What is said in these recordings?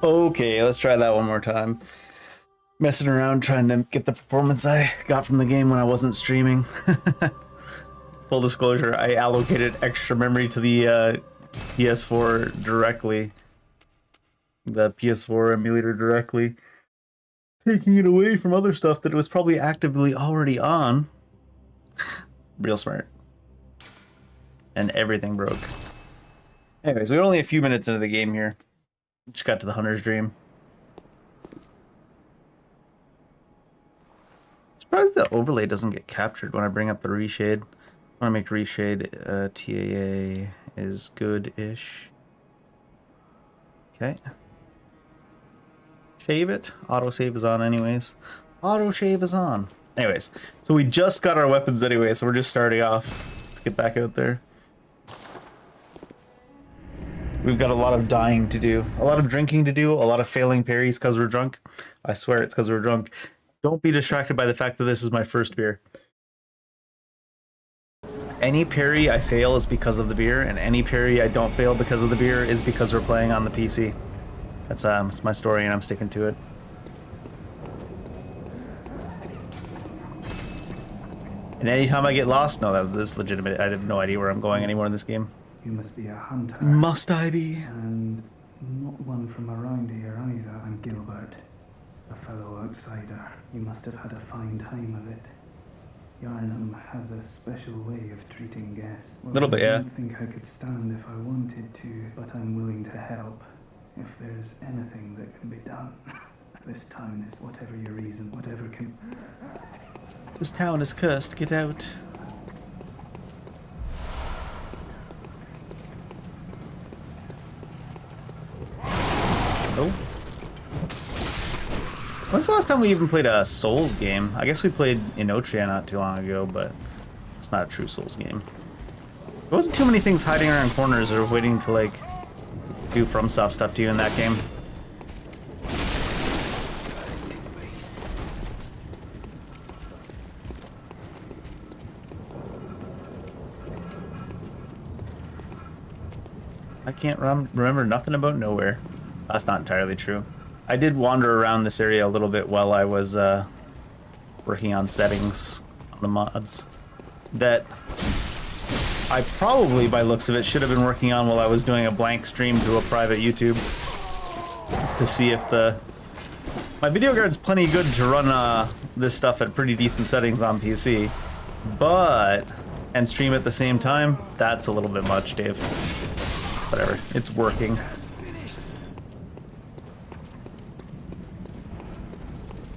Okay, let's try that one more time. Messing around trying to get the performance I got from the game when I wasn't streaming. Full disclosure, I allocated extra memory to the PS4 directly. The PS4 emulator directly. Taking it away from other stuff that it was probably actively already on. Real smart. And everything broke. Anyways, we're only a few minutes into the game here. Just got to the Hunter's Dream. Surprised the overlay doesn't get captured when I bring up the reshade. I want to make reshade TAA is good-ish. Okay. Shave it. Autosave is on anyways. Autoshave is on. Anyways, so we just got our weapons anyway, so we're just starting off. Let's get back out there. We've got a lot of dying to do. A lot of drinking to do. A lot of failing parries because we're drunk. I swear it's because we're drunk. Don't be distracted by the fact that this is my first beer. Any parry I fail is because of the beer, and any parry I don't fail because of the beer is because we're playing on the PC. That's my story, and I'm sticking to it. And anytime I get lost, no, this is legitimate. I have no idea where I'm going anymore in this game. You must be a hunter. Must I be? And not one from around here either. I'm Gilbert, a fellow outsider. You must have had a fine time of it. Yarnum has a special way of treating guests. Well, Little bit, yeah. I don't think I could stand if I wanted to, but I'm willing to help. If there's anything that can be done. This town is whatever your reason, whatever can... This town is cursed. Get out. Oh. When's the last time we even played a Souls game? I guess we played Inotria not too long ago, but it's not a true Souls game. There wasn't too many things hiding around corners or waiting to, like, do FromSoft stuff to you in that game. I can't remember nothing about nowhere. That's not entirely true. I did wander around this area a little bit while I was working on settings on the mods that I probably, by looks of it, should have been working on while I was doing a blank stream to a private YouTube to see if my video card's plenty good to run this stuff at pretty decent settings on PC, and stream at the same time, that's a little bit much, Dave. Whatever, it's working.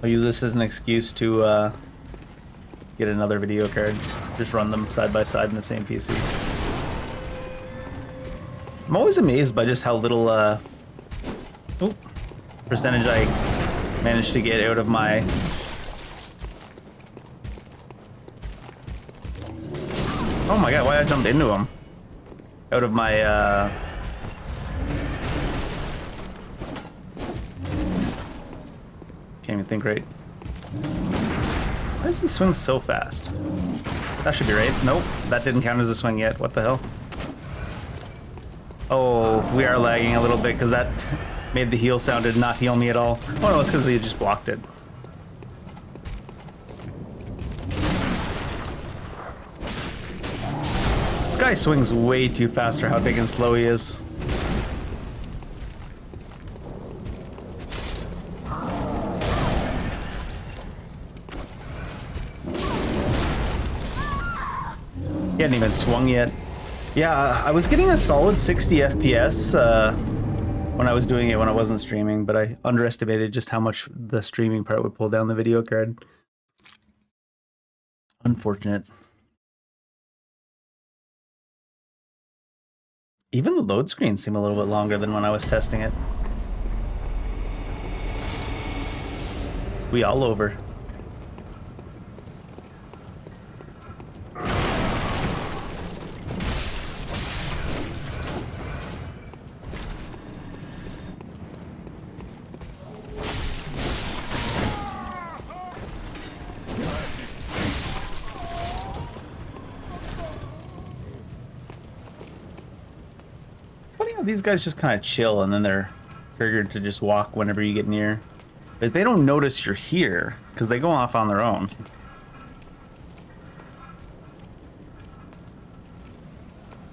I'll use this as an excuse to get another video card. Just run them side by side in the same PC. I'm always amazed by just how little percentage I managed to get out of my... Oh my god, why I jumped into him? Out of my can't even think right. Why does he swing so fast? That should be right. Nope, that didn't count as a swing yet. What the hell? Oh, we are lagging a little bit because that made the heal sound did not heal me at all. Oh no, it's because he just blocked it. This guy swings way too fast for how big and slow he is. He hadn't even swung yet. Yeah, I was getting a solid 60 FPS when I was doing it when I wasn't streaming, but I underestimated just how much the streaming part would pull down the video card. Unfortunate. Even the load screens seem a little bit longer than when I was testing it. We all over. These guys just kind of chill and then they're triggered to just walk whenever you get near. But they don't notice you're here, because they go off on their own.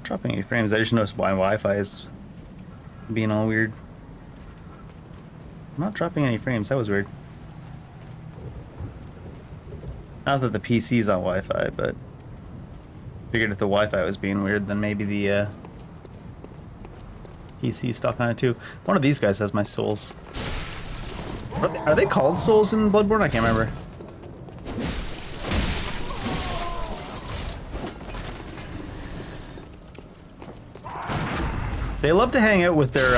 Dropping 8 frames. I just noticed my Wi-Fi is being all weird. I'm not dropping any frames. That was weird. Not that the PC's on Wi-Fi, but figured if the Wi-Fi was being weird, then maybe the PC stuck on it too. One of these guys has my souls. Are they called souls in Bloodborne? I can't remember. They love to hang out with their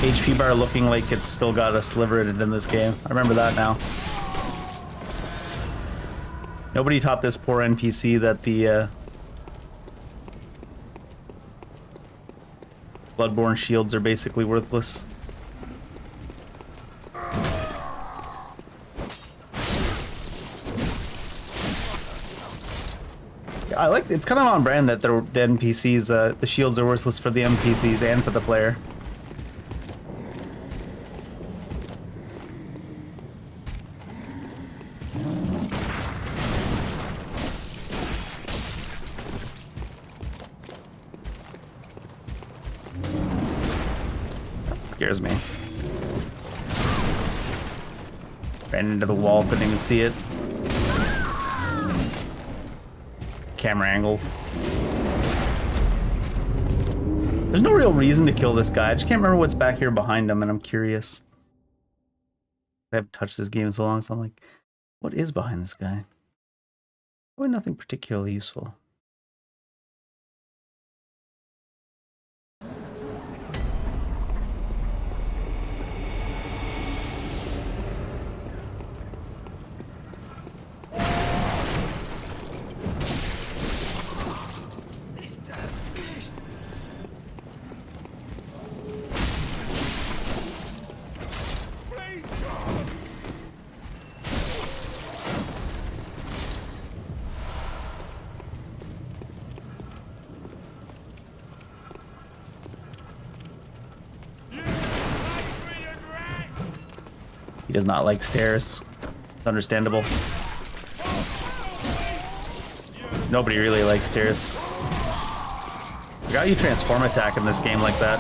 HP bar looking like it's still got a sliver in it in this game. I remember that now. Nobody taught this poor NPC that the Bloodborne shields are basically worthless. I like it's kind of on brand that the NPCs, the shields are worthless for the NPCs and for the player. That scares me. Ran into the wall, couldn't even see it. Camera angles. There's no real reason to kill this guy. I just can't remember what's back here behind him, and I'm curious. I haven't touched this game in so long, so I'm like, what is behind this guy? Probably nothing particularly useful. He does not like stairs. It's understandable. Nobody really likes stairs. I got you transform attack in this game like that.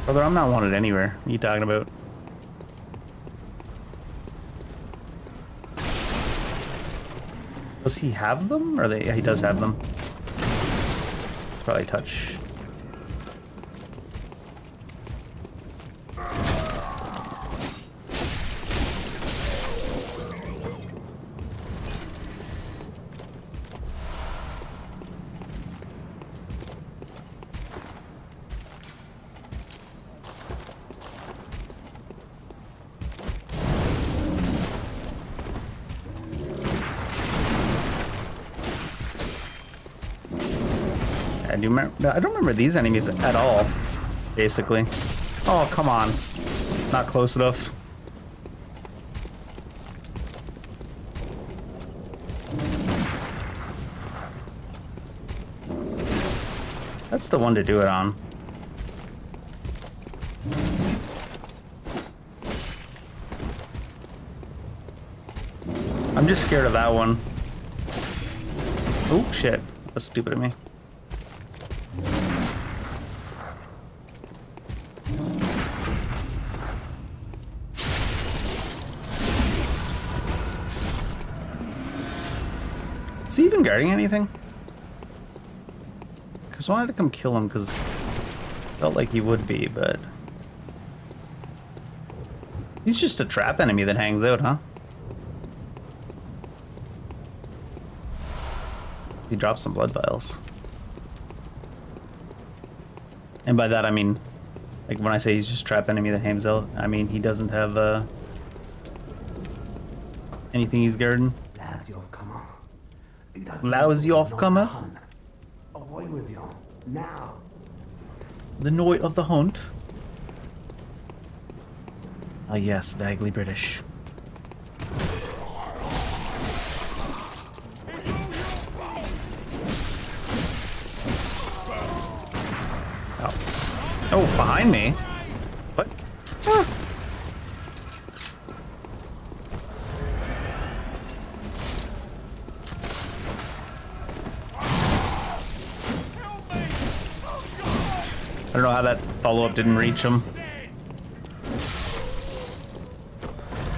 Brother, I'm not wanted anywhere. What are you talking about? Does he have them? Or they? Yeah, he does have them. Probably touch. I don't remember these enemies at all, basically. Oh, come on. Not close enough. That's the one to do it on. I'm just scared of that one. Oh, shit. That's stupid of me. Is he even guarding anything? Because I wanted to come kill him because felt like he would be, but he's just a trap enemy that hangs out, huh? He drops some blood vials. And by that I mean, like when I say he's just a trap enemy that hangs out, I mean he doesn't have anything he's guarding. Lousy offcomer. Away with you now. The Knight of the Hunt. Ah yes, vaguely British. behind me. What? Ah. I don't know how that follow-up didn't reach him.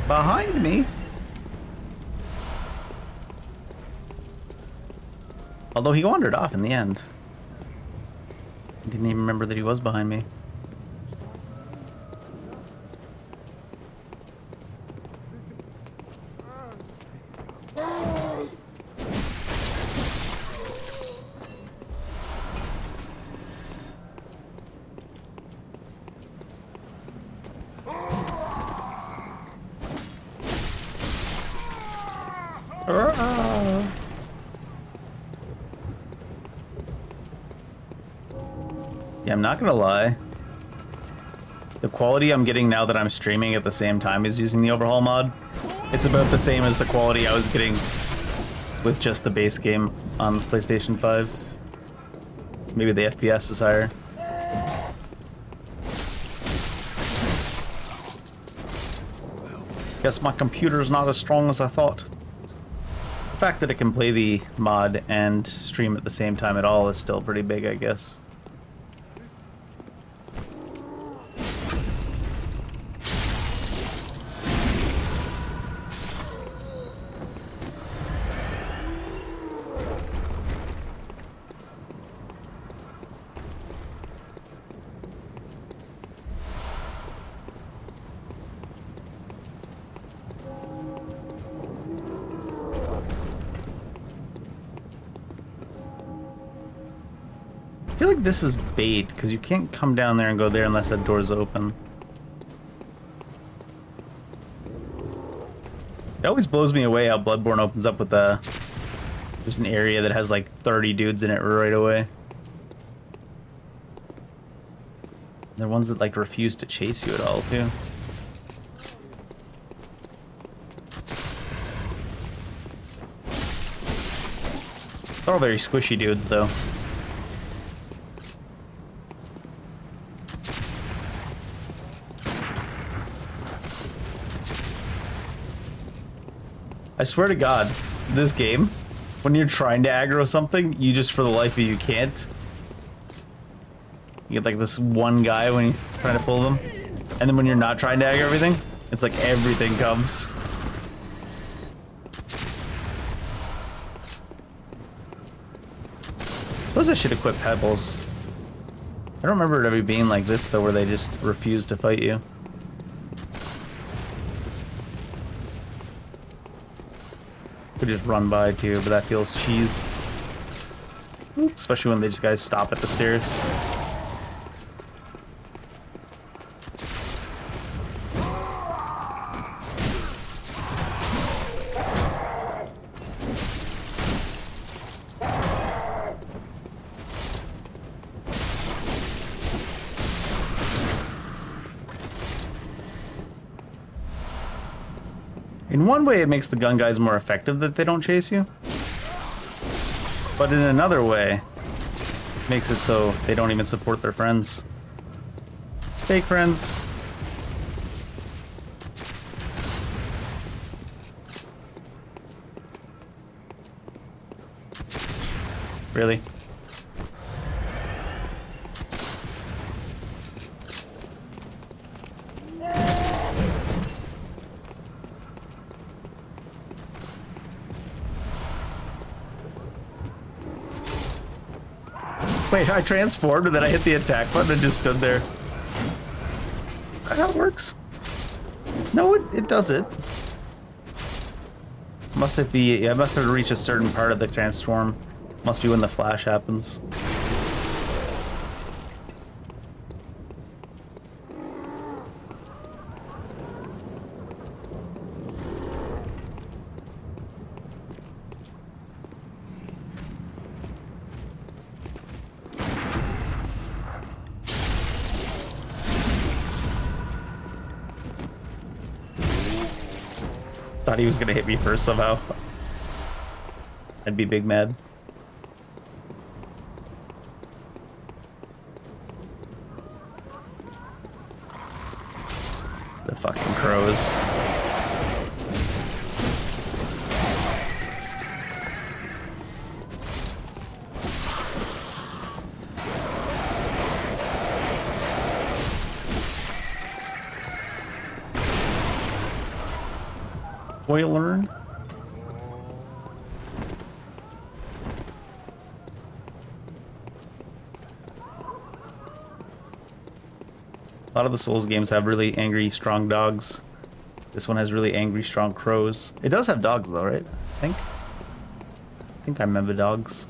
Behind me? Although he wandered off in the end. I didn't even remember that he was behind me. Yeah, I'm not gonna lie. The quality I'm getting now that I'm streaming at the same time as using the overhaul mod, it's about the same as the quality I was getting with just the base game on PlayStation 5. Maybe the FPS is higher. Guess my computer's not as strong as I thought. The fact that it can play the mod and stream at the same time at all is still pretty big, I guess. I feel like this is bait, because you can't come down there and go there unless that door's open. It always blows me away how Bloodborne opens up with just an area that has like 30 dudes in it right away. They're ones that like refuse to chase you at all, too. They're all very squishy dudes, though. I swear to God, this game, when you're trying to aggro something, you just for the life of you can't. You get like this one guy when you're trying to pull them, and then when you're not trying to aggro everything, it's like everything comes. I suppose I should equip pebbles. I don't remember it ever being like this though, where they just refuse to fight you. Could just run by too, but that feels cheese. Oops, especially when these guys stop at the stairs. In one way, it makes the gun guys more effective that they don't chase you. But in another way, it makes it so they don't even support their friends. Fake friends. Really? Wait, I transformed and then I hit the attack button and just stood there. Is that how it works? No, it doesn't. Must it be? Yeah, I must have reached a certain part of the transform. Must be when the flash happens. Thought he was gonna hit me first somehow. I'd be big mad. The fucking crows. Spoiler. A lot of the Souls games have really angry, strong dogs. This one has really angry, strong crows. It does have dogs though, right? I think I remember dogs.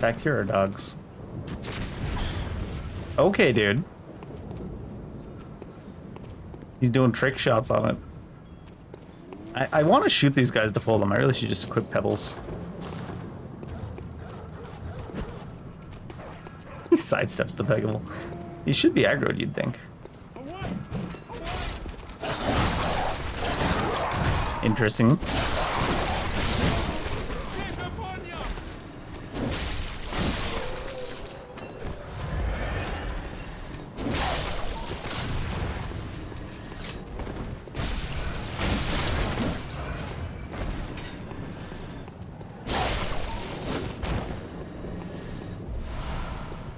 Back here are dogs. Okay, dude. He's doing trick shots on it. I want to shoot these guys to pull them. I really should just equip pebbles. He sidesteps the peggle. He should be aggroed, you'd think. Interesting.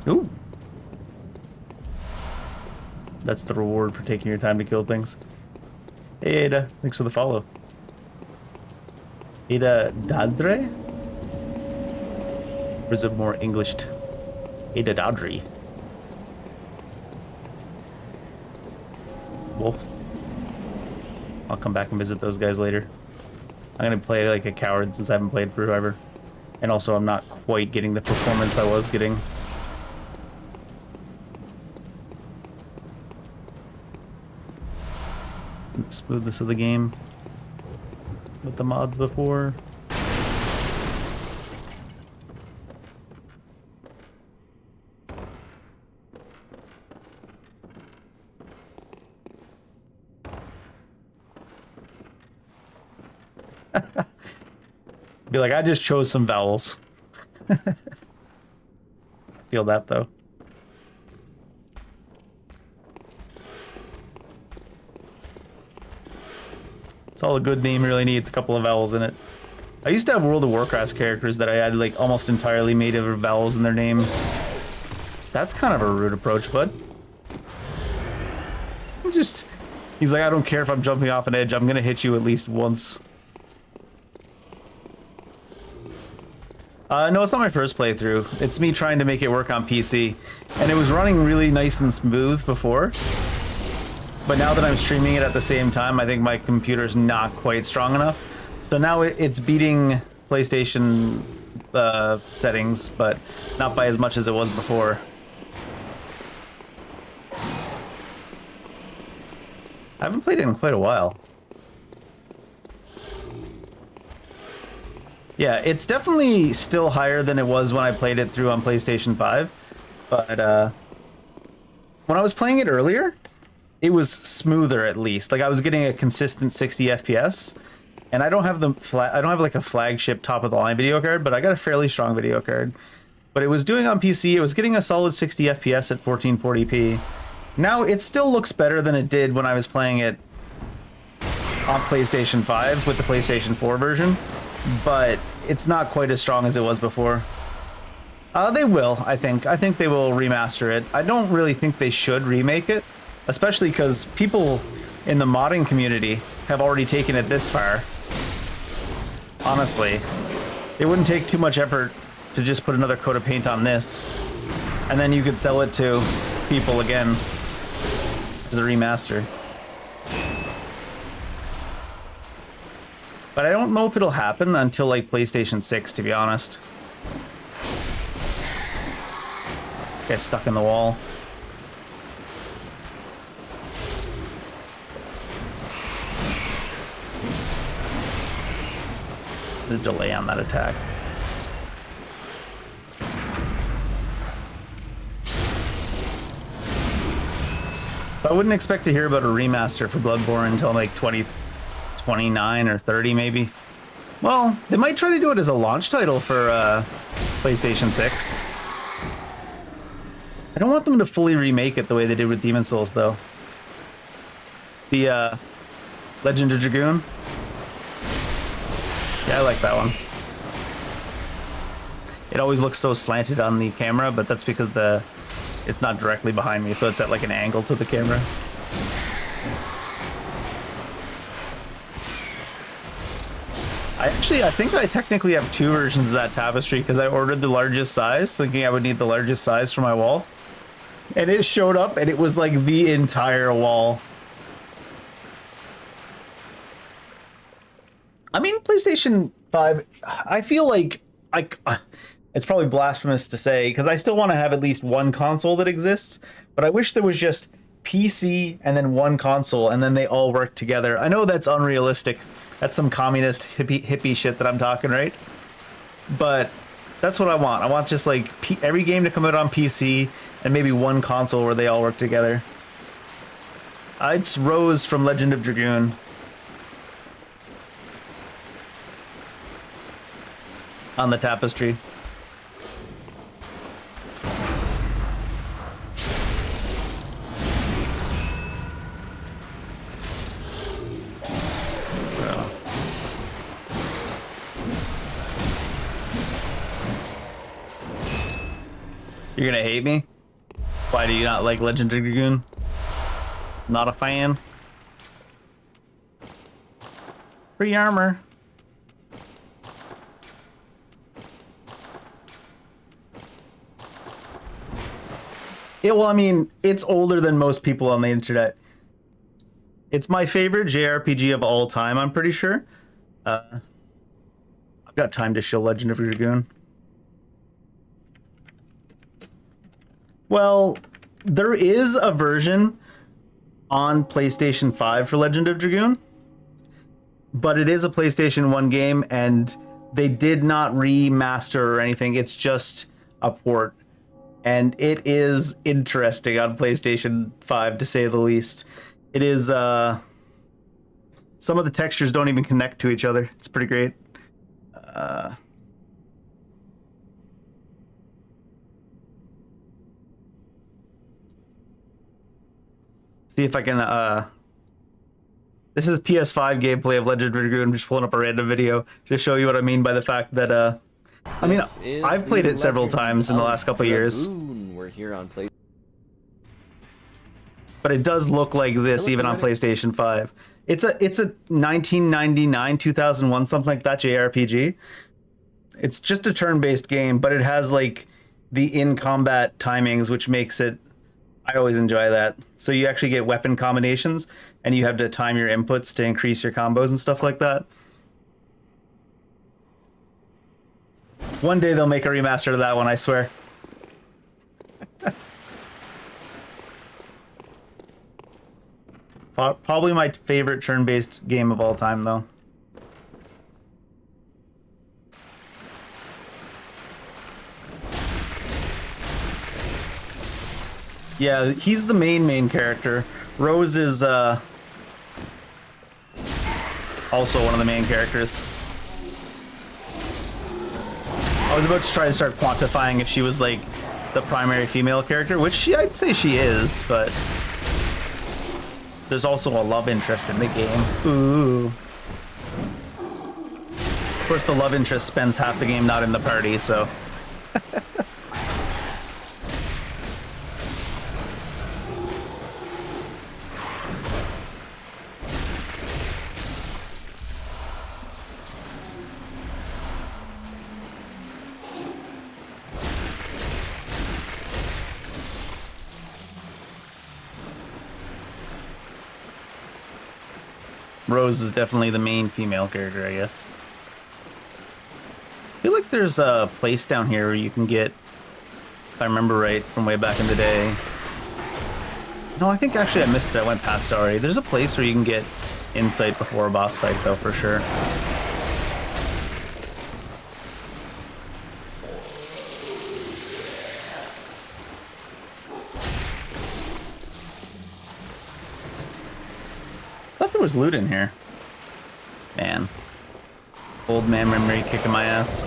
Ooh. That's the reward for taking your time to kill things. Hey Ada, thanks for the follow. Ada Dadre? Or is it more Englished? Ada Dadri. Wolf. I'll come back and visit those guys later. I'm gonna play like a coward since I haven't played forever. And also I'm not quite getting the performance I was getting. Smoothness of the game with the mods before. Be like, I just chose some vowels. Feel that though. It's all a good name really needs, a couple of vowels in it. I used to have World of Warcraft characters that I had like almost entirely made of vowels in their names. That's kind of a rude approach, bud. He's like, I don't care if I'm jumping off an edge, I'm gonna hit you at least once. No, it's not my first playthrough. It's me trying to make it work on PC. And it was running really nice and smooth before. But now that I'm streaming it at the same time, I think my computer's not quite strong enough. So now it's beating PlayStation settings, but not by as much as it was before. I haven't played it in quite a while. Yeah, it's definitely still higher than it was when I played it through on PlayStation 5. But when I was playing it earlier, it was smoother at least. Like I was getting a consistent 60 FPS, and I don't have I don't have like a flagship top of the line video card, but I got a fairly strong video card. But it was doing on PC, it was getting a solid 60 FPS at 1440p. Now it still looks better than it did when I was playing it on PlayStation 5 with the PlayStation 4 version, but it's not quite as strong as it was before. They will, I think. I think they will remaster it. I don't really think they should remake it. Especially because people in the modding community have already taken it this far. Honestly, it wouldn't take too much effort to just put another coat of paint on this, and then you could sell it to people again as a remaster. But I don't know if it'll happen until like PlayStation 6, to be honest. This guy's stuck in the wall. The delay on that attack. I wouldn't expect to hear about a remaster for Bloodborne until like 2029 or 30 maybe. Well, they might try to do it as a launch title for PlayStation 6. I don't want them to fully remake it the way they did with Demon's Souls, though. The Legend of Dragoon. Yeah, I like that one. It always looks so slanted on the camera, but that's because it's not directly behind me, so it's at like an angle to the camera. I think I technically have 2 versions of that tapestry because I ordered the largest size, thinking I would need the largest size for my wall. And it showed up, and it was like the entire wall. I mean, PlayStation 5, I feel like it's probably blasphemous to say, because I still want to have at least one console that exists, but I wish there was just PC and then one console, and then they all work together. I know that's unrealistic. That's some communist hippie shit that I'm talking, right? But that's what I want. I want just like every game to come out on PC and maybe one console where they all work together. It's Rose from Legend of Dragoon. On the tapestry. You're gonna hate me? Why do you not like Legend of Dragoon? Not a fan? Free armor. Yeah, well, I mean, it's older than most people on the internet. It's my favorite JRPG of all time, I'm pretty sure. I've got time to shill Legend of Dragoon. Well, there is a version on PlayStation 5 for Legend of Dragoon, but it is a PlayStation 1 game, and they did not remaster or anything. It's just a port, and it is interesting on PlayStation 5, to say the least. It is, some of the textures don't even connect to each other. It's pretty great. See if I can, this is PS5 gameplay of Legend of Dragoon. I'm just pulling up a random video to show you what I mean by the fact that, I mean, I've played it several times in the last couple of years. We're here on Play. But it does look like this even on PlayStation 5. It's a 1999, 2001, something like that JRPG. It's just a turn-based game, but it has like the in-combat timings, which makes it, I always enjoy that. So you actually get weapon combinations, and you have to time your inputs to increase your combos and stuff like that. One day they'll make a remaster of that one, I swear. Probably my favorite turn-based game of all time, though. Yeah, he's the main character. Rose is also one of the main characters. I was about to try to start quantifying if she was like the primary female character, which I'd say she is, but there's also a love interest in the game. Ooh. Of course, the love interest spends half the game not in the party, so. Rose is definitely the main female character, I guess. I feel like there's a place down here where you can get, if I remember right, from way back in the day. No, I think actually I missed it. I went past it already. There's a place where you can get insight before a boss fight, though, for sure. there was loot in here. Man. Old man memory kicking my ass.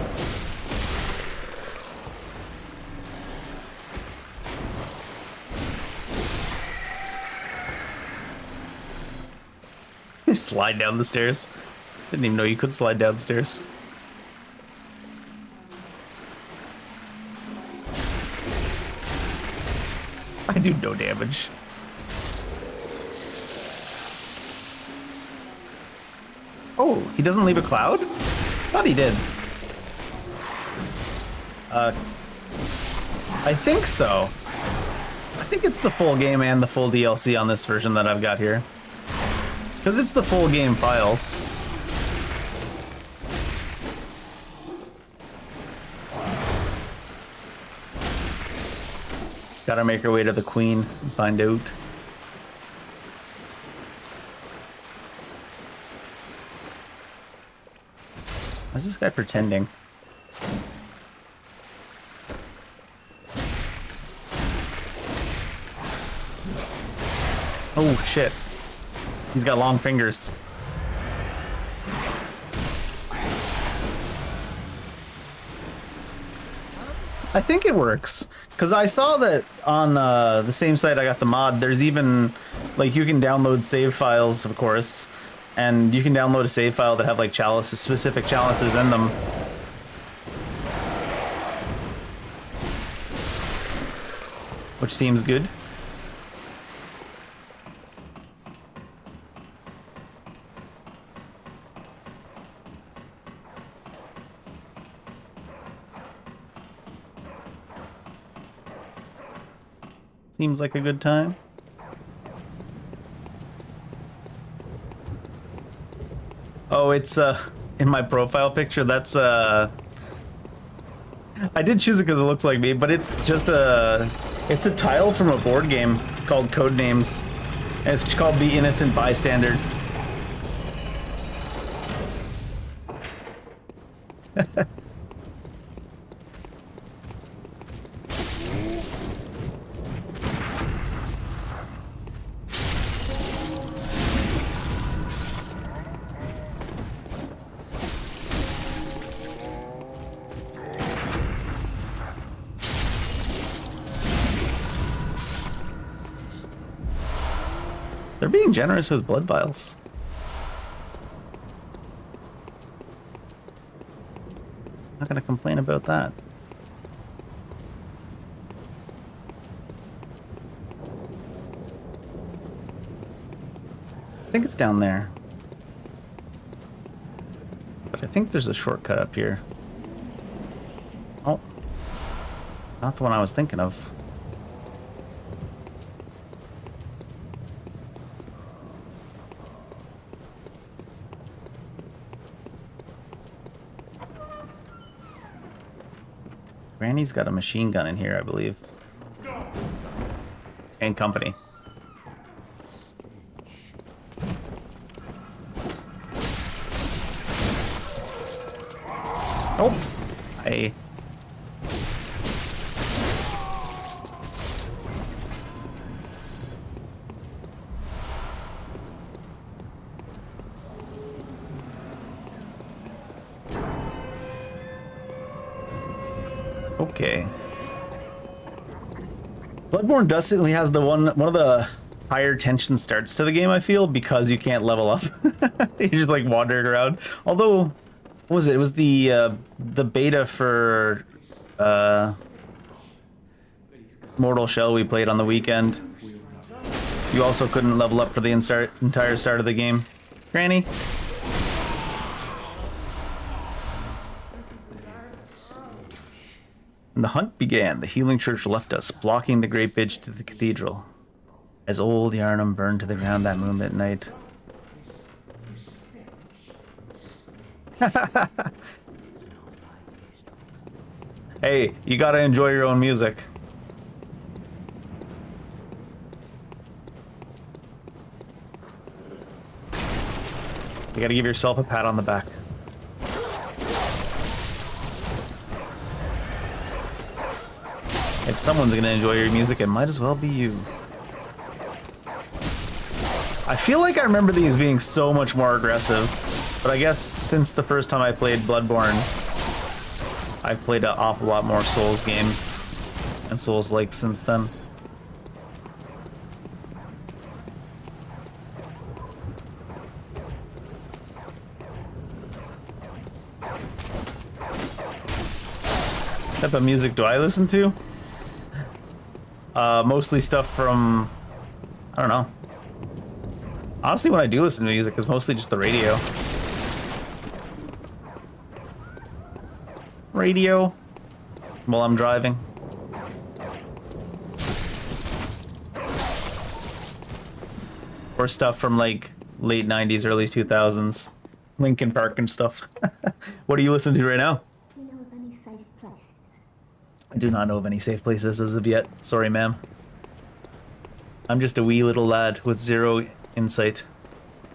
Slide down the stairs. Didn't even know you could slide downstairs. I do no damage. Oh, he doesn't leave a cloud? Thought he did. I think so. I think it's the full game and the full DLC on this version that I've got here. Because it's the full game files. Gotta make our way to the Queen and find out. Why's this guy pretending? Oh shit. He's got long fingers. I think it works. Because I saw that on the same site I got the mod, there's even, like, you can download save files, of course. And you can download a save file that have, like, chalices, specific chalices in them. Which seems good. Seems like a good time. Oh, it's in my profile picture. That's I did choose it because it looks like me, but it's just it's a tile from a board game called Codenames, and it's called The Innocent Bystander. They're being generous with blood vials. Not gonna complain about that. I think it's down there. But I think there's a shortcut up here. Oh. Not the one I was thinking of. Granny's got a machine gun in here, I believe. And company. Oh! Hi. Okay. Bloodborne definitely has the one of the higher tension starts to the game, I feel, because you can't level up. You're just like wandering around. Although, what was it? It was the beta for Mortal Shell we played on the weekend. You also couldn't level up for the entire start of the game. Granny? When the hunt began, the healing church left us, blocking the great bridge to the cathedral. As old Yarnum burned to the ground that moonlit night. Hey, you gotta enjoy your own music. You gotta give yourself a pat on the back. If someone's gonna enjoy your music, it might as well be you. I feel like I remember these being so much more aggressive, but I guess since the first time I played Bloodborne, I've played an awful lot more Souls games and Souls-like since then. What type of music do I listen to? Mostly stuff from, I don't know. Honestly, when I do listen to music, it's mostly just the radio. Radio while I'm driving. Or stuff from like late 90s, early 2000s. Linkin Park and stuff. What do you listen to right now? Do you know of any safe places? I do not know of any safe places as of yet. Sorry, ma'am. I'm just a wee little lad with zero insight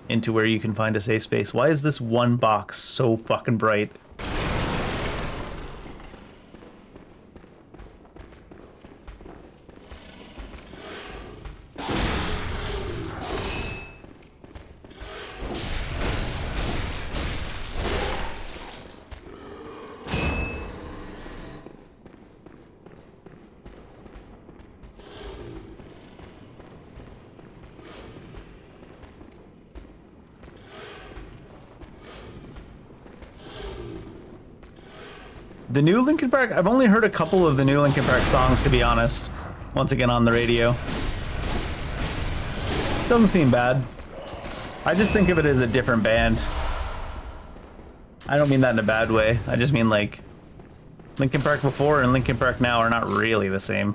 into where you can find a safe space. Why is this one box so fucking bright? The new Linkin Park, I've only heard a couple of the new Linkin Park songs, to be honest. Once again on the radio. Doesn't seem bad. I just think of it as a different band. I don't mean that in a bad way. I just mean like Linkin Park before and Linkin Park now are not really the same.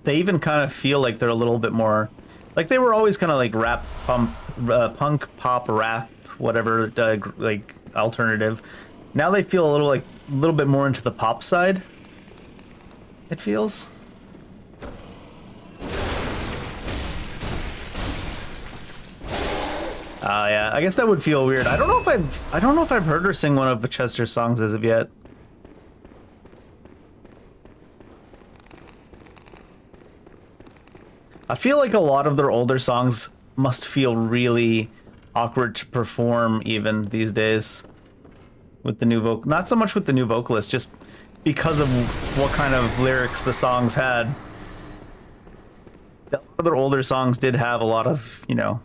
They even kind of feel like they're a little bit more, like they were always kind of like rap, punk, pop, rap, whatever, like alternative. Now they feel a little bit more into the pop side. It feels. Yeah, I guess that would feel weird. I don't know if I've heard her sing one of Chester's songs as of yet. I feel like a lot of their older songs must feel really awkward to perform even these days with the new vocal. Not so much with the new vocalist, just because of what kind of lyrics the songs had. A lot of their older songs did have a lot of, you know,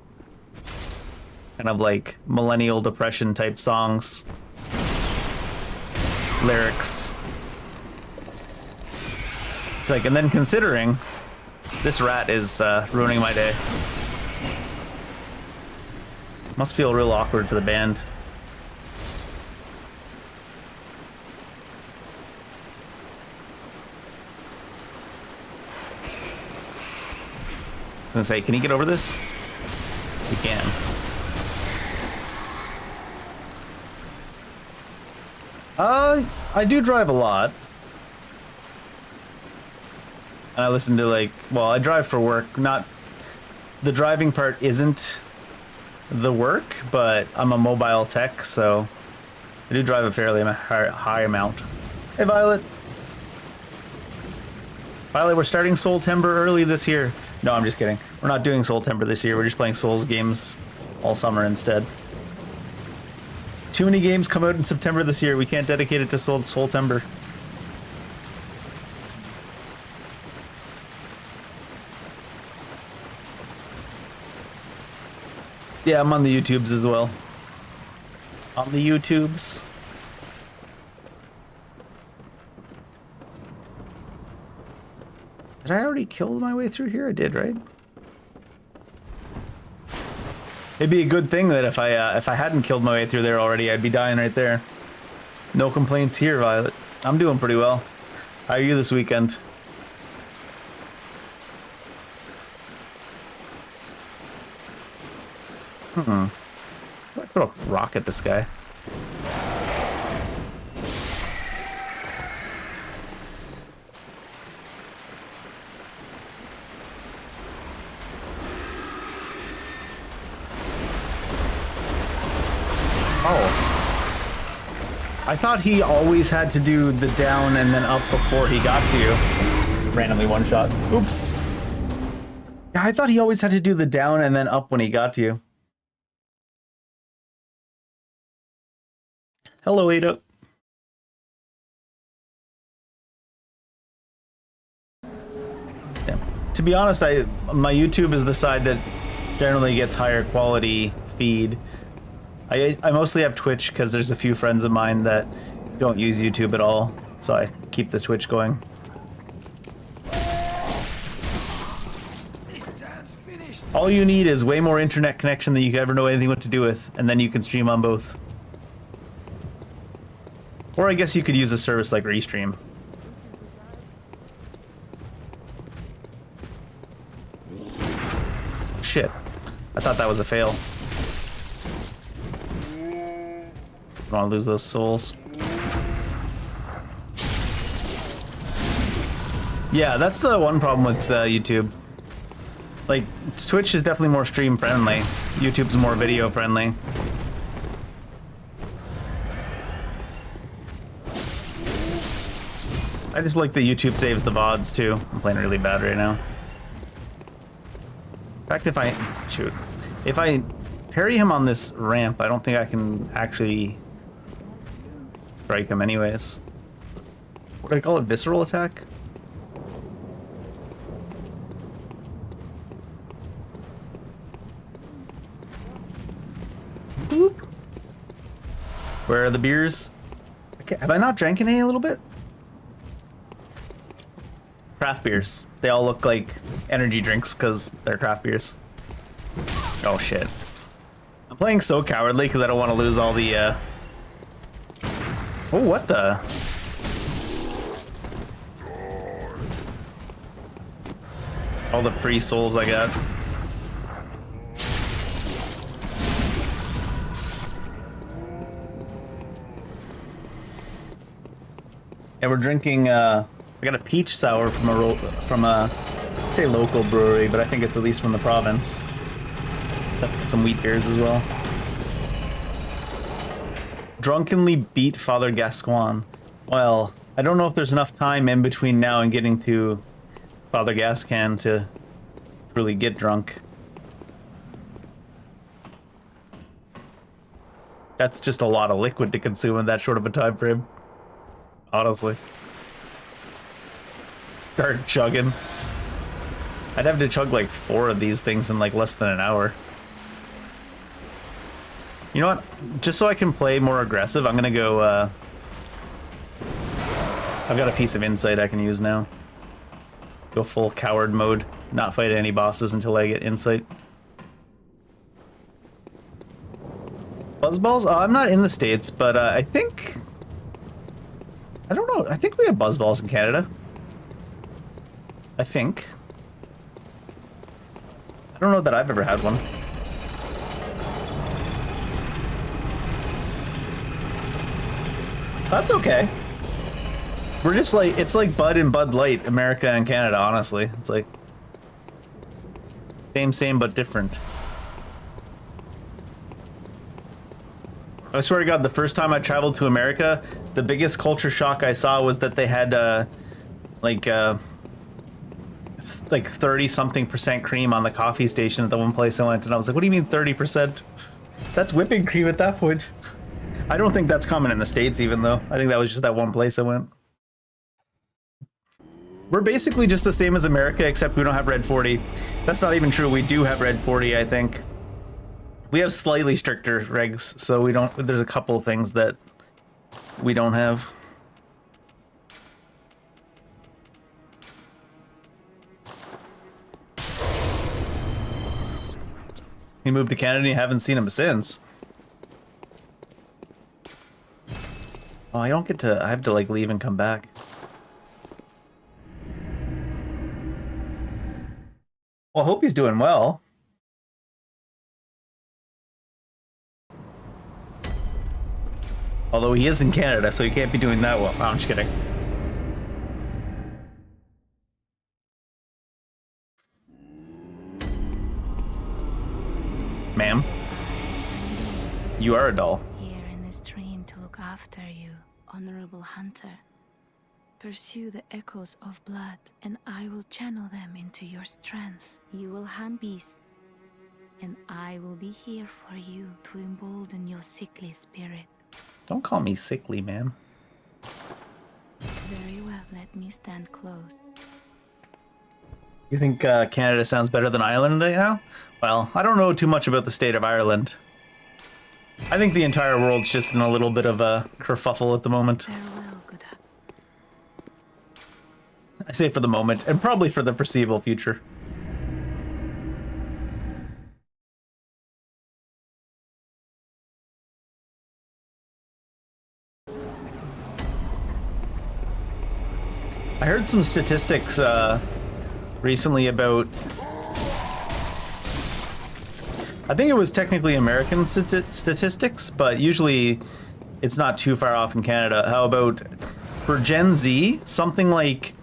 kind of like millennial depression type songs. Lyrics. It's like, and then considering this rat is ruining my day. Must feel real awkward for the band. I was gonna say, can he get over this? He can. I do drive a lot. And I listen to like, well, I drive for work. Not, the driving part isn't the work, but I'm a mobile tech, so I do drive a fairly high amount. Hey, Violet. Violet, we're starting Soultember early this year. No, I'm just kidding. We're not doing Soultember this year. We're just playing Souls games all summer instead. Too many games come out in September this year. We can't dedicate it to Soultember. Yeah, I'm on the YouTubes as well. On the YouTubes. Did I already kill my way through here? I did, right? It'd be a good thing that if I hadn't killed my way through there already, I'd be dying right there. No complaints here, Violet. I'm doing pretty well. How are you this weekend? I throw a rock at this guy. Oh. I thought he always had to do the down and then up before he got to you. Randomly one shot. Oops. Yeah, I thought he always had to do the down and then up when he got to you. Hello, Ada. Yeah. To be honest, my YouTube is the side that generally gets higher quality feed. I mostly have Twitch because there's a few friends of mine that don't use YouTube at all, so I keep the Twitch going. All you need is way more internet connection than you could ever know anything what to do with, and then you can stream on both. Or I guess you could use a service like Restream. Shit. I thought that was a fail. Don't want to lose those souls. Yeah, that's the one problem with YouTube. Like, Twitch is definitely more stream friendly. YouTube's more video friendly. I just like that YouTube saves the VODs too. I'm playing really bad right now. In fact, if I parry him on this ramp, I don't think I can actually strike him anyways. What do I call it? Visceral attack? Boop. Where are the beers? Okay, have I not drank any a little bit? Craft beers. They all look like energy drinks because they're craft beers. Oh shit. I'm playing so cowardly because I don't want to lose all the Oh, what the? All the free souls I got. And we're drinking, I got a peach sour from a, say local brewery, but I think it's at least from the province. Got some wheat beers as well. Drunkenly beat Father Gascoigne. Well, I don't know if there's enough time in between now and getting to Father Gascoigne to really get drunk. That's just a lot of liquid to consume in that short of a time frame. Honestly. Start chugging. I'd have to chug like 4 of these things in like less than an hour. You know what? Just so I can play more aggressive, I'm gonna go, I've got a piece of insight I can use now. Go full coward mode. Not fight any bosses until I get insight. Buzzballs? I'm not in the States, but I think... I don't know. I think we have buzzballs in Canada. I think. I don't know that I've ever had one. That's okay. We're just like, it's like Bud and Bud Light, America and Canada, honestly. It's like same, but different. I swear to God, the first time I traveled to America, the biggest culture shock I saw was that they had like 30-something% cream on the coffee station at the one place I went, and I was like, what do you mean 30%? That's whipping cream at that point. I don't think that's common in the States even, though. I think that was just that one place I went. We're basically just the same as America, except we don't have Red 40. That's not even true. We do have Red 40, I think. We have slightly stricter regs, so we don't... There's a couple things that we don't have. He moved to Canada and you haven't seen him since. Oh, I don't get to... I have to, like, leave and come back. Well, I hope he's doing well. Although he is in Canada, so he can't be doing that well. Oh, I'm just kidding. Ma'am? You are a doll. Here in this dream to look look after you, honorable hunter. Pursue the echoes of blood, and I will channel them into your strength. You will hunt beasts, and I will be here for you to embolden your sickly spirit. Don't call me sickly, man. Very well, let me stand close. You think Canada sounds better than Ireland right now? Well, I don't know too much about the state of Ireland. I think the entire world's just in a little bit of a kerfuffle at the moment. Farewell, good. I say for the moment, and probably for the foreseeable future. I heard some statistics recently about... I think it was technically American statistics, but usually it's not too far off in Canada. How about for Gen Z, something like...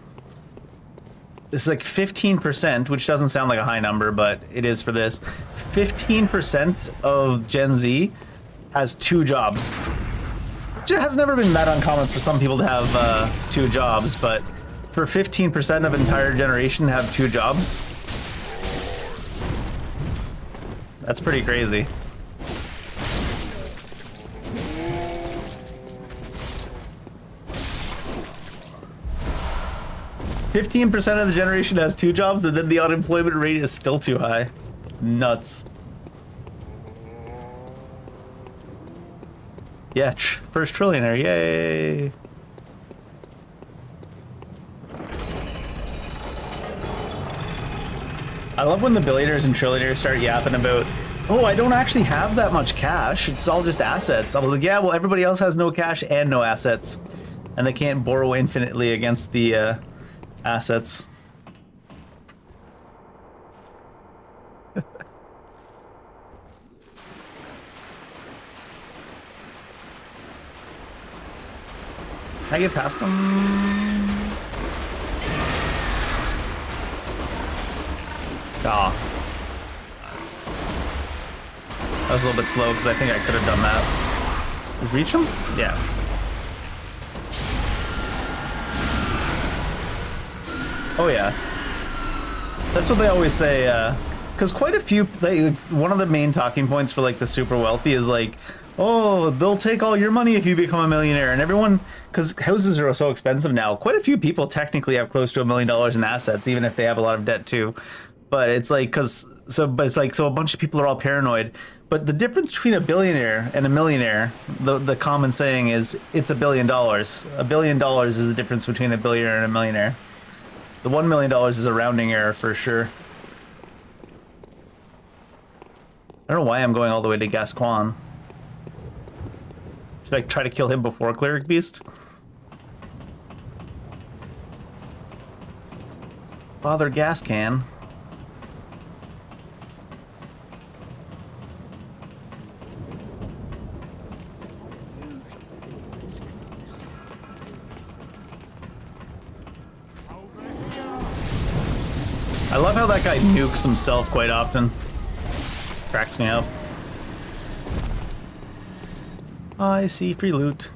It's like 15%, which doesn't sound like a high number, but it is for this. 15% of Gen Z has 2 jobs. Which has never been that uncommon for some people to have 2 jobs, but for 15% of an entire generation to have 2 jobs, that's pretty crazy. %15 of the generation has 2 jobs, and then the unemployment rate is still too high. It's nuts. Yeah, first trillionaire, yay! I love when the billionaires and trillionaires start yapping about, oh, I don't actually have that much cash, it's all just assets. I was like, yeah, well, everybody else has no cash and no assets. And they can't borrow infinitely against the assets. Can I get past them? Aw. That was a little bit slow because I think I could have done that. Just reach him? Yeah. Oh yeah. That's what they always say, because quite a few, one of the main talking points for like the super wealthy is like, oh, they'll take all your money if you become a millionaire. And everyone, because houses are so expensive now, quite a few people technically have close to $1 million in assets, even if they have a lot of debt too. But it's like, so a bunch of people are all paranoid. But the difference between a billionaire and a millionaire, the common saying is, it's $1 billion. $1 billion is the difference between a billionaire and a millionaire. The $1 million is a rounding error for sure. I don't know why I'm going all the way to Gascoigne. Should I try to kill him before Cleric Beast? Father Gascan. I love how that guy nukes himself quite often. Cracks me up. I see free loot.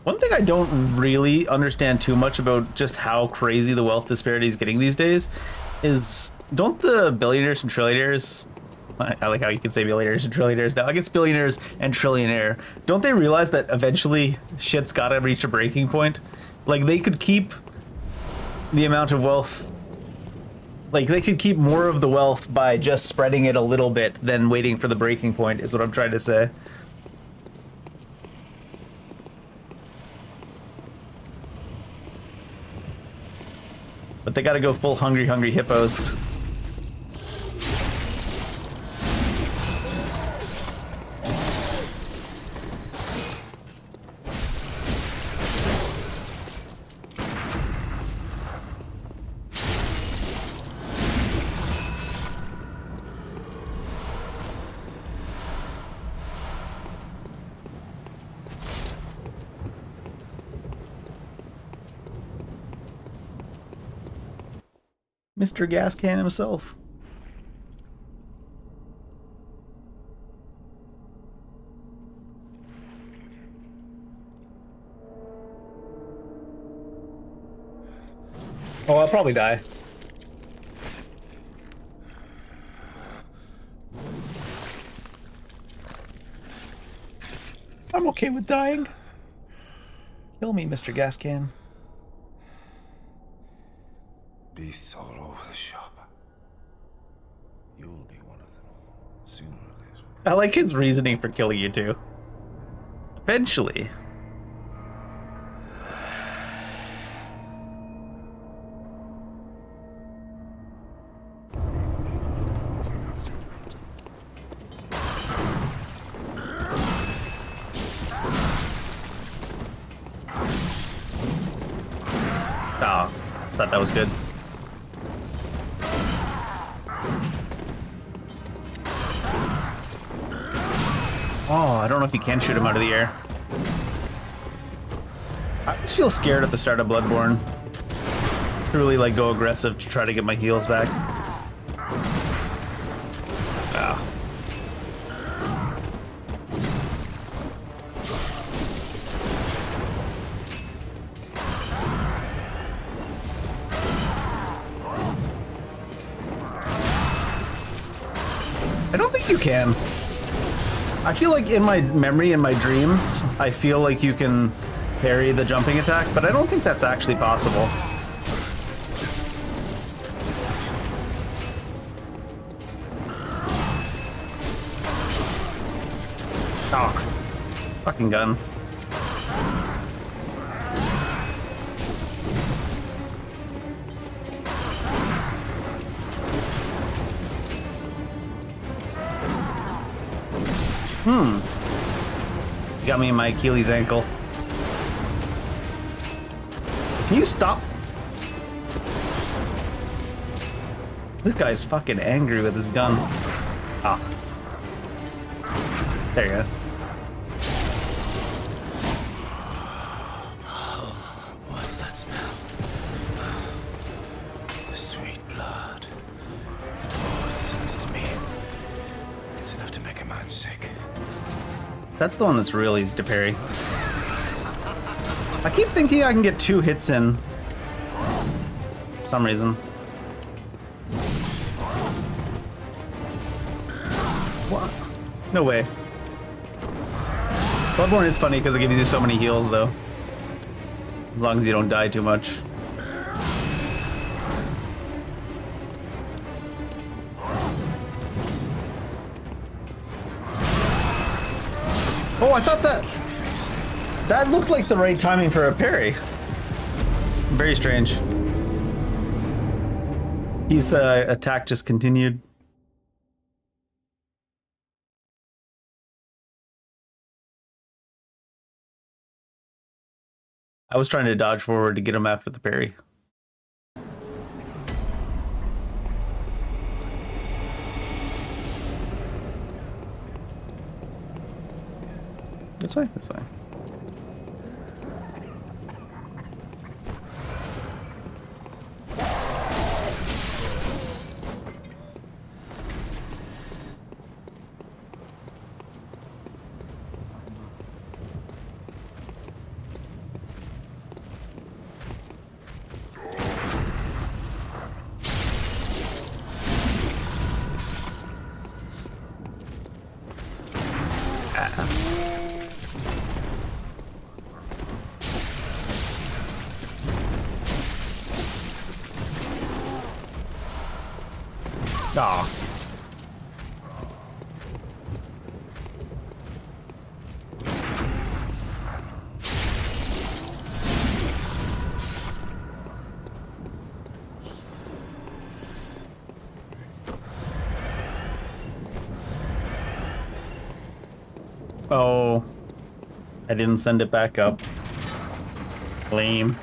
One thing I don't really understand too much about just how crazy the wealth disparity is getting these days is, don't the billionaires and trillionaires, I like how you can say billionaires and trillionaires now, I guess billionaires and trillionaire, don't they realize that eventually shit's gotta reach a breaking point? Like, they could keep the amount of wealth, like, they could keep more of the wealth by just spreading it a little bit than waiting for the breaking point, is what I'm trying to say. But they gotta go full hungry hippos. Mr. Gascan himself. Oh, I'll probably die. I'm okay with dying. Kill me, Mr. Gascan. Beasts all over the shop. You'll be one of them, sooner or later. I like his reasoning for killing you too. Eventually. Oh, thought that was good. Oh, I don't know if you can shoot him out of the air. I just feel scared at the start of Bloodborne. Truly, like, go aggressive to try to get my heals back. Ah. I don't think you can. I feel like in my memory, in my dreams, I feel like you can parry the jumping attack, but I don't think that's actually possible. Oh, fucking gun. Got me in my Achilles ankle. Can you stop? This guy's fucking angry with his gun. Ah. There you go. What's that smell? The sweet blood. Oh, it seems to me it's enough to make a man sick. That's the one that's real easy to parry. I keep thinking I can get 2 hits in. For some reason. What? No way. Bloodborne is funny because it gives you so many heals, though. As long as you don't die too much. Oh, I thought that looked like the right timing for a parry. Very strange. His attack just continued. I was trying to dodge forward to get him after the parry. That's fine, that's fine. Aw. Oh, I didn't send it back up. Lame.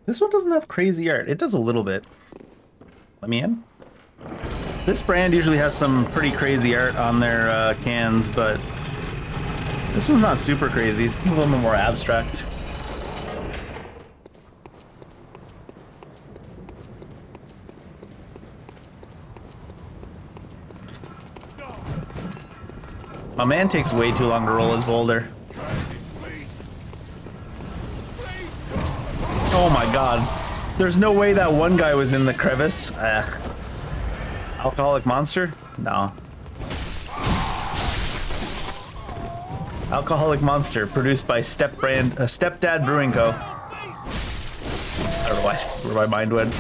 This one doesn't have crazy art. It does a little bit. Let me in. This brand usually has some pretty crazy art on their cans, but this one's not super crazy. It's a little bit more abstract. My man takes way too long to roll his boulder. Oh my god. There's no way that one guy was in the crevice. Ugh. Alcoholic Monster? No. Alcoholic Monster, produced by Stepdad Brewing Co. I don't know why that's where my mind went.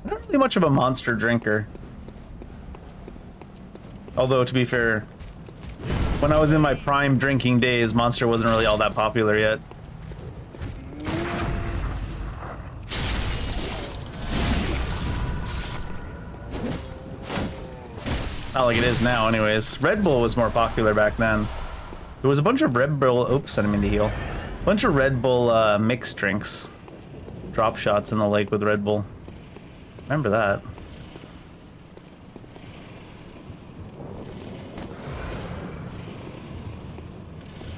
I'm not really much of a Monster drinker. Although, to be fair, when I was in my prime drinking days, Monster wasn't really all that popular yet. Not like it is now, anyways. Red Bull was more popular back then. There was a bunch of Red Bull... Oops, I didn't mean to heal. A bunch of Red Bull mixed drinks. Drop shots in the lake with Red Bull. Remember that.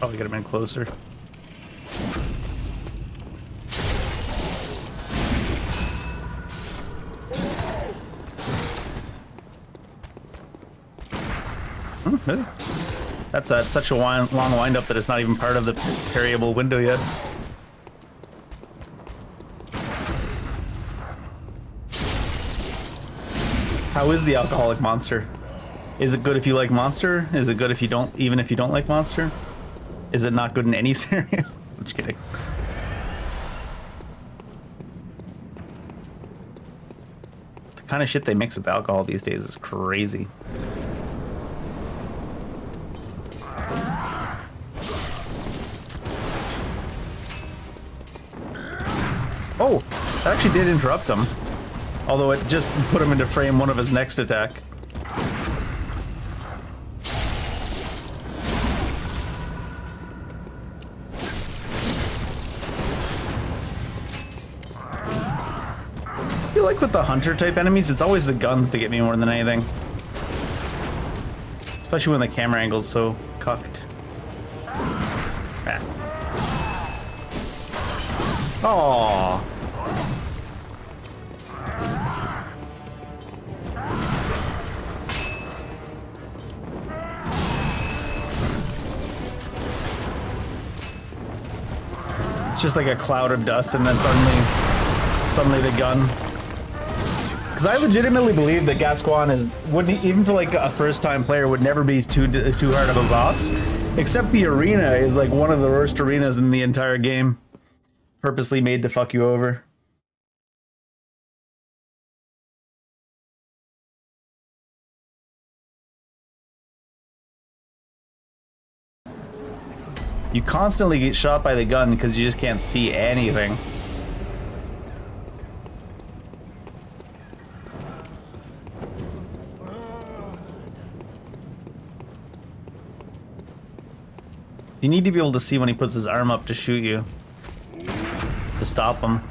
Probably could have been closer. Really? That's such a long wind up that it's not even part of the parryable window yet. How is the Alcoholic Monster? Is it good if you like Monster? Is it good if you don't, even if you don't like Monster? Is it not good in any cereal? I'm just kidding. The kind of shit they mix with alcohol these days is crazy. Oh, that actually did interrupt him. Although it just put him into frame one of his next attack. I feel like with the hunter type enemies, it's always the guns that get me more than anything. Especially when the camera angle's so cucked. Ah. Aww. It's just like a cloud of dust and then suddenly the gun. Because I legitimately believe that Gascoigne wouldn't, even for like a first time player, would never be too hard of a boss. Except the arena is like one of the worst arenas in the entire game. Purposely made to fuck you over. You constantly get shot by the gun because you just can't see anything. So you need to be able to see when he puts his arm up to shoot you. To stop him.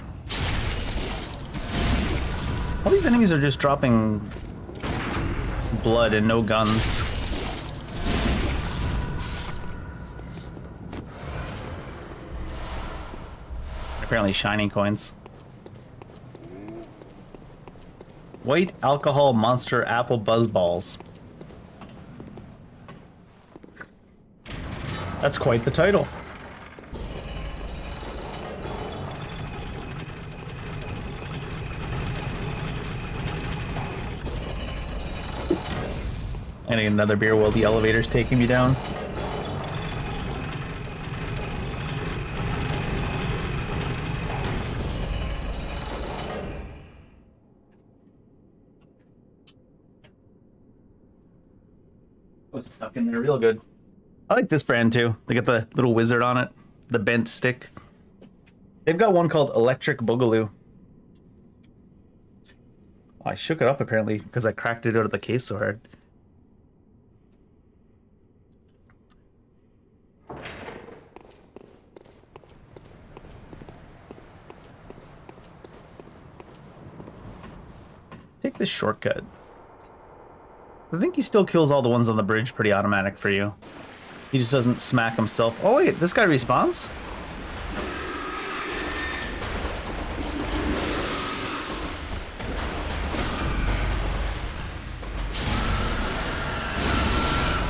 All these enemies are just dropping blood and no guns. Apparently shiny coins. White Alcohol Monster Apple Buzz Balls. That's quite the title. I need another beer while the elevator's taking me down. Was stuck in there real good. I like this brand too. They got the little wizard on it, the bent stick. They've got one called Electric Boogaloo. Oh, I shook it up apparently because I cracked it out of the case so hard. Take this shortcut. I think he still kills all the ones on the bridge pretty automatic for you. He just doesn't smack himself. Oh wait, this guy respawns?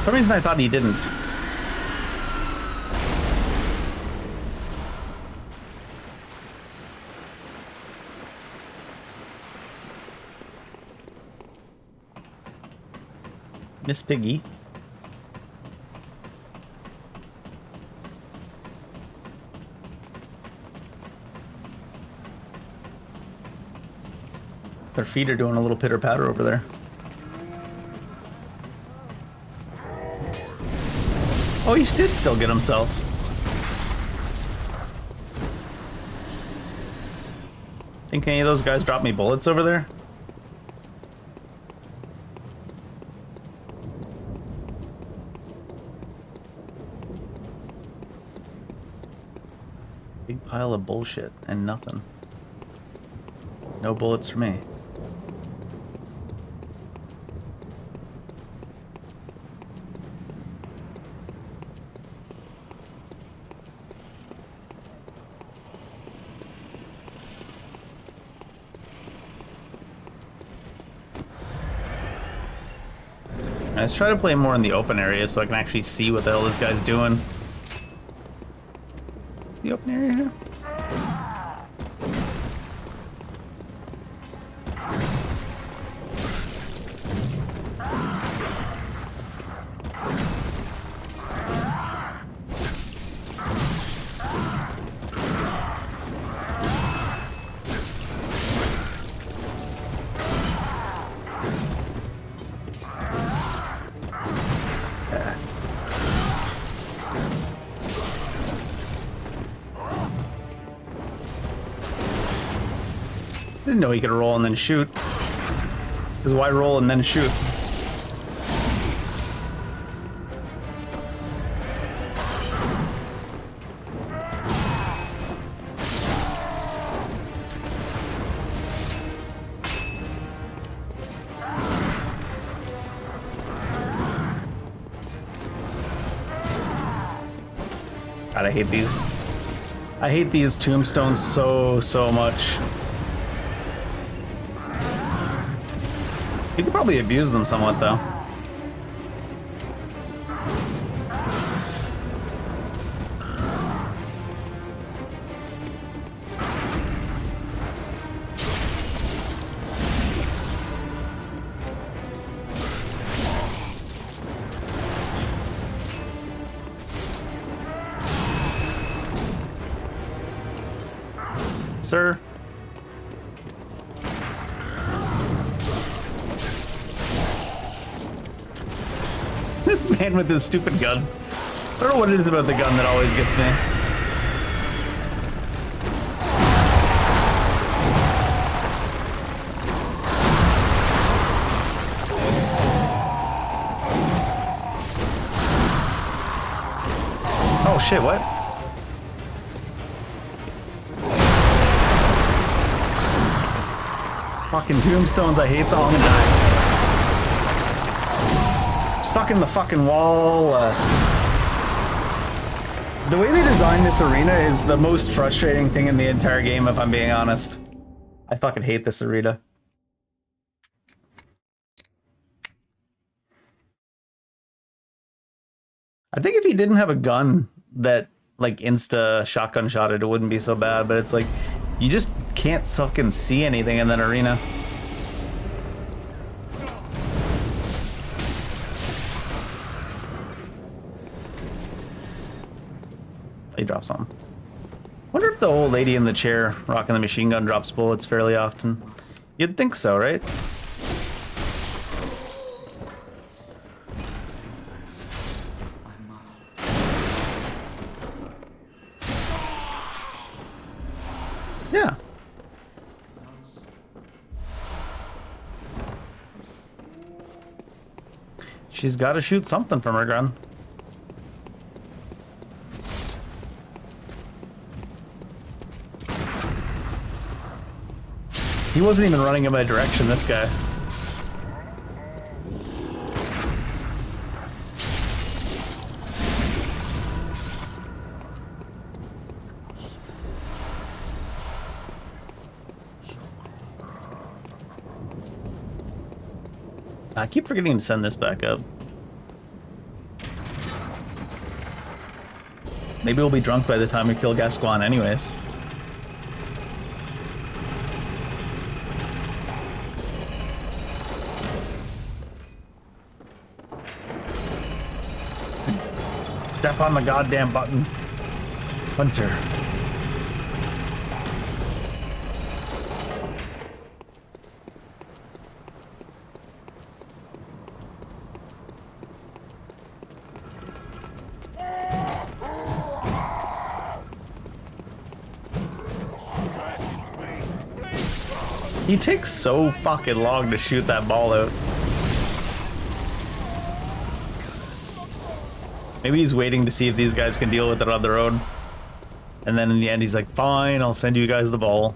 For some reason I thought he didn't. Miss Piggy. Their feet are doing a little pitter patter over there. Oh, he did still get himself. Think any of those guys dropped me bullets over there? Big pile of bullshit and nothing. No bullets for me. Let's try to play more in the open area so I can actually see what the hell this guy's doing. Is the open area here? Didn't know he could roll and then shoot. Because why roll and then shoot? God, I hate these. I hate these tombstones so much. You could probably abuse them somewhat, though. Sir? This man with his stupid gun. I don't know what it is about the gun that always gets me. Oh shit, what? Fucking tombstones, I hate them. I'm gonna die. Stuck in the fucking wall. The way they designed this arena is the most frustrating thing in the entire game, if I'm being honest. I fucking hate this arena. I think if he didn't have a gun that like insta shotgun shot it, it wouldn't be so bad, but it's like you just can't fucking see anything in that arena. He drops something. Wonder if the old lady in the chair rocking the machine gun drops bullets fairly often. You'd think so, right? Yeah. She's got to shoot something from her gun. He wasn't even running in my direction, this guy. I keep forgetting to send this back up. Maybe we'll be drunk by the time we kill Gascoigne anyways. Step on the goddamn button. Hunter. He takes so fucking long to shoot that ball out. Maybe he's waiting to see if these guys can deal with it on their own. And then in the end he's like, fine, I'll send you guys the ball.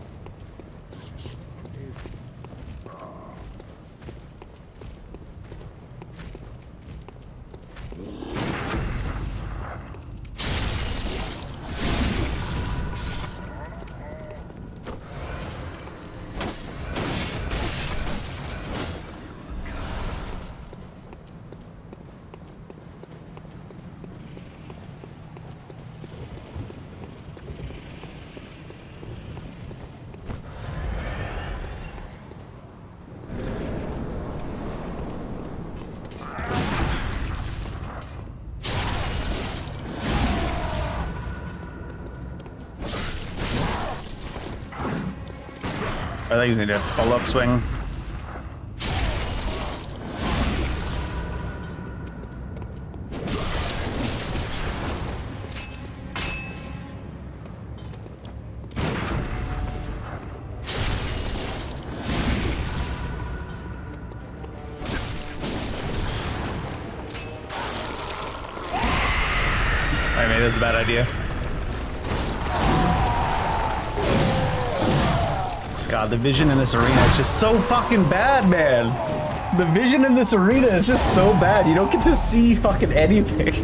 I think he's gonna do a follow-up swing. Maybe that's a bad idea. God, the vision in this arena is just so fucking bad, man. The vision in this arena is just so bad. You don't get to see fucking anything.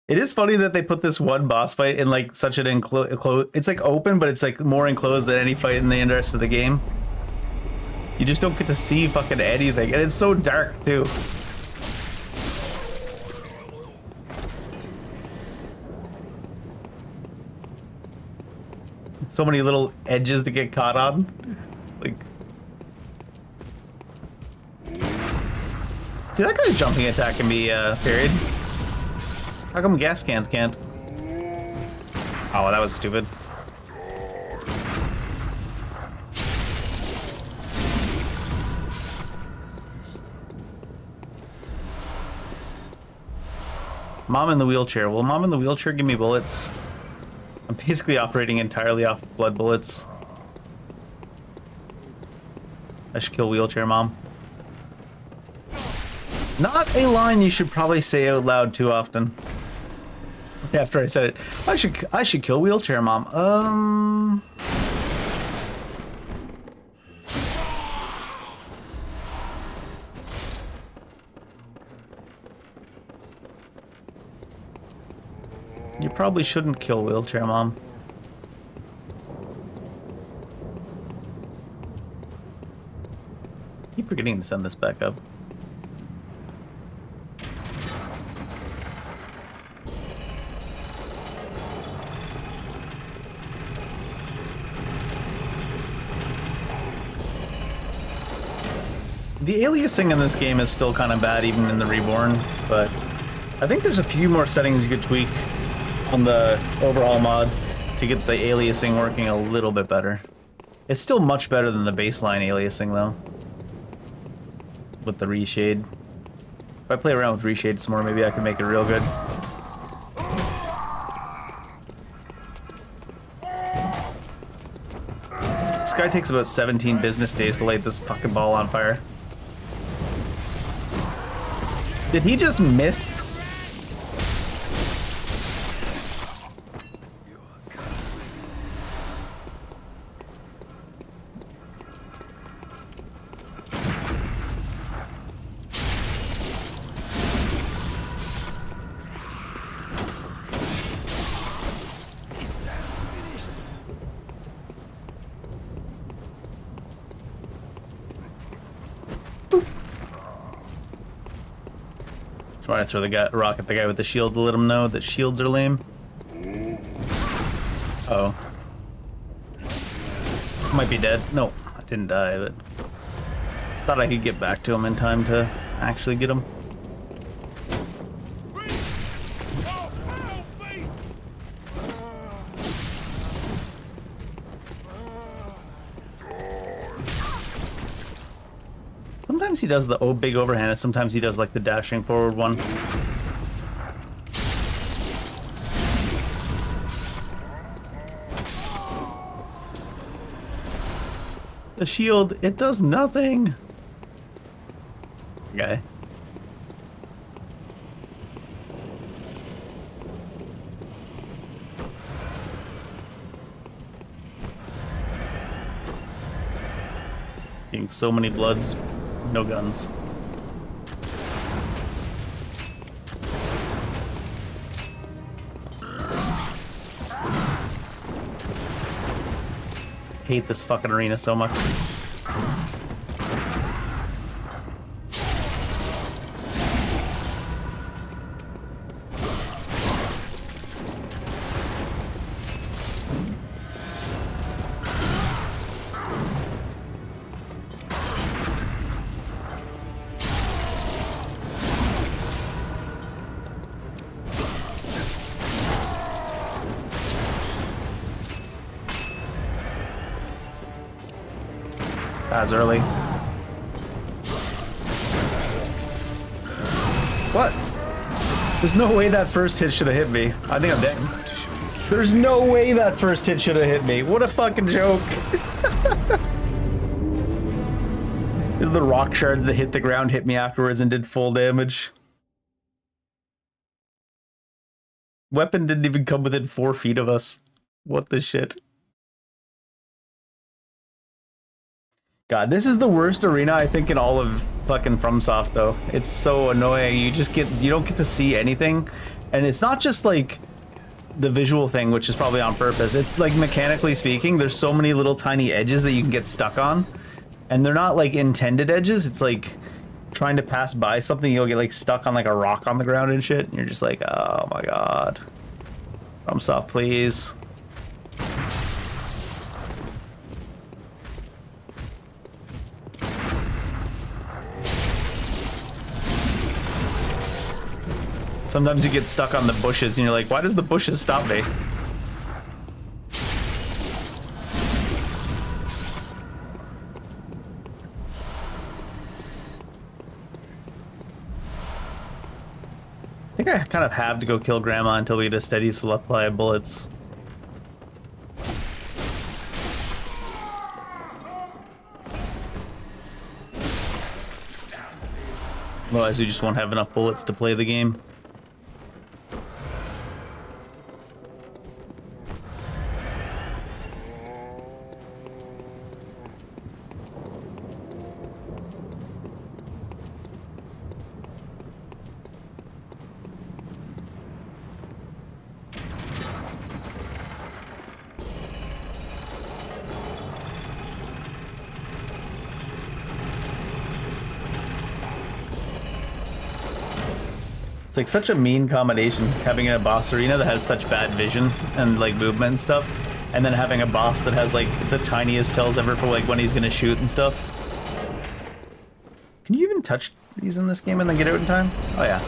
It is funny that they put this one boss fight in like such an enclosed. It's like open, but it's like more enclosed than any fight in the rest of the game. You just don't get to see fucking anything, and it's so dark too. So many little edges to get caught on. Like, see, that guy's jumping attack can be parried. How come gas cans can't? Oh, that was stupid. Mom in the wheelchair. Will Mom in the wheelchair give me bullets? I'm basically operating entirely off blood bullets. I should kill wheelchair mom. Not a line you should probably say out loud too often. After I said it, I should kill wheelchair mom. You probably shouldn't kill wheelchair mom. Keep forgetting to send this back up. The aliasing in this game is still kind of bad, even in the Reborn, but I think there's a few more settings you could tweak on the overall mod to get the aliasing working a little bit better. It's still much better than the baseline aliasing, though, with the reshade. If I play around with reshade some more, maybe I can make it real good. This guy takes about 17 business days to light this fucking ball on fire. Did he just miss? Why I throw the guy, rock at the guy with the shield to let him know that shields are lame. Oh. Might be dead. No, I didn't die, but thought I could get back to him in time to actually get him. Sometimes he does the big overhand, and sometimes he does like the dashing forward one. The shield, it does nothing. Okay. Getting so many bloods, no guns. Hate this fucking arena so much. As early. What? There's no way that first hit should have hit me. I think I'm dead. There's no way that first hit should have hit me. What a fucking joke. Is the rock shards that hit the ground hit me afterwards and did full damage? Weapon didn't even come within 4 feet of us. What the shit? God, this is the worst arena I think in all of fucking FromSoft though. It's so annoying. You don't get to see anything. And it's not just like the visual thing, which is probably on purpose. It's like mechanically speaking, there's so many little tiny edges that you can get stuck on. And they're not like intended edges. It's like trying to pass by something, you'll get like stuck on like a rock on the ground and shit. And you're just like, oh my God. FromSoft, please. Sometimes you get stuck on the bushes and you're like, why does the bushes stop me? I think I kind of have to go kill Grandma until we get a steady supply of bullets. Otherwise we just won't have enough bullets to play the game. It's like such a mean combination, having a boss arena that has such bad vision and like movement and stuff, and then having a boss that has like the tiniest tells ever for like when he's gonna shoot and stuff. Can you even touch these in this game and then get out in time? Oh yeah.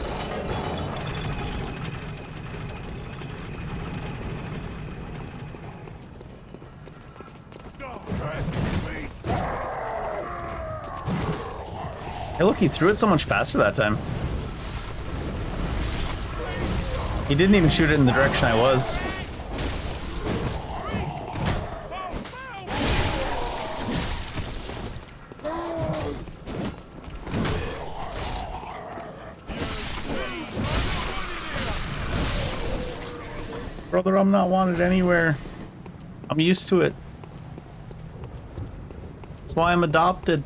Hey look, he threw it so much faster that time. He didn't even shoot it in the direction I was. Brother, I'm not wanted anywhere. I'm used to it. That's why I'm adopted.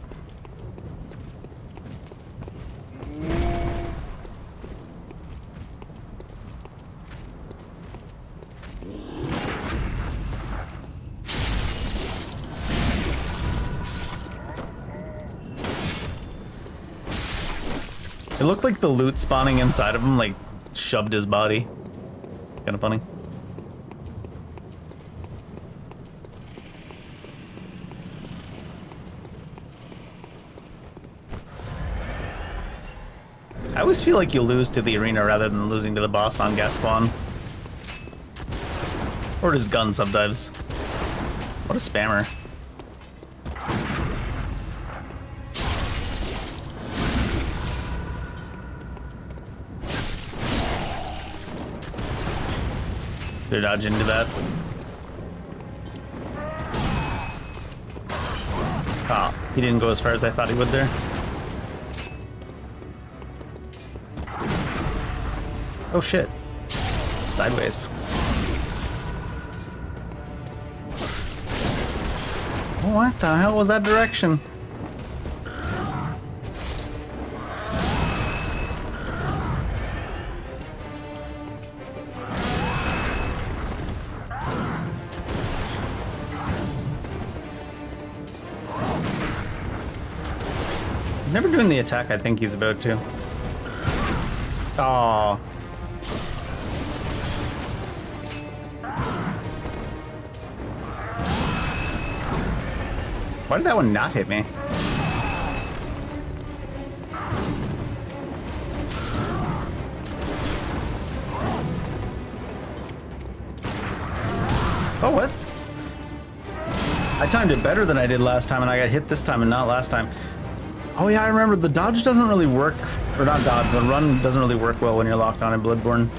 It looked like the loot spawning inside of him, like, shoved his body. Kind of funny. I always feel like you lose to the arena rather than losing to the boss on Gascoigne. Or his gun sometimes. What a spammer. Should dodge into that. Oh, he didn't go as far as I thought he would there. Oh shit. Sideways. What the hell was that direction? He's never doing the attack I think he's about to. Oh. Why did that one not hit me? Oh, what? I timed it better than I did last time, and I got hit this time and not last time. Oh yeah, I remember the dodge doesn't really work, or not dodge, the run doesn't really work well when you're locked on in Bloodborne.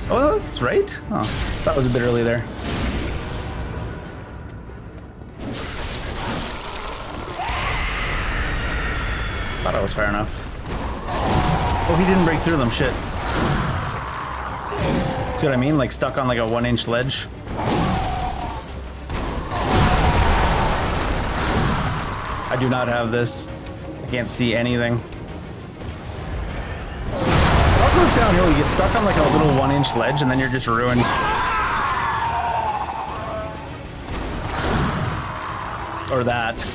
Oh, that's right? Oh, that was a bit early there. Thought I was fair enough. Oh, he didn't break through them, shit. See what I mean? Like stuck on like a 1-inch ledge. I do not have this. I can't see anything. It all goes downhill. You get stuck on like a little 1-inch ledge and then you're just ruined. Or that.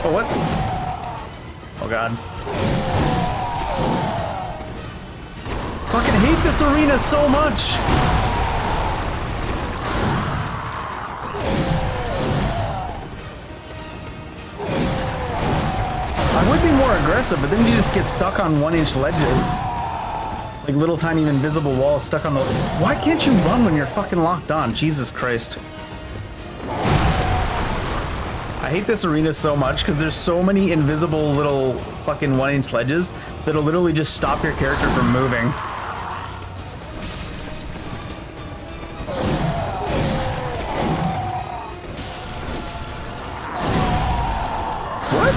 Oh, what? Oh, God. Fucking hate this arena so much! I would be more aggressive, but then you just get stuck on 1-inch ledges. Like little tiny invisible walls stuck on the... Why can't you run when you're fucking locked on? Jesus Christ. I hate this arena so much because there's so many invisible little fucking 1-inch ledges that'll literally just stop your character from moving. What?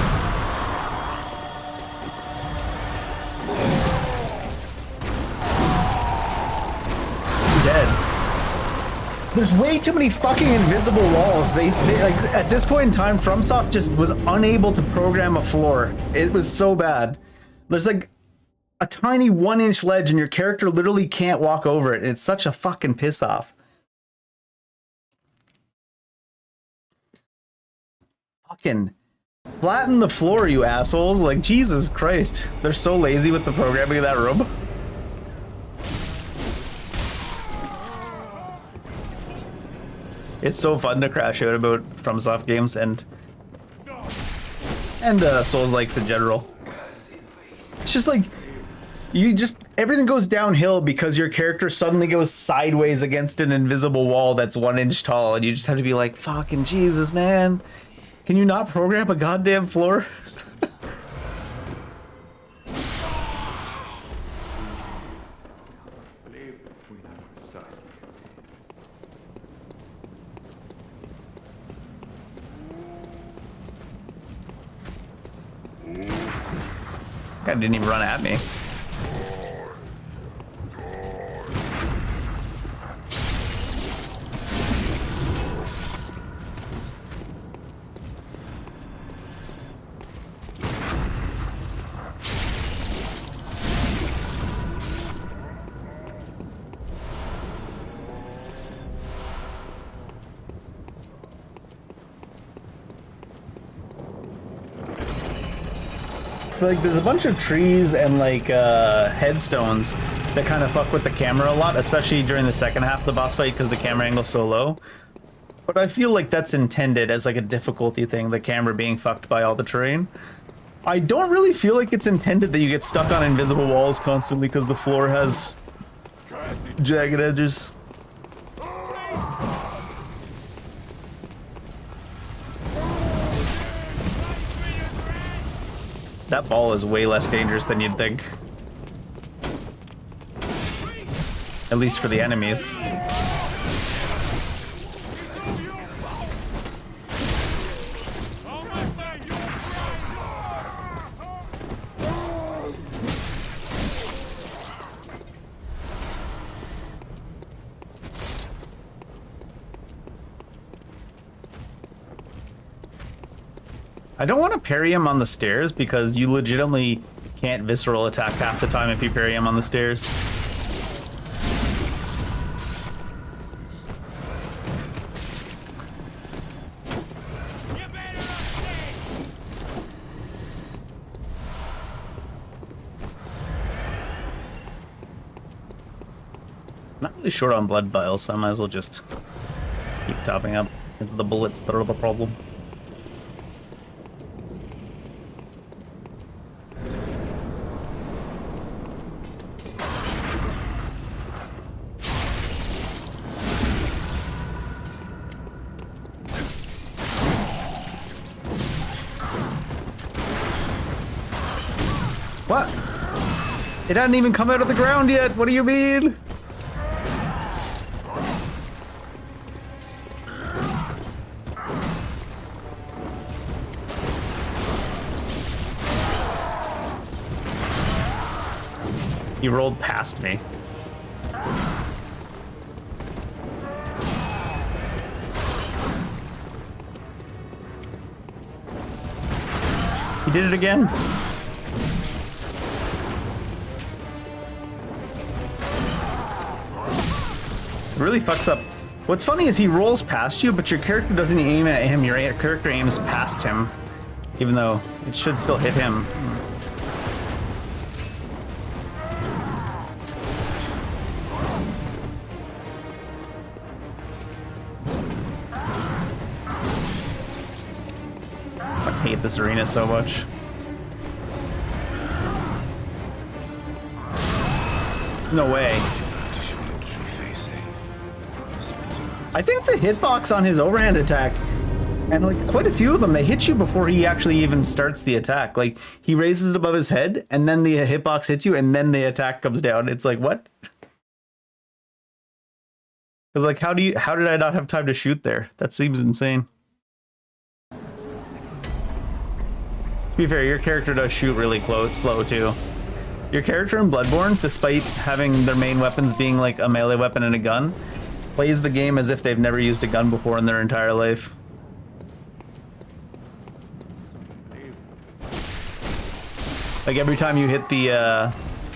I'm dead. There's way too many fucking invisible walls. They like at this point in time, FromSoft just was unable to program a floor. It was so bad. There's like a tiny 1-inch ledge and your character literally can't walk over it. It's such a fucking piss off. Fucking flatten the floor, you assholes. Like, Jesus Christ. They're so lazy with the programming of that room. It's so fun to crash out about FromSoft games and Souls-likes in general. It's just like, everything goes downhill because your character suddenly goes sideways against an invisible wall that's 1 inch tall, and you just have to be like, fucking Jesus, man. Can you not program a goddamn floor? Guy didn't even run at me. like there's a bunch of trees and like headstones that kind of fuck with the camera a lot, especially during the second half of the boss fight because the camera angle's so low. But I feel like that's intended as like a difficulty thing, the camera being fucked by all the terrain. I don't really feel like it's intended that you get stuck on invisible walls constantly because the floor has jagged edges. That ball is way less dangerous than you'd think. At least for the enemies. I don't want to parry him on the stairs because you legitimately can't visceral attack half the time if you parry him on the stairs. Not really short on blood vials, so I might as well just keep topping up. It's the bullets that are the problem. What? It hadn't even come out of the ground yet. What do you mean? He rolled past me. He did it again. It really fucks up. What's funny is he rolls past you, but your character doesn't aim at him. Your character aims past him, even though it should still hit him. I hate this arena so much. No way. I think the hitbox on his overhand attack, and like quite a few of them, they hit you before he actually even starts the attack. Like he raises it above his head, and then the hitbox hits you, and then the attack comes down. It's like, what? Because like, how did I not have time to shoot there? That seems insane. To be fair, your character does shoot really slow too. Your character in Bloodborne, despite having their main weapons being like a melee weapon and a gun, plays the game as if they've never used a gun before in their entire life. Like every time you hit the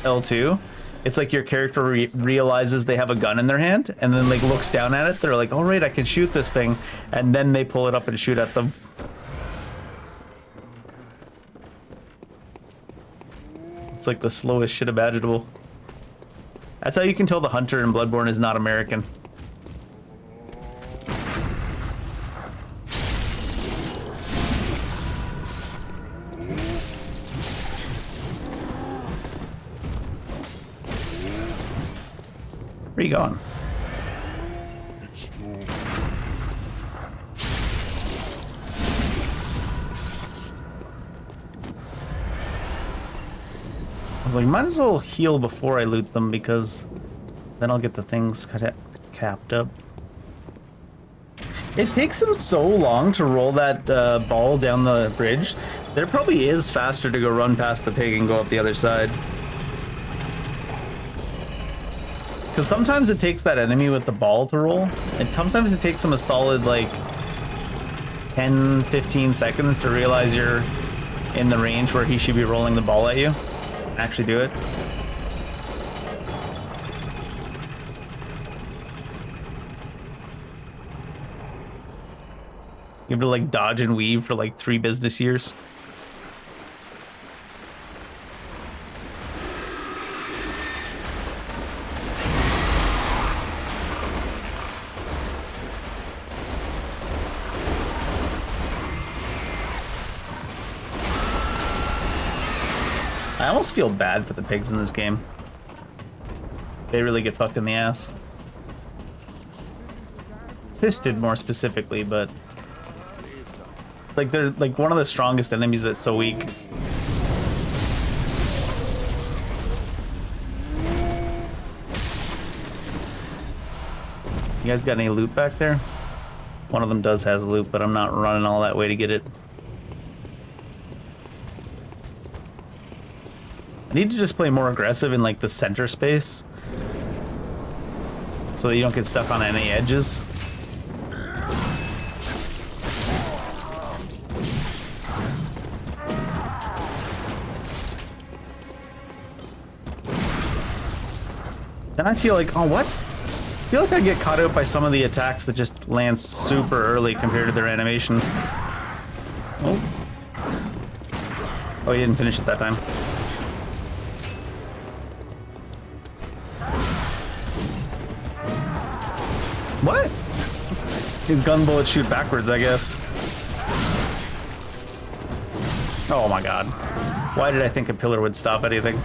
L2, it's like your character realizes they have a gun in their hand and then like looks down at it. They're like, all right, I can shoot this thing. And then they pull it up and shoot at them. It's like the slowest shit imaginable. That's how you can tell the hunter in Bloodborne is not American. Where are you going? I was like, might as well heal before I loot them because then I'll get the things capped up. It takes them so long to roll that ball down the bridge that it probably is faster to go run past the pig and go up the other side. Because sometimes it takes that enemy with the ball to roll, and sometimes it takes them a solid like 10-15 seconds to realize you're in the range where he should be rolling the ball at you. Actually do it. You have to like dodge and weave for like 3 business years. almost feel bad for the pigs in this game. They really get fucked in the ass. Fisted more specifically, but like they're like one of the strongest enemies that's so weak. You guys got any loot back there? One of them does has loot, but I'm not running all that way to get it. I need to just play more aggressive in like the center space so that you don't get stuck on any edges. Then I feel like, oh, what? I feel like I get caught out by some of the attacks that just land super early compared to their animation. Oh. Oh, he didn't finish it that time. What? His gun bullets shoot backwards, I guess. Oh my god. Why did I think a pillar would stop anything?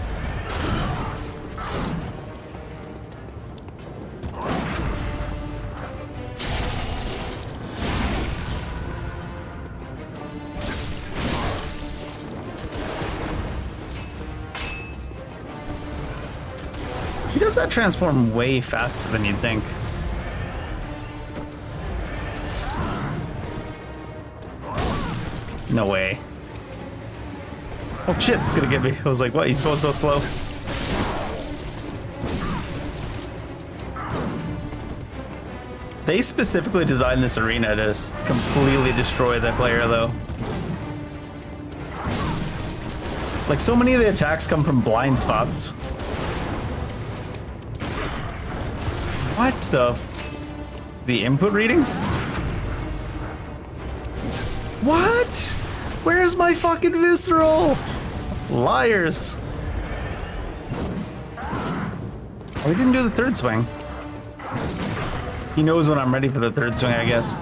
He does that transform way faster than you'd think. No way. Oh shit, it's gonna get me. I was like, what? He's going so slow. They specifically designed this arena to completely destroy that player, though. Like, so many of the attacks come from blind spots. What the? The input reading? What? Where's my fucking visceral? Liars. Oh, he didn't do the third swing. He knows when I'm ready for the third swing, I guess.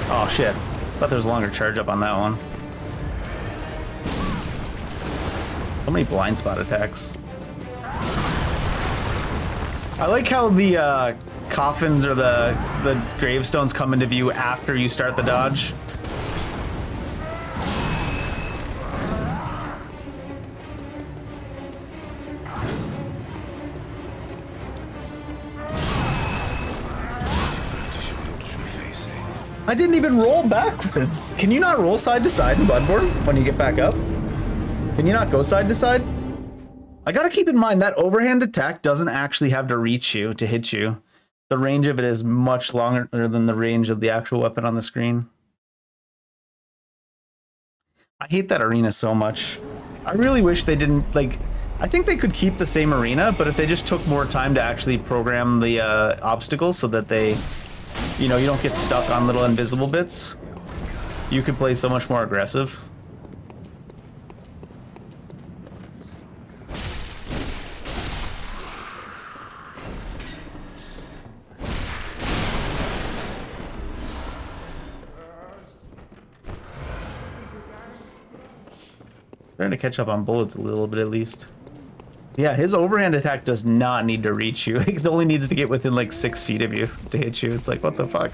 Oh shit. Thought there was a longer charge up on that one. So many blind spot attacks. I like how the coffins or the gravestones come into view after you start the dodge. I didn't even roll backwards. Can you not roll side to side in Bloodborne when you get back up? Can you not go side to side? I gotta keep in mind that overhand attack doesn't actually have to reach you to hit you. The range of it is much longer than the range of the actual weapon on the screen. I hate that arena so much. I really wish they didn't, like, I think they could keep the same arena, but if they just took more time to actually program the obstacles so that they, you know, you don't get stuck on little invisible bits, you could play so much more aggressive. Trying to catch up on bullets a little bit at least. Yeah, his overhand attack does not need to reach you. It only needs to get within like 6 feet of you to hit you. It's like, what the fuck?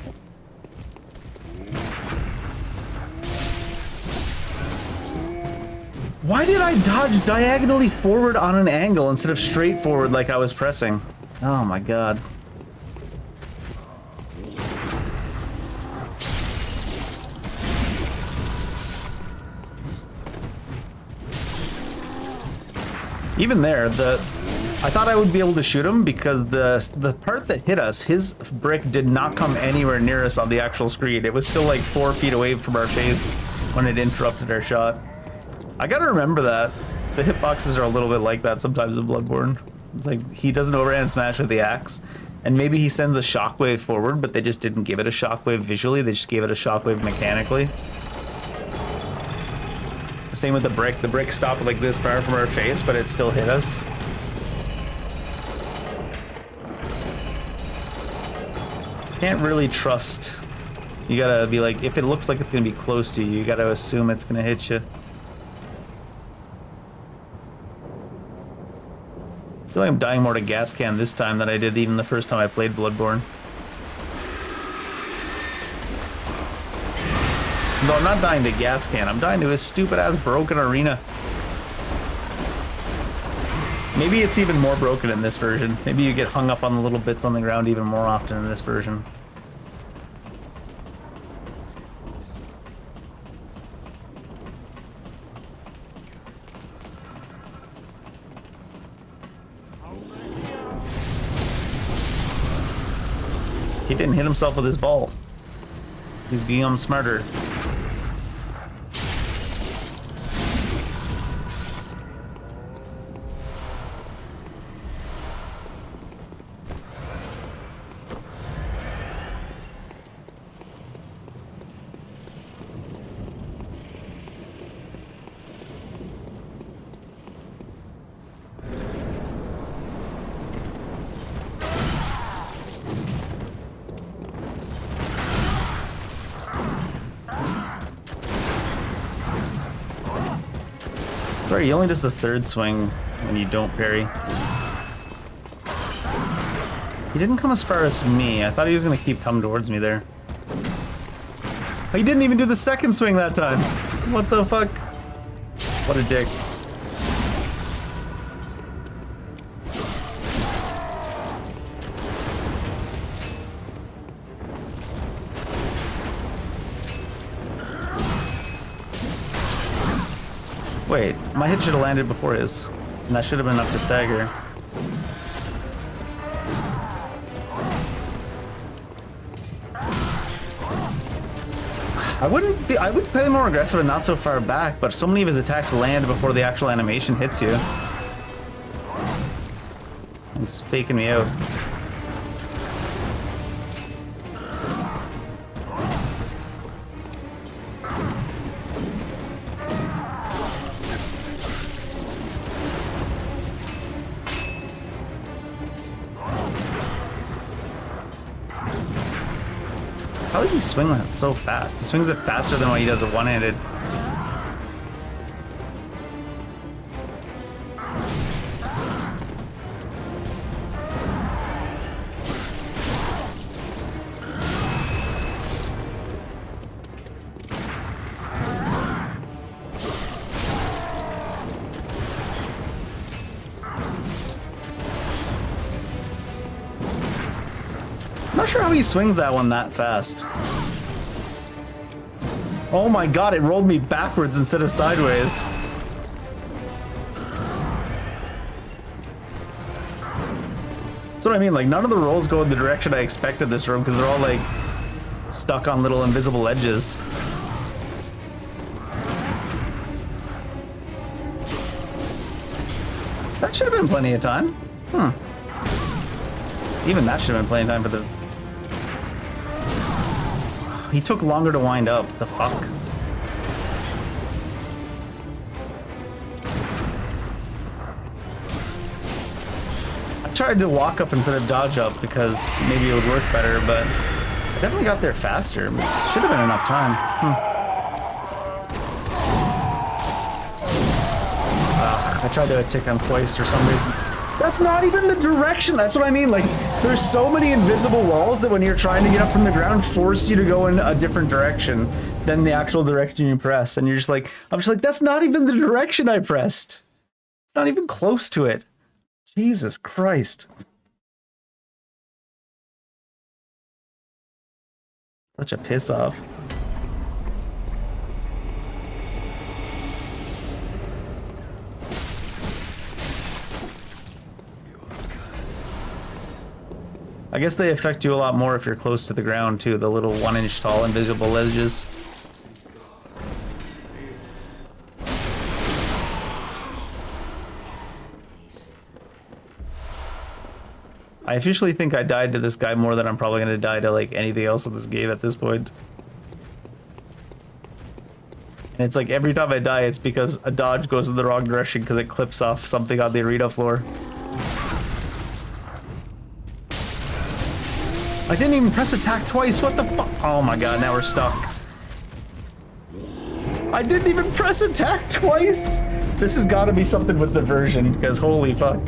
Why did I dodge diagonally forward on an angle instead of straight forward like I was pressing? Oh my god. Even there, I thought I would be able to shoot him because the part that hit us, his brick did not come anywhere near us on the actual screen. It was still like 4 feet away from our face when it interrupted our shot. I gotta remember that. The hitboxes are a little bit like that sometimes in Bloodborne. It's like he does an overhand smash with the axe, and maybe he sends a shockwave forward, but they just didn't give it a shockwave visually, they just gave it a shockwave mechanically. Same with the brick. The brick stopped like this far from our face, but it still hit us. Can't really trust. You gotta be like, if it looks like it's gonna be close to you, you gotta assume it's gonna hit you. I feel like I'm dying more to gas can this time than I did even the first time I played Bloodborne. No, I'm not dying to gas can. I'm dying to a stupid-ass broken arena. Maybe it's even more broken in this version. Maybe you get hung up on the little bits on the ground even more often in this version. He didn't hit himself with his ball. He's become smarter. Sorry, he only does the third swing when you don't parry. He didn't come as far as me. I thought he was gonna keep coming towards me there. He didn't even do the second swing that time. What the fuck? What a dick. Wait, my hit should have landed before his, and that should have been enough to stagger. I would play more aggressive and not so far back, but so many of his attacks land before the actual animation hits you. It's faking me out. How does he swing that so fast? He swings it faster than what he does a one-handed. I'm not sure how he swings that one that fast. Oh my god, it rolled me backwards instead of sideways. That's what I mean, like none of the rolls go in the direction I expected this room because they're all like stuck on little invisible edges. That should have been plenty of time. Even that should have been plenty of time for the... He took longer to wind up. The fuck? I tried to walk up instead of dodge up because maybe it would work better, but I definitely got there faster. Should have been enough time. I tried to attack him twice for some reason. That's not even the direction. That's what I mean. Like, there's so many invisible walls that when you're trying to get up from the ground, force you to go in a different direction than the actual direction you press. And you're just like, I'm just like, that's not even the direction I pressed. It's not even close to it. Jesus Christ. Such a piss off. I guess they affect you a lot more if you're close to the ground too, the little 1 inch tall invisible ledges. I officially think I died to this guy more than I'm probably going to die to like anything else in this game at this point. And it's like every time I die it's because a dodge goes in the wrong direction because it clips off something on the arena floor. I didn't even press attack twice, what the fuck? Oh my god, now we're stuck. I didn't even press attack twice! This has gotta be something with the version, because holy fuck.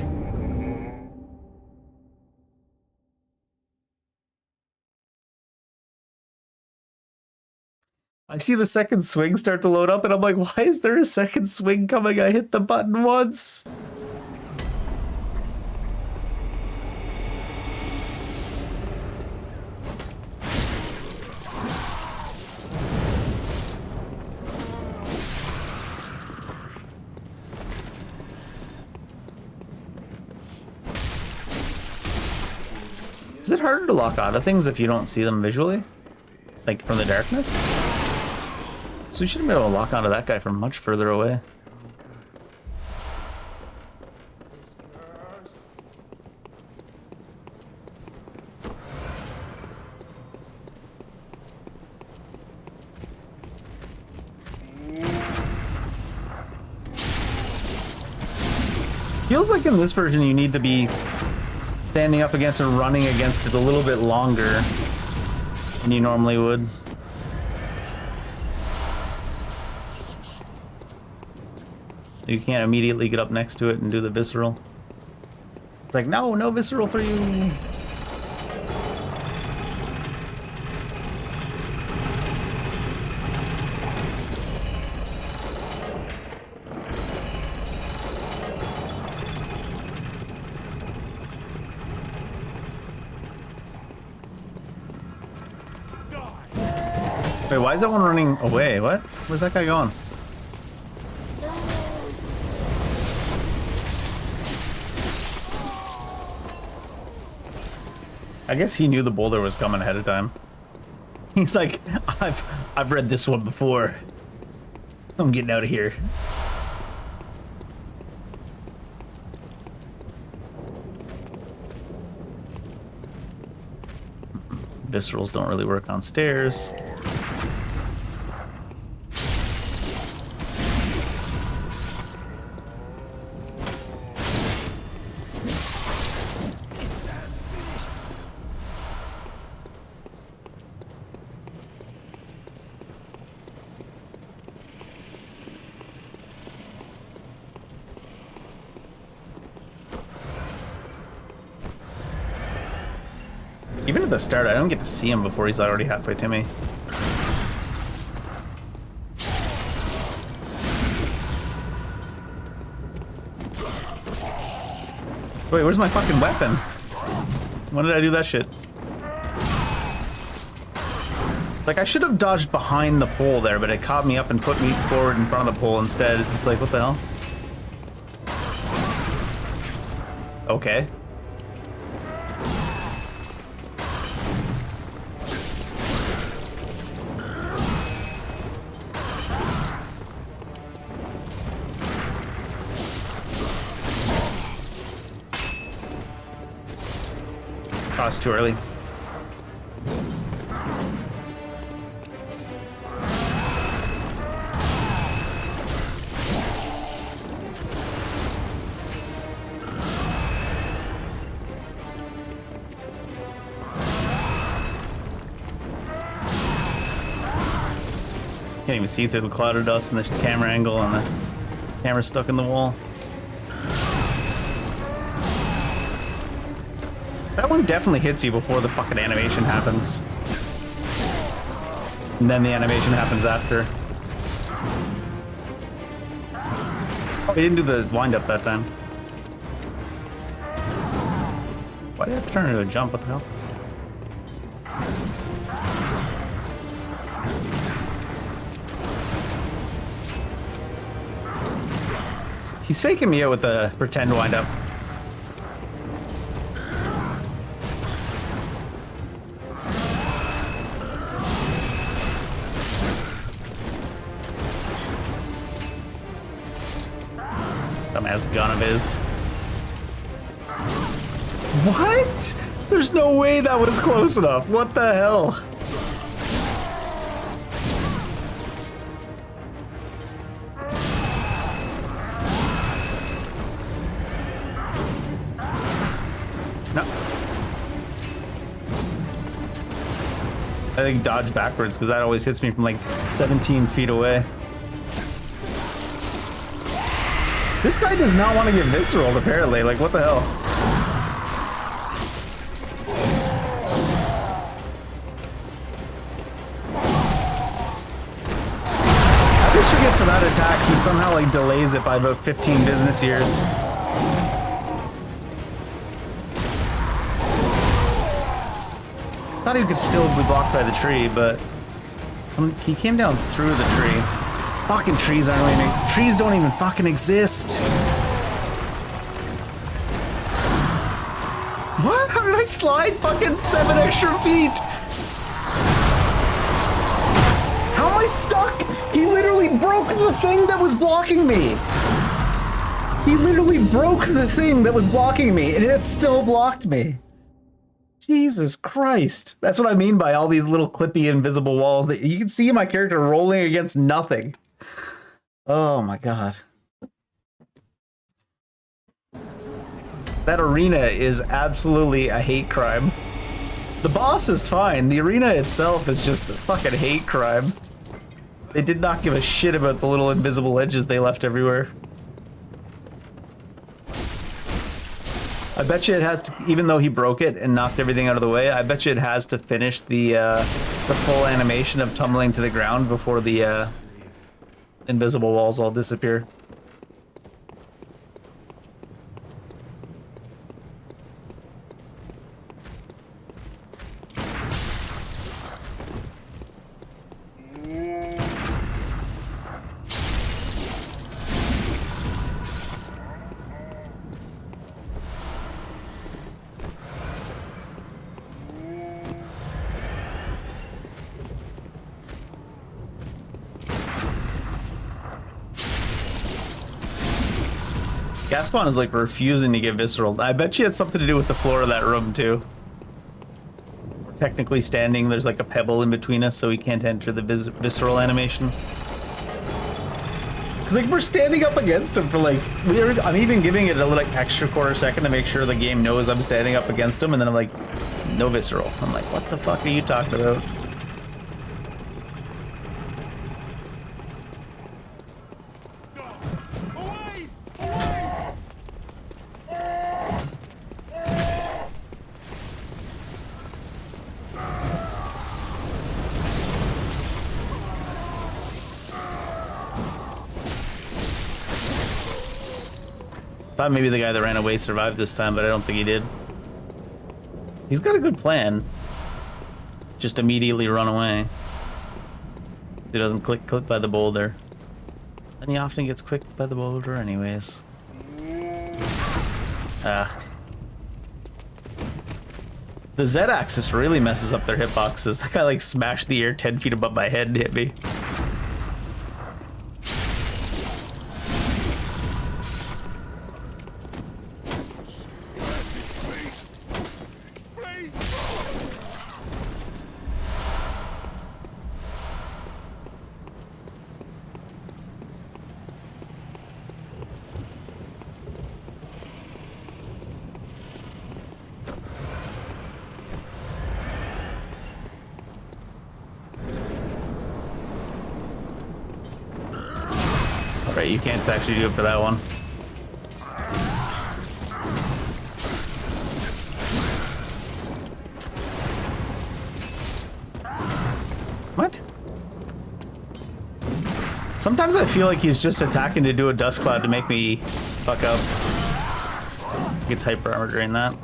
I see the second swing start to load up, and I'm like, why is there a second swing coming? I hit the button once. Is it harder to lock onto things if you don't see them visually? Like from the darkness? So we should have been able to lock onto that guy from much further away. Feels like in this version you need to be standing up against and running against it a little bit longer than you normally would. You can't immediately get up next to it and do the visceral. It's like, no, no visceral for you. Wait, why is that one running away? What? Where's that guy going? I guess he knew the boulder was coming ahead of time. He's like, I've read this one before. I'm getting out of here. Viscerals don't really work on stairs. Even at the start, I don't get to see him before he's already halfway to me. Wait, where's my fucking weapon? When did I do that shit? Like, I should have dodged behind the pole there, but it caught me up and put me forward in front of the pole instead. It's like, what the hell? Okay. Oh, it's too early. Can't even see through the cloud of dust and the camera angle, and the camera's stuck in the wall. That one definitely hits you before the fucking animation happens. And then the animation happens after. Oh, he didn't do the wind up that time. Why did I have to turn into a jump? What the hell? He's faking me out with the pretend wind up. Dumbass gun of his. What? There's no way that was close enough. What the hell? No. I think dodge backwards because that always hits me from like 17 feet away. This guy does not want to get visceral, apparently. Like, what the hell? that attack, he somehow like delays it by about 15 business years. Thought he could still be blocked by the tree, but he came down through the tree. Fucking trees aren't even, trees don't even fucking exist. What? How did I slide fucking 7 extra feet? How am I stuck? He literally broke the thing that was blocking me. He literally broke the thing that was blocking me, and it still blocked me. Jesus Christ. That's what I mean by all these little clippy invisible walls that you can see my character rolling against nothing. Oh my god. That arena is absolutely a hate crime. The boss is fine. The arena itself is just a fucking hate crime. They did not give a shit about the little invisible edges they left everywhere. I bet you it has to, even though he broke it and knocked everything out of the way, I bet you it has to finish the full animation of tumbling to the ground before the invisible walls all disappear. Gascon is like refusing to get visceral. I bet you it's something to do with the floor of that room too. We're technically standing, there's like a pebble in between us, so we can't enter the visceral animation. Cause like we're standing up against him for like, I'm even giving it a little like extra quarter second to make sure the game knows I'm standing up against him, and then I'm like, no visceral. I'm like, what the fuck are you talking about? Thought maybe the guy that ran away survived this time, but I don't think he did. He's got a good plan. Just immediately run away. He doesn't click by the boulder. And he often gets clicked by the boulder anyways. Ah. The Z-axis really messes up their hitboxes. That guy like smashed the air 10 feet above my head and hit me. Alright, you can't actually do it for that one. What? Sometimes I feel like he's just attacking to do a dust cloud to make me fuck up. Gets hyper armor during that.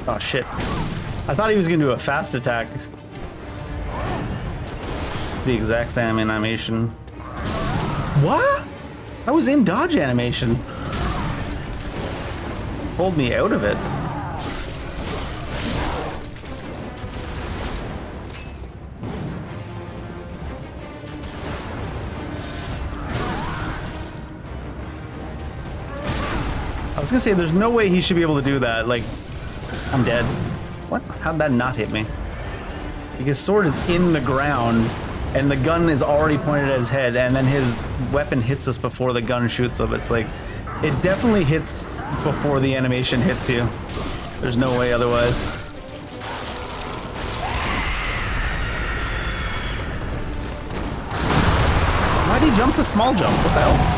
Oh shit. I thought he was gonna do a fast attack. It's the exact same animation. What? I was in dodge animation. Pulled me out of it. I was gonna say, there's no way he should be able to do that. Like, I'm dead. What? How'd that not hit me? His sword is in the ground, and the gun is already pointed at his head, and then his weapon hits us before the gun shoots him. It's like, it definitely hits before the animation hits you. There's no way otherwise. Why'd he jump to small jump? What the hell?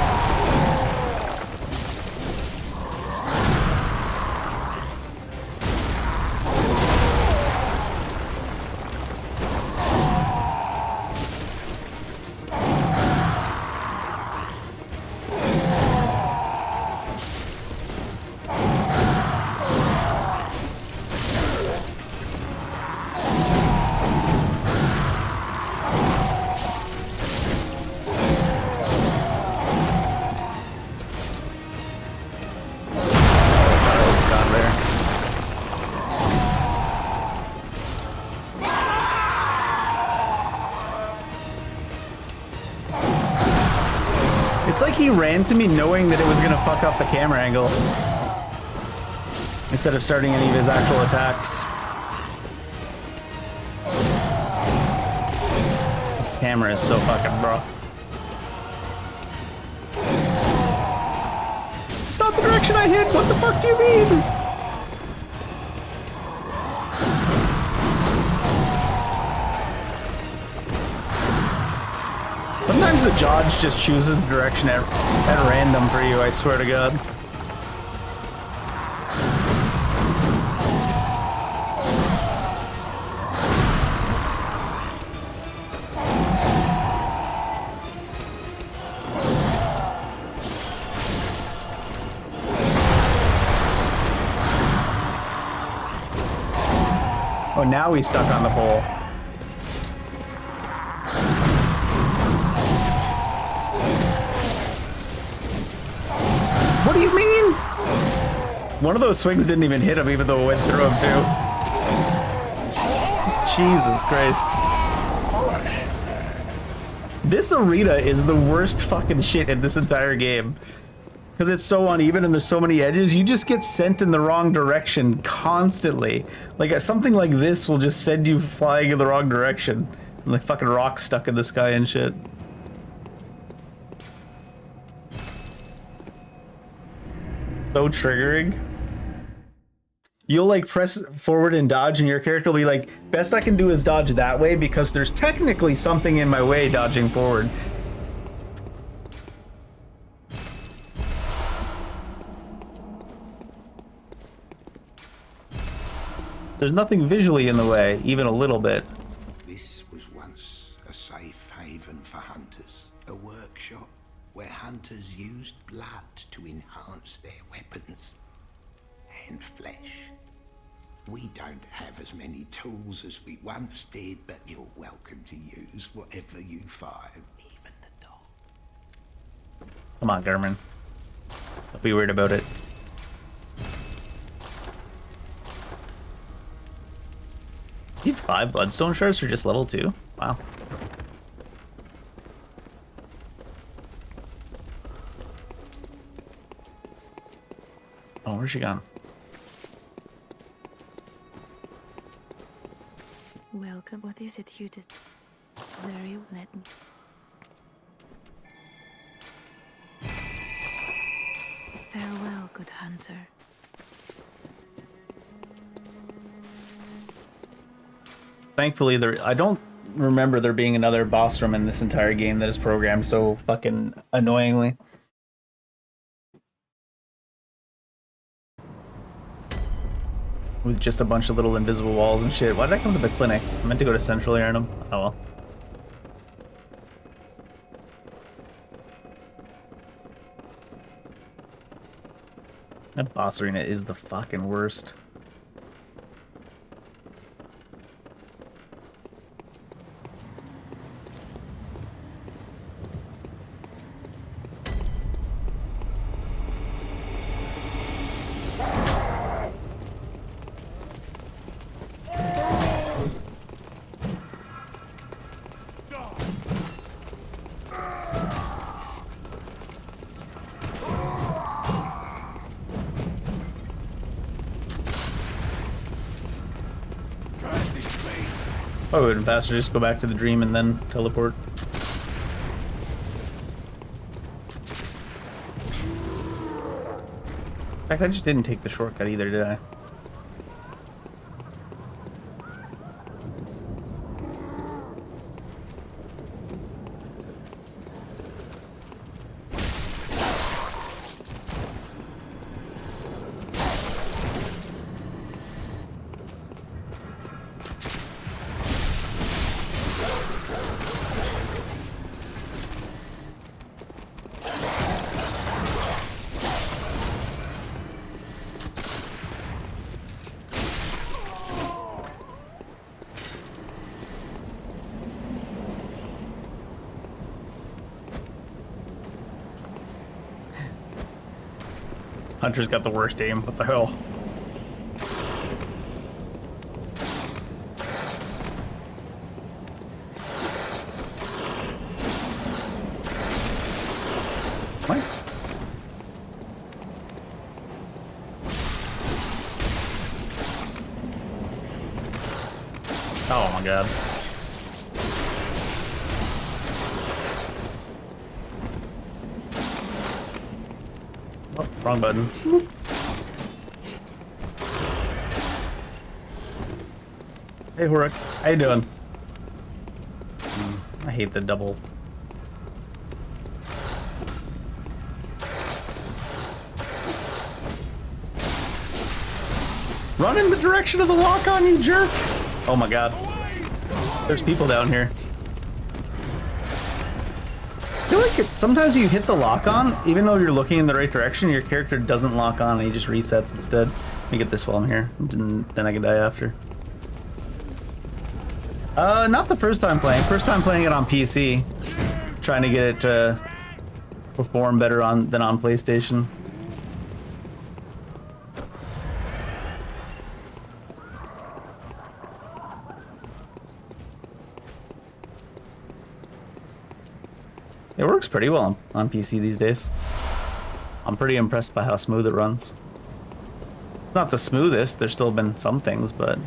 It's like he ran to me knowing that it was gonna fuck up the camera angle instead of starting any of his actual attacks. This camera is so fucking rough. It's not the direction I hit! What the fuck do you mean? Sometimes the Dodge just chooses direction at random for you, I swear to God. Oh, now he's stuck on the pole. What do you mean? One of those swings didn't even hit him, even though it went through him too. Jesus Christ. This arena is the worst fucking shit in this entire game. Because it's so uneven and there's so many edges, you just get sent in the wrong direction constantly. Like, something like this will just send you flying in the wrong direction. And like fucking rocks stuck in the sky and shit. So triggering. You'll like press forward and dodge and your character will be like, best I can do is dodge that way because there's technically something in my way dodging forward. There's nothing visually in the way, even a little bit. This was once a safe haven for hunters, a workshop where hunters used blood to enhance their weapons and flesh. We don't have as many tools as we once did, but you're welcome to use whatever you find, even the dog. Come on, Garmin. Don't be weird about it. You need 5 bloodstone shards for just level 2? Wow. Oh, where's she gone? Welcome. What is it you did? Very let me. Farewell, good hunter. Thankfully, I don't remember there being another boss room in this entire game that is programmed so fucking annoyingly. With just a bunch of little invisible walls and shit. Why did I come to the clinic? I meant to go to Central Arnhem. Oh well. That boss arena is the fucking worst. Oh, it would have been faster just go back to the dream and then teleport. In fact, I just didn't take the shortcut either, did I? Hunter's got the worst aim. What the hell? What? Oh my god. Oh, wrong button. Hey, Horik. How you doing? I hate the double. Run in the direction of the lock-on, you jerk! Oh my god. There's people down here. I feel like sometimes you hit the lock-on, even though you're looking in the right direction, your character doesn't lock on and he just resets instead. Let me get this while I'm here, and then I can die after. Not the first time playing. First time playing it on PC. Trying to get it to perform better than on PlayStation. It works pretty well on PC these days. I'm pretty impressed by how smooth it runs. It's not the smoothest, there's still been some things, but...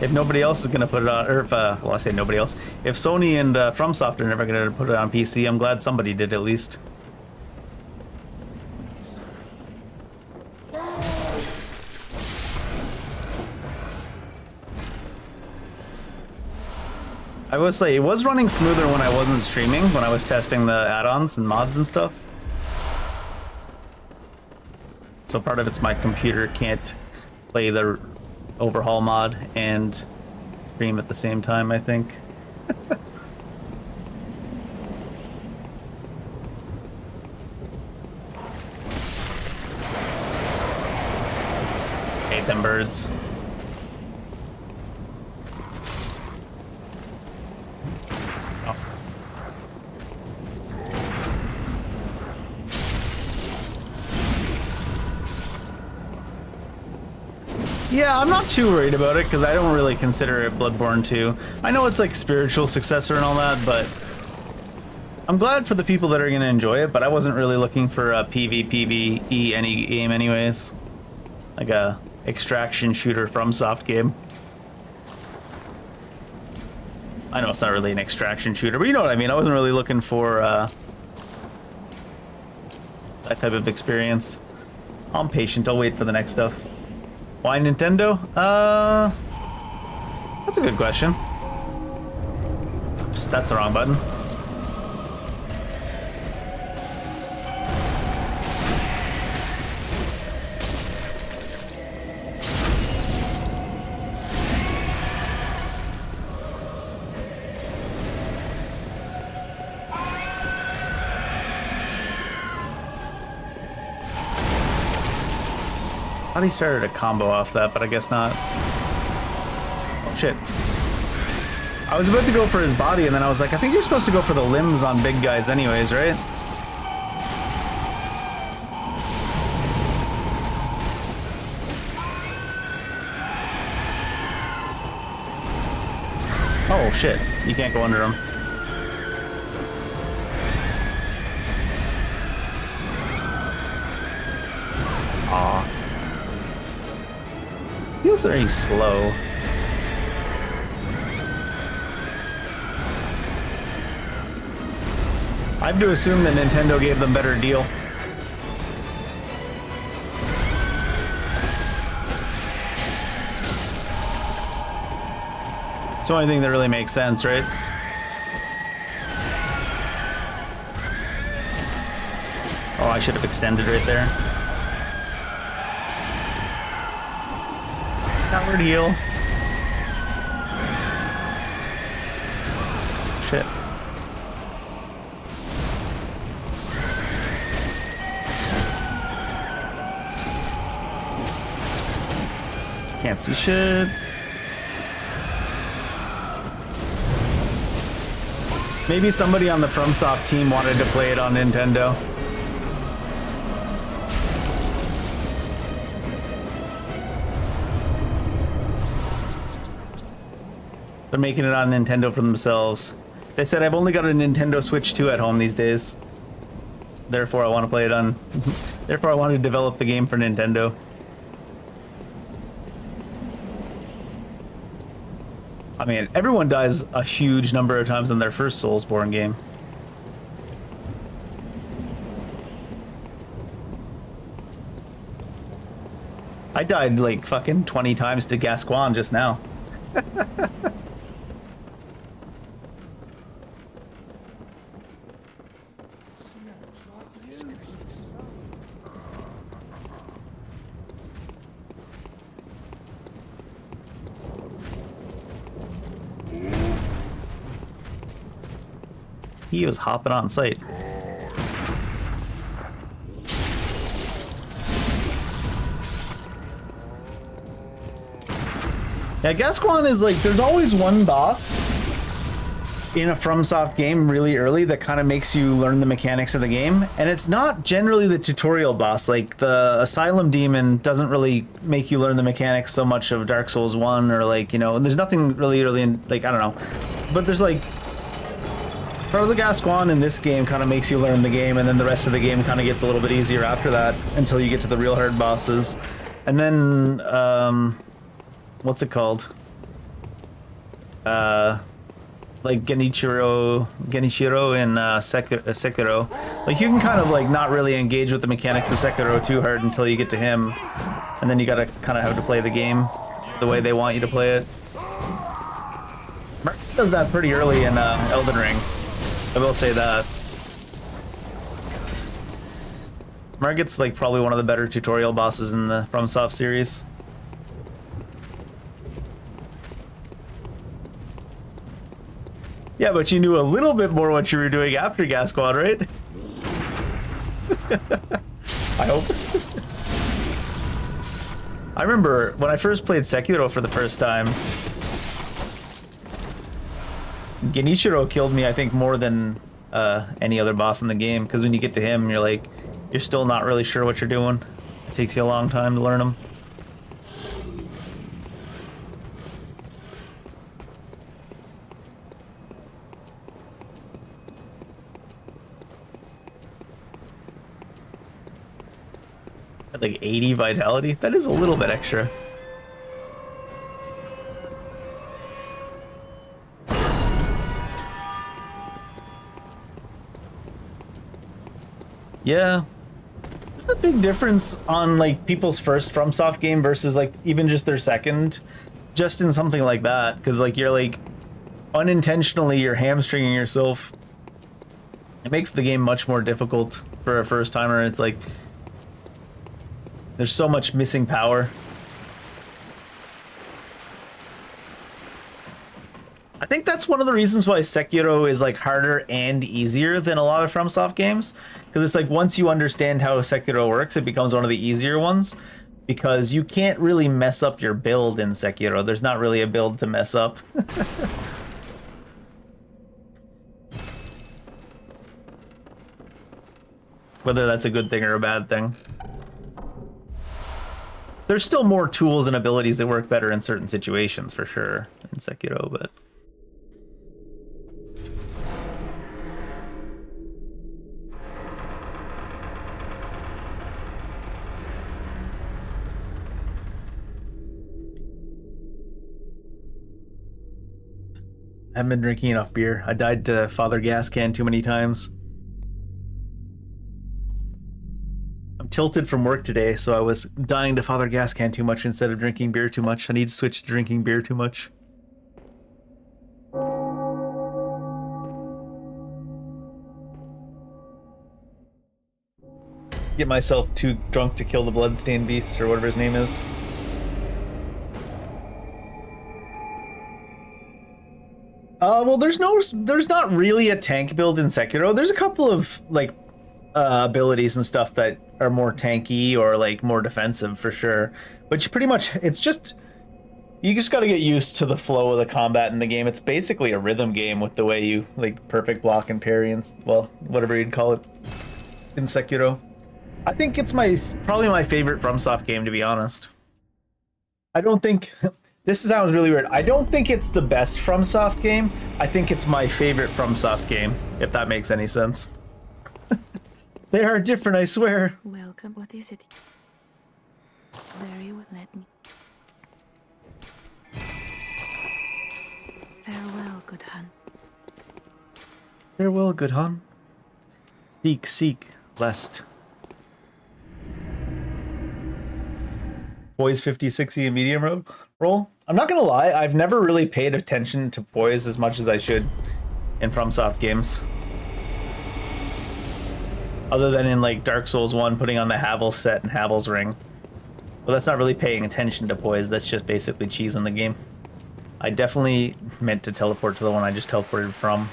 If nobody else is gonna put it on, or if, well, I say nobody else. If Sony and FromSoft are never gonna put it on PC, I'm glad somebody did at least. I will say, it was running smoother when I wasn't streaming, when I was testing the add-ons and mods and stuff. So part of it's my computer can't play the overhaul mod and stream at the same time, I think. Hate them birds. Yeah, I'm not too worried about it because I don't really consider it Bloodborne 2. I know it's like spiritual successor and all that, but I'm glad for the people that are going to enjoy it, but I wasn't really looking for a PvE any game anyways. Like a extraction shooter from soft game. I know it's not really an extraction shooter, but you know what I mean. I wasn't really looking for that type of experience. I'm patient, I'll wait for the next stuff. Why Nintendo? That's a good question. Oops, that's the wrong button. I thought he started a combo off that, but I guess not. Oh, shit. I was about to go for his body, and then I was like, I think you're supposed to go for the limbs on big guys anyways, right? Oh, shit. You can't go under him. Feels very slow. I have to assume that Nintendo gave them better deal. It's the only thing that really makes sense, right? Oh, I should have extended right there. Downward heal. Shit. Can't see shit. Maybe somebody on the FromSoft team wanted to play it on Nintendo. They're making it on Nintendo for themselves. They said, I've only got a Nintendo Switch 2 at home these days. Therefore, I want to play it on... Therefore, I want to develop the game for Nintendo. I mean, everyone dies a huge number of times in their first Soulsborne game. I died like fucking 20 times to Gascoigne just now. He was hopping on site. Yeah, Gascoigne is like, there's always one boss in a FromSoft game really early that kind of makes you learn the mechanics of the game. And it's not generally the tutorial boss. Like the Asylum Demon doesn't really make you learn the mechanics so much of Dark Souls 1 or like, you know, and there's nothing really early in, like, I don't know. But there's like, part of the Gascoigne in this game kind of makes you learn the game, and then the rest of the game kind of gets a little bit easier after that until you get to the real hard bosses. And then, what's it called? Like Genichiro in Sekiro. Like you can kind of like not really engage with the mechanics of Sekiro too hard until you get to him, and then you gotta kind of have to play the game the way they want you to play it. Mark does that pretty early in Elden Ring. I will say that. Margit's like probably one of the better tutorial bosses in the FromSoft series. Yeah, but you knew a little bit more what you were doing after Gascoigne, right? I hope. I remember when I first played Sekiro for the first time, Genichiro killed me, I think, more than any other boss in the game, because when you get to him, you're like, you're still not really sure what you're doing. It takes you a long time to learn him. At like 80 vitality? That is a little bit extra. Yeah, there's a big difference on like people's first FromSoft game versus like even just their second, just in something like that, because like you're like unintentionally you're hamstringing yourself. It makes the game much more difficult for a first timer. It's like there's so much missing power. I think that's one of the reasons why Sekiro is like harder and easier than a lot of FromSoft games, because it's like once you understand how Sekiro works, it becomes one of the easier ones, because you can't really mess up your build in Sekiro. There's not really a build to mess up. Whether that's a good thing or a bad thing. There's still more tools and abilities that work better in certain situations for sure in Sekiro, but I haven't been drinking enough beer. I died to Father Gas Can too many times. I'm tilted from work today, so I was dying to Father Gas Can too much instead of drinking beer too much. I need to switch to drinking beer too much. Get myself too drunk to kill the bloodstained beast or whatever his name is. Well, there's not really a tank build in Sekiro. There's a couple of like abilities and stuff that are more tanky or like more defensive for sure. But you pretty much, it's just, you just got to get used to the flow of the combat in the game. It's basically a rhythm game with the way you like perfect block and parry and, well, whatever you'd call it in Sekiro. I think it's probably my favorite FromSoft game, to be honest. I don't think, this sounds really weird. I don't think it's the best FromSoft game. I think it's my favorite FromSoft game, if that makes any sense. They are different, I swear. Welcome. What is it? Very well. Let me. Farewell, good hun. Farewell, good hun. Seek, lest. Poise 50-60 in medium roll. I'm not gonna lie, I've never really paid attention to poise as much as I should in FromSoft games. Other than in like Dark Souls 1, putting on the Havel's set and Havel's ring. Well, that's not really paying attention to poise, that's just basically cheesing the game. I definitely meant to teleport to the one I just teleported from.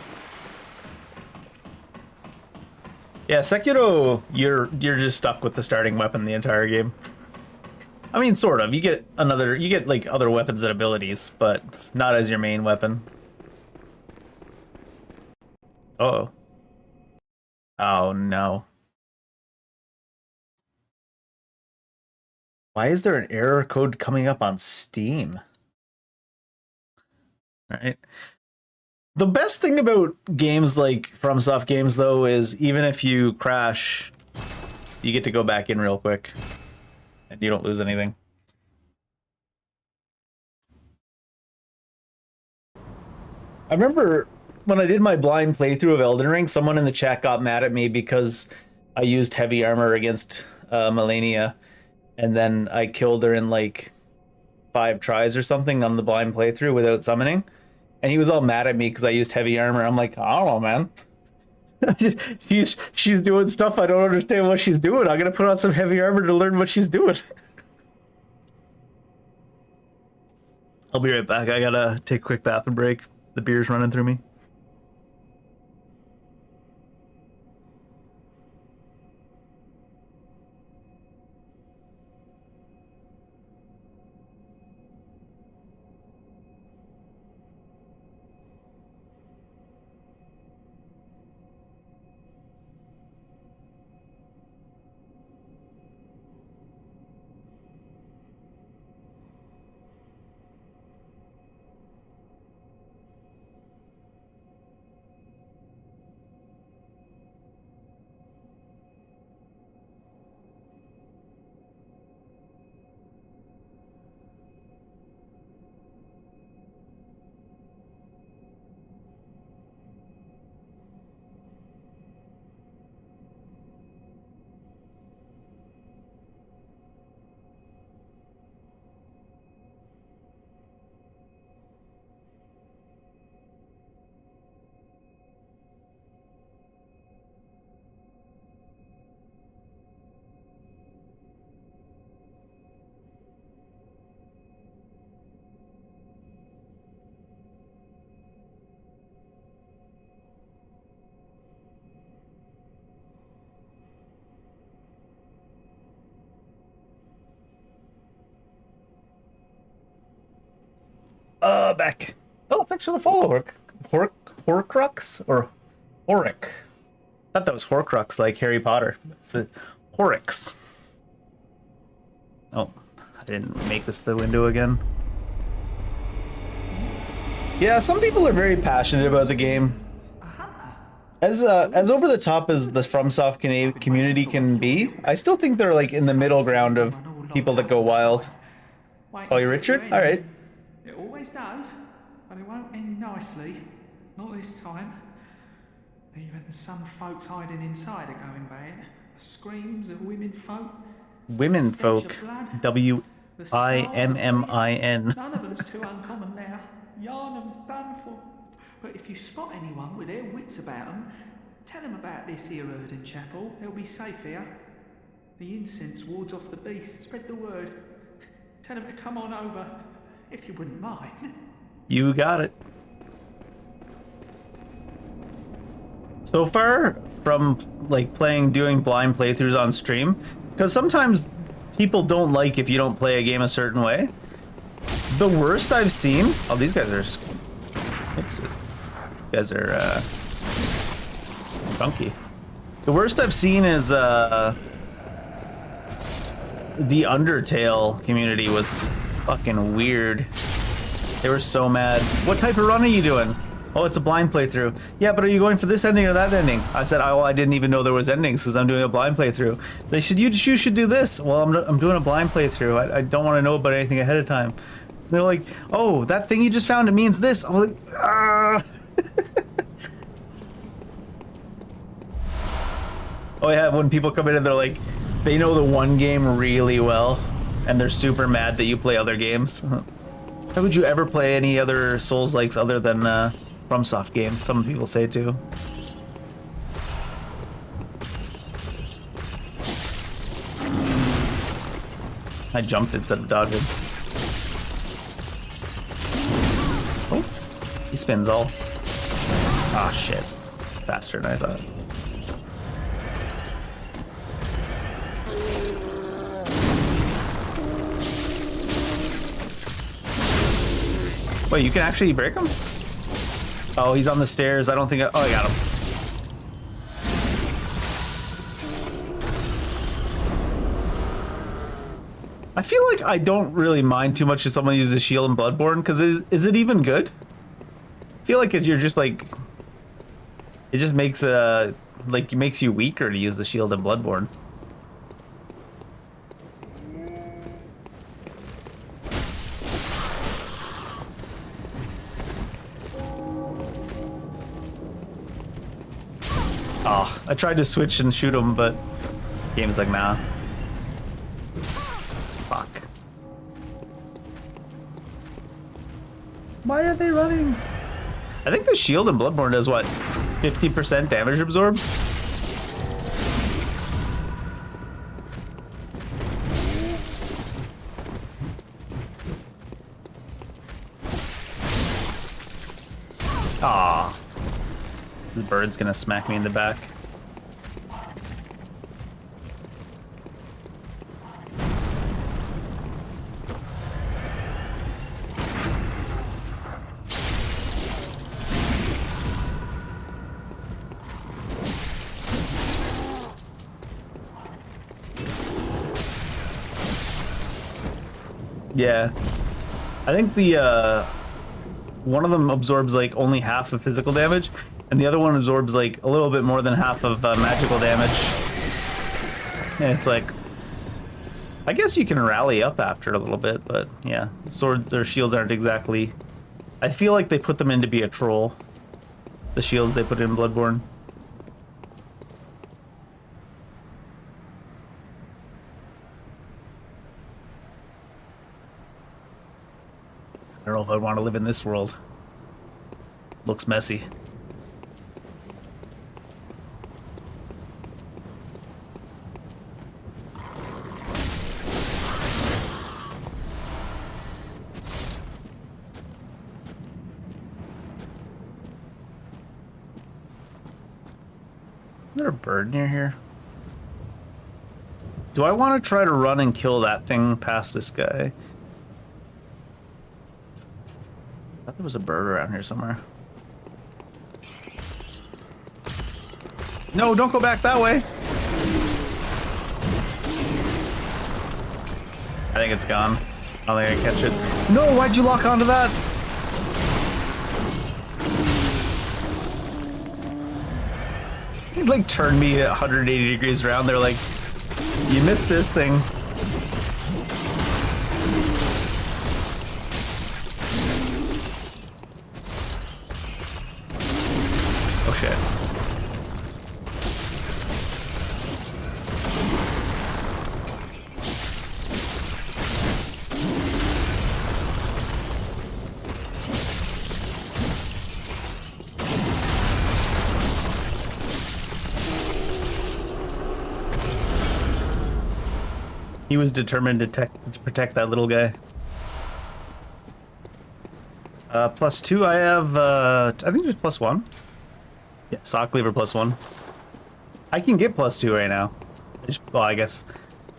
Yeah, Sekiro, you're just stuck with the starting weapon the entire game. I mean, sort of. You get like other weapons and abilities, but not as your main weapon. Uh-oh. Oh, no. Why is there an error code coming up on Steam? All right. The best thing about games like FromSoft games, though, is even if you crash, you get to go back in real quick. And you don't lose anything. I remember when I did my blind playthrough of Elden Ring, someone in the chat got mad at me because I used heavy armor against Melania, and then I killed her in like 5 tries or something on the blind playthrough without summoning. And he was all mad at me because I used heavy armor. I'm like, I don't know, man. she's doing stuff I don't understand what she's doing. I'm gonna put on some heavy armor to learn what she's doing. I'll be right back. I gotta take a quick bathroom break. The beer's running through me. Back. Oh, thanks for the follow. Horcrux or Horic? I thought that was Horcrux, like Harry Potter. It's a Horrocks. Oh, I didn't make this the window again. Yeah, some people are very passionate about the game. As over the top as the FromSoft community can be, I still think they're like in the middle ground of people that go wild. Call you Richard? All right. It always does. but it won't end nicely. Not this time. Even some folks hiding inside are going bad. Screams of women folk. Women stench folk. of blood. W The I snarls M of M I priests. N. None of them's too uncommon now. Yarnum's done for. But if you spot anyone with their wits about them, tell them about this here Erden Chapel. They'll be safe here. The incense wards off the beast. Spread the word. Tell them to come on over, if you wouldn't mind. You got it. So far from like doing blind playthroughs on stream, because sometimes people don't like if you don't play a game a certain way. The worst I've seen, oh, these guys are, oops, these guys are funky. The worst I've seen is the Undertale community was fucking weird. They were so mad. What type of run are you doing? Oh, it's a blind playthrough. Yeah, but are you going for this ending or that ending? I said, oh, I didn't even know there was endings because I'm doing a blind playthrough. They said, you should do this. Well, I'm doing a blind playthrough. I don't want to know about anything ahead of time. They're like, oh, that thing you just found, it means this. I was like, ah. Oh yeah, when people come in and they're like, they know the one game really well, and they're super mad that you play other games. How would you ever play any other Souls-likes other than FromSoft games? Some people say too. I jumped instead of dodging. Oh, he spins all. Ah, shit. Faster than I thought. Wait, you can actually break him? Oh, he's on the stairs. I don't think oh, I got him. I feel like I don't really mind too much if someone uses shield in Bloodborne, because is it even good? I feel like you're just like... It just makes like, it makes you weaker to use the shield in Bloodborne. Oh, I tried to switch and shoot him, but game's like, nah. Fuck. Why are they running? I think the shield in Bloodborne does what? 50% damage absorb? Ah. This bird's gonna smack me in the back. Yeah. I think the one of them absorbs like only half of physical damage, and the other one absorbs like a little bit more than half of magical damage. And it's like, I guess you can rally up after a little bit, but yeah, swords, their shields aren't exactly... I feel like they put them in to be a troll, the shields they put in Bloodborne. I don't know if I want to live in this world. Looks messy. Is there a bird near here? Do I want to try to run and kill that thing past this guy? I thought there was a bird around here somewhere. No, don't go back that way. I think it's gone. I don't think I catch it. No, why'd you lock onto that? He like turned me 180 degrees around. They're like, you missed this thing. He was determined to protect that little guy. +2, I have, I think there's +1. Yeah, sock cleaver +1. I can get +2 right now. Well, I guess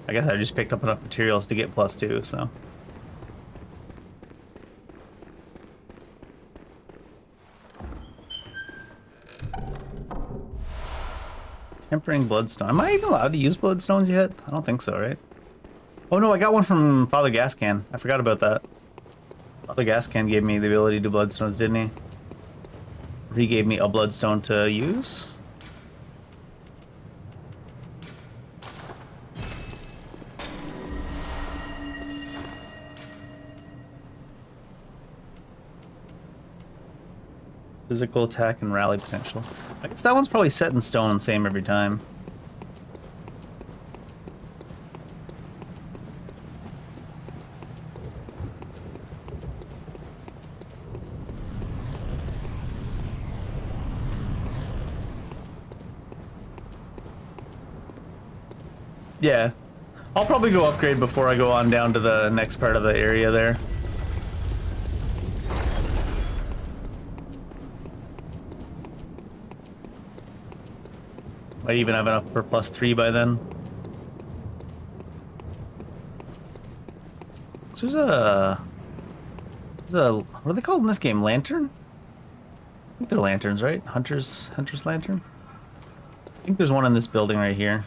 I just picked up enough materials to get +2, so. Tempering bloodstone. Am I even allowed to use bloodstones yet? I don't think so, right? Oh no, I got one from Father Gascan. I forgot about that. Father Gascan gave me the ability to do bloodstones, didn't he? He gave me a bloodstone to use. Physical attack and rally potential. I guess that one's probably set in stone, same every time. Yeah. I'll probably go upgrade before I go on down to the next part of the area there. Might even have enough for +3 by then. So there's a... what are they called in this game? Lantern? I think they're lanterns, right? Hunter's lantern? I think there's one in this building right here.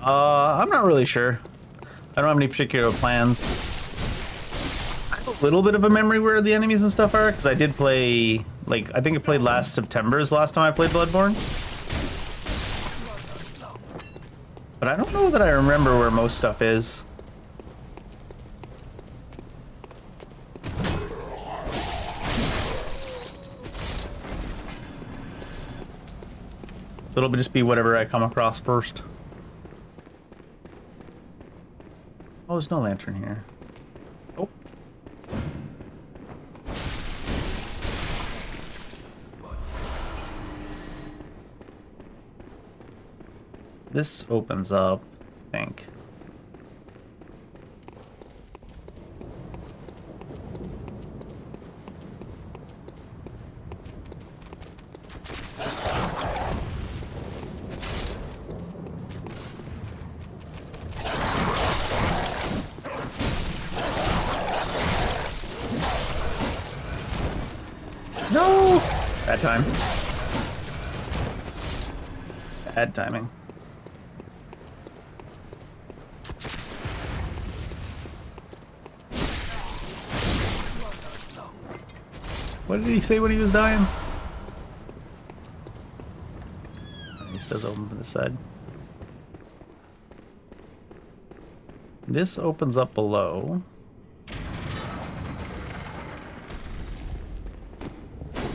I'm not really sure. I don't have any particular plans. I have a little bit of a memory where the enemies and stuff are, because I did play, like, I think I played last September is the last time I played Bloodborne. But I don't know that I remember where most stuff is. It'll just be whatever I come across first. Oh, there's no lantern here. Oh. This opens up, I think. No! Bad time. Bad timing. What did he say when he was dying? He says open from the side. This opens up below.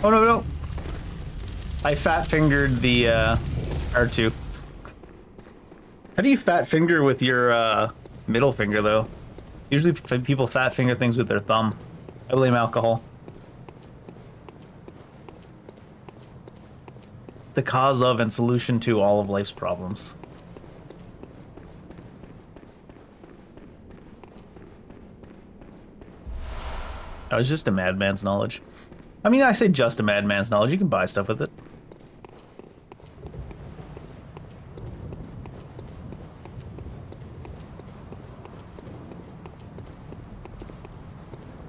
Oh no, no! I fat fingered the R2. How do you fat finger with your middle finger though? Usually people fat finger things with their thumb. I blame alcohol. The cause of and solution to all of life's problems. That was just a madman's knowledge. I mean, I say just a madman's knowledge. You can buy stuff with it.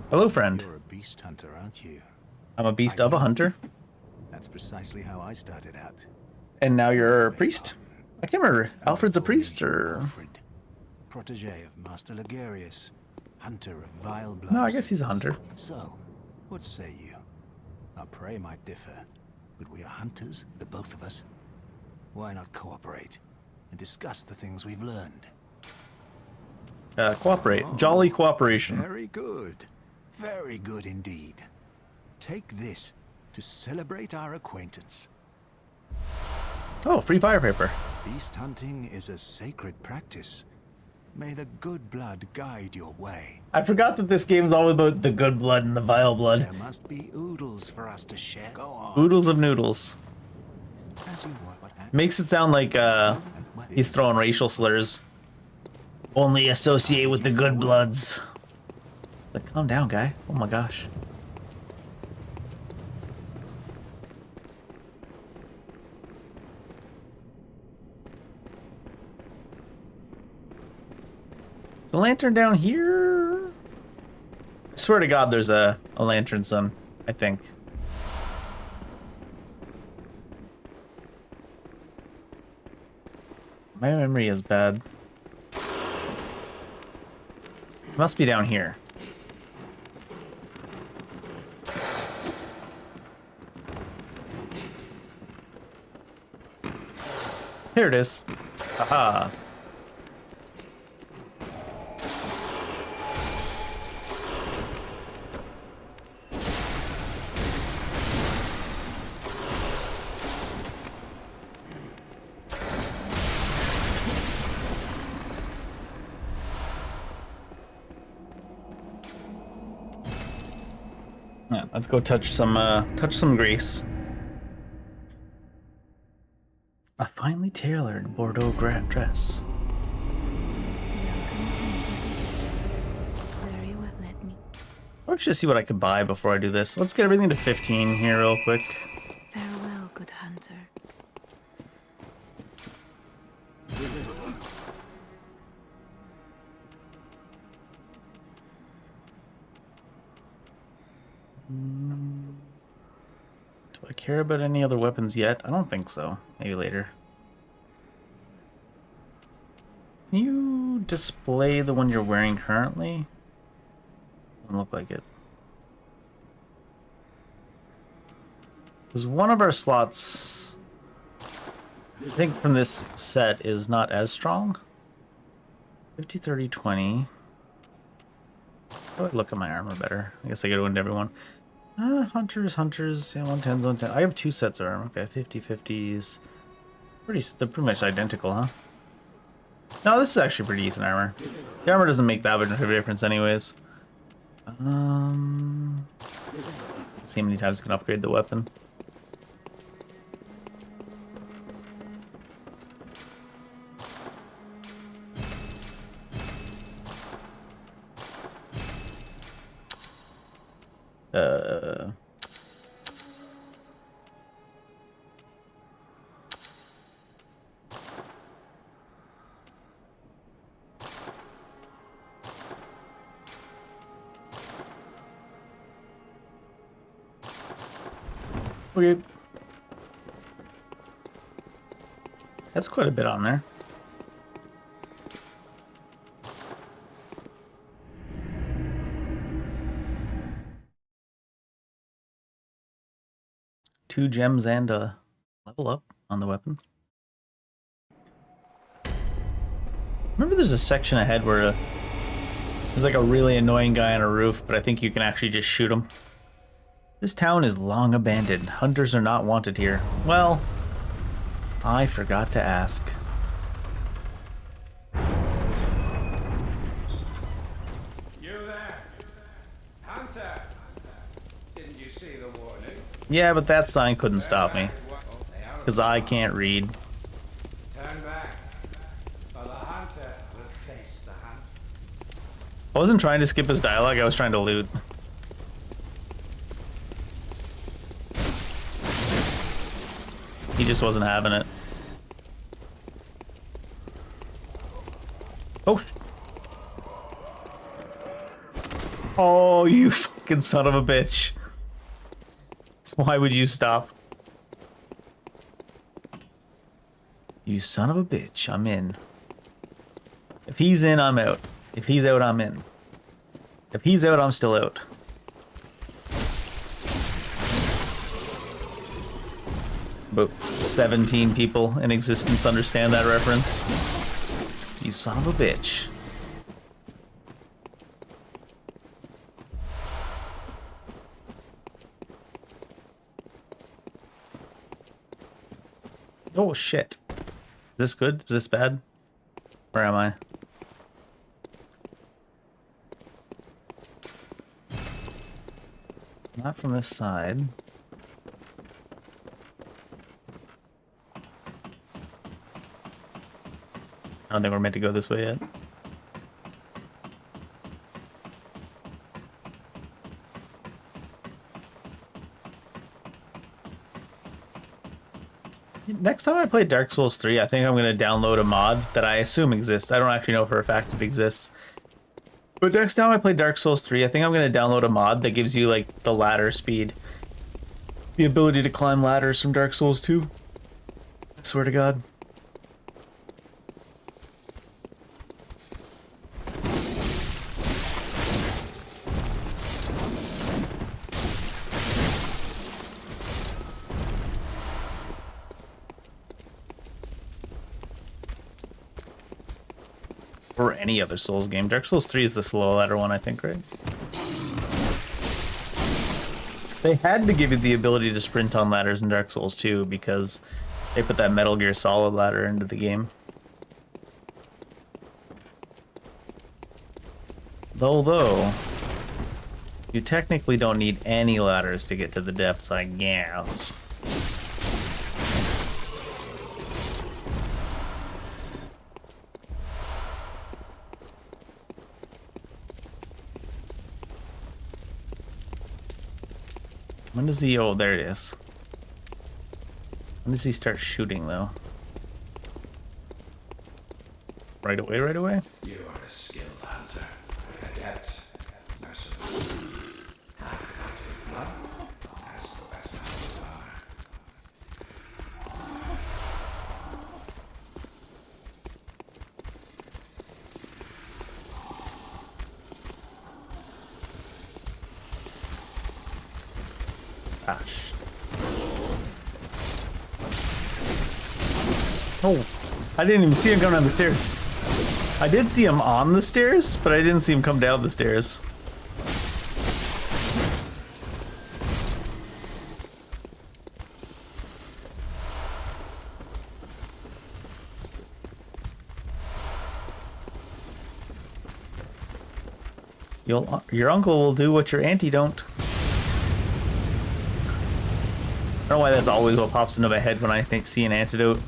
Hello, friend. You're a beast hunter, aren't you? I'm a beast of a hunter. That's precisely how I started out. And now you're a priest? I can't remember. Alfred's a priest, or... Alfred, protege of Master Ligarius, hunter of vile bloods. No, I guess he's a hunter. So, what say you? Our prey might differ, but we are hunters, the both of us. Why not cooperate and discuss the things we've learned? Cooperate. Jolly cooperation. Very good. Very good indeed. Take this to celebrate our acquaintance. Oh, free fire paper. Beast hunting is a sacred practice. May the good blood guide your way. I forgot that this game is all about the good blood and the vile blood. There must be oodles for us to share. Go on. Oodles of noodles. As you work, but Makes it sound like he's throwing racial slurs. Only associate with the good bloods. It's like, calm down, guy. Oh my gosh. The lantern down here? I swear to God, there's a lantern, son. I think. My memory is bad. It must be down here. Here it is. Aha. Yeah, let's go touch some grease. A finely tailored Bordeaux dress. Very well, let me. I want you to see what I could buy before I do this. Let's get everything to 15 here real quick. Farewell, good hunter. Do I care about any other weapons yet? I don't think so. Maybe later. Can you display the one you're wearing currently? Doesn't look like it. Because one of our slots, I think from this set, is not as strong. 50, 30, 20. How do I look at my armor better? I guess I gotta go into everyone. Hunters, yeah, 110s, 110. I have two sets of armor. Okay, 50, 50s. They're pretty much identical, huh? No, this is actually pretty decent armor. The armor doesn't make that much of a difference anyways. See how many times I can upgrade the weapon. Okay. That's quite a bit on there. Two gems and a level up on the weapon. Remember there's a section ahead where there's like a really annoying guy on a roof, but I think you can actually just shoot him. This town is long abandoned. Hunters are not wanted here. Well, I forgot to ask. You there? Hunter! Didn't you see the warning? Yeah, but that sign couldn't stop me. Because I can't read. Turn back, or the hunter will face the hunt. I wasn't trying to skip his dialogue, I was trying to loot. He just wasn't having it. Oh! Oh, you fucking son of a bitch. Why would you stop? You son of a bitch, I'm in. If he's in, I'm out. If he's out, I'm in. If he's out, I'm still out. About 17 people in existence understand that reference. You son of a bitch. Oh shit. Is this good? Is this bad? Where am I? Not from this side. I don't think we're meant to go this way yet. Next time I play Dark Souls 3, I think I'm going to download a mod that I assume exists. I don't actually know for a fact it exists. But next time I play Dark Souls 3, I think I'm going to download a mod that gives you, like, the ladder speed. The ability to climb ladders from Dark Souls 2. I swear to God. Or any other Souls game. Dark Souls 3 is the slow ladder one, I think, right? They had to give you the ability to sprint on ladders in Dark Souls 2 because they put that Metal Gear Solid ladder into the game. Though, you technically don't need any ladders to get to the depths, I guess. When does he... Oh, there it is. When does he start shooting, though? Right away, right away? You are a skilled hunter, adept, merciful. Half hunted blood, as the best hunters are. Gosh. Oh, I didn't even see him come down the stairs. I did see him on the stairs, but I didn't see him come down the stairs. Your uncle will do what your auntie don't. I don't know why that's always what pops into my head when I see an antidote.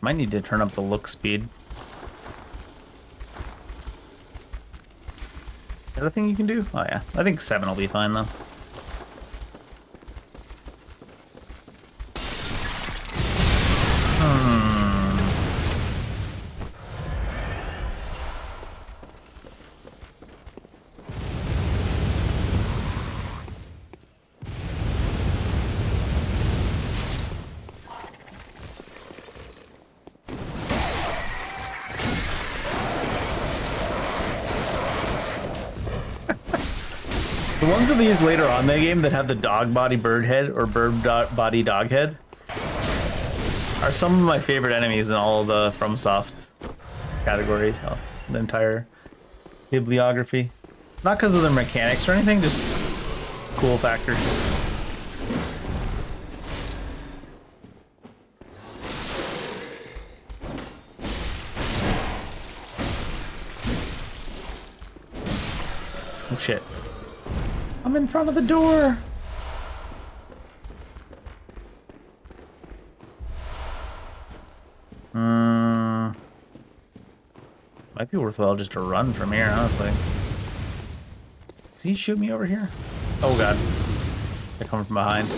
Might need to turn up the look speed. Is that a thing you can do? Oh yeah, I think 7 will be fine though. The ones of these later on in the game that have the dog body bird head or body dog head are some of my favorite enemies in all of the FromSoft categories, the entire bibliography. Not because of their mechanics or anything, just cool factor. Oh shit. I'm in front of the door. Might be worthwhile just to run from here, honestly. Does he shoot me over here? Oh god. They're coming from behind.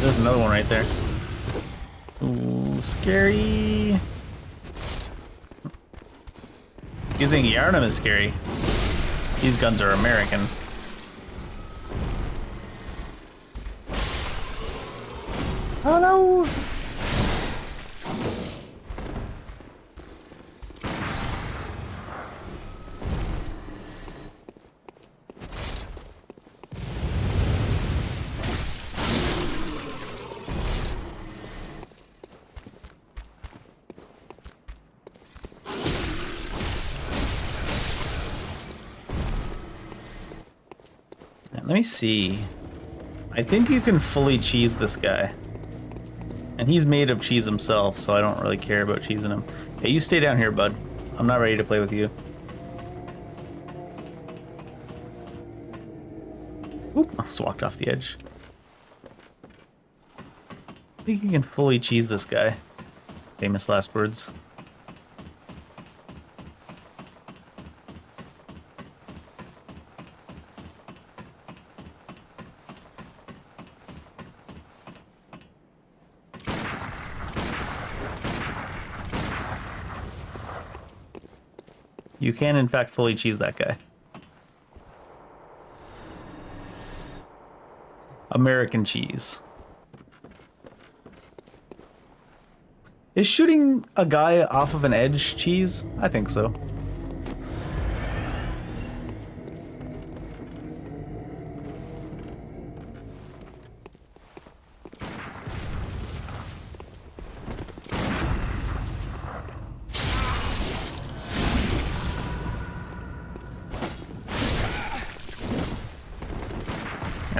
There's another one right there. Ooh, scary. You think Yarnum is scary? These guns are American. Oh no! Let me see. I think you can fully cheese this guy. And he's made of cheese himself, so I don't really care about cheesing him. Hey, you stay down here, bud. I'm not ready to play with you. Oop, I just walked off the edge. I think you can fully cheese this guy. Famous last words. You can, in fact, fully cheese that guy. American cheese. Is shooting a guy off of an edge cheese? I think so.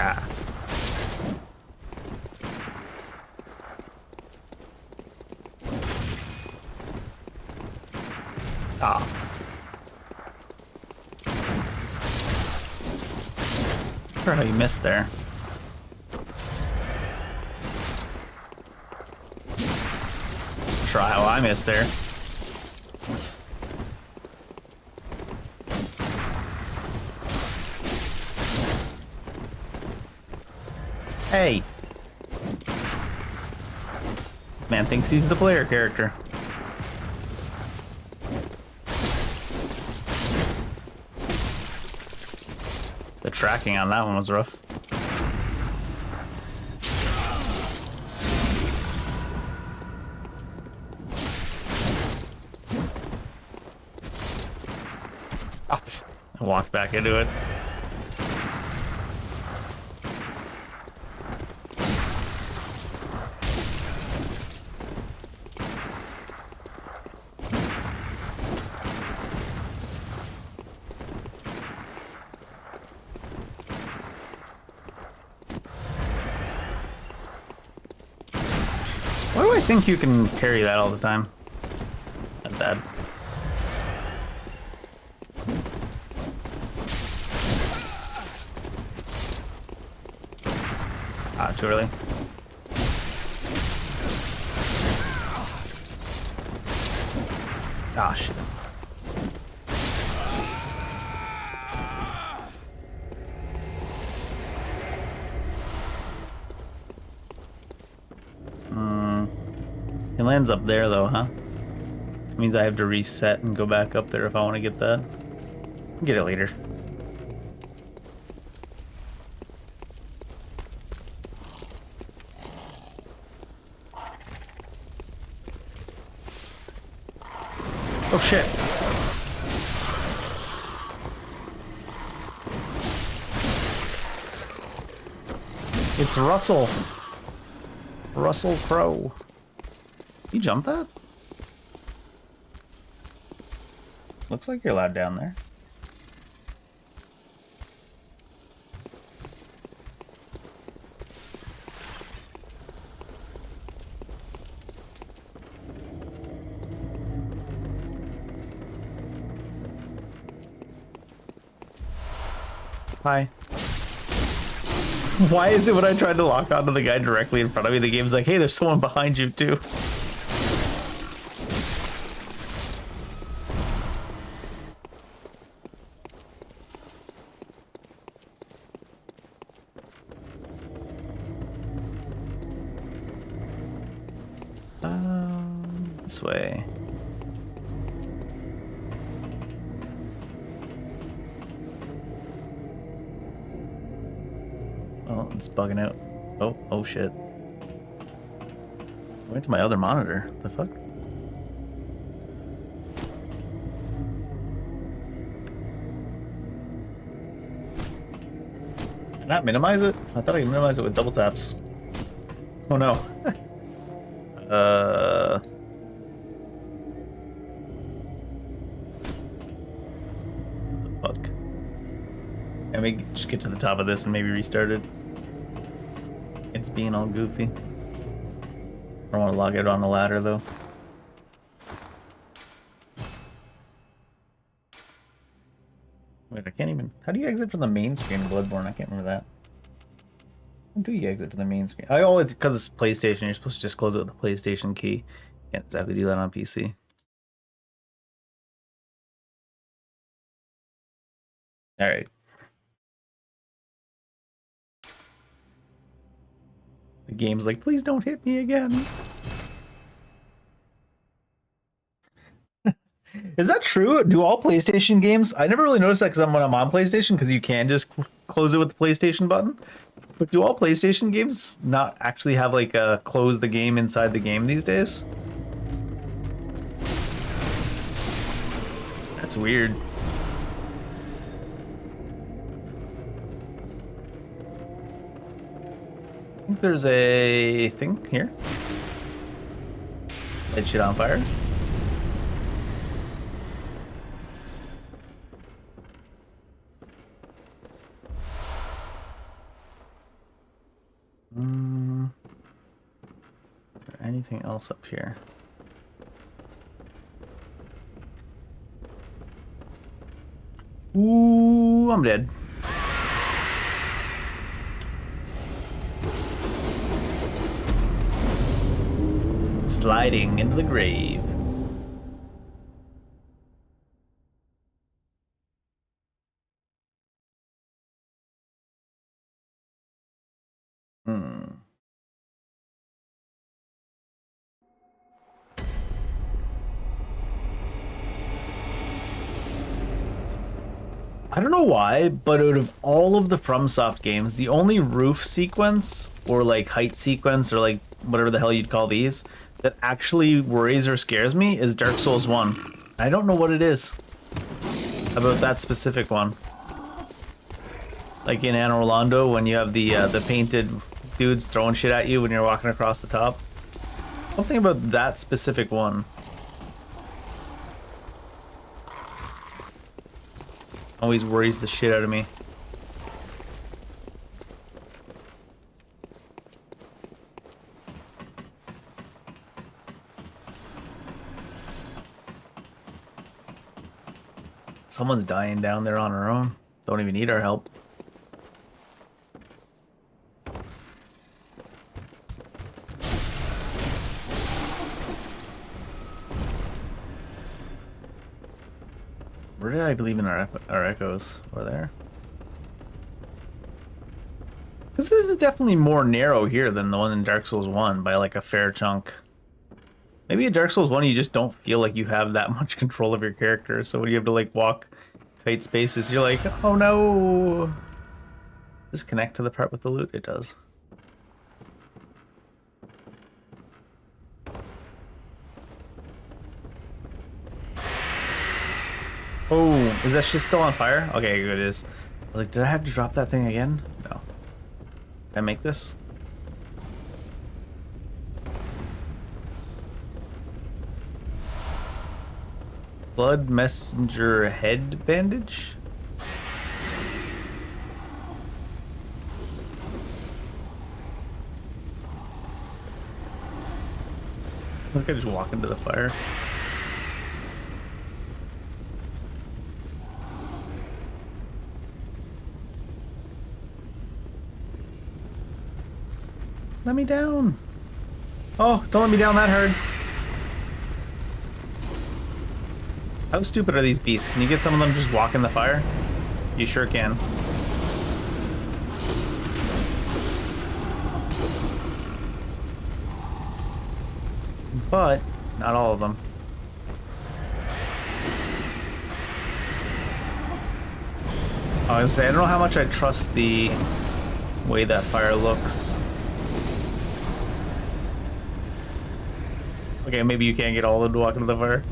Ah. Ah. Sure how you missed there. Try how I missed there. Hey! This man thinks he's the player character. The tracking on that one was rough. I walked back into it. Why do I think you can carry that all the time? Not bad. Ah, too early. Ah, shit. It lands up there though, huh? It means I have to reset and go back up there if I want to get that. I'll get it later. Oh shit. It's Russell. Russell Crowe. You jump that? Looks like you're allowed down there. Hi. Why is it when I tried to lock onto the guy directly in front of me, the game's like, hey, there's someone behind you too? This way. Oh, it's bugging out. Oh shit. Went to my other monitor. The fuck? Can I minimize it? I thought I could minimize it with double taps. Oh no. Fuck. Let me just get to the top of this and maybe restart it. It's being all goofy. I don't want to log it on the ladder though. Wait, I can't even... How do you exit from the main screen of Bloodborne? I can't remember that. How do you exit from the main screen? Oh, it's because it's PlayStation. You're supposed to just close it with the PlayStation key. Can't exactly do that on PC. Alright. The game's like, please don't hit me again. Is that true? Do all PlayStation games... I never really noticed that because when I'm on PlayStation, because you can just close it with the PlayStation button. But do all PlayStation games not actually have like a close the game inside the game these days? That's weird. I think there's a thing here. Light shit on fire. Is there anything else up here? Ooh, I'm dead. Sliding into the grave. I don't know why, but out of all of the FromSoft games, the only roof sequence, or like height sequence, or like whatever the hell you'd call these, that actually worries or scares me is Dark Souls 1. I don't know what it is about that specific one. Like in Anne Orlando, when you have the painted dudes throwing shit at you when you're walking across the top. Something about that specific one. Always worries the shit out of me. Someone's dying down there on her own. Don't even need our help. Where did I believe in our echoes? Over there? Because this is definitely more narrow here than the one in Dark Souls 1 by like a fair chunk. Maybe in Dark Souls 1 you just don't feel like you have that much control of your character, so when you have to like walk tight spaces, you're like, oh no! Does this connect to the part with the loot? It does. Oh, is that shit still on fire? Okay, good, it is. I was like, did I have to drop that thing again? No. Can I make this? Blood messenger head bandage? I think I just walk into the fire. Let me down. Oh, don't let me down that hard. How stupid are these beasts? Can you get some of them just walk in the fire? You sure can. But not all of them. I was gonna say, I don't know how much I trust the way that fire looks. Okay, maybe you can't get all of them to walk into the fire.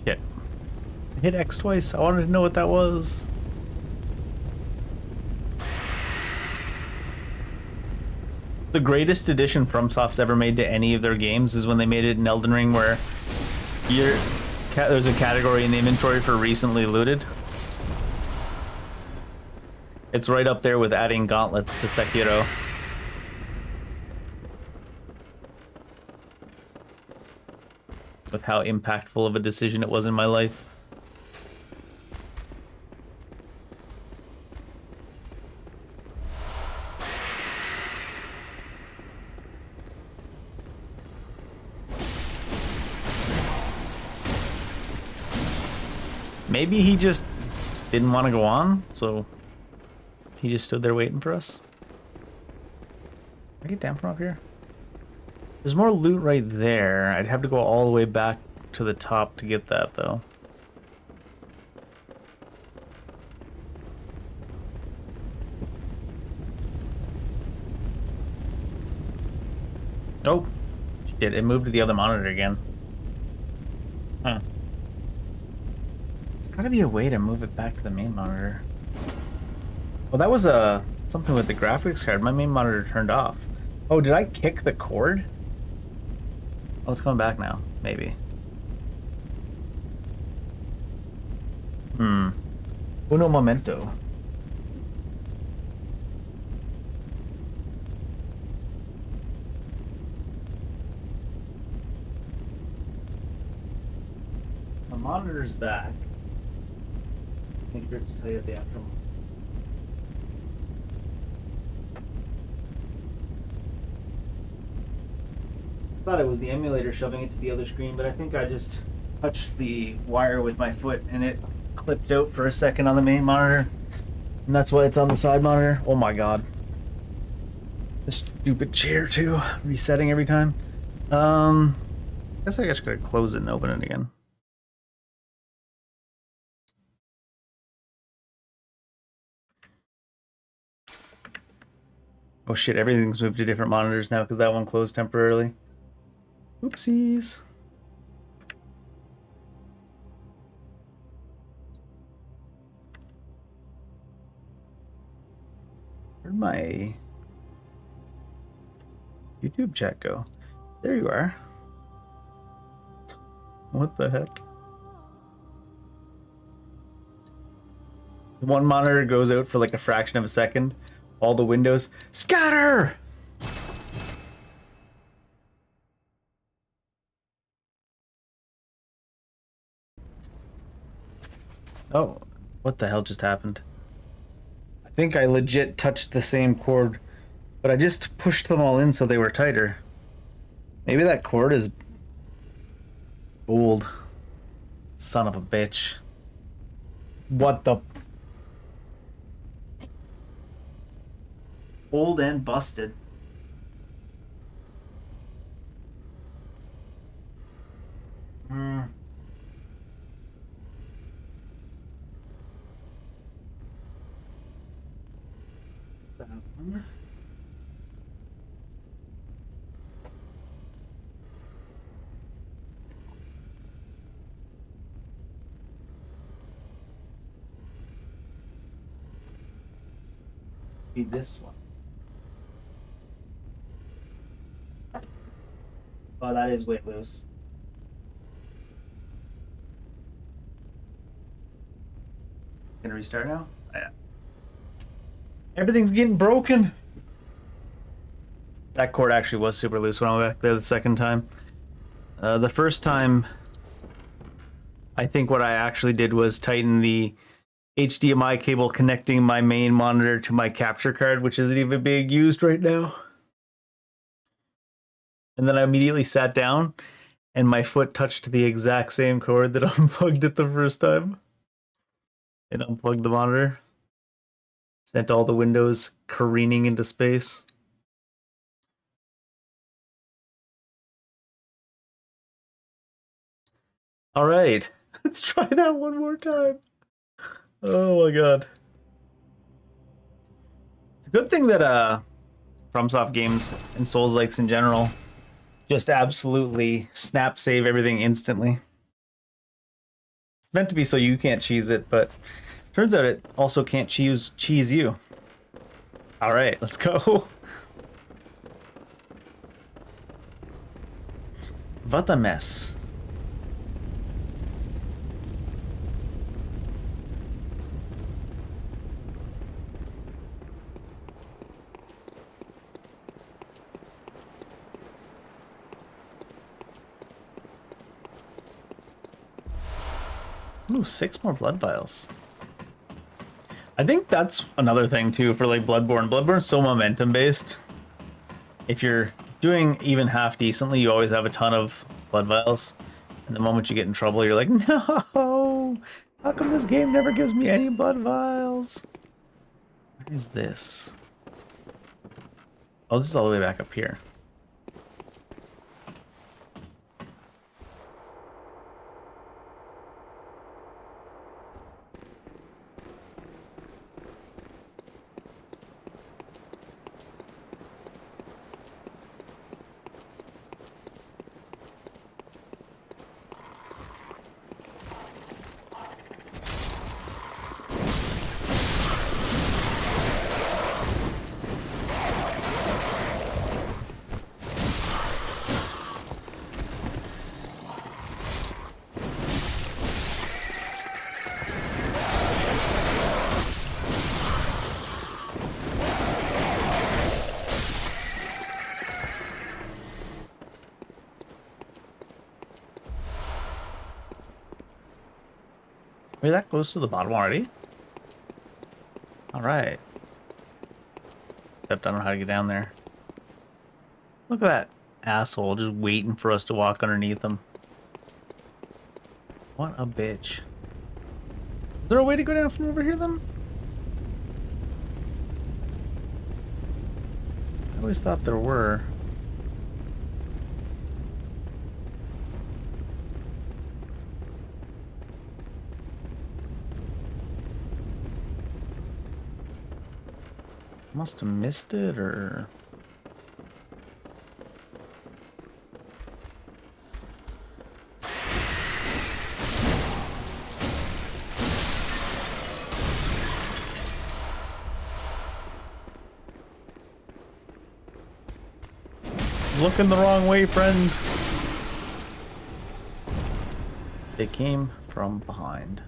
Shit. I hit X twice. I wanted to know what that was. The greatest addition FromSoft's ever made to any of their games is when they made it in Elden Ring, where there's a category in the inventory for recently looted. It's right up there with adding gauntlets to Sekiro. With how impactful of a decision it was in my life. Maybe he just didn't want to go on, so he just stood there waiting for us. Can I get down from up here? There's more loot right there. I'd have to go all the way back to the top to get that, though. Oh, shit, it moved to the other monitor again. Huh. There's gotta be a way to move it back to the main monitor. Well, that was something with the graphics card. My main monitor turned off. Oh, did I kick the cord? Oh, it's coming back now. Maybe. Uno momento. My monitor's back. Make sure it's tight at the actual. Thought it was the emulator shoving it to the other screen, but I think I just touched the wire with my foot and it clipped out for a second on the main monitor. And that's why it's on the side monitor. Oh my god. This stupid chair too, resetting every time. I guess I just gotta close it and open it again. Oh shit, everything's moved to different monitors now because that one closed temporarily. Oopsies. Where'd my YouTube chat go? There you are. What the heck? One monitor goes out for like a fraction of a second. All the windows scatter! Oh, what the hell just happened? I think I legit touched the same cord, but I just pushed them all in so they were tighter. Maybe that cord is old. Son of a bitch. What the? Old and busted. That one. Be this one. Oh, that is way loose. Gonna restart now? Yeah. Everything's getting broken. That cord actually was super loose when I went back there the second time. The first time, I think what I actually did was tighten the HDMI cable connecting my main monitor to my capture card, which isn't even being used right now. And then I immediately sat down and my foot touched the exact same cord that unplugged it the first time. It unplugged the monitor. Sent all the windows careening into space. All right, let's try that one more time. Oh my god. It's a good thing that FromSoft games and Souls-likes in general just absolutely snap save everything instantly. It's meant to be so you can't cheese it, but turns out it also can't cheese you. All right, let's go. What a mess. Ooh, 6 more blood vials. I think that's another thing too for like Bloodborne. Bloodborne's so momentum based. If you're doing even half decently, you always have a ton of blood vials. And the moment you get in trouble, you're like, no! How come this game never gives me any blood vials? Where is this? Oh, this is all the way back up here. Are we that close to the bottom already? Alright. Except I don't know how to get down there. Look at that asshole just waiting for us to walk underneath him. What a bitch. Is there a way to go down from over here then? I always thought there were. Must have missed it, or... Looking the wrong way, friend. They came from behind.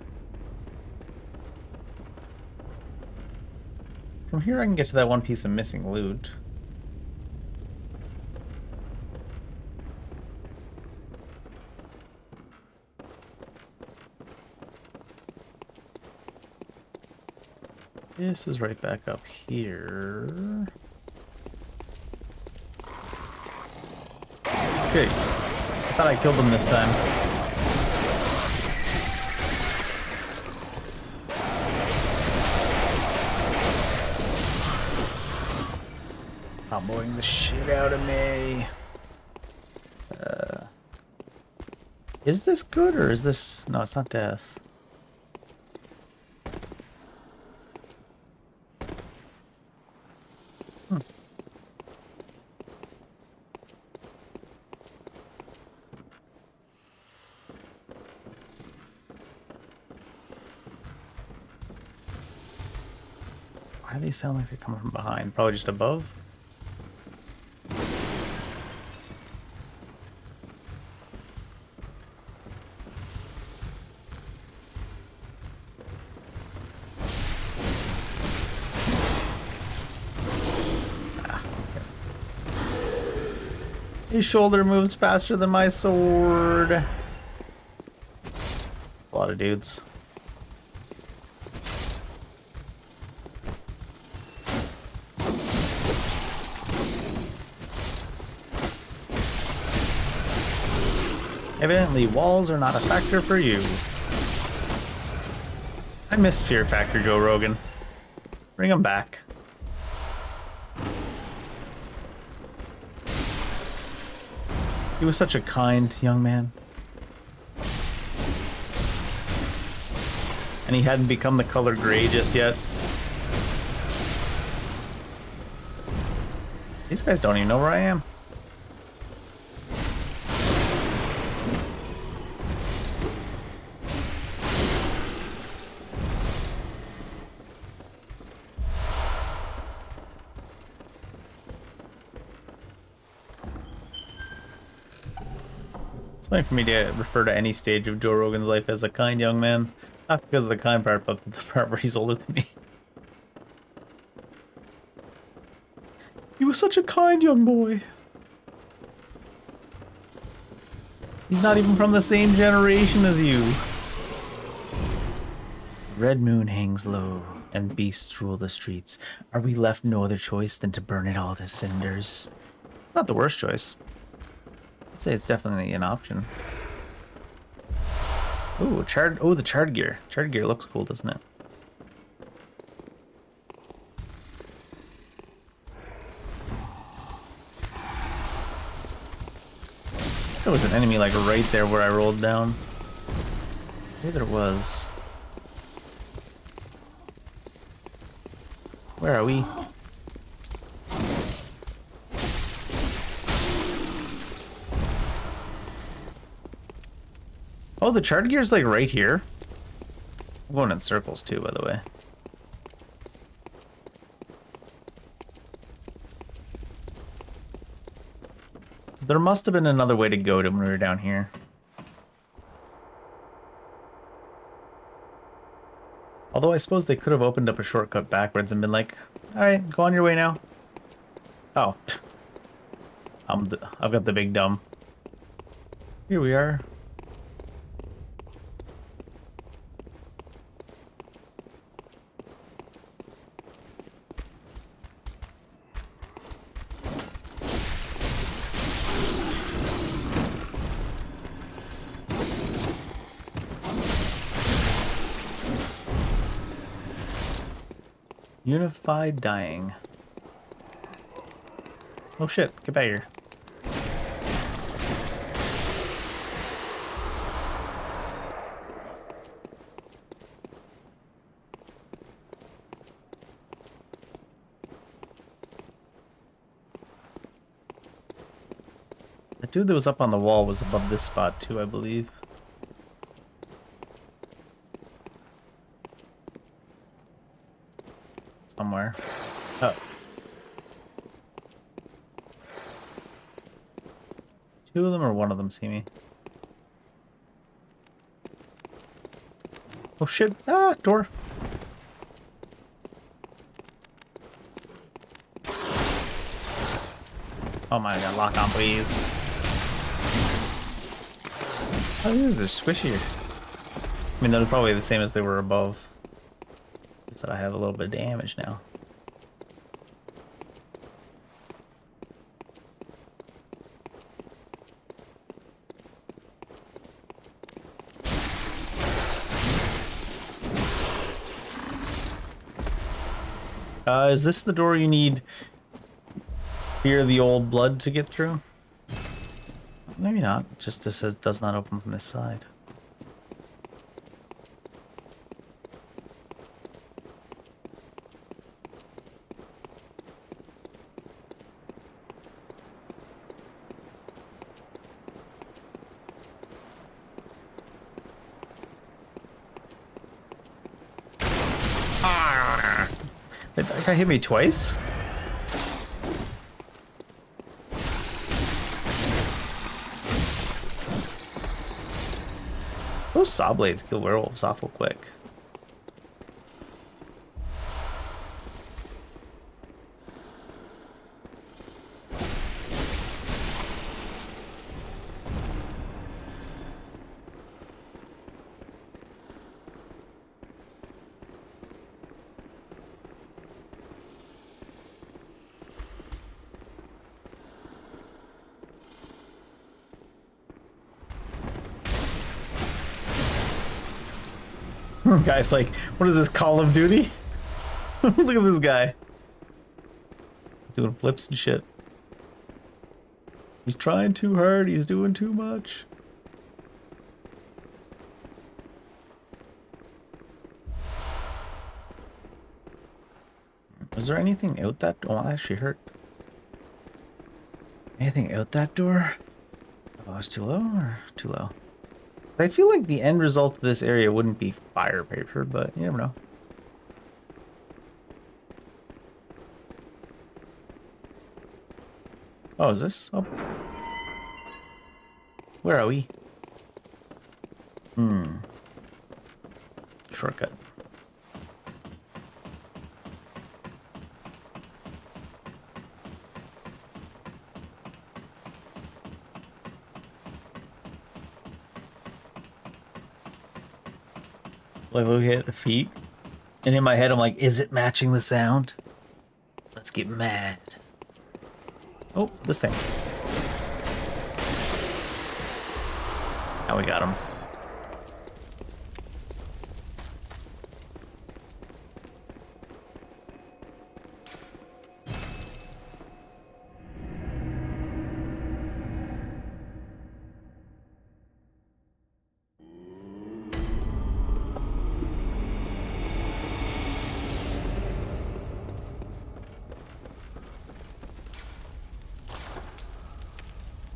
From here I can get to that one piece of missing loot. This is right back up here. Okay. I thought I killed him this time. Comboing the shit out of me. Is this good or is this... No, it's not death. Why do they sound like they're coming from behind? Probably just above? His shoulder moves faster than my sword. That's a lot of dudes. Evidently, walls are not a factor for you. I miss Fear Factor Joe Rogan. Bring him back. He was such a kind young man. And he hadn't become the color gray just yet. These guys don't even know where I am. It's funny for me to refer to any stage of Joe Rogan's life as a kind young man. Not because of the kind part, but the part where he's older than me. He was such a kind young boy. He's not even from the same generation as you. Red moon hangs low, and beasts rule the streets. Are we left no other choice than to burn it all to cinders? Not the worst choice. I'd say it's definitely an option. Ooh, charred. Oh, the charred gear. Charred gear looks cool, doesn't it? There was an enemy like right there where I rolled down. Maybe there was. Where are we? Oh, the charred gear's like right here. I'm going in circles too, by the way. There must have been another way to go to when we were down here. Although I suppose they could have opened up a shortcut backwards and been like, alright, go on your way now. Oh. I've got the big dumb. Here we are. Unified dying. Oh shit, get back here. The dude that was up on the wall was above this spot too, I believe. Somewhere. Oh. Two of them or one of them see me? Oh shit. Ah, door. Oh my god, lock on please. Oh, these are squishier. I mean, they're probably the same as they were above. Just that I have a little bit of damage now. Is this the door you need Fear the Old Blood to get through? Maybe not. Just says does not open from this side. That guy hit me twice? Those saw blades kill werewolves awful quick. Guy's like, what is this, Call of Duty? Look at this guy. Doing flips and shit. He's trying too hard, he's doing too much. Was there anything out that door? Oh, that actually hurt. Anything out that door? Oh, it's too low or too low? I feel like the end result of this area wouldn't be fire paper, but you never know. Oh, is this? Oh. Where are we? Shortcut. Like, look at the feet. And in my head, I'm like, is it matching the sound? Let's get mad. Oh, this thing. Now we got him.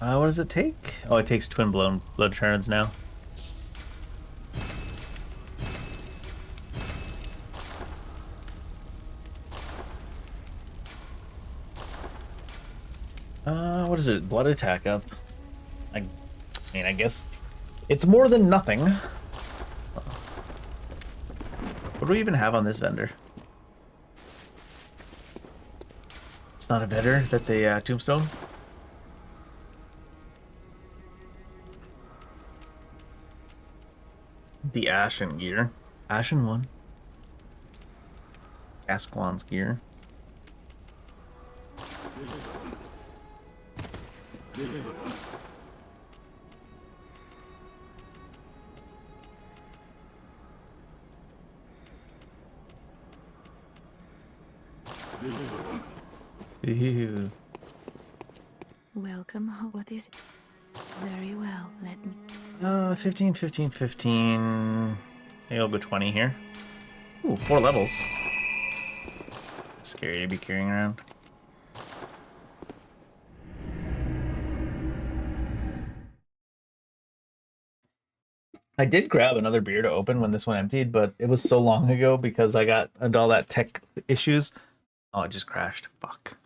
What does it take? Oh, it takes twin blood shards now. What is it? Blood attack up. I mean, I guess it's more than nothing. What do we even have on this vendor? It's not a vendor. That's a tombstone. The Ashen gear. Ashen one. Asquan's gear. Ew. Welcome home. What is it? Very well, let me... 15, 15, 15. Maybe I'll go 20 here. Ooh, 4 levels. Scary to be carrying around. I did grab another beer to open when this one emptied, but it was so long ago because I got into all that tech issues. Oh, it just crashed. Fuck.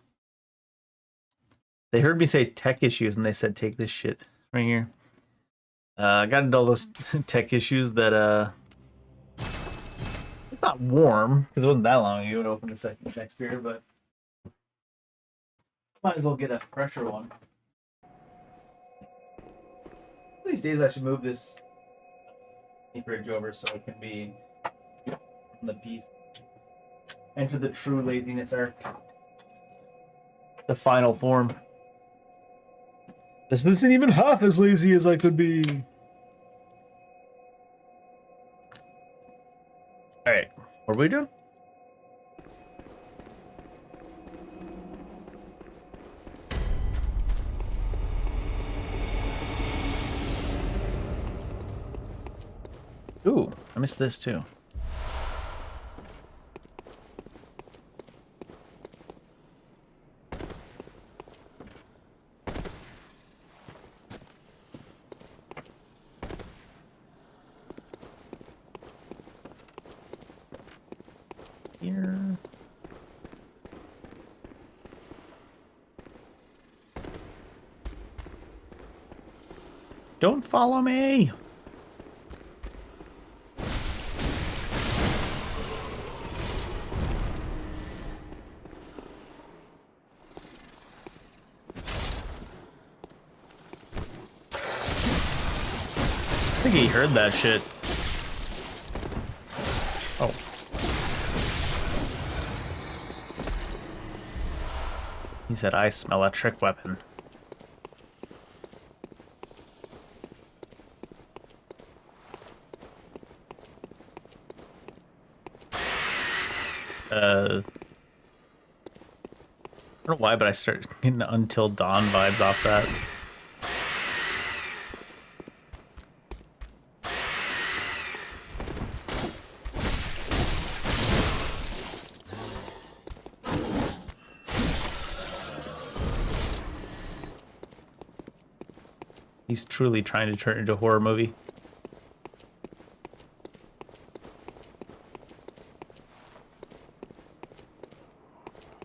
They heard me say tech issues and they said, take this shit right here. I got into all those tech issues that, it's not warm because it wasn't that long ago to open a second next beer, but might as well get a fresher one. These days I should move this fridge over so it can be the piece. Enter the true laziness arc. The final form. This isn't even half as lazy as I could be. Alright, what are we doing? Ooh, I missed this too. Here. Don't follow me. I think he heard that shit. Oh. He said, I smell a trick weapon. I don't know why, but I start getting Until Dawn vibes off that. He's truly trying to turn it into a horror movie.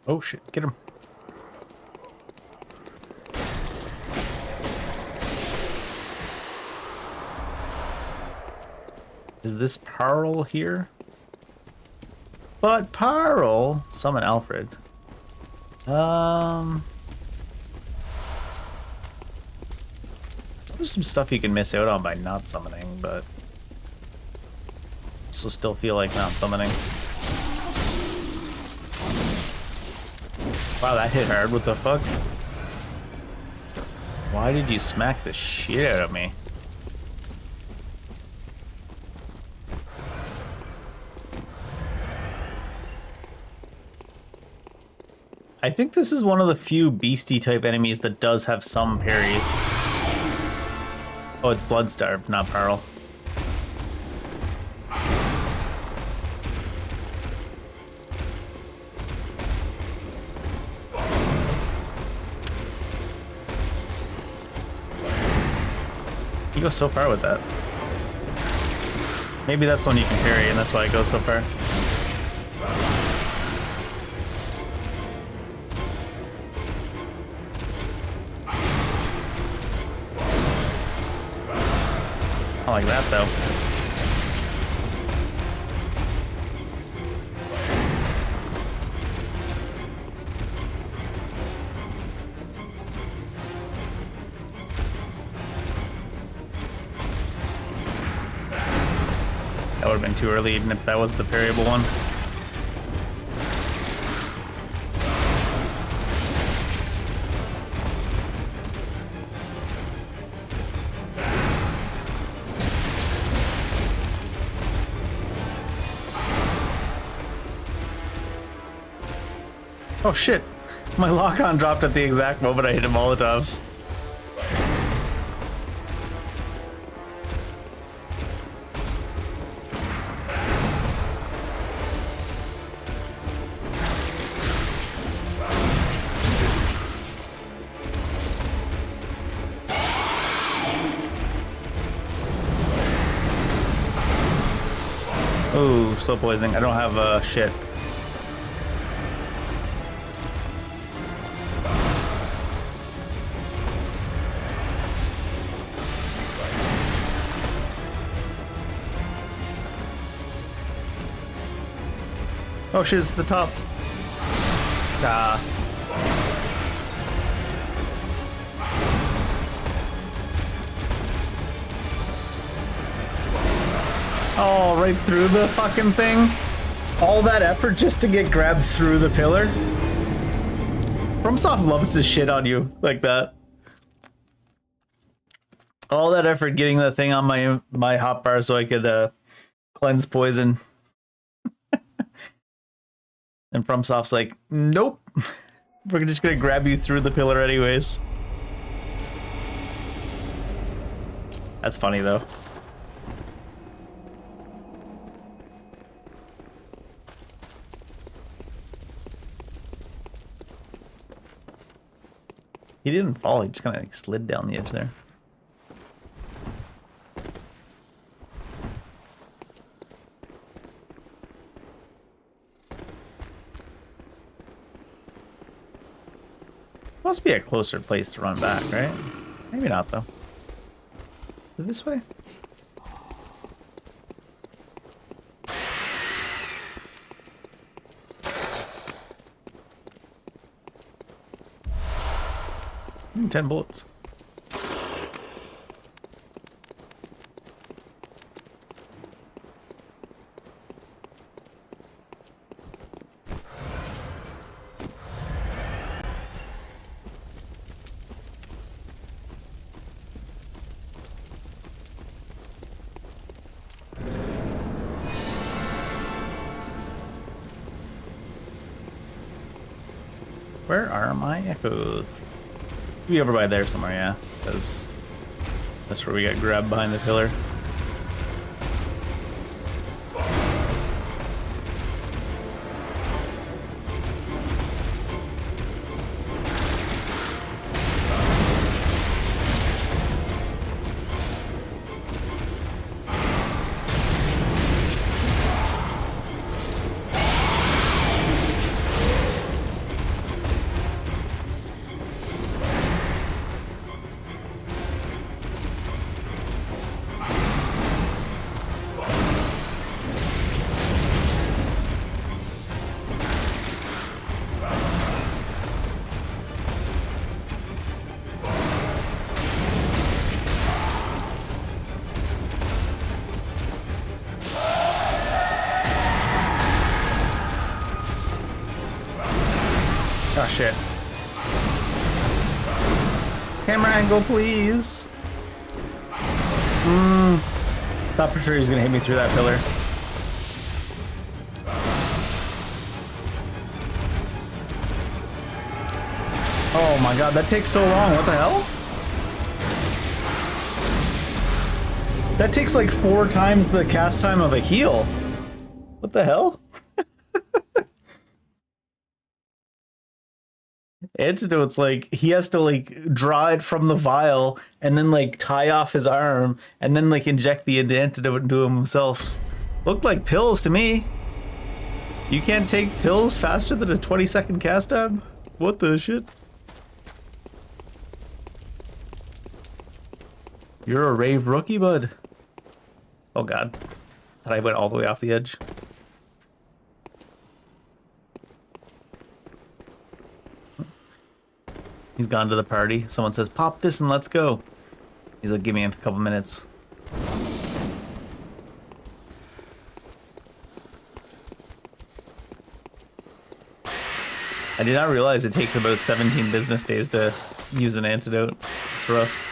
Oh shit, get him. Is this Parl here? But Parl! Summon Alfred. There's some stuff you can miss out on by not summoning, but also still feel like not summoning. Wow, that hit hard. What the fuck? Why did you smack the shit out of me? I think this is one of the few beastie type enemies that does have some parries. Oh, it's Bloodstarved, not Parl. You go so far with that. Maybe that's one you can parry, and that's why it goes so far. I like that though. That would have been too early, even if that was the parryable one. Oh shit! My lock-on dropped at the exact moment I hit a Molotov. Oh, slow poisoning. I don't have shit. Oh shit, it's the top. Ah. Oh, right through the fucking thing? All that effort just to get grabbed through the pillar? FromSoft loves to shit on you like that. All that effort getting that thing on my hotbar so I could cleanse poison. And FromSoft's like, nope. We're just gonna grab you through the pillar anyways. That's funny though. He didn't fall, he just kind of like slid down the edge there. Must be a closer place to run back, right? Maybe not though. Is it this way? Ooh, 10 bullets. Where are my echoes? Be over by there somewhere, yeah. Because that's where we got grabbed behind the pillar. Oh shit. Camera angle, please. Thought for sure he was gonna hit me through that pillar. Oh my god, that takes so long. What the hell? That takes like 4 times the cast time of a heal. What the hell? Antidote's like, he has to like draw it from the vial and then like tie off his arm and then like inject the antidote into himself. Looked like pills to me. You can't take pills faster than a 20-second cast time? What the shit? You're a rave rookie, bud. Oh god. Thought I went all the way off the edge. He's gone to the party. Someone says, pop this and let's go. He's like, give me a couple minutes. I did not realize it takes about 17 business days to use an antidote. It's rough.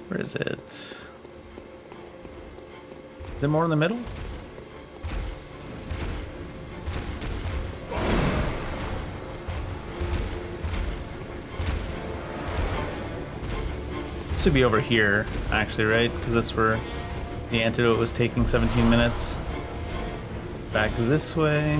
Where is it? Is there more in the middle? This would be over here, actually, right? Because that's where the antidote was taking 17 minutes. Back this way.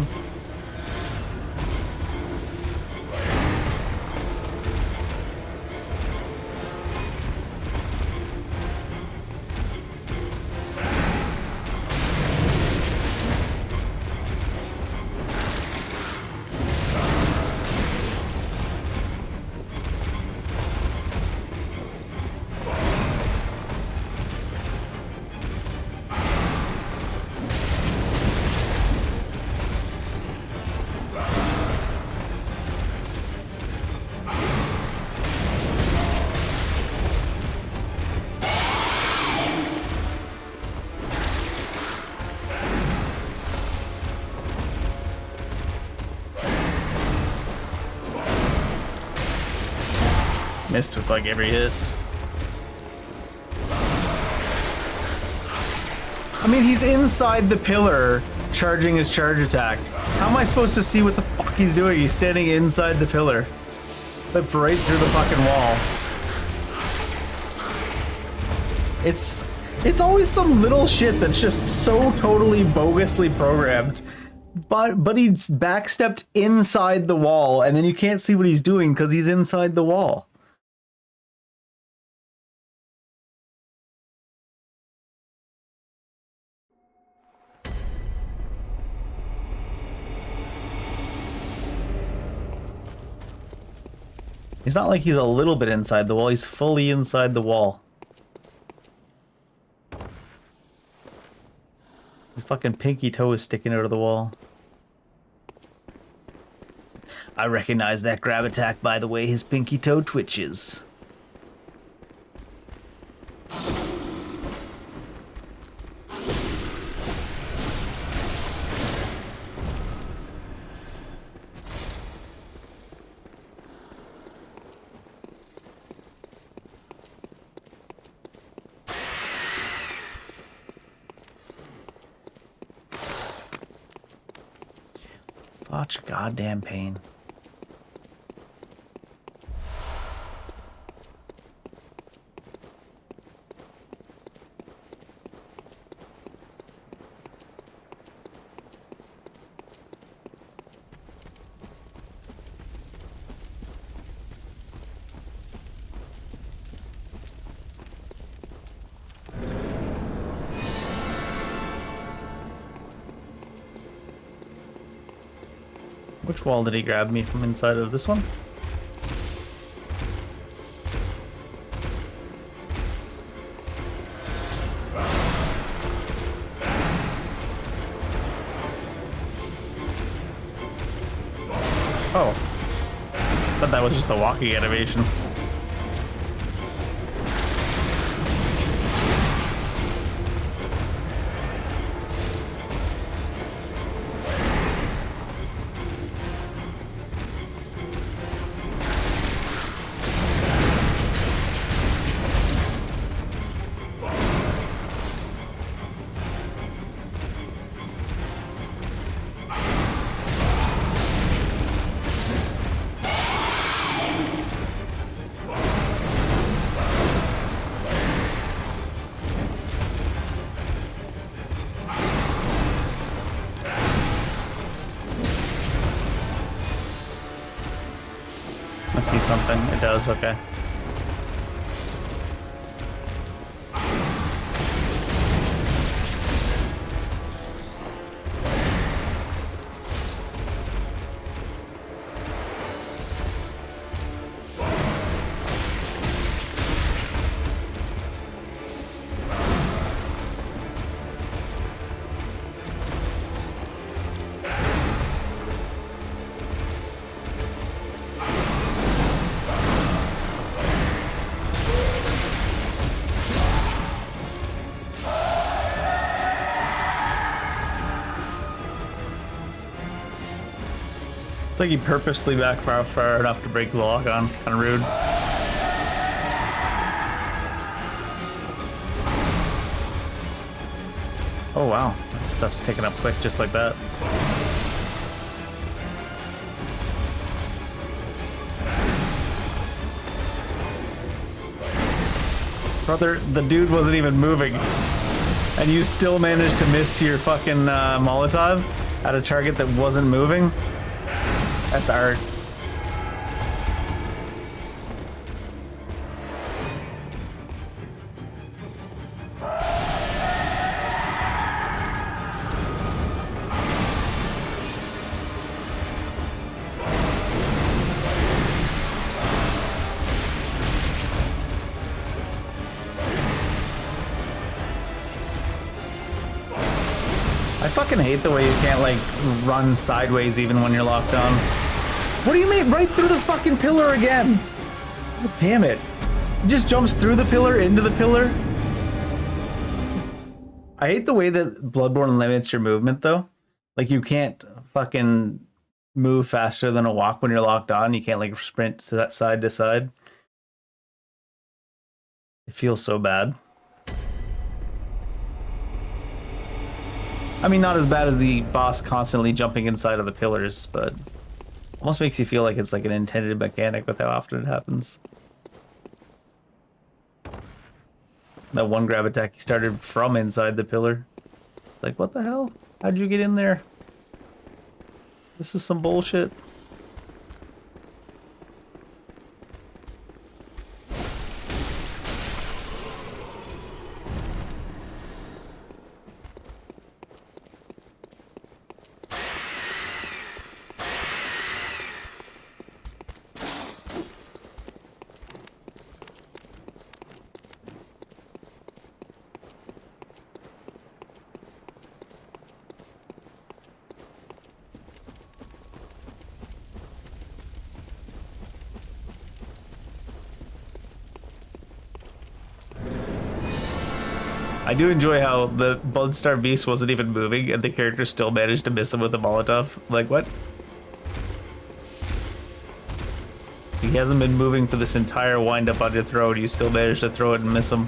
Missed with like every hit. I mean, he's inside the pillar charging his charge attack. How am I supposed to see what the fuck he's doing? He's standing inside the pillar. Flipped right through the fucking wall. It's always some little shit that's just so totally bogusly programmed. But he's backstepped inside the wall, and then you can't see what he's doing because he's inside the wall. It's not like he's a little bit inside the wall, he's fully inside the wall. His fucking pinky toe is sticking out of the wall. I recognize that grab attack by the way his pinky toe twitches. Such a goddamn pain. Which wall did he grab me from inside of this one? Oh. Thought that was just the walking animation. I see something. It does, okay. It's like he purposely backed far enough to break the lock on. Kind of rude. Oh wow, that stuff's taken up quick just like that. Brother, the dude wasn't even moving. And you still managed to miss your fucking Molotov at a target that wasn't moving? That's art. I fucking hate the way you can't like run sideways even when you're locked on. What do you mean? Right through the fucking pillar again? God damn it. It just jumps through the pillar into the pillar. I hate the way that Bloodborne limits your movement though. Like you can't fucking move faster than a walk when you're locked on. You can't like sprint to that side to side. It feels so bad. I mean, not as bad as the boss constantly jumping inside of the pillars, but almost makes you feel like it's like an intended mechanic with how often it happens. That one grab attack he started from inside the pillar. Like, what the hell? How'd you get in there? This is some bullshit. I do enjoy how the Bloodstar Beast wasn't even moving and the character still managed to miss him with a Molotov. Like, what? He hasn't been moving for this entire wind-up on your throat. You still managed to throw it and miss him.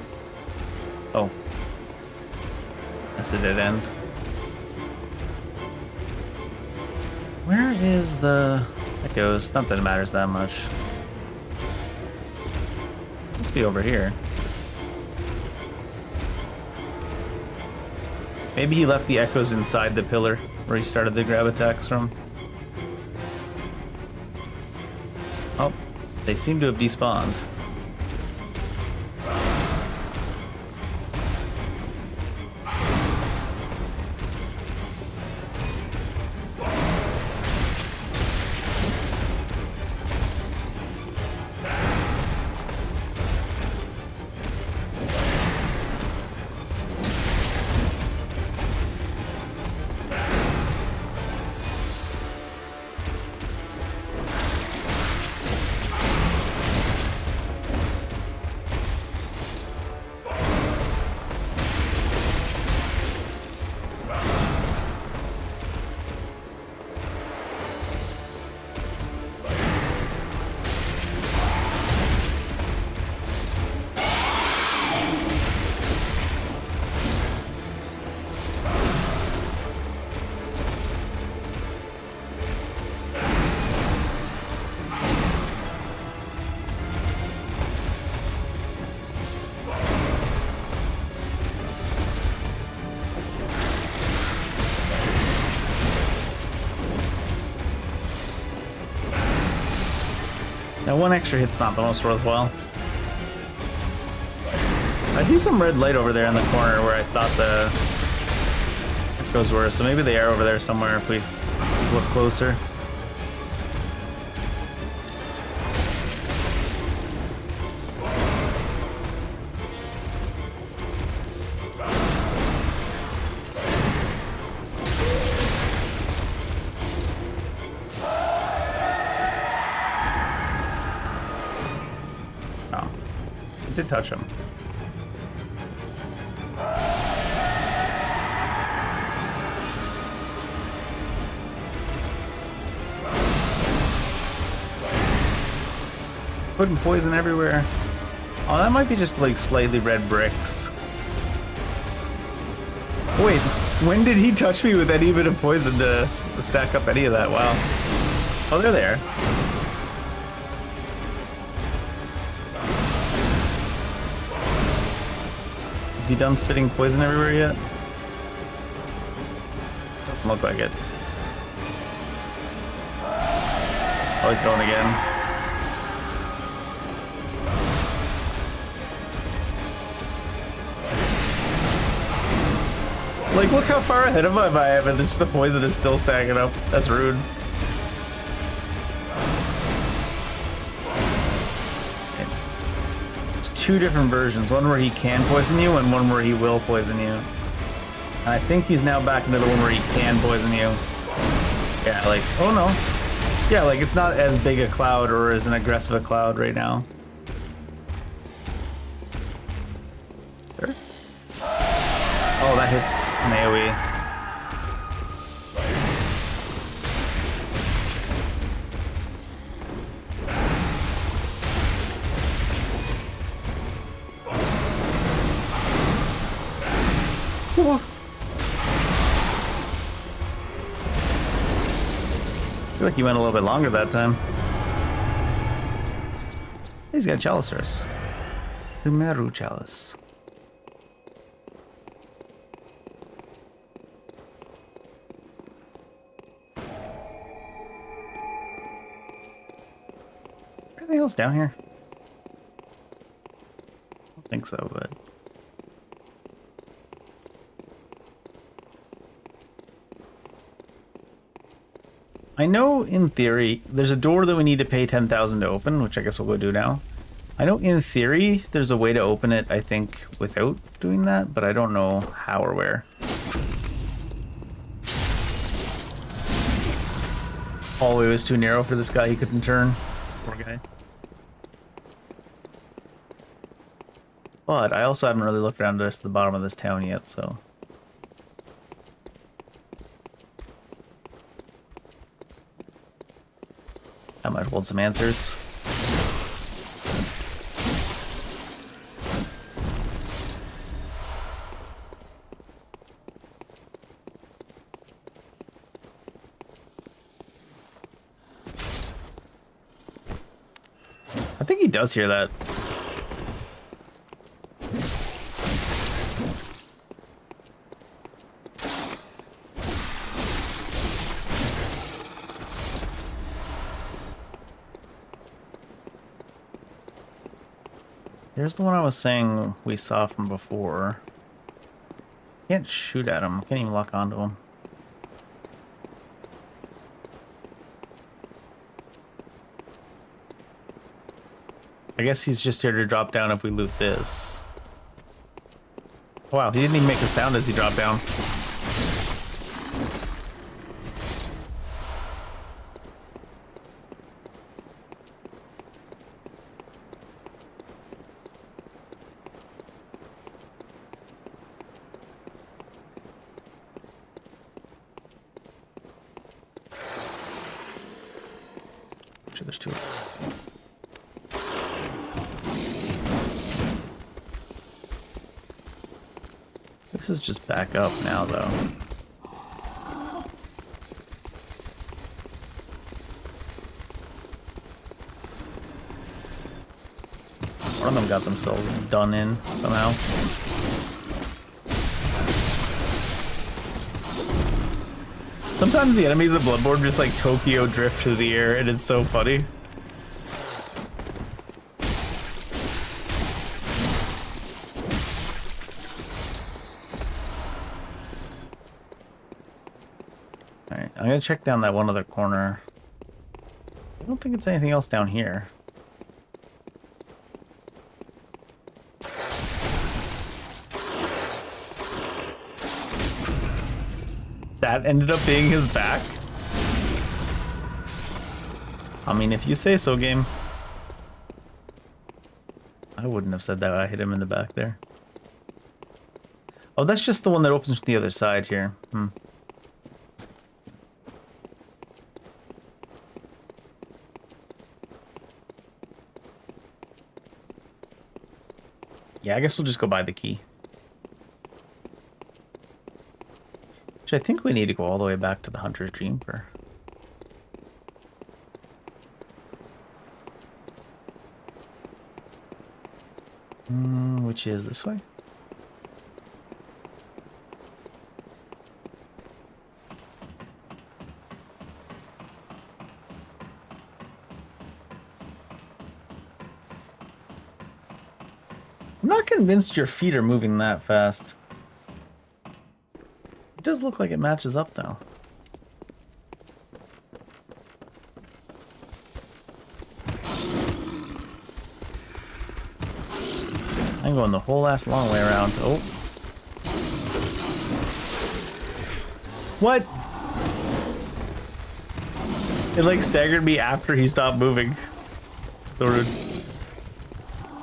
Oh. That's a dead end. Where is the echoes? Not that it matters that much. Must be over here. Maybe he left the echoes inside the pillar where he started the grab attacks from. Oh, they seem to have despawned. Now, one extra hit's not the most worthwhile. I see some red light over there in the corner where I thought the echoes were, so maybe they are over there somewhere if we look closer. Did touch him. Putting poison everywhere. Oh, that might be just like slightly red bricks. Wait, when did he touch me with any bit of poison to stack up any of that? Wow. Oh, they're there. Is he done spitting poison everywhere yet? Doesn't look like it. Oh, he's going again. Like, look how far ahead of him I am, and just the poison is still stacking up. That's rude. It's two different versions. One where he can poison you, and one where he will poison you. And I think he's now back into the one where he can poison you. Yeah, like, oh no. Yeah, like, it's not as big a cloud or as an aggressive a cloud right now. Sure. Oh, that hits an AoE. Whoa. I feel like he went a little bit longer that time. He's got Chaliceurus. Humeru Chalice. Anything else down here? I don't think so, but... I know in theory, there's a door that we need to pay 10,000 to open, which I guess we'll go do now. I know in theory, there's a way to open it, I think, without doing that, but I don't know how or where. Hallway was too narrow for this guy, he couldn't turn. Poor guy. But I also haven't really looked around to the bottom of this town yet, so... I might hold some answers. does hear that. Here's the one I was saying we saw from before. Can't shoot at him. Can't even lock onto him. I guess he's just here to drop down if we loot this. Wow, he didn't even make a sound as he dropped down. Sure, there's two. This is just back up now, though. One of them got themselves done in somehow. Sometimes the enemies of Bloodborne just like Tokyo drift through the air, and it's so funny. Alright, I'm gonna check down that one other corner. I don't think it's anything else down here. That ended up being his back? I mean, if you say so, game. I wouldn't have said that. I hit him in the back there. Oh, that's just the one that opens from the other side here. Yeah, I guess we'll just go buy the key. Which I think we need to go all the way back to the Hunter's Dream for. Which is this way? I'm not convinced your feet are moving that fast. It does look like it matches up, though. I'm going the whole ass long way around. Oh. What? It like staggered me after he stopped moving. So rude.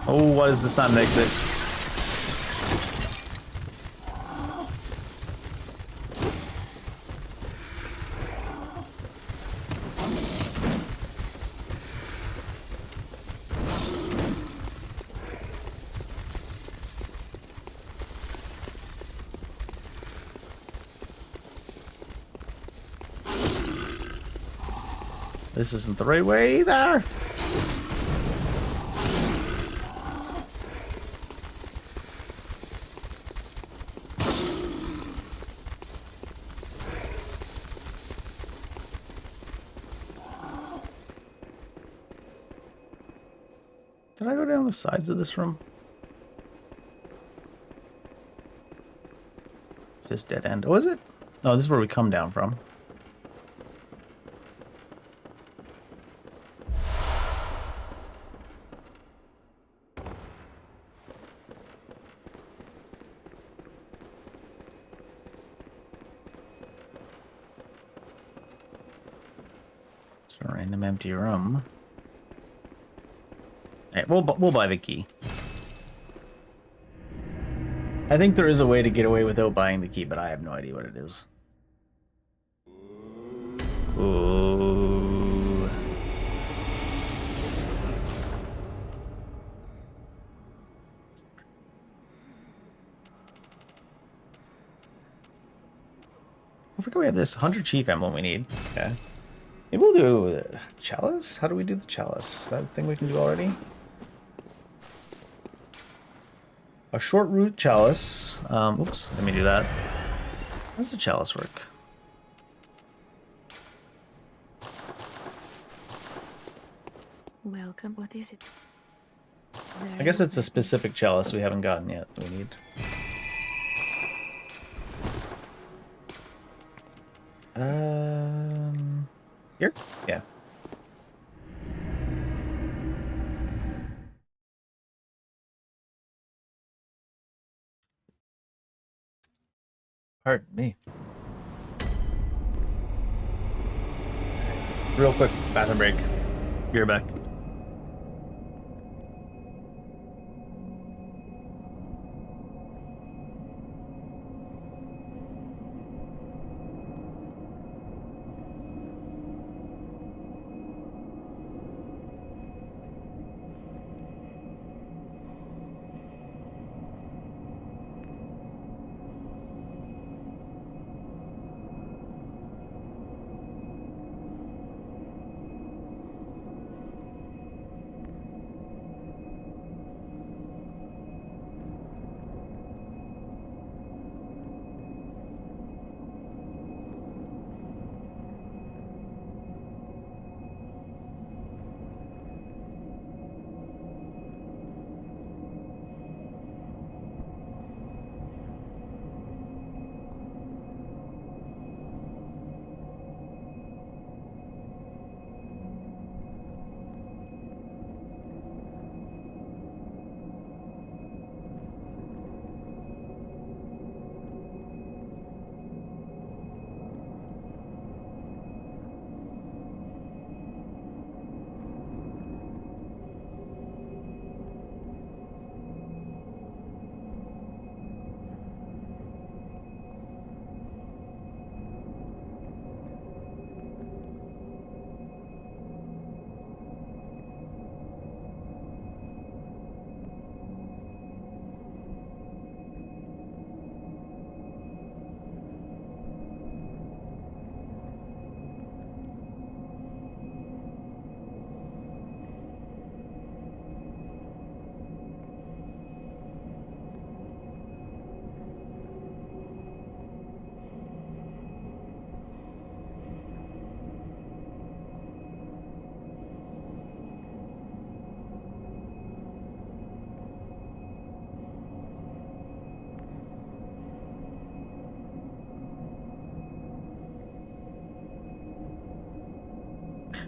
Oh, what is this? Not an exit. This isn't the right way either. Did I go down the sides of this room? Just dead end. Oh, is it? No, this is where we come down from. It's a random empty room. Alright, we'll buy the key. I think there is a way to get away without buying the key, but I have no idea what it is. Ooh. I forget we have this 100 Chief Emblem we need. Okay. Maybe we'll do the chalice? How do we do the chalice? Is that a thing we can do already? A short root chalice. Oops, let me do that. How does the chalice work? Welcome. What is it? I guess it's a specific chalice we haven't gotten yet that we need. Here? Yeah. Pardon me. Real quick bathroom break. Be right back.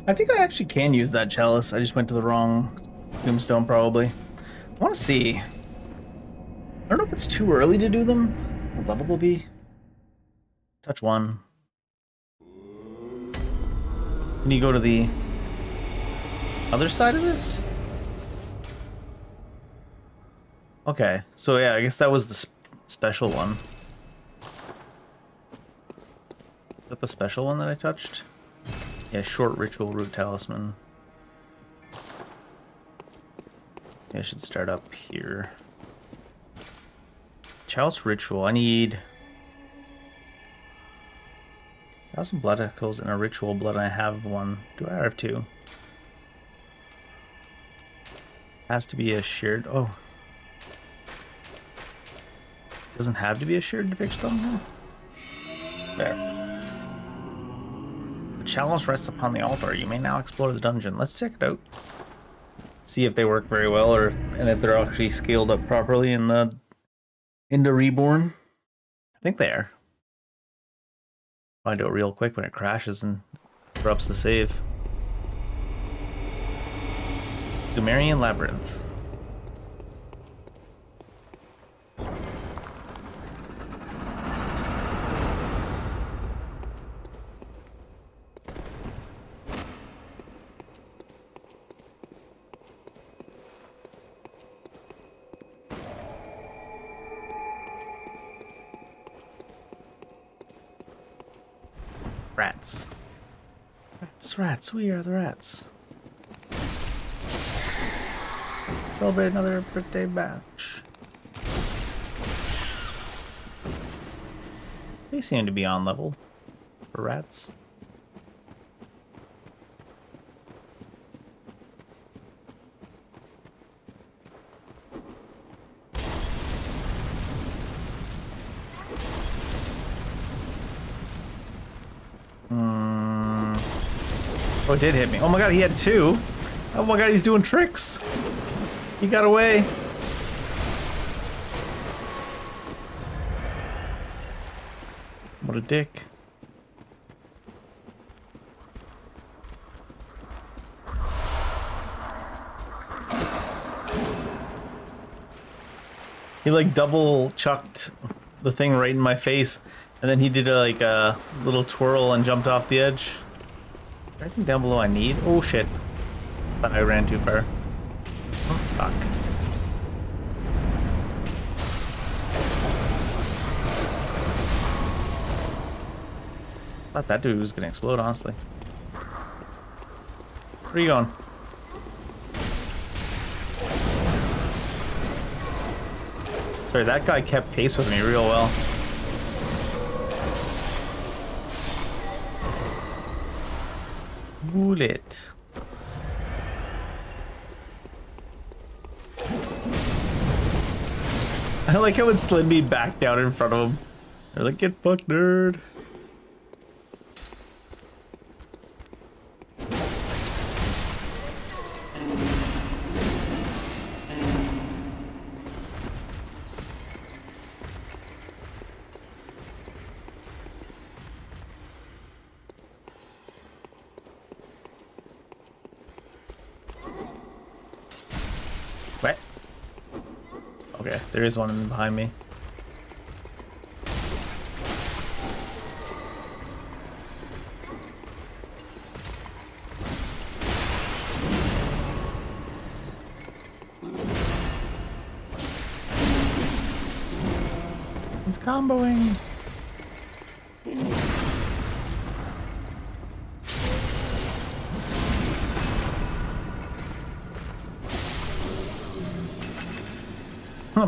I think I actually can use that chalice. I just went to the wrong tombstone, probably. I want to see. I don't know if it's too early to do them. What level they'll be. Touch 1. Can you go to the other side of this? Okay, so yeah, I guess that was the special one. Is that the special one that I touched? Yeah, short ritual root talisman. Yeah, I should start up here. Chalice ritual. I need 1,000 blood echoes and a ritual blood. I have one. Do I have 2? Has to be a shared. Oh, doesn't have to be a shared fixstone. There. Chalice rests upon the altar. You may now explore the dungeon. Let's check it out. See if they work very well, and if they're actually scaled up properly into Reborne. I think they are. I'll do it real quick when it crashes and corrupts the save. Sumerian Labyrinth. Rats. Rats, rats, we are the rats. Celebrate another birthday batch. They seem to be on level for rats. Oh, it did hit me. Oh my god, he had two. Oh my god, he's doing tricks. He got away. What a dick. He like double chucked the thing right in my face, and then he did a little twirl and jumped off the edge. Anything down below I need? Oh shit. Thought I ran too far. Oh, fuck. Thought that dude was gonna explode, honestly. Where are you going? Sorry, that guy kept pace with me real well. Bullet. I like how it slid me back down in front of him. They're like, get fucked, nerd. What? Okay, there is one behind me. He's comboing.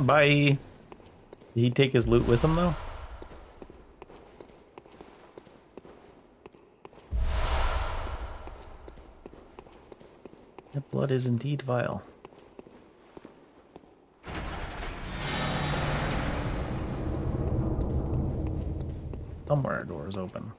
Bye. Did he take his loot with him though? That blood is indeed vile. Somewhere a door is open.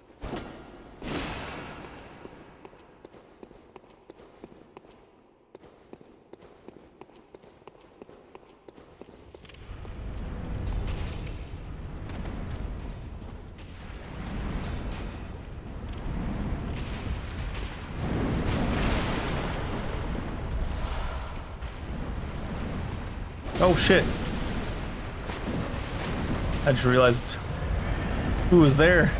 Oh shit. I just realized who was there.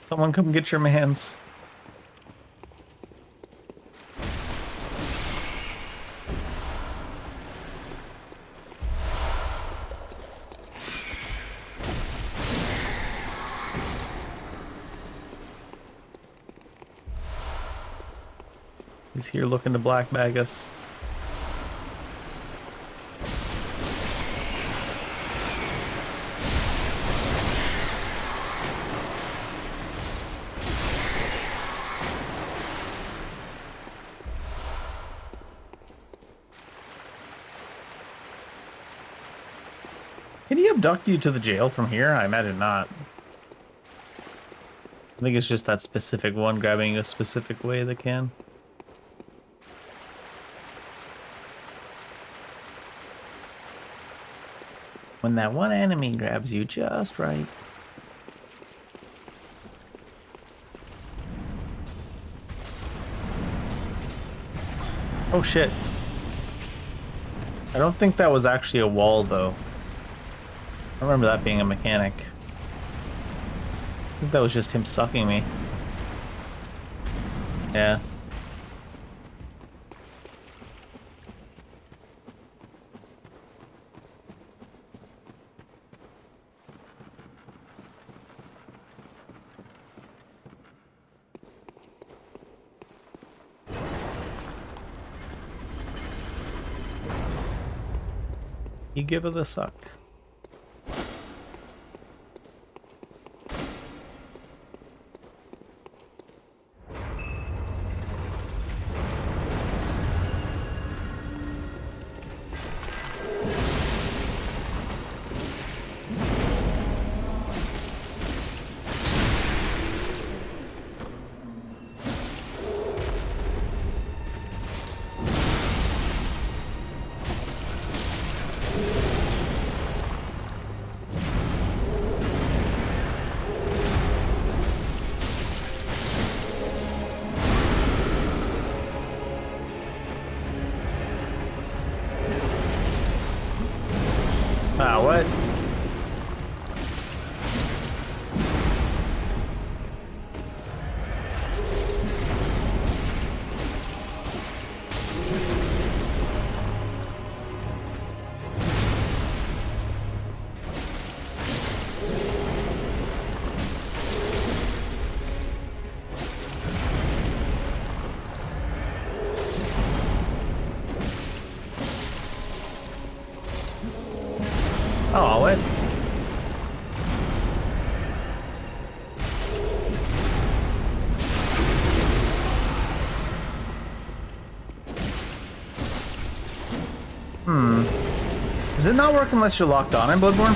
Someone come get your mans. He's here looking to black bag us. Can he abduct you to the jail from here? I imagine not. I think it's just that specific one grabbing a specific way that can. When that one enemy grabs you just right. Oh shit. I don't think that was actually a wall though. I remember that being a mechanic. I think that was just him sucking me. Yeah. You give it a suck. Does it not work unless you're locked on in Bloodborne?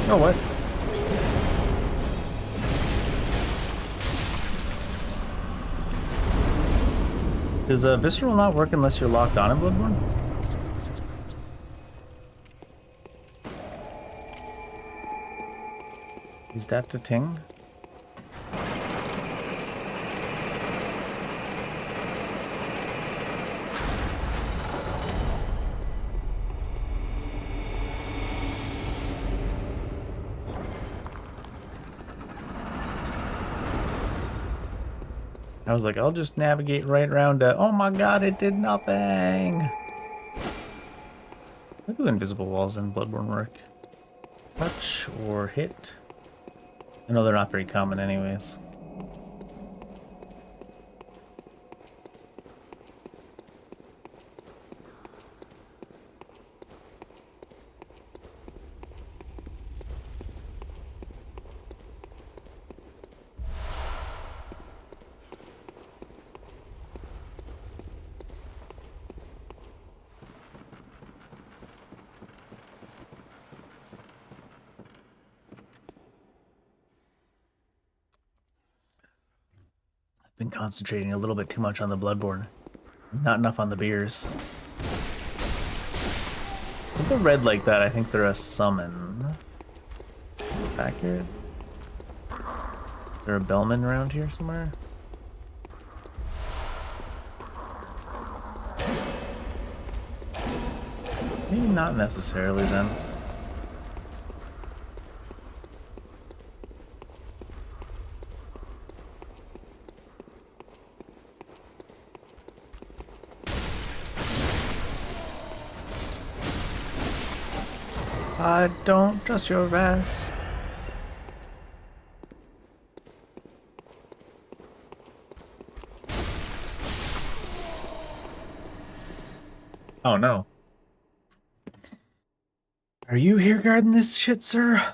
Oh, what? Does Visceral not work unless you're locked on in Bloodborne? Is that the thing? I was like, I'll just navigate right around to, oh my god, it did nothing. How do invisible walls in Bloodborne work? Touch or hit? I know they're not very common anyways. Been concentrating a little bit too much on the Bloodborne. Not enough on the beers. If they're red like that, I think they're a summon. Accurate? Is there a bellman around here somewhere? Maybe not necessarily then. I don't trust your ass. Oh no. Are you here guarding this shit, sir?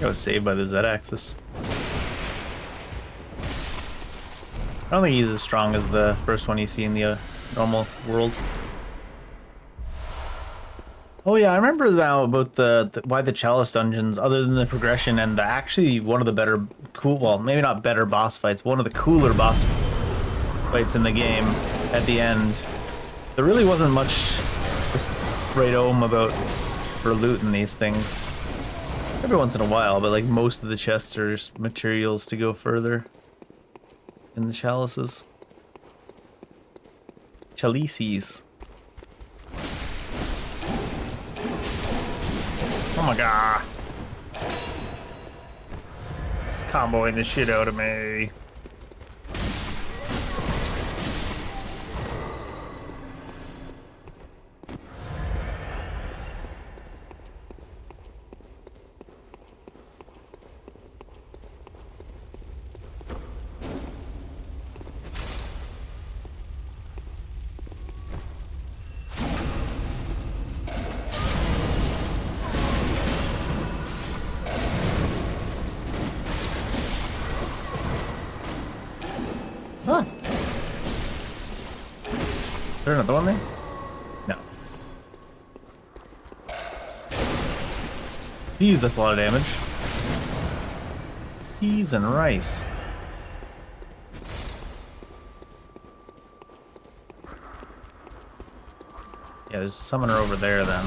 I was saved by the Z-axis. I don't think he's as strong as the first one you see in the normal world. Oh yeah, I remember now about the why the Chalice dungeons, other than the progression and actually one of the better, well, maybe not better boss fights, one of the cooler boss fights in the game at the end. There really wasn't much just right home about for looting these things. Every once in a while, but like most of the chests are just materials to go further in the chalices. Chalices. Oh my god. It's comboing the shit out of me. Huh. Is there another one there? No. Jeez, that's a lot of damage. Peas and rice. Yeah, there's a summoner over there then.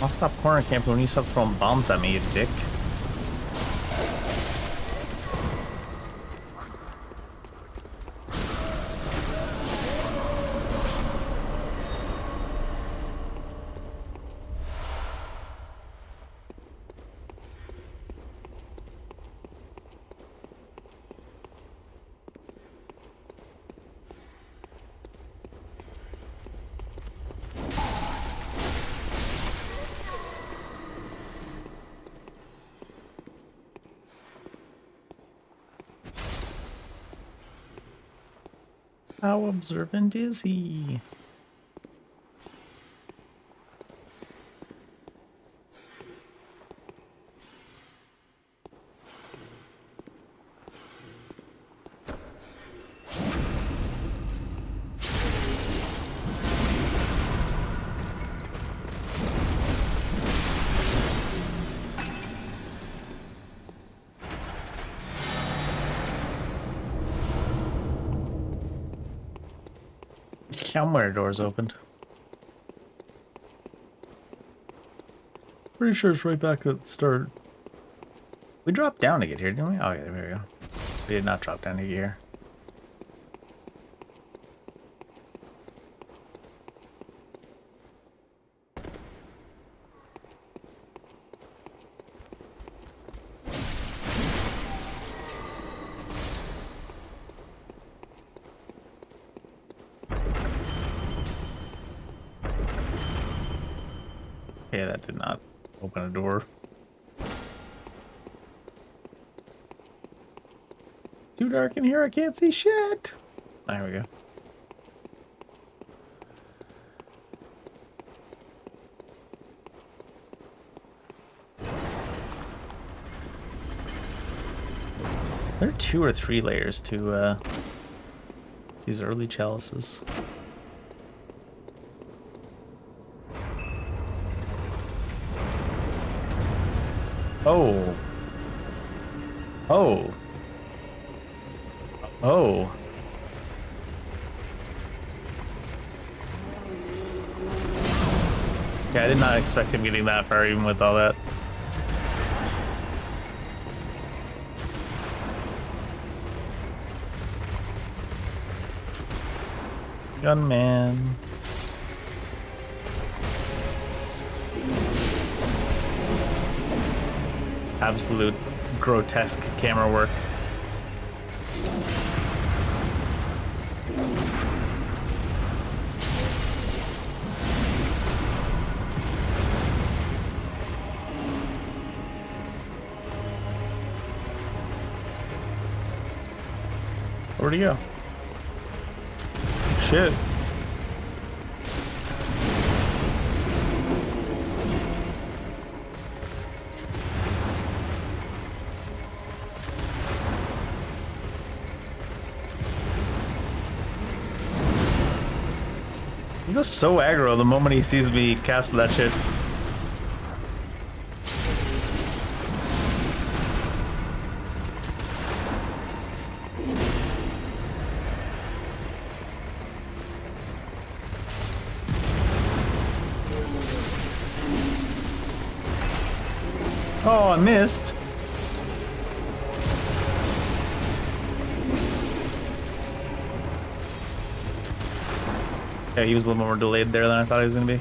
I'll stop corner camping when you stop throwing bombs at me, you dick. How observant is he? Somewhere doors opened. Pretty sure it's right back at the start. We dropped down to get here, didn't we? Oh, yeah, there we go. We did not drop down to get here. Okay, that did not open a door. Too dark in here, I can't see shit. There we go. There are 2 or 3 layers to these early chalices. Oh. Oh. Oh. Yeah, I did not expect him getting that far even with all that. Gunman. Absolute grotesque camera work. Where'd he go? Shit. He goes so aggro the moment he sees me cast that shit. Oh, I missed. Yeah, he was a little more delayed there than I thought he was going to be.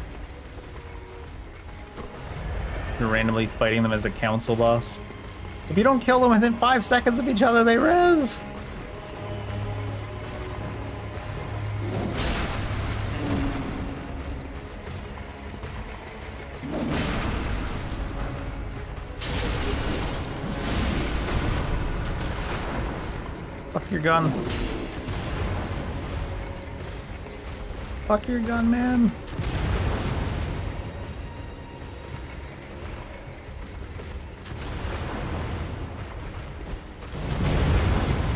You're randomly fighting them as a council boss. If you don't kill them within 5 seconds of each other, they res. Fuck your gun. Fuck your gun, man.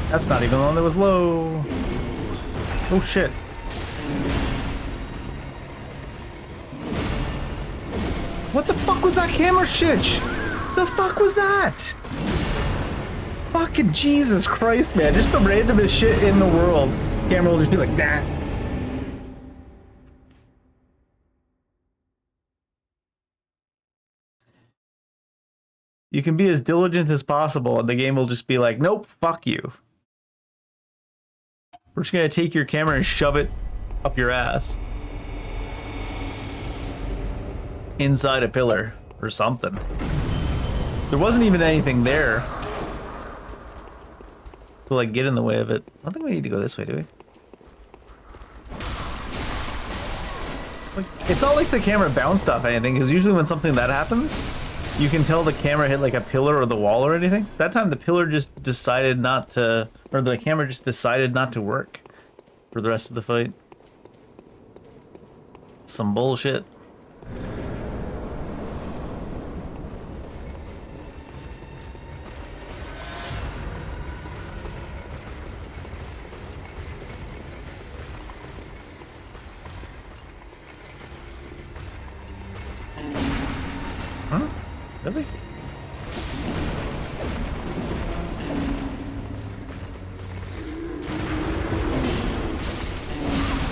That's not even the one that was low. Oh shit. What the fuck was that camera shit? The fuck was that? Fucking Jesus Christ, man. Just the randomest shit in the world. Camera will just be like, nah. You can be as diligent as possible, and the game will just be like, nope, fuck you. We're just gonna take your camera and shove it up your ass. Inside a pillar or something. There wasn't even anything there to like get in the way of it. I don't think we need to go this way, do we? Like, it's not like the camera bounced off anything, because usually when something that happens, you can tell the camera hit like a pillar or the wall or anything. That time the pillar just decided not to, or the camera just decided not to work. for the rest of the fight. Some bullshit. Huh? Really?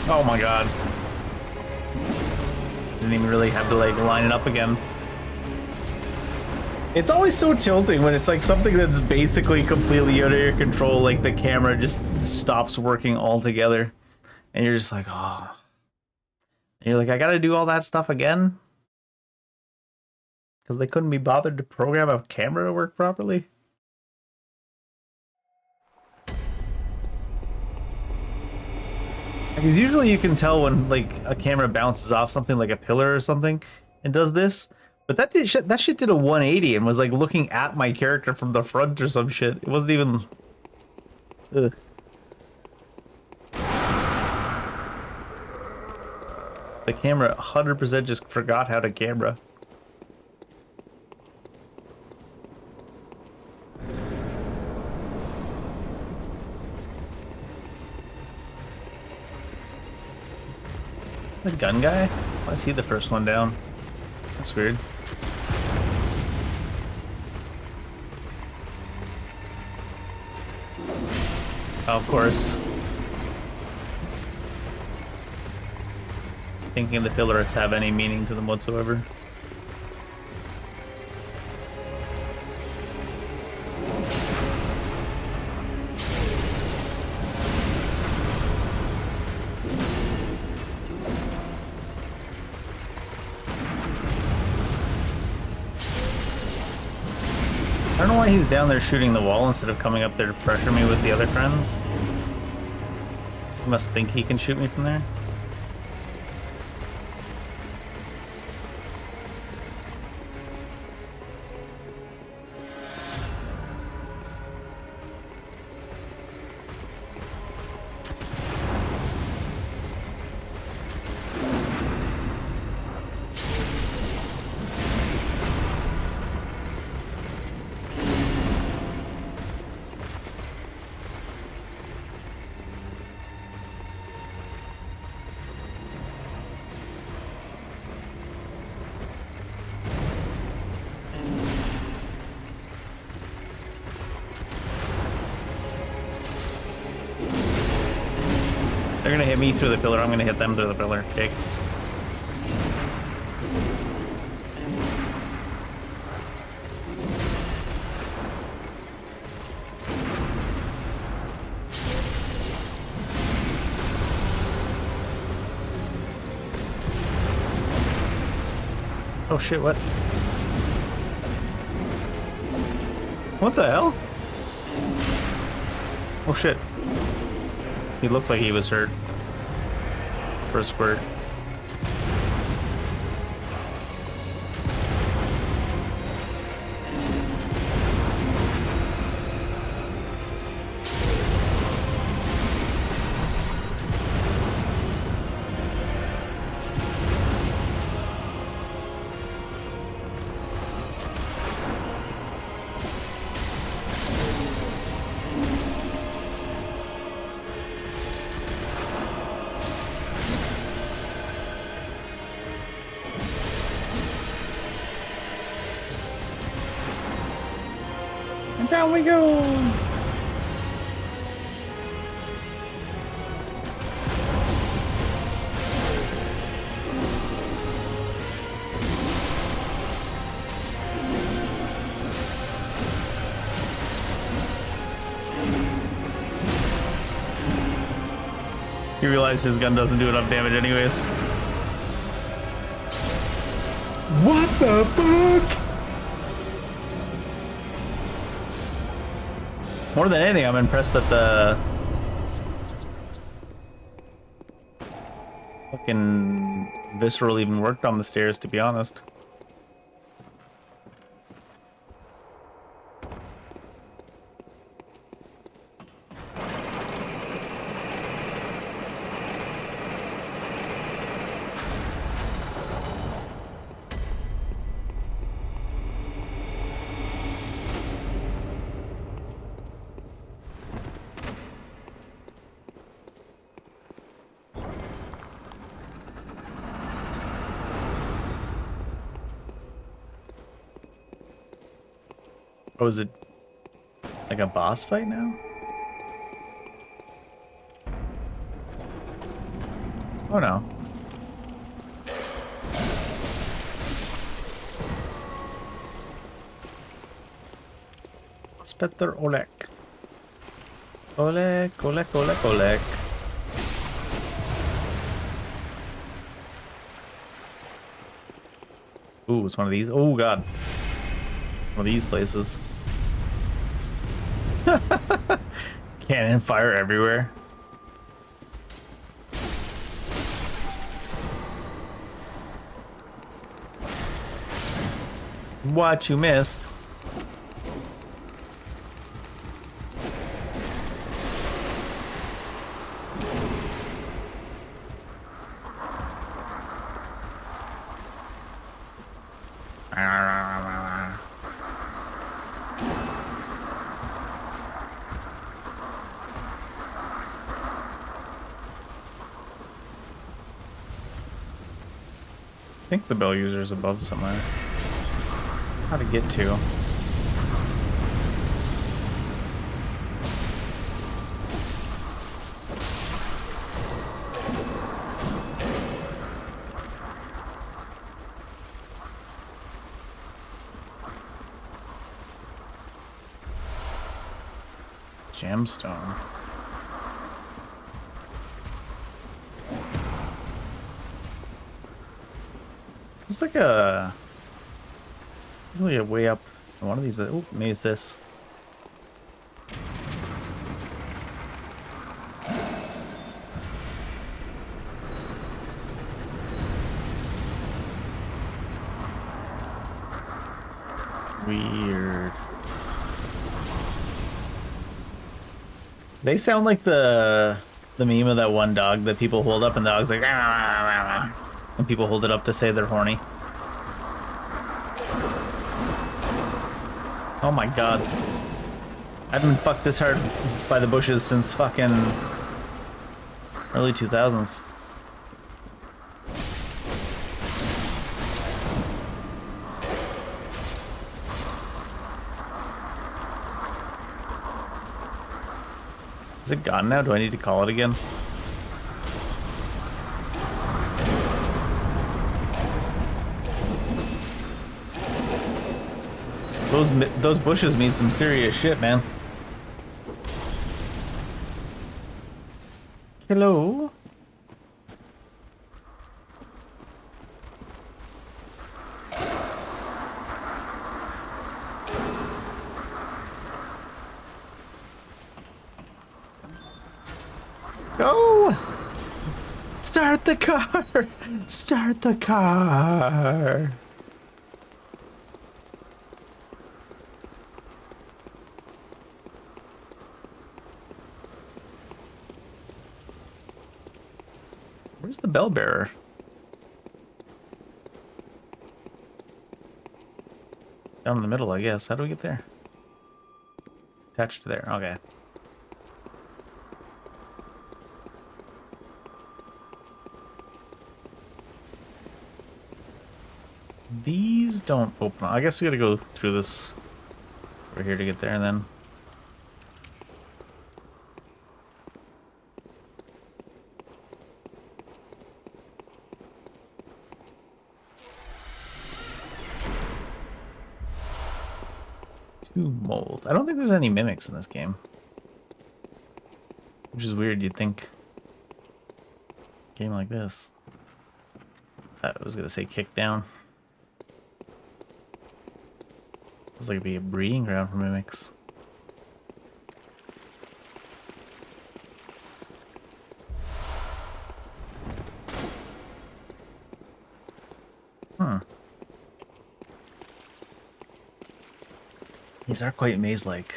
Oh my god. Didn't even really have to like line it up again. It's always so tilting when it's like something that's basically completely out of your control, like the camera just stops working altogether. And you're just like, oh. And you're like, I gotta do all that stuff again? Because they couldn't be bothered to program a camera to work properly? Because usually you can tell when like a camera bounces off something like a pillar or something and does this, but that shit did a 180 and was like looking at my character from the front or some shit. It wasn't even. Ugh. The camera 100% just forgot how to camera. The gun guy? Why is he the first one down? That's weird. Oh, of course. Thinking the pillars have any meaning to them whatsoever. I don't know why he's down there shooting the wall instead of coming up there to pressure me with the other friends. He must think he can shoot me from there. They're gonna hit me through the pillar, I'm gonna hit them through the pillar. Dicks. Oh shit, what? What the hell? Oh shit. He looked like he was hurt for a squirt. And down we go! He realized his gun doesn't do enough damage anyways. What the fuck? More than anything, I'm impressed that the fucking visceral even worked on the stairs, to be honest. Oh, is it like a boss fight now? Oh no. Petter Olek. Olek, Olek, Olek, Olek. Ooh, it's one of these. Oh god. One of these places. Cannon fire everywhere. What you missed? I think the bell user is above somewhere. How to get to? Gemstone. It's like a really a way up. One of these. Oh, maybe it's this. Weird. They sound like the meme of that one dog that people hold up and the dog's like, and people hold it up to say they're horny. Oh my god. I haven't been fucked this hard by the bushes since fucking early 2000s. Is it gone now? Do I need to call it again? Those bushes mean some serious shit, man. Hello? Go! Start the car! Start the car! Where's the bell bearer? Down in the middle, I guess. How do we get there? Attached to there. Okay. These don't open. I guess we gotta go through this over here to get there, and then. Mold. I don't think there's any mimics in this game. Which is weird, you'd think. Game like this. I was gonna say kick down. Feels like it'd be a breeding ground for mimics. Hmm. These are quite maze-like.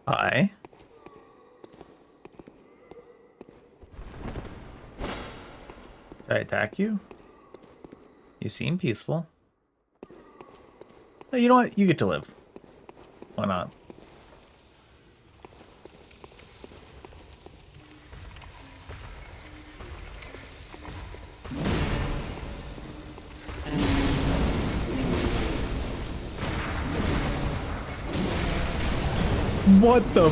Hi. Did I attack you? You seem peaceful. You know what? You get to live. Why not? What the?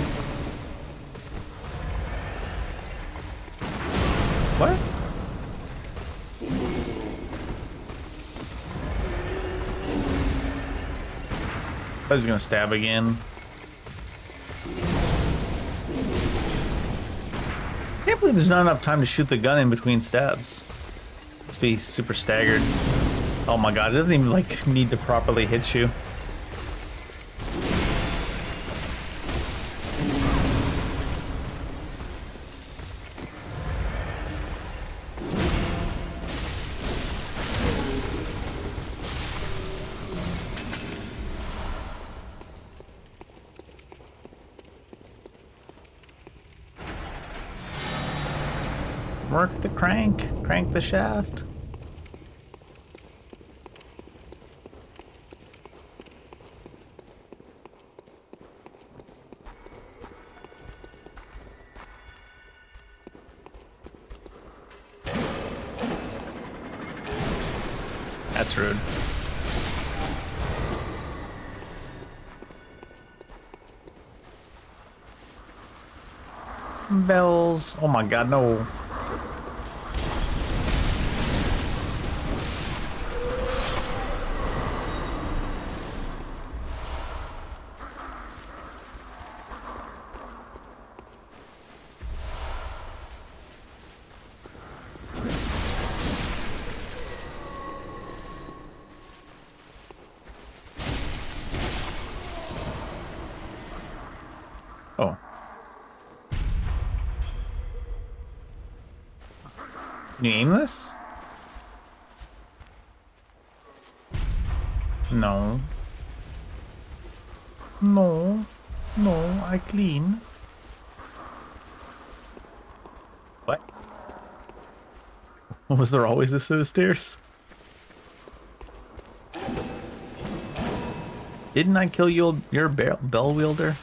What? I was gonna stab again. Can't believe there's not enough time to shoot the gun in between stabs. Must be super staggered. Oh my god, it doesn't even like need to properly hit you. Work the crank. Crank the shaft. That's rude. Bells. Oh my god, no. Oh. Can you aim this? No. No. No, I clean. What? Was there always a set of stairs? Didn't I kill your bell wielder?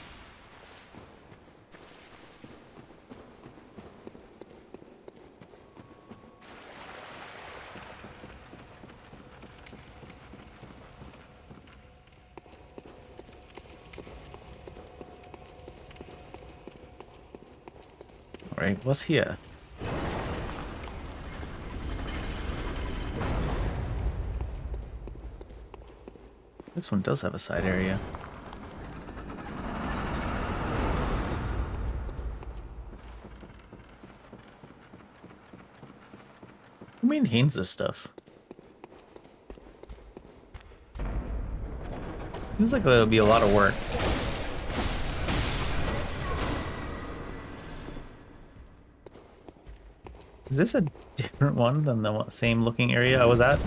Alright, what's here? This one does have a side area. Who maintains this stuff? Seems like that'll be a lot of work. Is this a different one than the same looking area I was at?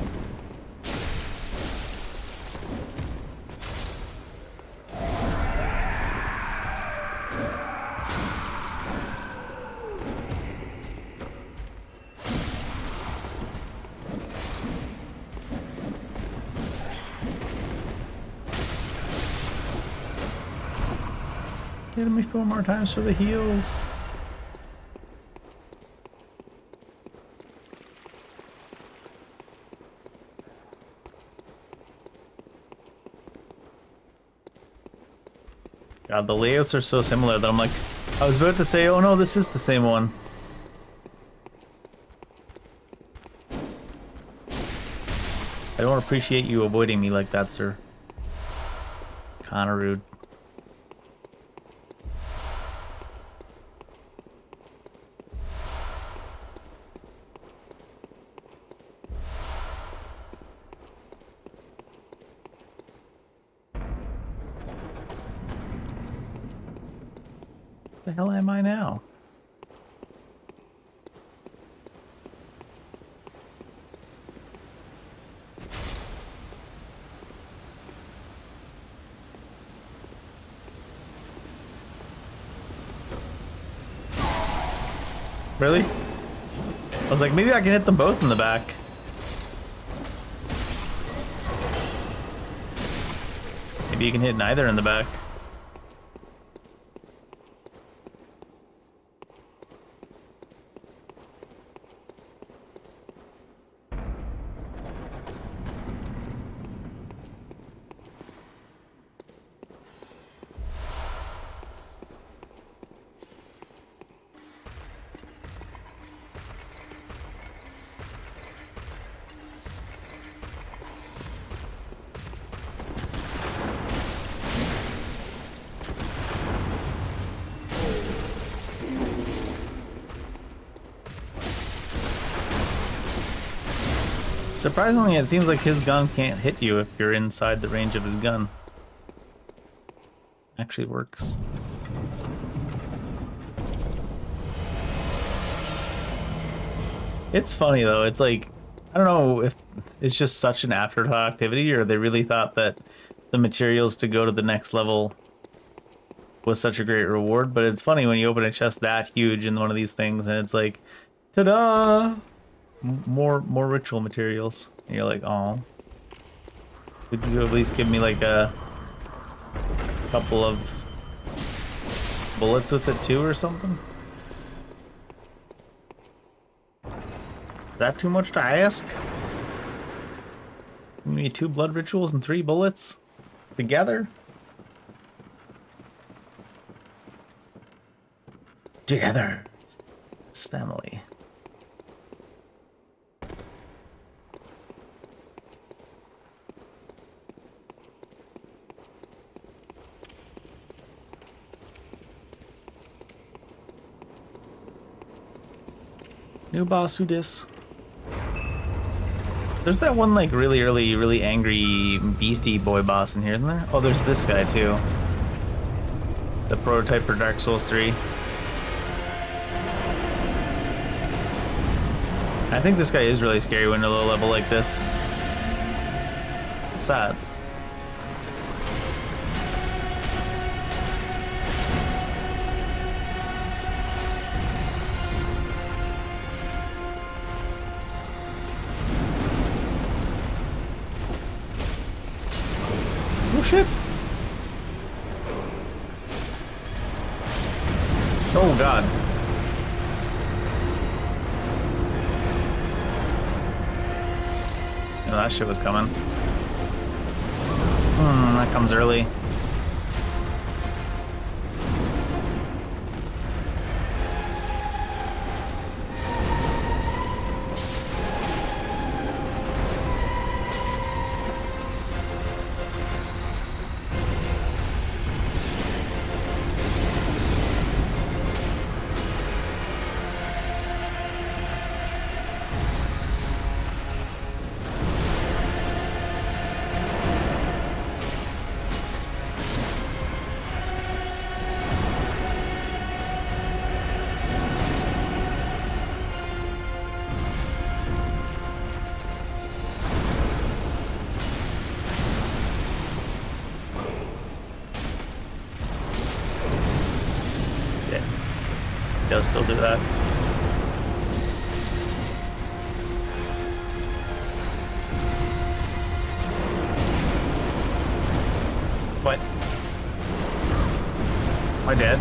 Hit me 4 more times for the heals. God, the layouts are so similar that I'm like, I was about to say, oh no, this is the same one. I don't appreciate you avoiding me like that, sir. Kinda rude. The hell am I now? Really? I was like, maybe I can hit them both in the back. Maybe you can hit neither in the back. Surprisingly, it seems like his gun can't hit you if you're inside the range of his gun. Actually works. It's funny though, it's like, I don't know if it's just such an afterthought activity or they really thought that the materials to go to the next level was such a great reward, but it's funny when you open a chest that huge in one of these things and it's like, ta-da! More ritual materials. And you're like, oh. Could you at least give me like a couple of bullets with it too or something? Is that too much to ask? Give me 2 blood rituals and 3 bullets together? Together. This family. New boss, who dis? There's that one like really early, really angry beastie boy boss in here, isn't there? Oh, there's this guy too. The prototype for Dark Souls 3. I think this guy is really scary when you're low level like this. Sad. Shit. Oh god. You know, that shit was coming. That comes early. Does still do that. What? Am I dead?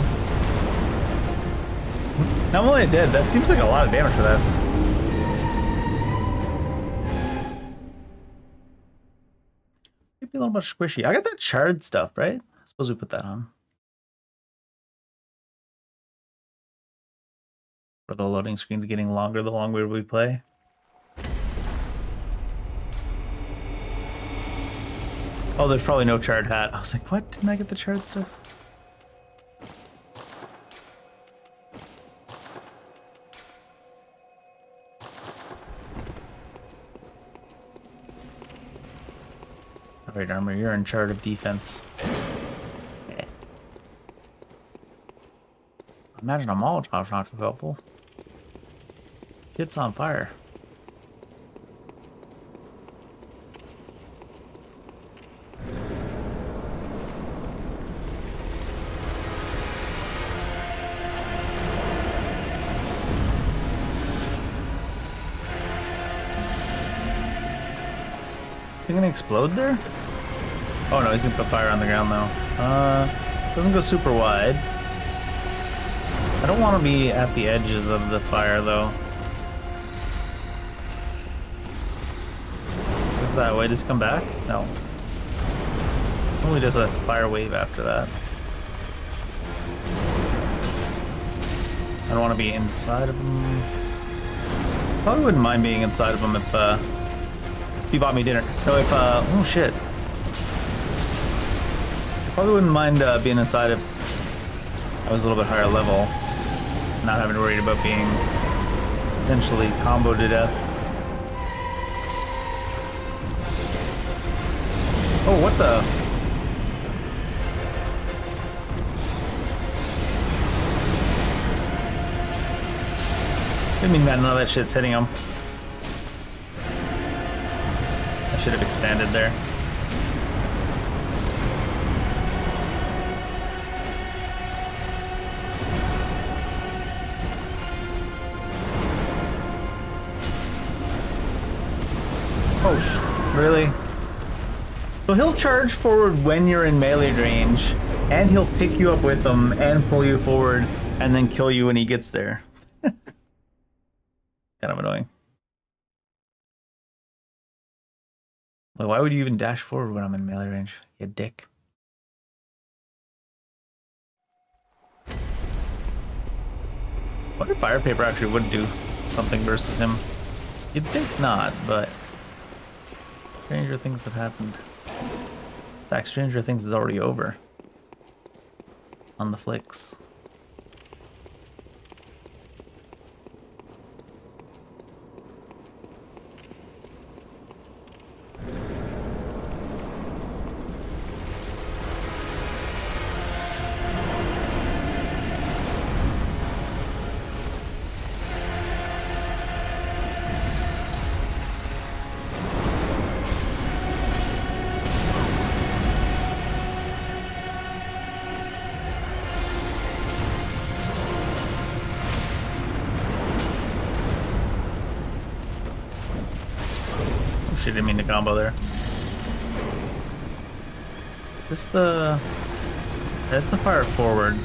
Not only dead, that seems like a lot of damage for that. Maybe a little bit squishy. I got that charred stuff, right? I suppose we put that on. For the loading screen's getting longer the longer we play. Oh, there's probably no charred hat. I was like, what? Didn't I get the charred stuff? Alright, Armor, you're in charge of defense. Okay. Imagine a Molotov's not too helpful. Kit's on fire. They're gonna explode there? Oh no, he's gonna put fire on the ground though. Doesn't go super wide. I don't want to be at the edges of the fire though. Goes that way. Does he come back? No. Only does a fire wave after that. I don't want to be inside of him. Probably wouldn't mind being inside of him if he bought me dinner. No, if oh shit. Probably wouldn't mind being inside if I was a little bit higher level, not having to worry about being potentially comboed to death. Oh, what the? Didn't mean that none of that shit's hitting him. I should have expanded there. Oh, really? So he'll charge forward when you're in melee range, and he'll pick you up with him and pull you forward, and then kill you when he gets there. Kind of annoying. Like, why would you even dash forward when I'm in melee range? You dick. I wonder if fire paper actually would do something versus him. You'd think not, but stranger things have happened. In fact, Stranger Things is already over on the flicks. She didn't mean to combo there. That's the fire forward.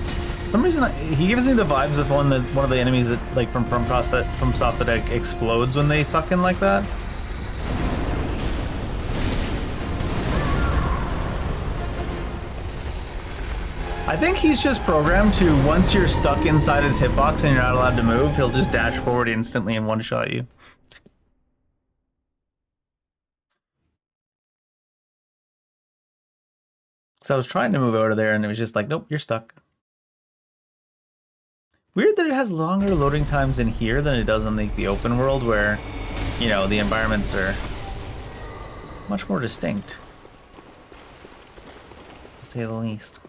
For some reason he gives me the vibes of one of the enemies that like from Soft that explodes when they suck in like that. I think he's just programmed to, once you're stuck inside his hitbox and you're not allowed to move, he'll just dash forward instantly and one-shot you. So I was trying to move out of there and it was just like, nope, you're stuck. Weird that it has longer loading times in here than it does in the open world where, you know, the environments are much more distinct, to say the least.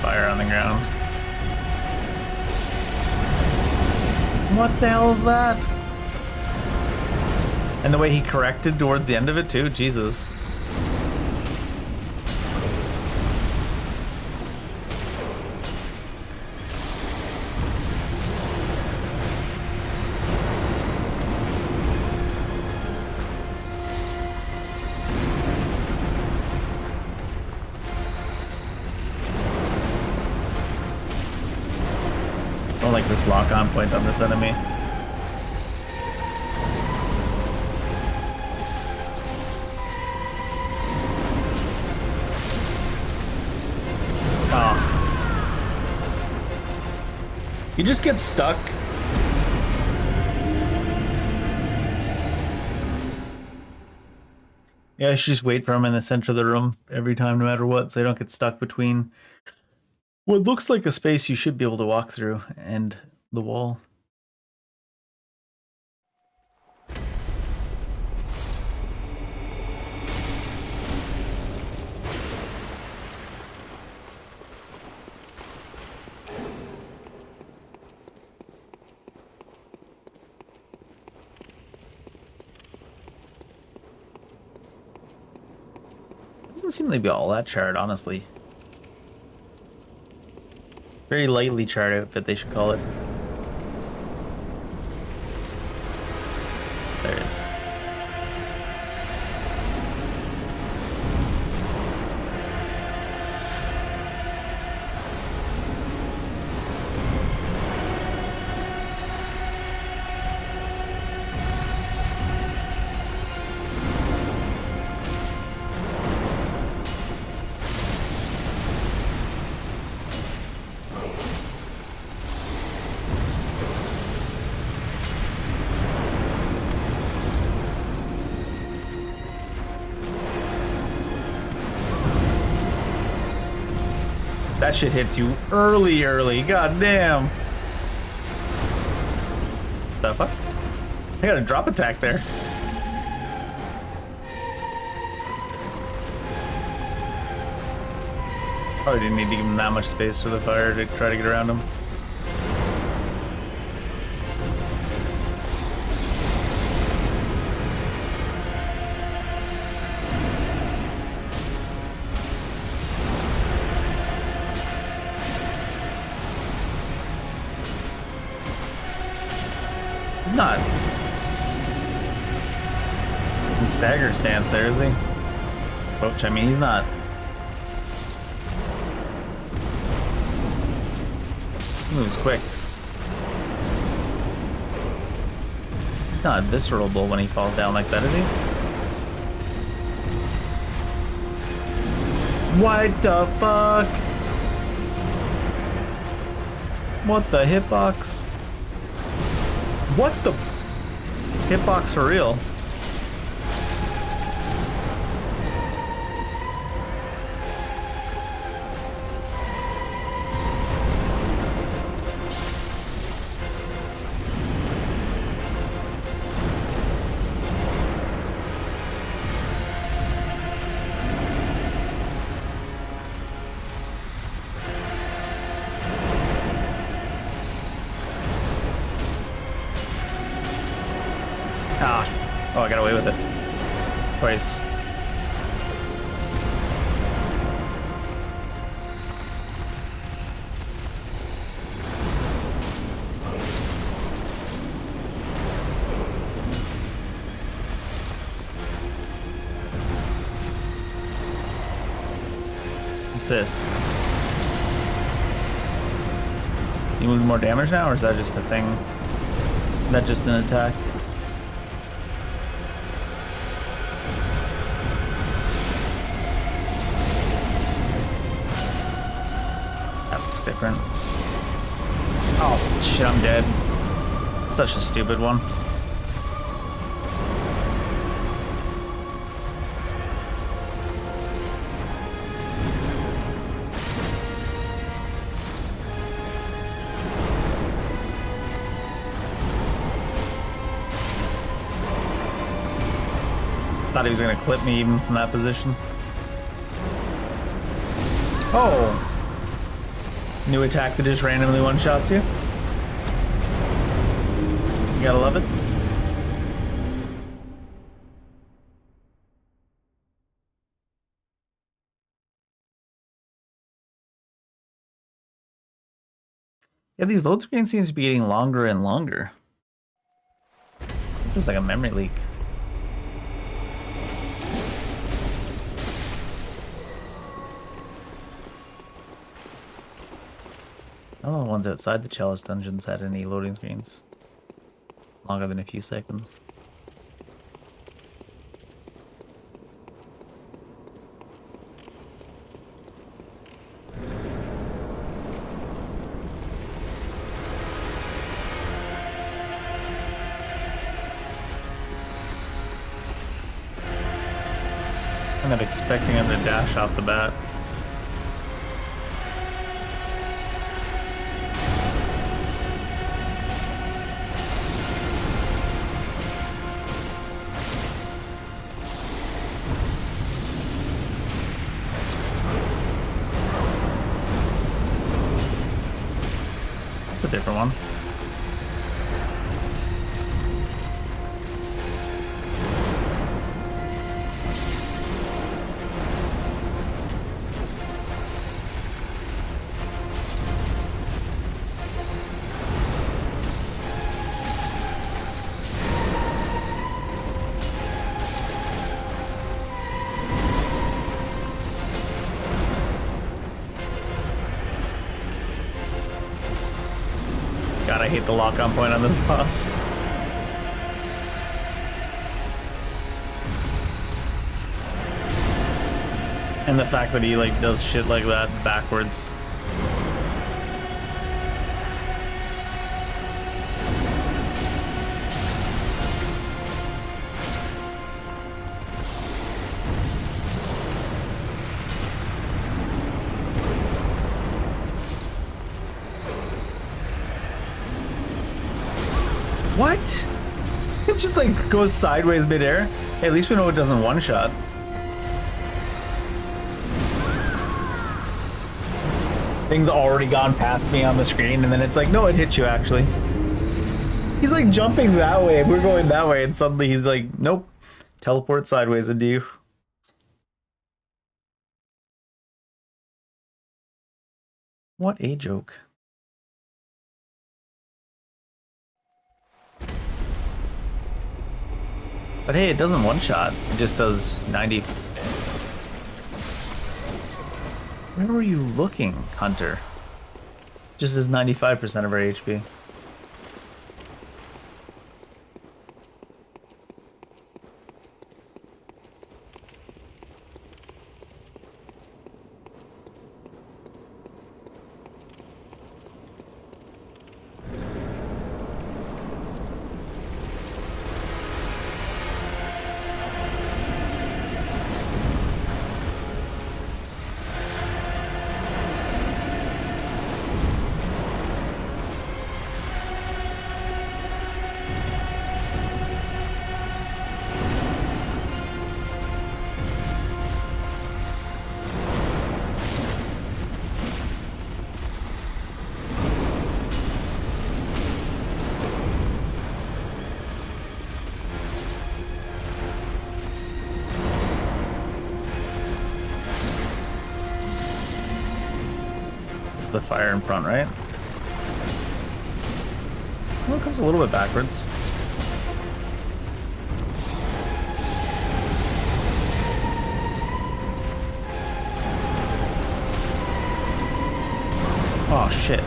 Fire on the ground. What the hell is that? And the way he corrected towards the end of it too, Jesus. I don't like this lock-on point on this enemy. Oh. You just get stuck. Yeah, I should just wait for him in the center of the room every time, no matter what, so I don't get stuck between what looks like a space you should be able to walk through and the wall. Doesn't seem to be all that charred, honestly. Very lightly charred outfit, they should call it. There it is. That shit hits you early. God damn. The fuck? I got a drop attack there. Probably didn't need to give him that much space for the fire to try to get around him. He's not in stagger stance there, is he? Which, I mean, he's not. He moves quick. He's not viscerable when he falls down like that, is he? What the fuck? What the hitbox? What the hitbox for real? Oh, I got away with it. Twice. What's this? You doing more damage now, or is that just a thing? Is that just an attack? Different. Oh shit, I'm dead. Such a stupid one. Thought he was gonna clip me even from that position. Oh! New attack that just randomly one-shots you. You gotta love it. Yeah, these load screens seem to be getting longer and longer. Just like a memory leak. None of the ones outside the Chalice dungeons had any loading screens longer than a few seconds. I'm not expecting him to dash off the bat. That's a different one. I hate the lock-on point on this boss. And the fact that he like does shit like that backwards. What? It just like goes sideways midair. Hey, at least we know it doesn't one-shot. Thing's already gone past me on the screen, and then it's like, no, it hit you actually. He's like jumping that way, we're going that way, and suddenly he's like, nope, teleport sideways into you. What a joke. But hey, it doesn't one-shot. It just does 90. Where were you looking, Hunter? Just does 95% of our HP. The fire in front, right? Well, it comes a little bit backwards. Oh shit.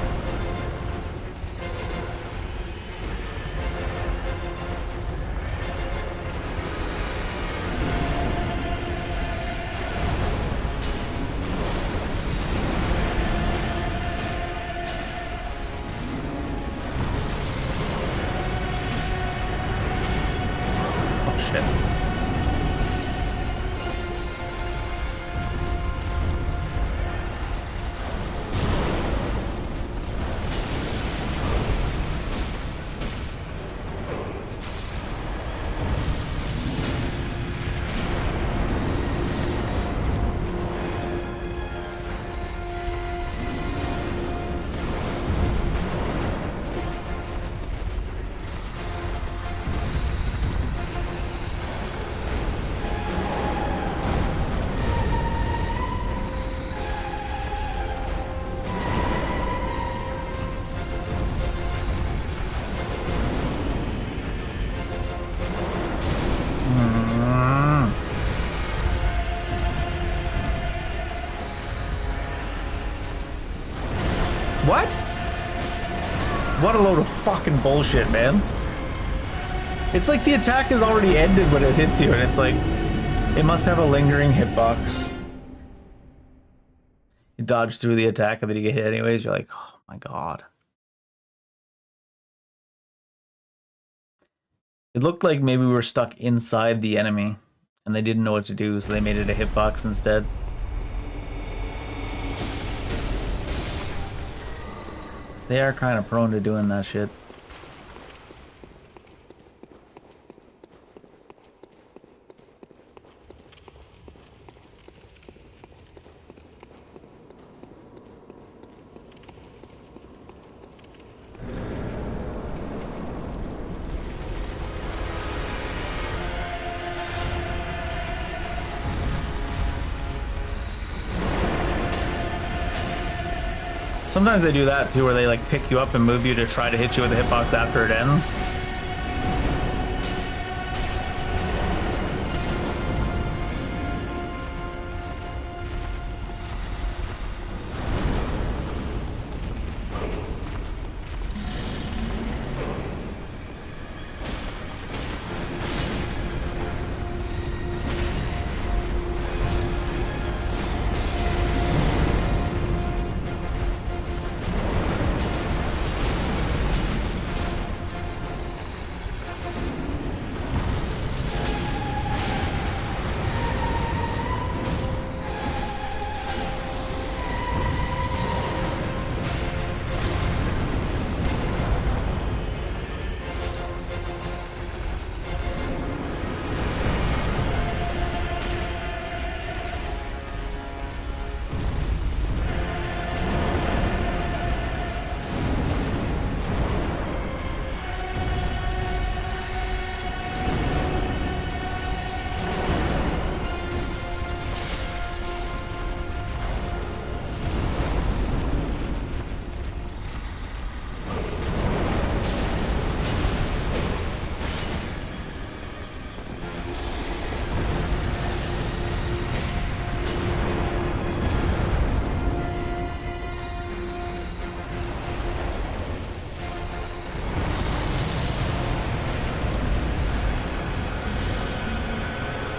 What? What a load of fucking bullshit, man. It's like the attack is already ended when it hits you, and it's like, it must have a lingering hitbox. You dodge through the attack and then you get hit anyways, you're like, oh my god. It looked like maybe we were stuck inside the enemy, and they didn't know what to do, so they made it a hitbox instead. They are kind of prone to doing that shit. Sometimes they do that too, where they like pick you up and move you to try to hit you with the hitbox after it ends.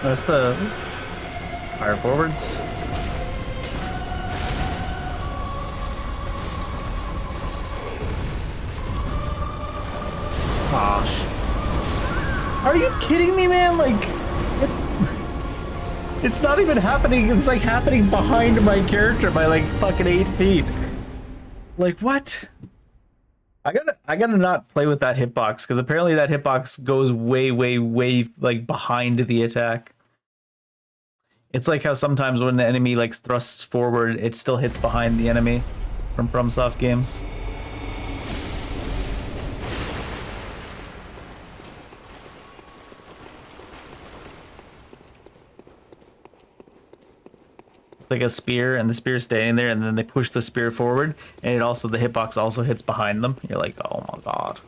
That's the fire forwards. Gosh. Are you kidding me, man? Like, it's not even happening. It's like happening behind my character by like fucking 8 feet. Like, what? I gotta not play with that hitbox, because apparently that hitbox goes way, way, way like behind the attack. It's like how sometimes when the enemy like thrusts forward, it still hits behind the enemy from FromSoft games. Like a spear, and the spear's staying there, and then they push the spear forward, and it also, the hitbox also hits behind them. You're like, oh my god.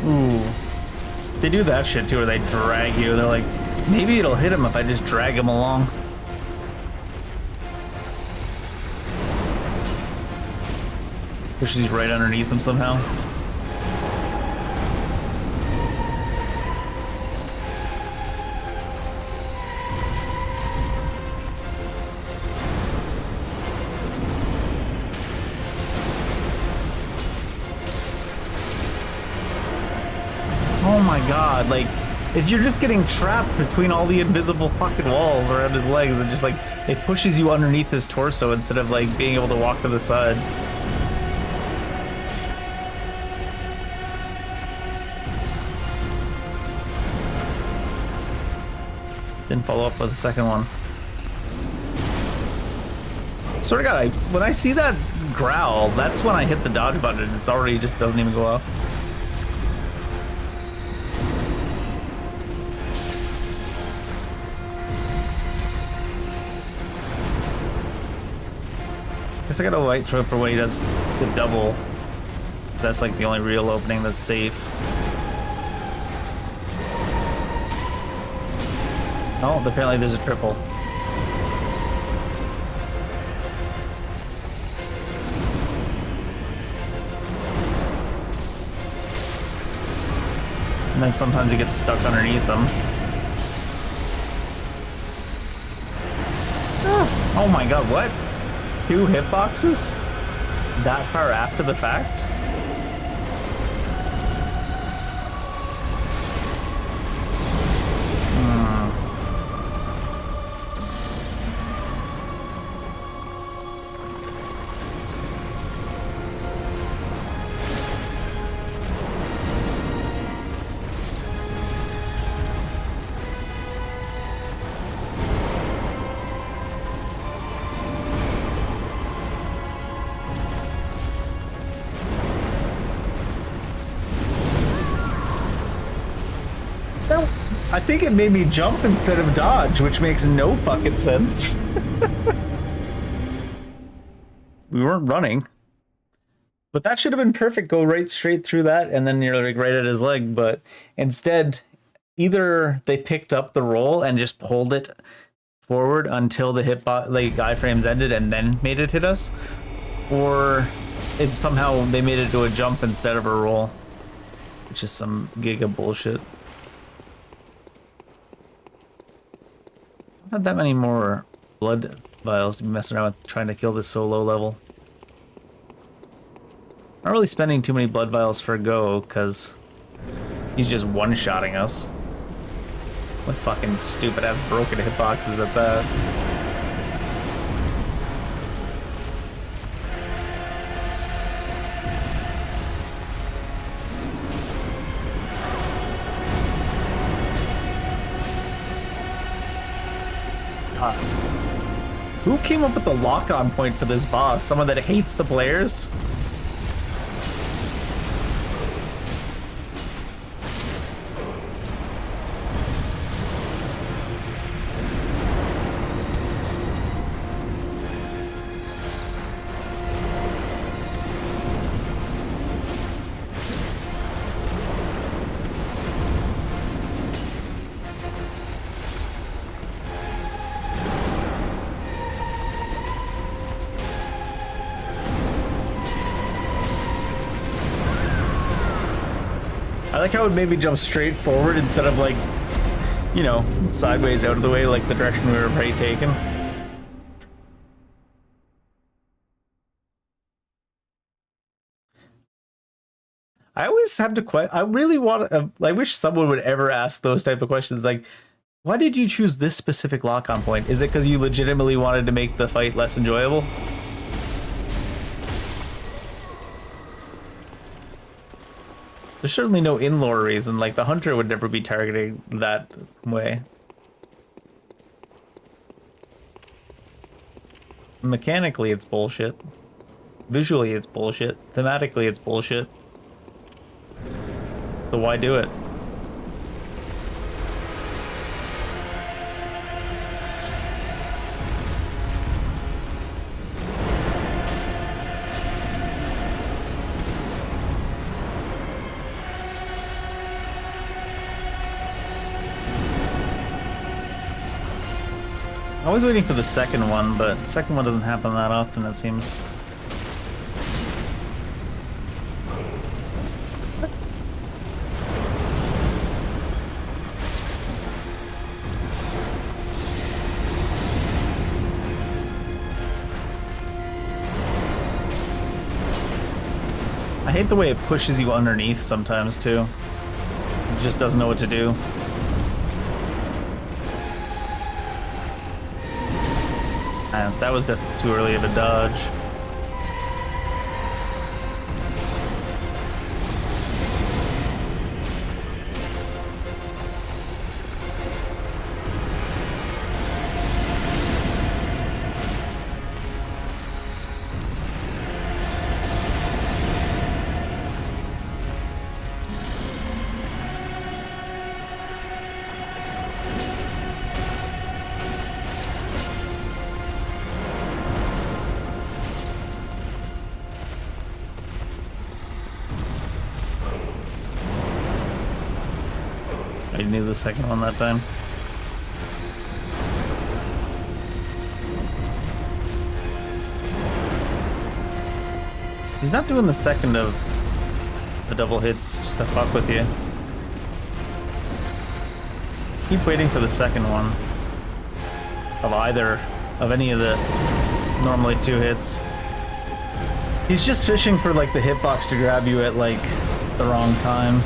Ooh. They do that shit too, where they drag you. They're like, maybe it'll hit him if I just drag him along. Pushes you right underneath him somehow. Oh my god, like, if you're just getting trapped between all the invisible fucking walls around his legs, and just like, it pushes you underneath his torso instead of like being able to walk to the side. Didn't follow up with the second one. Sort of got, when I see that growl, that's when I hit the dodge button. It's already just doesn't even go off. Guess I gotta wait for when he does the double. That's like the only real opening that's safe. Oh, apparently there's a triple. And then sometimes he gets stuck underneath them. Oh my god, what? 2 hitboxes? That far after the fact? I think it made me jump instead of dodge, which makes no fucking sense. We weren't running. But that should have been perfect. Go right straight through that, and then you're like right at his leg. But instead, either they picked up the roll and just pulled it forward until the hitbox, like iframes ended, and then made it hit us, or it's somehow they made it do a jump instead of a roll, which is some giga bullshit. Not that many more blood vials to be messing around with trying to kill this so low level. Not really spending too many blood vials for a go, because he's just one-shotting us. What fucking stupid-ass broken hitboxes at that. Who came up with the lock-on point for this boss? Someone that hates the players? I like how it made me jump straight forward instead of like, you know, sideways out of the way like the direction we were already taking. I always have to I really want to, I wish someone would ever ask those type of questions like, why did you choose this specific lock-on point? Is it because you legitimately wanted to make the fight less enjoyable? There's certainly no in-lore reason, like the hunter would never be targeting that way. Mechanically, it's bullshit. Visually, it's bullshit. Thematically, it's bullshit. So why do it? I was waiting for the second one, but the second one doesn't happen that often, it seems. I hate the way it pushes you underneath sometimes, too. It just doesn't know what to do. That was definitely too early of a dodge. I knew the second one that time. He's not doing the second of the double hits just to fuck with you. Keep waiting for the second one of any of the normally 2 hits. He's just fishing for like the hitbox to grab you at like the wrong time.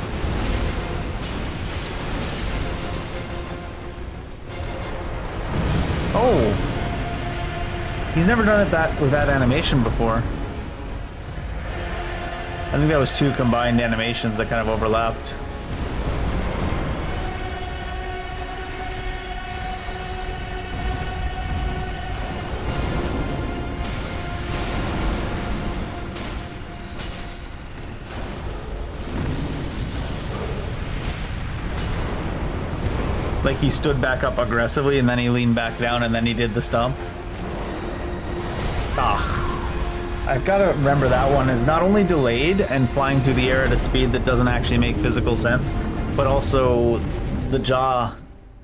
Oh! He's never done it with that animation before. I think that was 2 combined animations that kind of overlapped. Like he stood back up aggressively and then he leaned back down and then he did the stomp. Ah. I've got to remember that one is not only delayed and flying through the air at a speed that doesn't actually make physical sense, but also the jaw,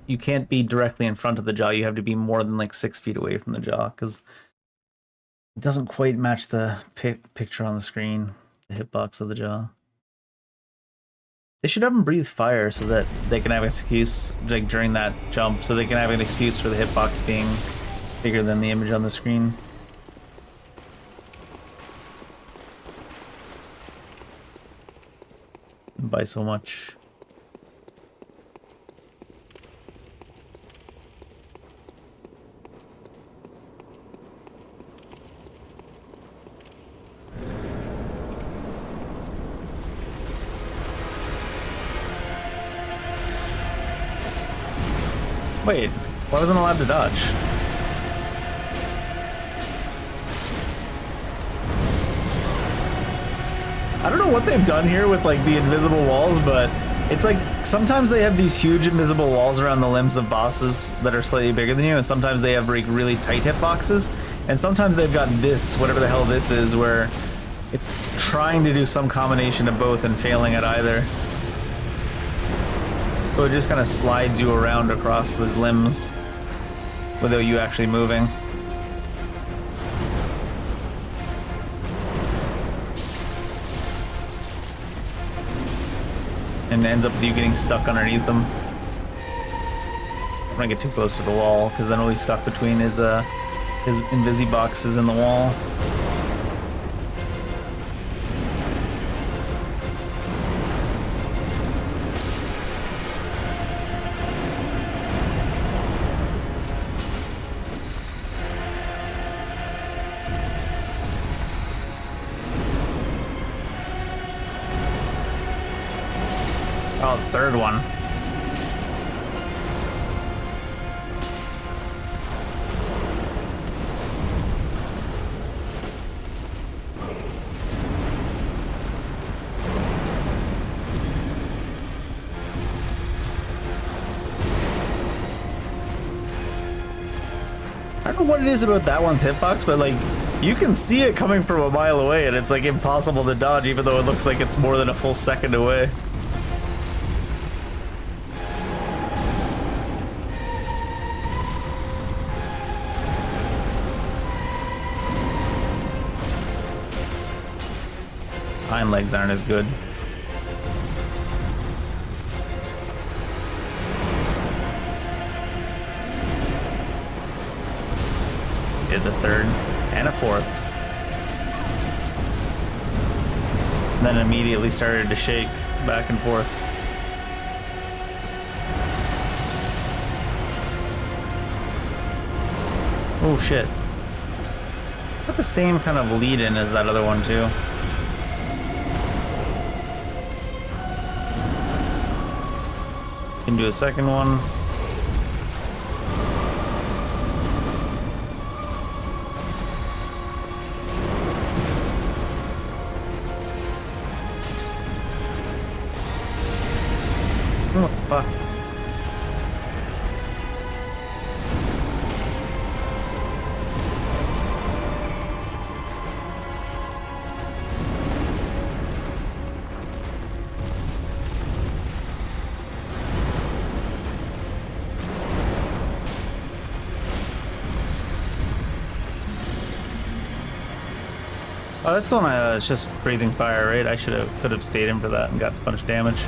you can't be directly in front of the jaw. You have to be more than like 6 feet away from the jaw because it doesn't quite match the picture on the screen, the hitbox of the jaw. They should have them breathe fire so that they can have an excuse, like during that jump, so they can have an excuse for the hitbox being bigger than the image on the screen. By so much. Wait, why wasn't I allowed to dodge? I don't know what they've done here with like the invisible walls, but it's like sometimes they have these huge invisible walls around the limbs of bosses that are slightly bigger than you, and sometimes they have like really tight hitboxes, and sometimes they've got this, whatever the hell this is, where it's trying to do some combination of both and failing at either. So it just kind of slides you around across those limbs without you actually moving. And ends up with you getting stuck underneath them. Don't want to get too close to the wall, because then we'll be stuck between his invisi boxes in the wall. Oh, the third one. I don't know what it is about that one's hitbox, but like, you can see it coming from a mile away, and it's like impossible to dodge, even though it looks like it's more than a full second away. Hind legs aren't as good. Did the third and a fourth. And then immediately started to shake back and forth. Oh shit. Got the same kind of lead in as that other one too. Can do a second one. Oh, fuck. Oh, that's the one it's just breathing fire, right? I could have stayed in for that and got a bunch of damage.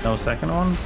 No second one?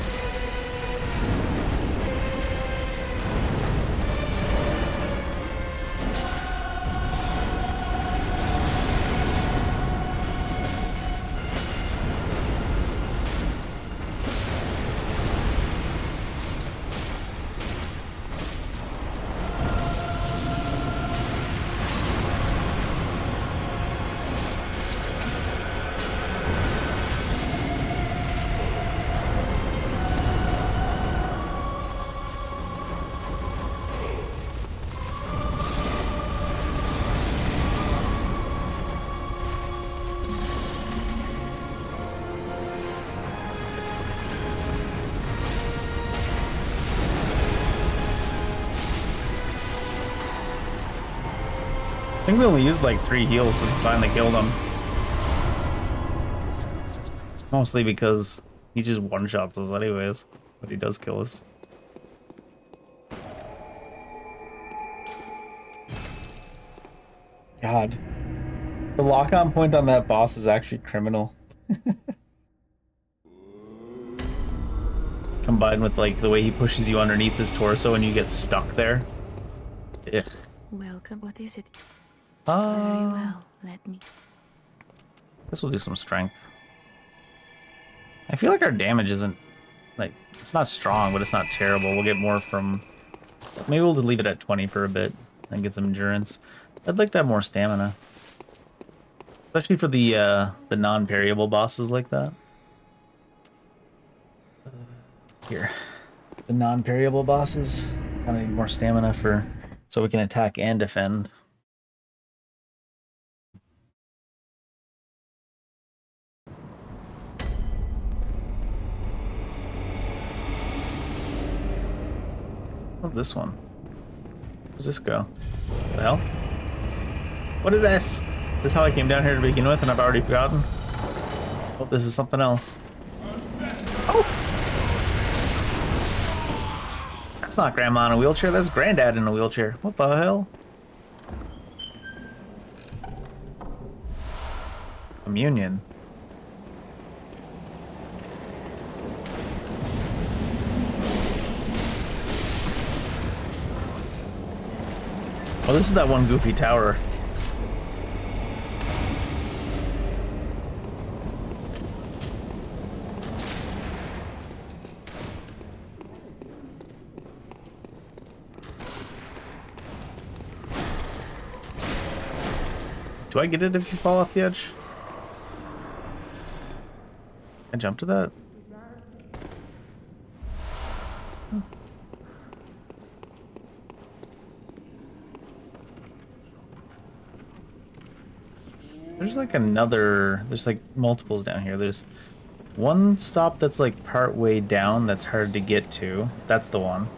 I think we only used like 3 heals to finally kill them. Mostly because he just one-shots us anyways, but he does kill us. God. The lock-on point on that boss is actually criminal. Combined with like the way he pushes you underneath his torso and you get stuck there. Ugh. Welcome. What is it? Very well. Let me. This will do some strength. I feel like our damage isn't like, it's not strong, but it's not terrible. We'll get more from. Maybe we'll just leave it at 20 for a bit and get some endurance. I'd like to have more stamina. Especially for the non-variable bosses like that. Here. The non-variable bosses kind of need more stamina for so we can attack and defend. What's this one? Where's this go? What the hell? What is this? This is how I came down here to begin with and I've already forgotten? Oh, this is something else. Oh! That's not Grandma in a wheelchair, that's Granddad in a wheelchair. What the hell? Communion. Oh, this is that one goofy tower. Do I get it if you fall off the edge? I jump to that? There's like there's like multiples down here. There's one stop that's like part way down that's hard to get to. That's the one.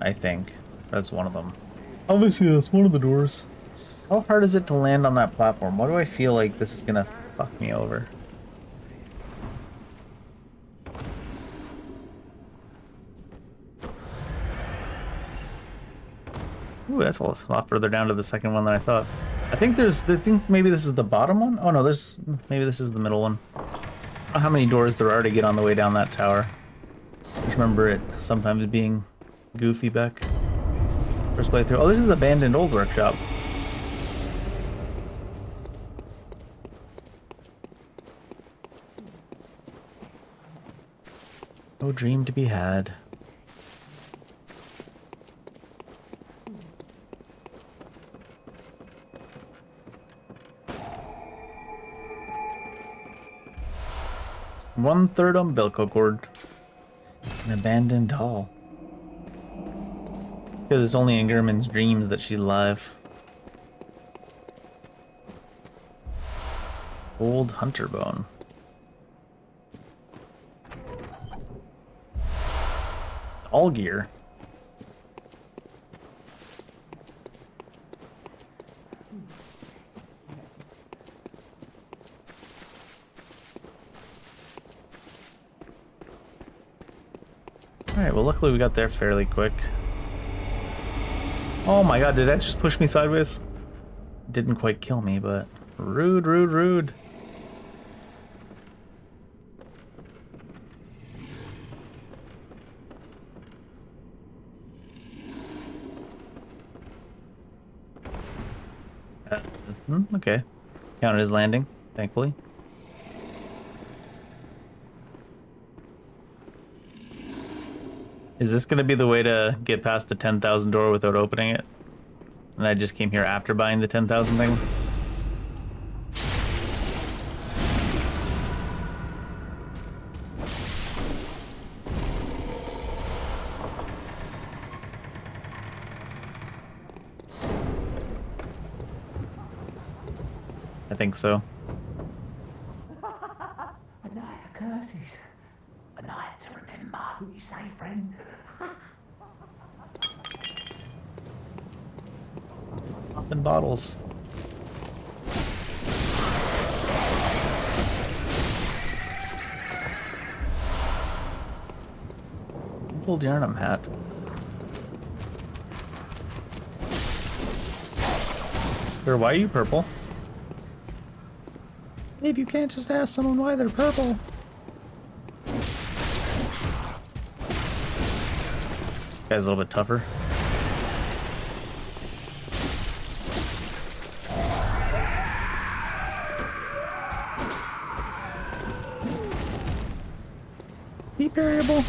I think. That's one of them. Obviously, that's one of the doors. How hard is it to land on that platform? Why do I feel like this is gonna fuck me over? Ooh, that's a lot further down to the second one than I thought. I think maybe this is the bottom one? Oh no, maybe this is the middle one. I don't know how many doors there are to get on the way down that tower. I just remember it sometimes being goofy back. First playthrough. Oh, this is abandoned old workshop. No dream to be had. One-third umbilical cord. An abandoned hall. Because it's only in German's dreams that she's alive. Old hunter bone. All gear. Alright, well luckily we got there fairly quick. Oh my god, did that just push me sideways? Didn't quite kill me, but rude, rude, rude. Okay. Counted as landing, thankfully. Is this gonna be the way to get past the 10,000 door without opening it? And I just came here after buying the 10,000 thing? I think so. A night of curses. A night to remember who you say, friend. Popping bottles. Old Yarnum hat. Sir, why are you purple? If you can't just ask someone why they're purple. Guy's a little bit tougher. Is he parryable?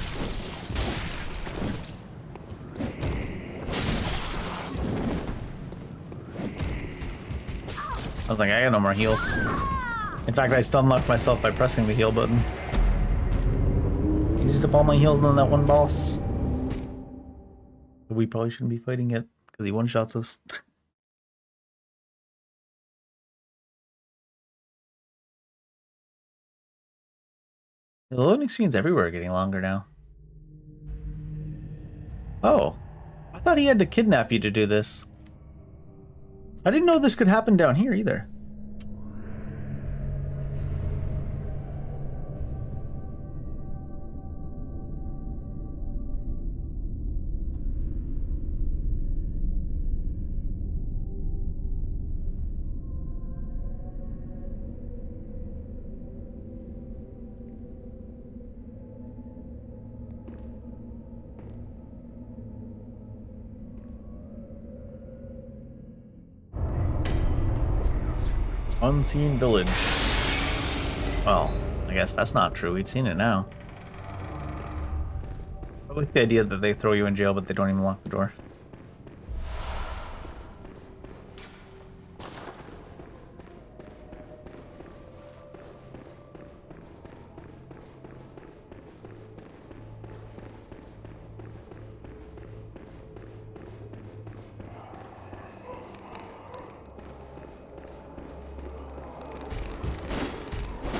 like I got no more heals. In fact, I stun locked myself by pressing the heal button. Used up all my heals on that one boss. We probably shouldn't be fighting it because he one-shots us. The loading screens everywhere are getting longer now. Oh, I thought he had to kidnap you to do this. I didn't know this could happen down here either. Unseen village. Well, I guess that's not true. We've seen it now. I like the idea that they throw you in jail, but they don't even lock the door.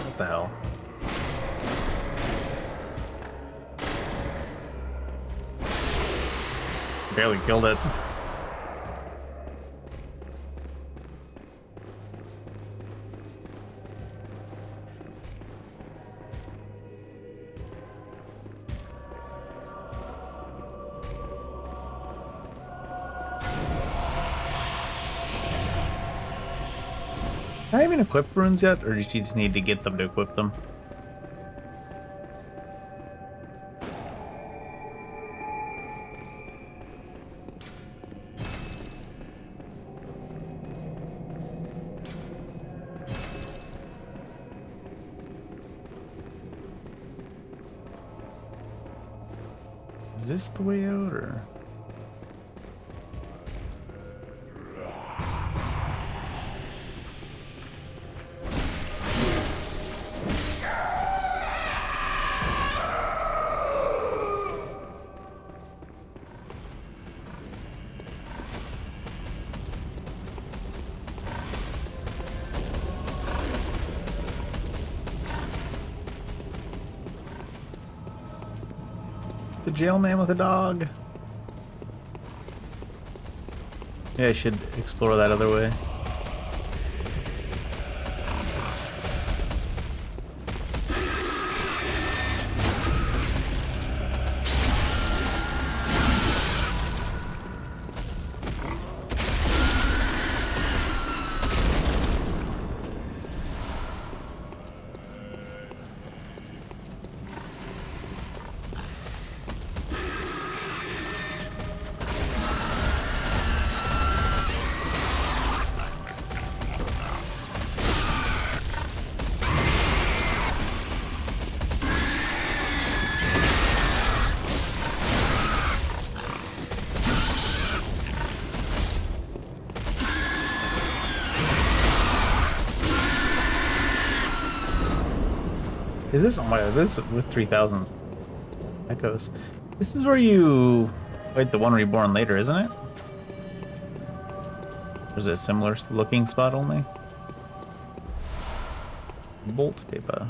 What the hell? Barely killed it. Can I even equip runes yet, or do you just need to get them to equip them? Is this the way out, or...? It's a jail man with a dog. Yeah, I should explore that other way. Is this? Oh my, this with 3,000 echoes. This is where you fight the one Reborn later, isn't it? Or is it a similar looking spot only? Bolt paper.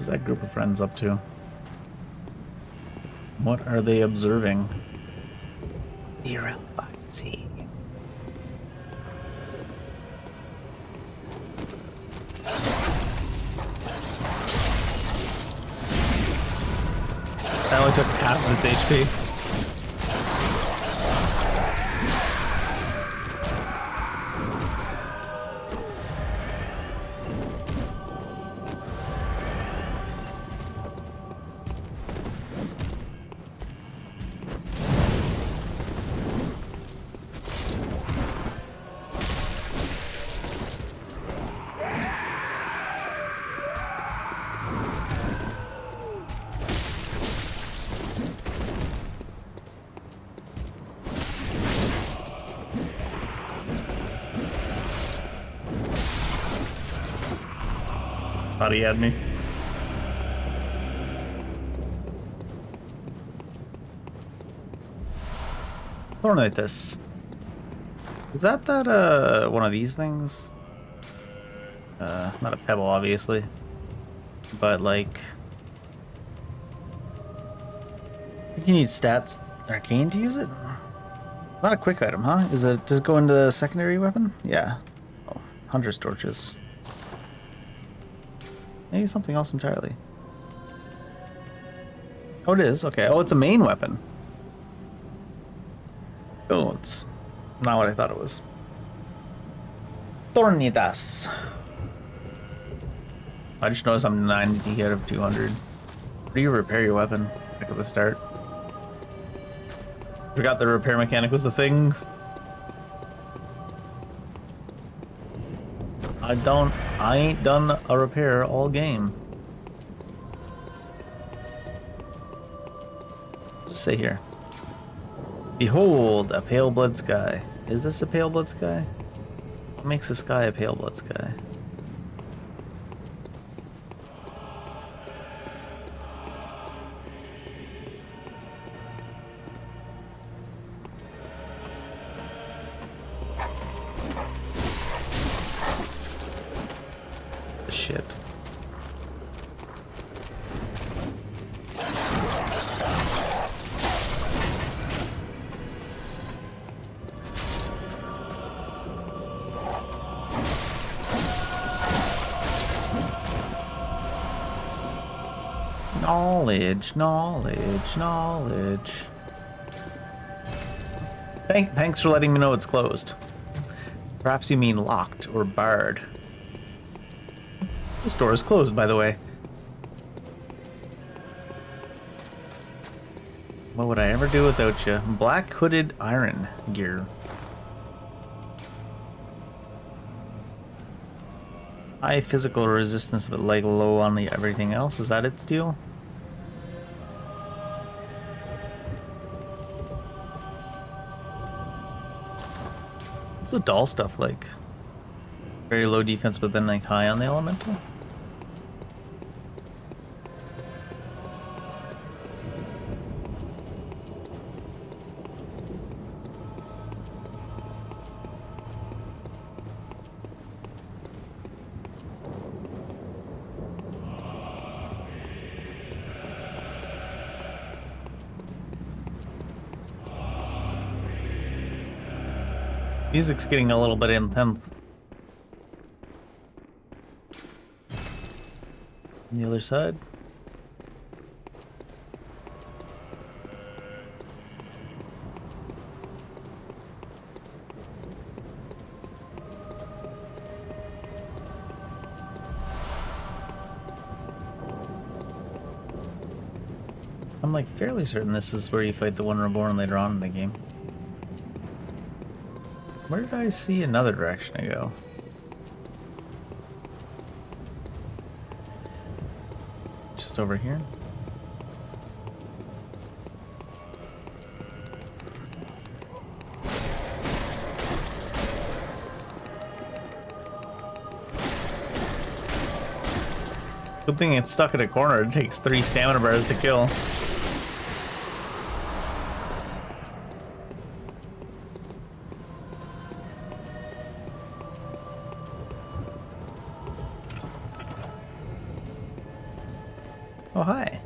What's that group of friends up to? What are they observing? You're see. That only took half of its HP. Thought he had me. Tornatus. Is that one of these things? Not a pebble, obviously. But like, I think you need stats arcane to use it. Not a quick item, huh? Does it go into the secondary weapon? Yeah. Oh, hunter's torches. Maybe something else entirely. Oh, it is? Okay. Oh, it's a main weapon. Oh, it's not what I thought it was. Tornidas. I just noticed I'm 90 out of 200. How do you repair your weapon? Back at the start. Forgot the repair mechanic was the thing. I ain't done a repair all game. Just say here. Behold, a pale blood sky. Is this a pale blood sky? What makes the sky a pale blood sky? Shit. Knowledge, knowledge, knowledge. Thanks for letting me know it's closed. Perhaps you mean locked or barred. The store is closed, by the way. What would I ever do without you? Black hooded iron gear. High physical resistance, but like low on the everything else. Is that its deal? What's the doll stuff like? Very low defense, but then like high on the elemental? Music's getting a little bit intense. On the other side. I'm like fairly certain this is where you fight the one Reborne later on in the game. Where did I see another direction to go? Just over here? Good thing it's stuck in a corner. It takes 3 stamina bars to kill. Oh, hi.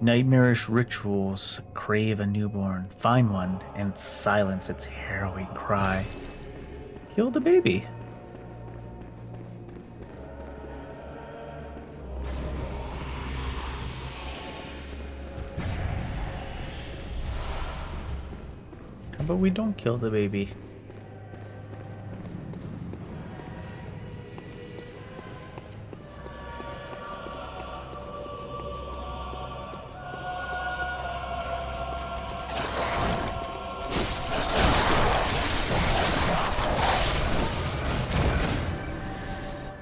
Nightmarish rituals crave a newborn. Find one and silence its harrowing cry. Kill the baby. How about we don't kill the baby?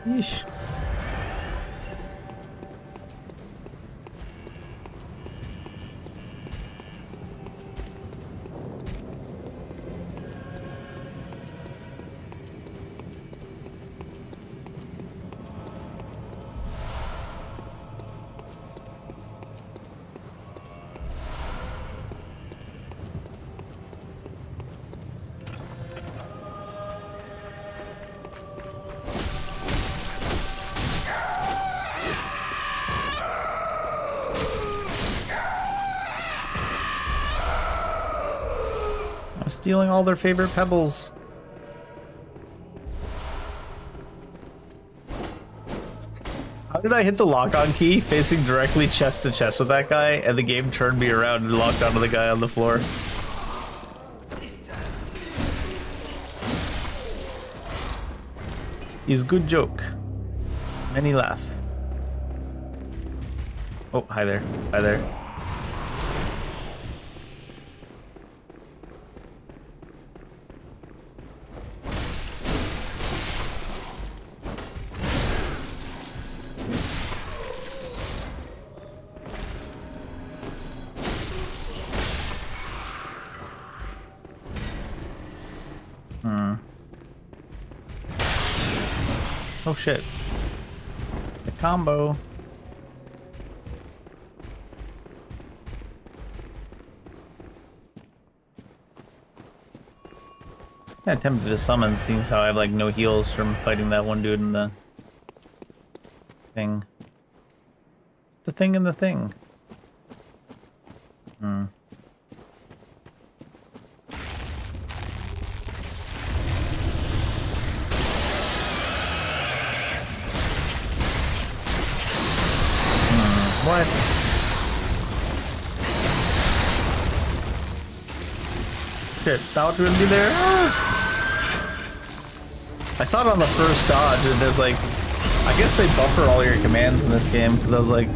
Yeesh. Stealing all their favorite pebbles. How did I hit the lock-on key facing directly chest to chest with that guy, and the game turned me around and locked onto the guy on the floor? He's good joke. Many laugh. Oh, hi there. Hi there. Oh shit. The combo. I attempted to summon, seeing how I have like no heals from fighting that one dude in the thing. The thing in the thing. What? Shit, thought we would be there. I saw it on the first dodge, and there's like, I guess they buffer all your commands in this game, because I was like,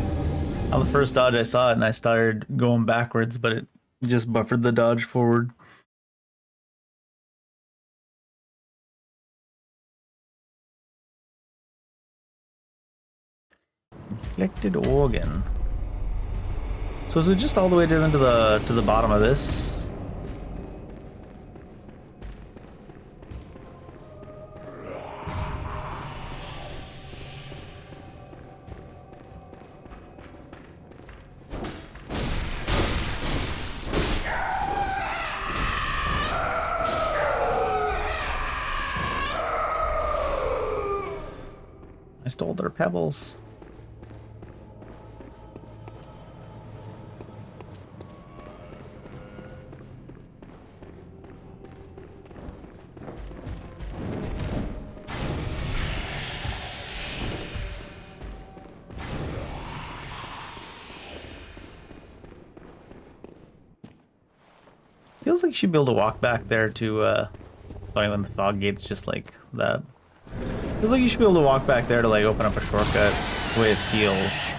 on the first dodge I saw it and I started going backwards, but it just buffered the dodge forward. Inflicted organ. So is it just all the way down to the bottom of this? I stole their pebbles. Feels like you should be able to walk back there to, it's funny when the fog gate's just like that. Feels like you should be able to walk back there to like open up a shortcut the way it feels.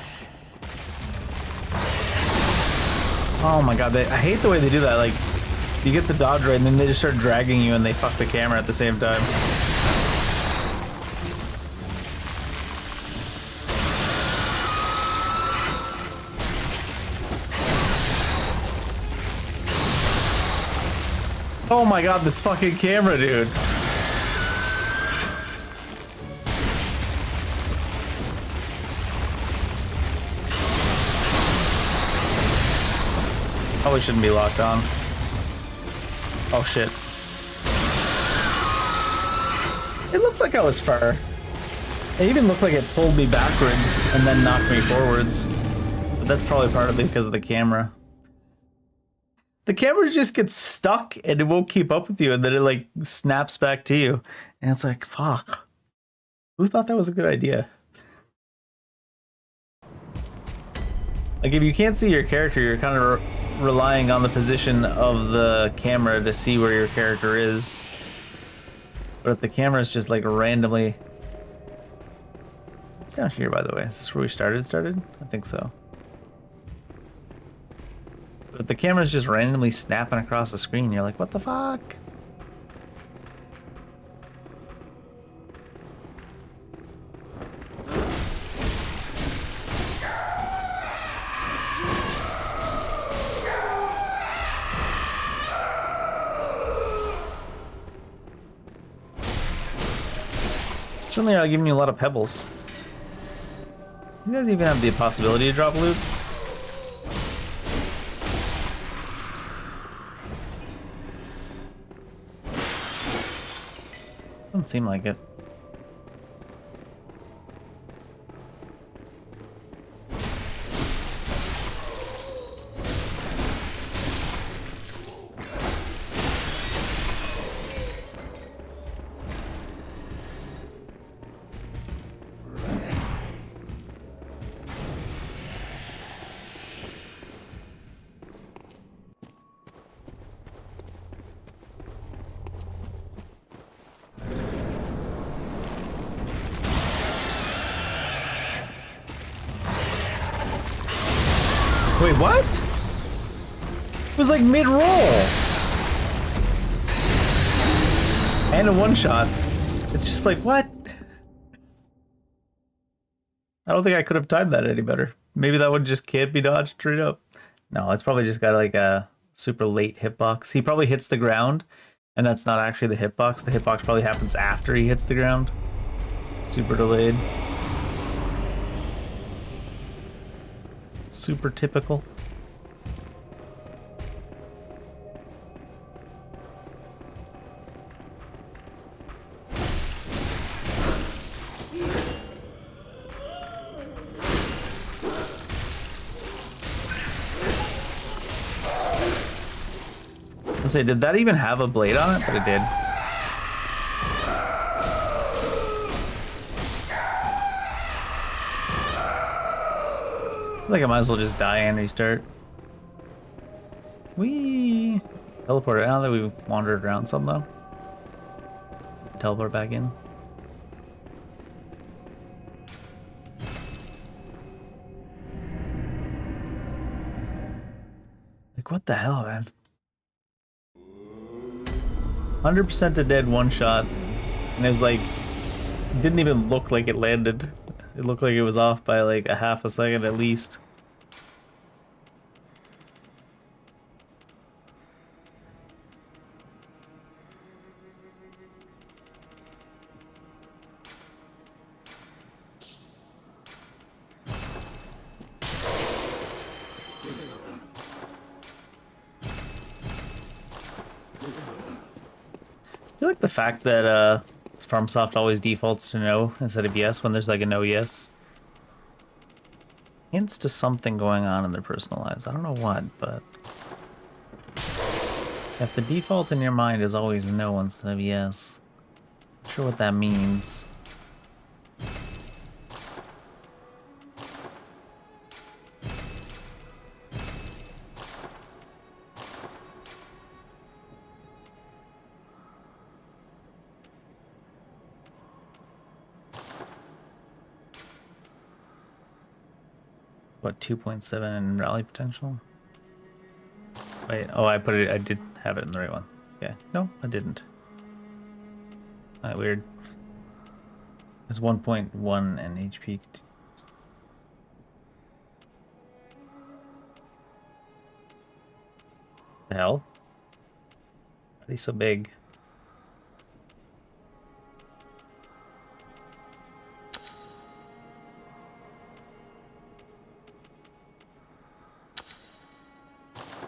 Oh my god, I hate the way they do that. Like, you get the dodge right and then they just start dragging you and they fuck the camera at the same time. Oh my god, this fucking camera, dude. Probably shouldn't be locked on. Oh shit. It looked like I was far. It even looked like it pulled me backwards and then knocked me forwards. But that's probably partly because of the camera. The camera just gets stuck and it won't keep up with you, and then it like snaps back to you. And it's like, fuck. Who thought that was a good idea? Like, if you can't see your character, you're kind of relying on the position of the camera to see where your character is. But if the camera is just like randomly... It's down here, by the way. Is this where we started? I think so. But the camera's just randomly snapping across the screen. You're like, what the fuck? Certainly are giving you a lot of pebbles. You guys even have the possibility to drop loot? Doesn't seem like it. Wait, what? It was like mid-roll. And a one-shot. It's just like, what? I don't think I could have timed that any better. Maybe that one just can't be dodged straight up. No, it's probably just got like a super late hitbox. He probably hits the ground, and that's not actually the hitbox. The hitbox probably happens after he hits the ground. Super delayed. Super typical. I'll say, did that even have a blade on it? But it did. I feel like I might as well just die and restart. We teleported now that we've wandered around some though. Teleport back in. Like, what the hell, man? 100% a dead one shot, and it was like, it didn't even look like it landed. It looked like it was off by like a half a second at least. I feel like the fact that FromSoft always defaults to no instead of yes when there's like a no yes hints to something going on in their personal lives. I don't know what, but if the default in your mind is always no instead of yes, not sure what that means. What, 2.7 in rally potential? Wait, oh, I put it, I did have it in the right one. Okay, no, I didn't. Weird. It's 1.1 in HP. The hell? Are they so big?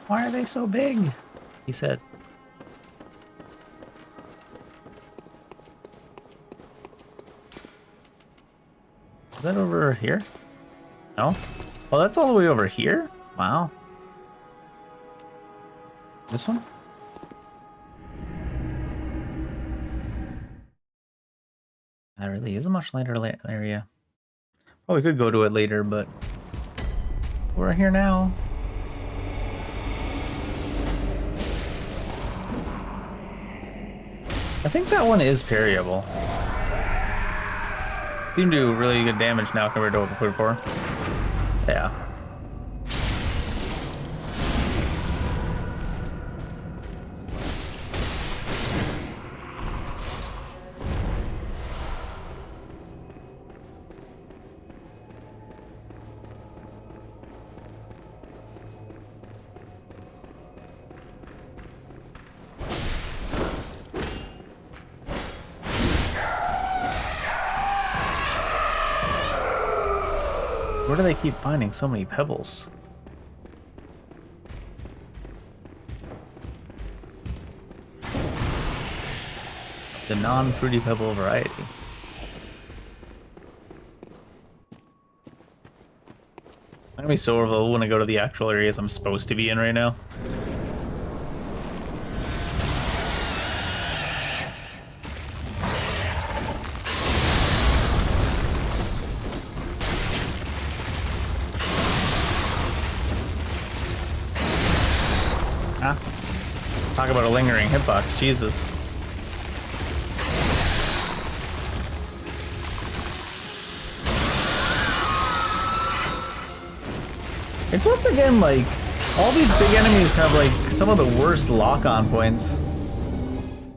Why are they so big? He said. that over here? No? Oh, that's all the way over here? Wow. This one? That really is a much lighter area. Probably could go to it later, but we're here now. I think that one is parryable. Seem to do really good damage now compared to what before. Yeah. Where do they keep finding so many pebbles? The non-fruity pebble variety. I'm gonna be so overwhelmed when I go to the actual areas I'm supposed to be in right now. Talk about a lingering hitbox, Jesus. It's once again like, all these big enemies have like some of the worst lock-on points.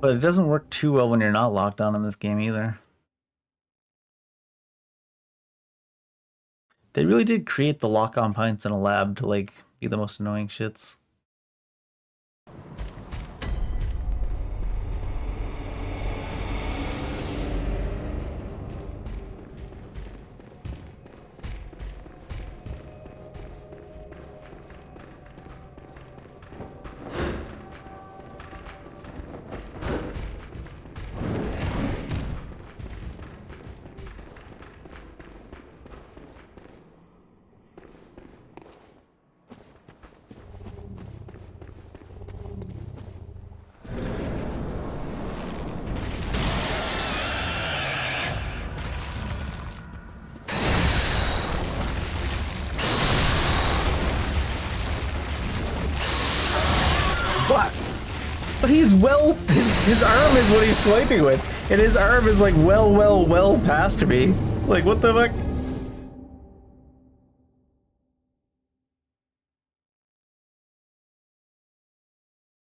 But it doesn't work too well when you're not locked on in this game either. They really did create the lock-on points in a lab to like be the most annoying shits. What? But he's well, his arm is what he's swiping with. And his arm is like well past me. Like, what the fuck?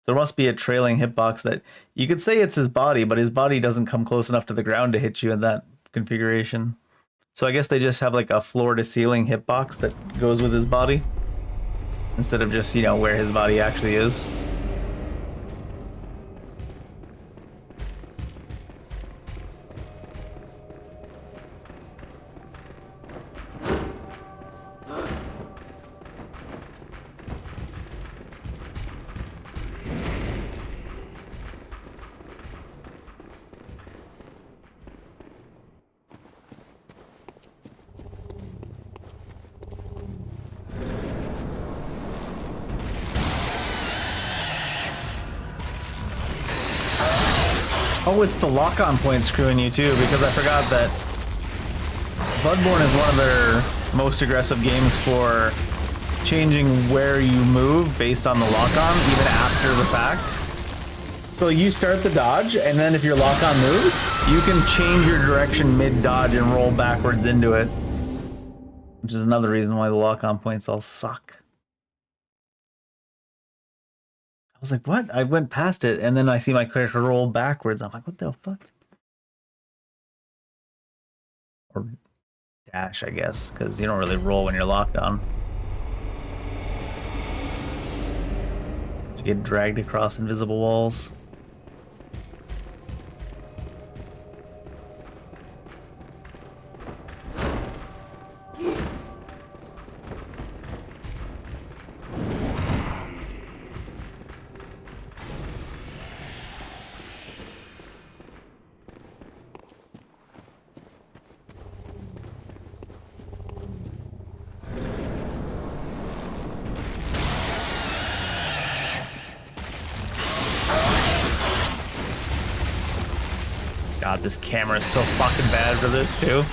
There must be a trailing hitbox that you could say it's his body, but his body doesn't come close enough to the ground to hit you in that configuration. So I guess they just have like a floor to ceiling hitbox that goes with his body instead of just, you know, where his body actually is. Oh, it's the lock-on point screwing you too, because I forgot that Bloodborne is one of their most aggressive games for changing where you move based on the lock-on, even after the fact. So you start the dodge, and then if your lock-on moves, you can change your direction mid-dodge and roll backwards into it. Which is another reason why the lock-on points all suck. I was like, what? I went past it, and then I see my character roll backwards. I'm like, what the fuck? Or dash, I guess, because you don't really roll when you're locked on. You get dragged across invisible walls. God, this camera is so fucking bad for this too.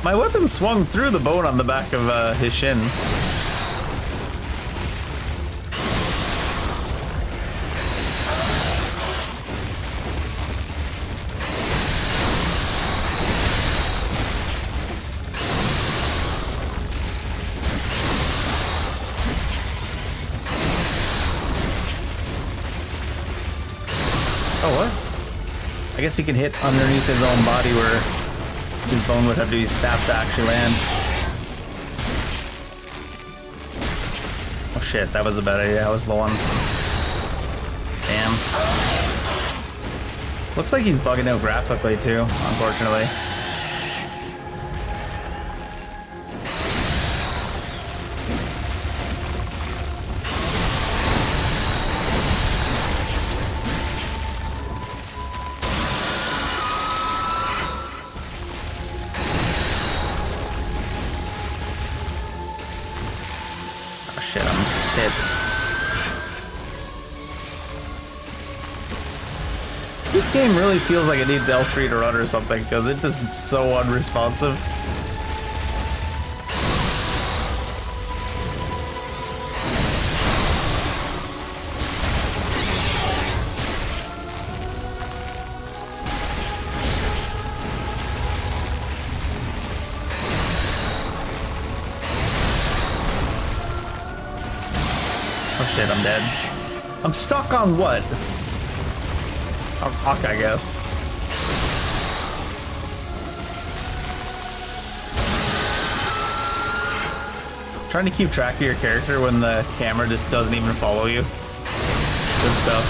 My weapon swung through the bone on the back of his shin. Oh, what? I guess he can hit underneath his own body where his bone would have to be stabbed to actually land. Oh shit, that was a bad idea. I was low on stam. Looks like he's bugging out graphically too, unfortunately. Shit, I'm hit. This game really feels like it needs L3 to run or something, because it is so unresponsive. Oh shit, I'm dead. I'm stuck on what? A rock, I guess. Trying to keep track of your character when the camera just doesn't even follow you. Good stuff.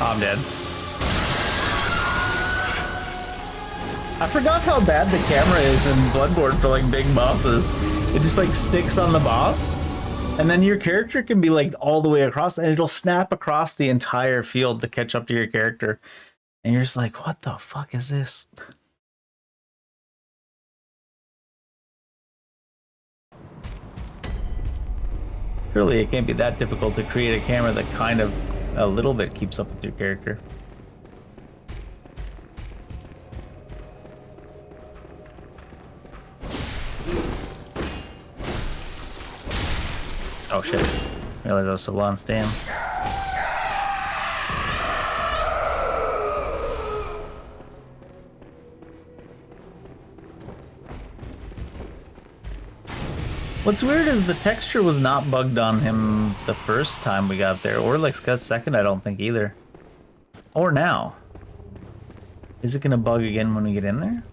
Oh, I'm dead. I forgot how bad the camera is in Bloodborne for like big bosses. It just like sticks on the boss, and then your character can be like all the way across, and it'll snap across the entire field to catch up to your character. And you're just like, what the fuck is this? Surely it can't be that difficult to create a camera that kind of a little bit keeps up with your character. Oh shit. Realize I was so low on stam. What's weird is the texture was not bugged on him the first time we got there, or like second, I don't think either. Or now. Is it gonna bug again when we get in there?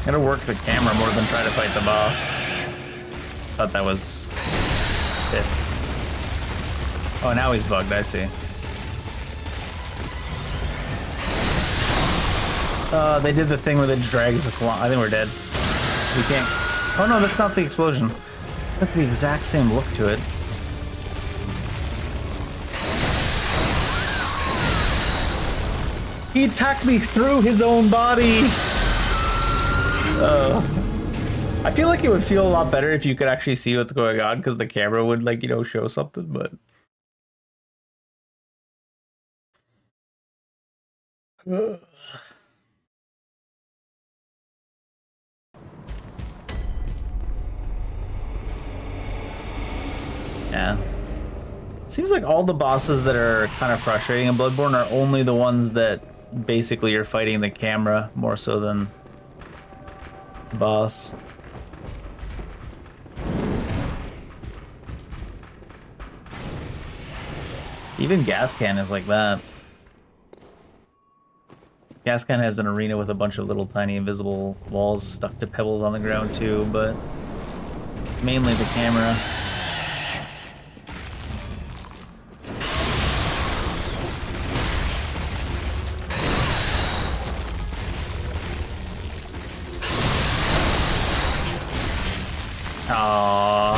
Gotta work the camera more than try to fight the boss. Thought that was it. Oh, now he's bugged, I see. They did the thing where it drags us along. I think we're dead. We can't. Oh no, that's not the explosion. It's got the exact same look to it. He attacked me through his own body! I feel like it would feel a lot better if you could actually see what's going on, because the camera would, like, you know, show something, but... Yeah. Seems like all the bosses that are kind of frustrating in Bloodborne are only the ones that basically you're fighting the camera more so than the boss. Even gas can is like that. Gascon has an arena with a bunch of little tiny invisible walls stuck to pebbles on the ground too, but mainly the camera. Aww.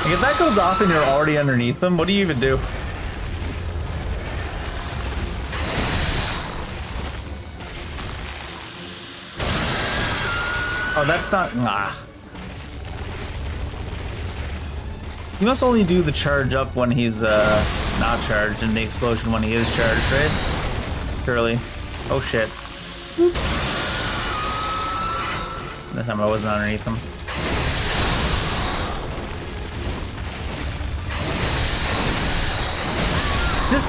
Like if that goes off and you're already underneath them, what do you even do? Oh, that's not... Nah. He must only do the charge up when he's not charged and the explosion when he is charged, right? Surely. Oh shit. This time I wasn't underneath him.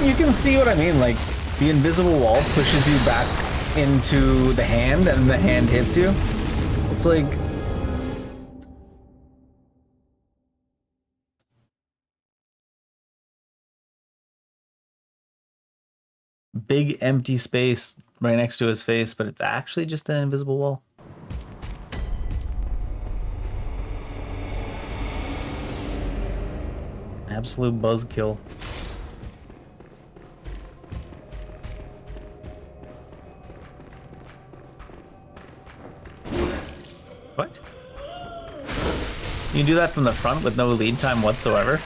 You can see what I mean, like, the invisible wall pushes you back into the hand and the hand hits you. It's like... big empty space right next to his face, but it's actually just an invisible wall. Absolute buzzkill. What? You can do that from the front with no lead time whatsoever.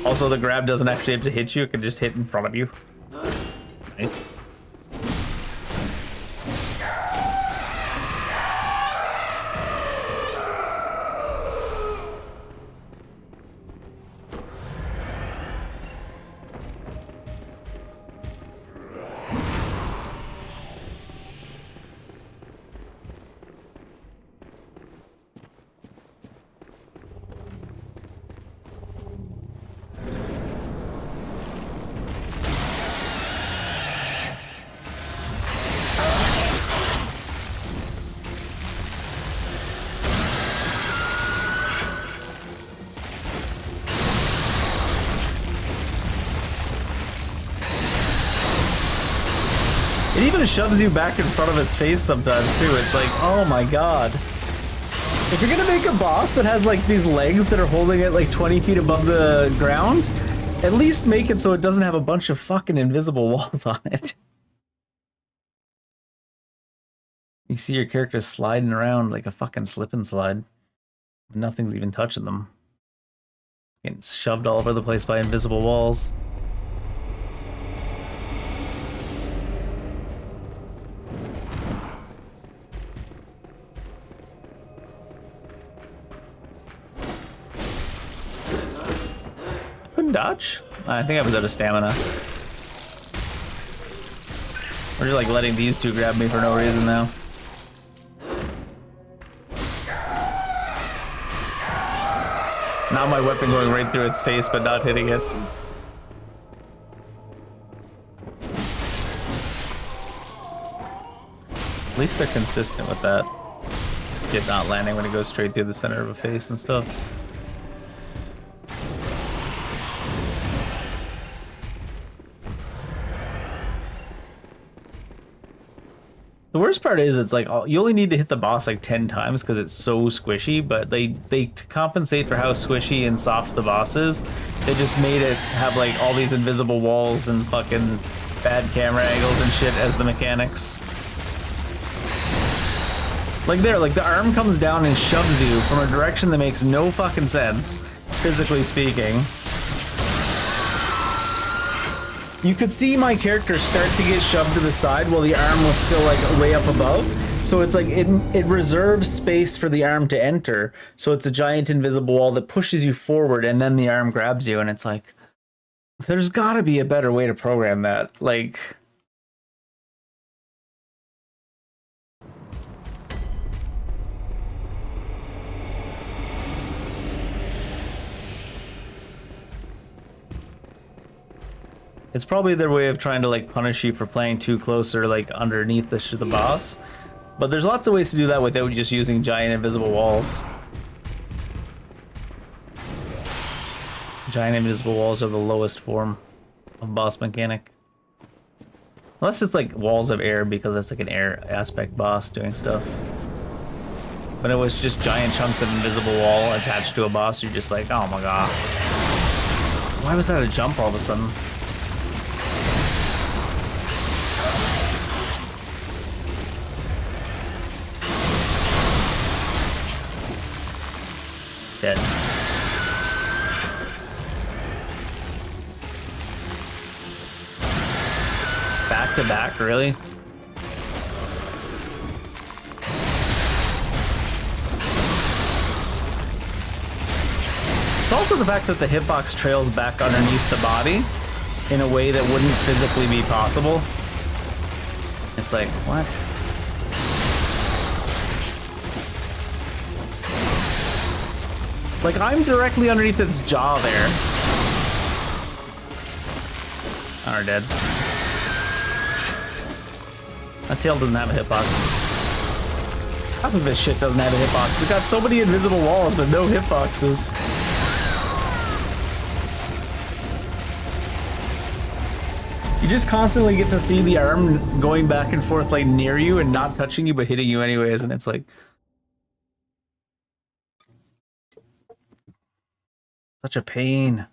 Also, the grab doesn't actually have to hit you, it can just hit in front of you. Nice. It even shoves you back in front of his face sometimes too. It's like, oh my god. If you're gonna make a boss that has like these legs that are holding it like 20 feet above the ground, at least make it so it doesn't have a bunch of fucking invisible walls on it. You see your character sliding around like a fucking slip and slide. Nothing's even touching them. Getting shoved all over the place by invisible walls. Dodge? I think I was out of stamina. We're just like letting these two grab me for no reason now. Now my weapon going right through its face but not hitting it. At least they're consistent with that. It not landing when it goes straight through the center of a face and stuff. The worst part is it's like you only need to hit the boss like 10 times because it's so squishy, but they to compensate for how squishy and soft the boss is, they just made it have like all these invisible walls and fucking bad camera angles and shit as the mechanics. Like there, like the arm comes down and shoves you from a direction that makes no fucking sense, physically speaking. You could see my character start to get shoved to the side while the arm was still like way up above. So it's like it reserves space for the arm to enter. So it's a giant invisible wall that pushes you forward and then the arm grabs you, and it's like there's gotta be a better way to program that. Like it's probably their way of trying to like punish you for playing too close or like underneath the boss. But there's lots of ways to do that without just using giant invisible walls. Giant invisible walls are the lowest form of boss mechanic. Unless it's like walls of air because it's like an air aspect boss doing stuff. When it was just giant chunks of invisible wall attached to a boss, you're just like, oh my god. Why was that a jump all of a sudden? Dead. Back to back, really? It's also the fact that the hitbox trails back underneath the body in a way that wouldn't physically be possible. It's like, what? Like, I'm directly underneath its jaw there. Oh, we're dead. That tail doesn't have a hitbox. Half of this shit doesn't have a hitbox. It's got so many invisible walls, but no hitboxes. You just constantly get to see the arm going back and forth, like, near you and not touching you, but hitting you anyways, and it's like... such a pain.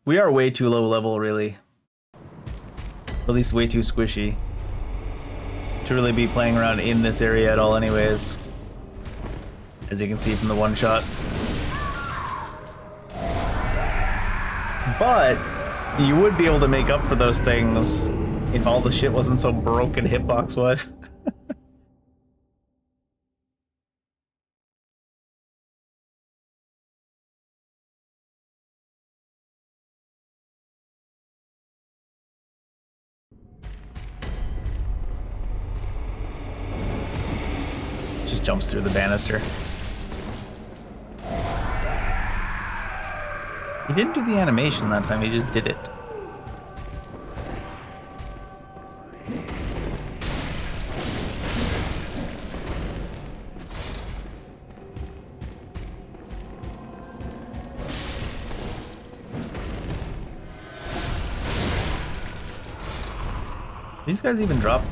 We are way too low level, really. At least way too squishy to really be playing around in this area at all anyways. As you can see from the one shot. But you would be able to make up for those things if all the shit wasn't so broken hitbox-wise. Just jumps through the banister. He didn't do the animation that time, he just did it. These guys even drop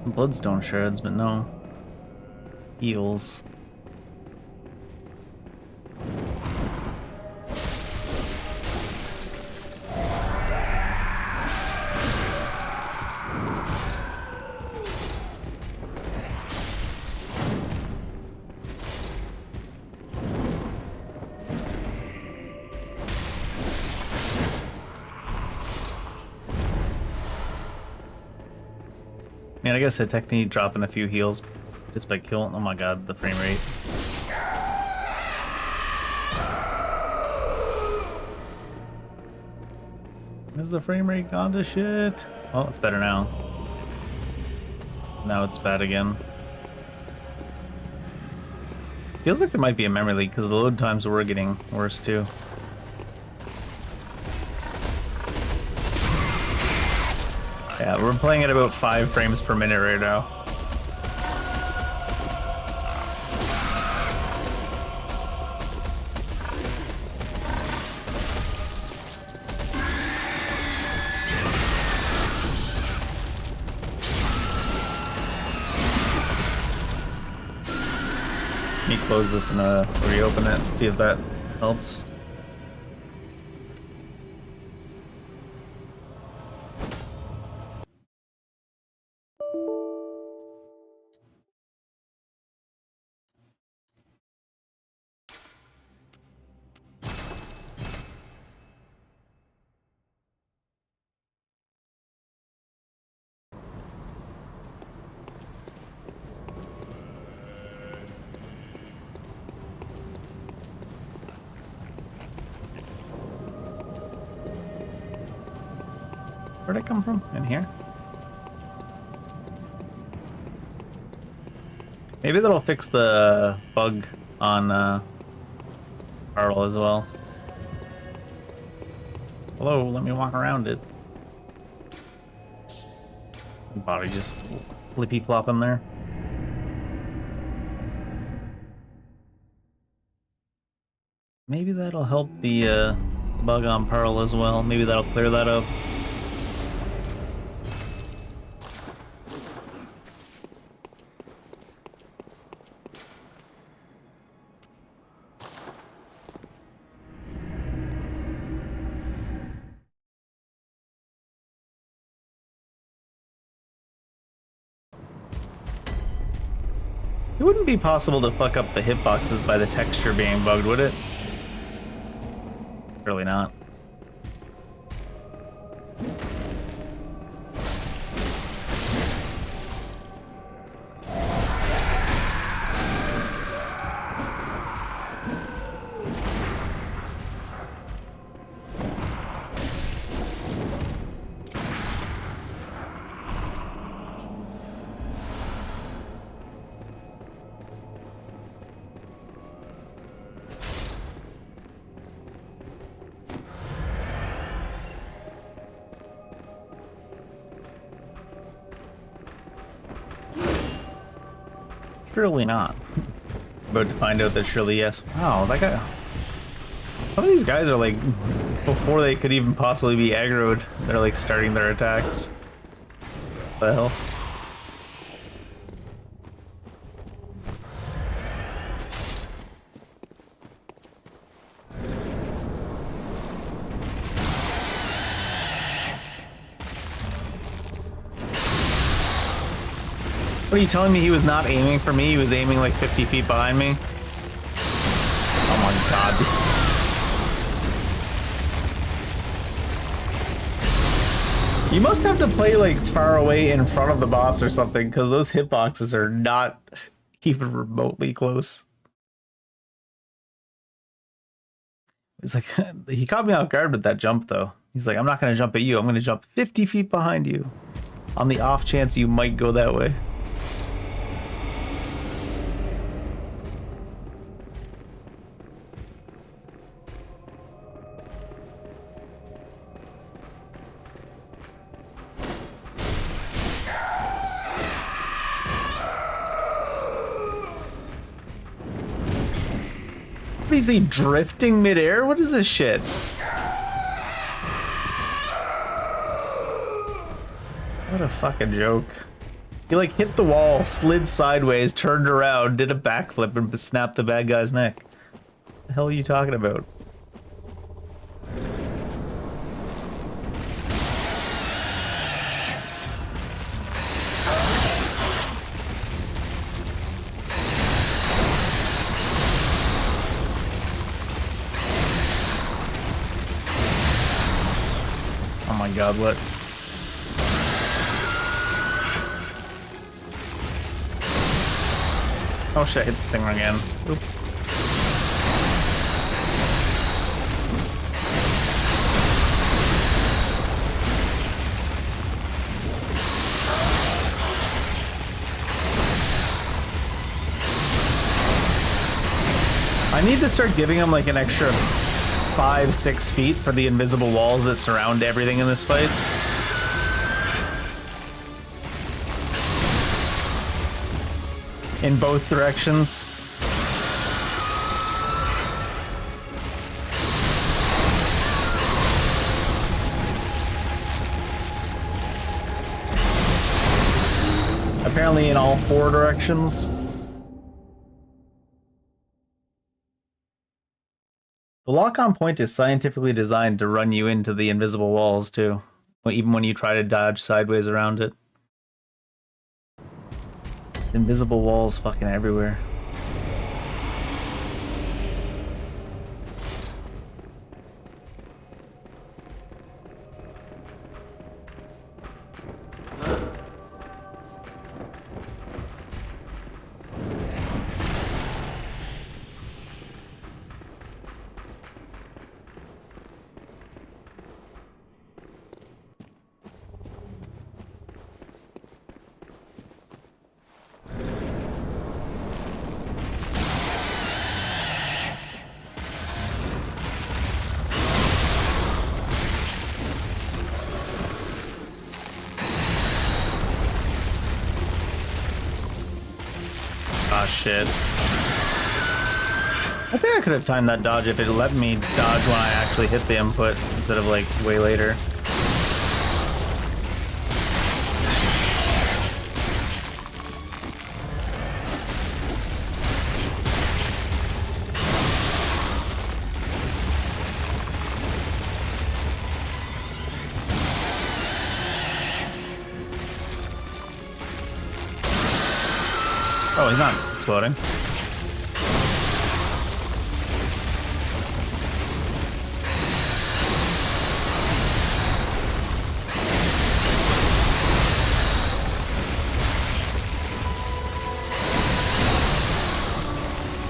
bloodstone shards, but no. Heals. Man, I guess I technically dropping a few heals just by killing. Oh my god, the frame rate. Has the frame rate gone to shit? Oh, it's better now. Now it's bad again. Feels like there might be a memory leak because the load times were getting worse too. Yeah, we're playing at about 5 frames per minute right now. Let me close this and reopen it and see if that helps. Where'd it come from? In here? Maybe that'll fix the bug on Carl as well. Hello, let me walk around it. Body just flippy flopping there. Maybe that'll help the bug on Pearl as well. Maybe that'll clear that up. It wouldn't be possible to fuck up the hitboxes by the texture being bugged, would it? Surely not. Surely not. About to find out that surely yes. Wow, that guy. Some of these guys are like, before they could even possibly be aggroed, they're like starting their attacks. What the hell? What are you telling me he was not aiming for me? He was aiming like 50 feet behind me? Oh my god, this... You must have to play like far away in front of the boss or something, because those hitboxes are not even remotely close. It's like, he caught me off guard with that jump though. He's like, I'm not going to jump at you, I'm going to jump 50 feet behind you. On the off chance you might go that way. What is he, drifting midair? What is this shit? What a fucking joke. He like hit the wall, slid sideways, turned around, did a backflip, and snapped the bad guy's neck. What the hell are you talking about? Oh my god, what? Oh shit, I hit the thing again. Oop. I need to start giving him like an extra 5-6 feet for the invisible walls that surround everything in this fight. In both directions. Apparently in all 4 directions. The lock-on point is scientifically designed to run you into the invisible walls too, even when you try to dodge sideways around it. Invisible walls fucking everywhere. Ah, shit. I think I could have timed that dodge if it let me dodge when I actually hit the input instead of like way later. Oh, he's not exploding.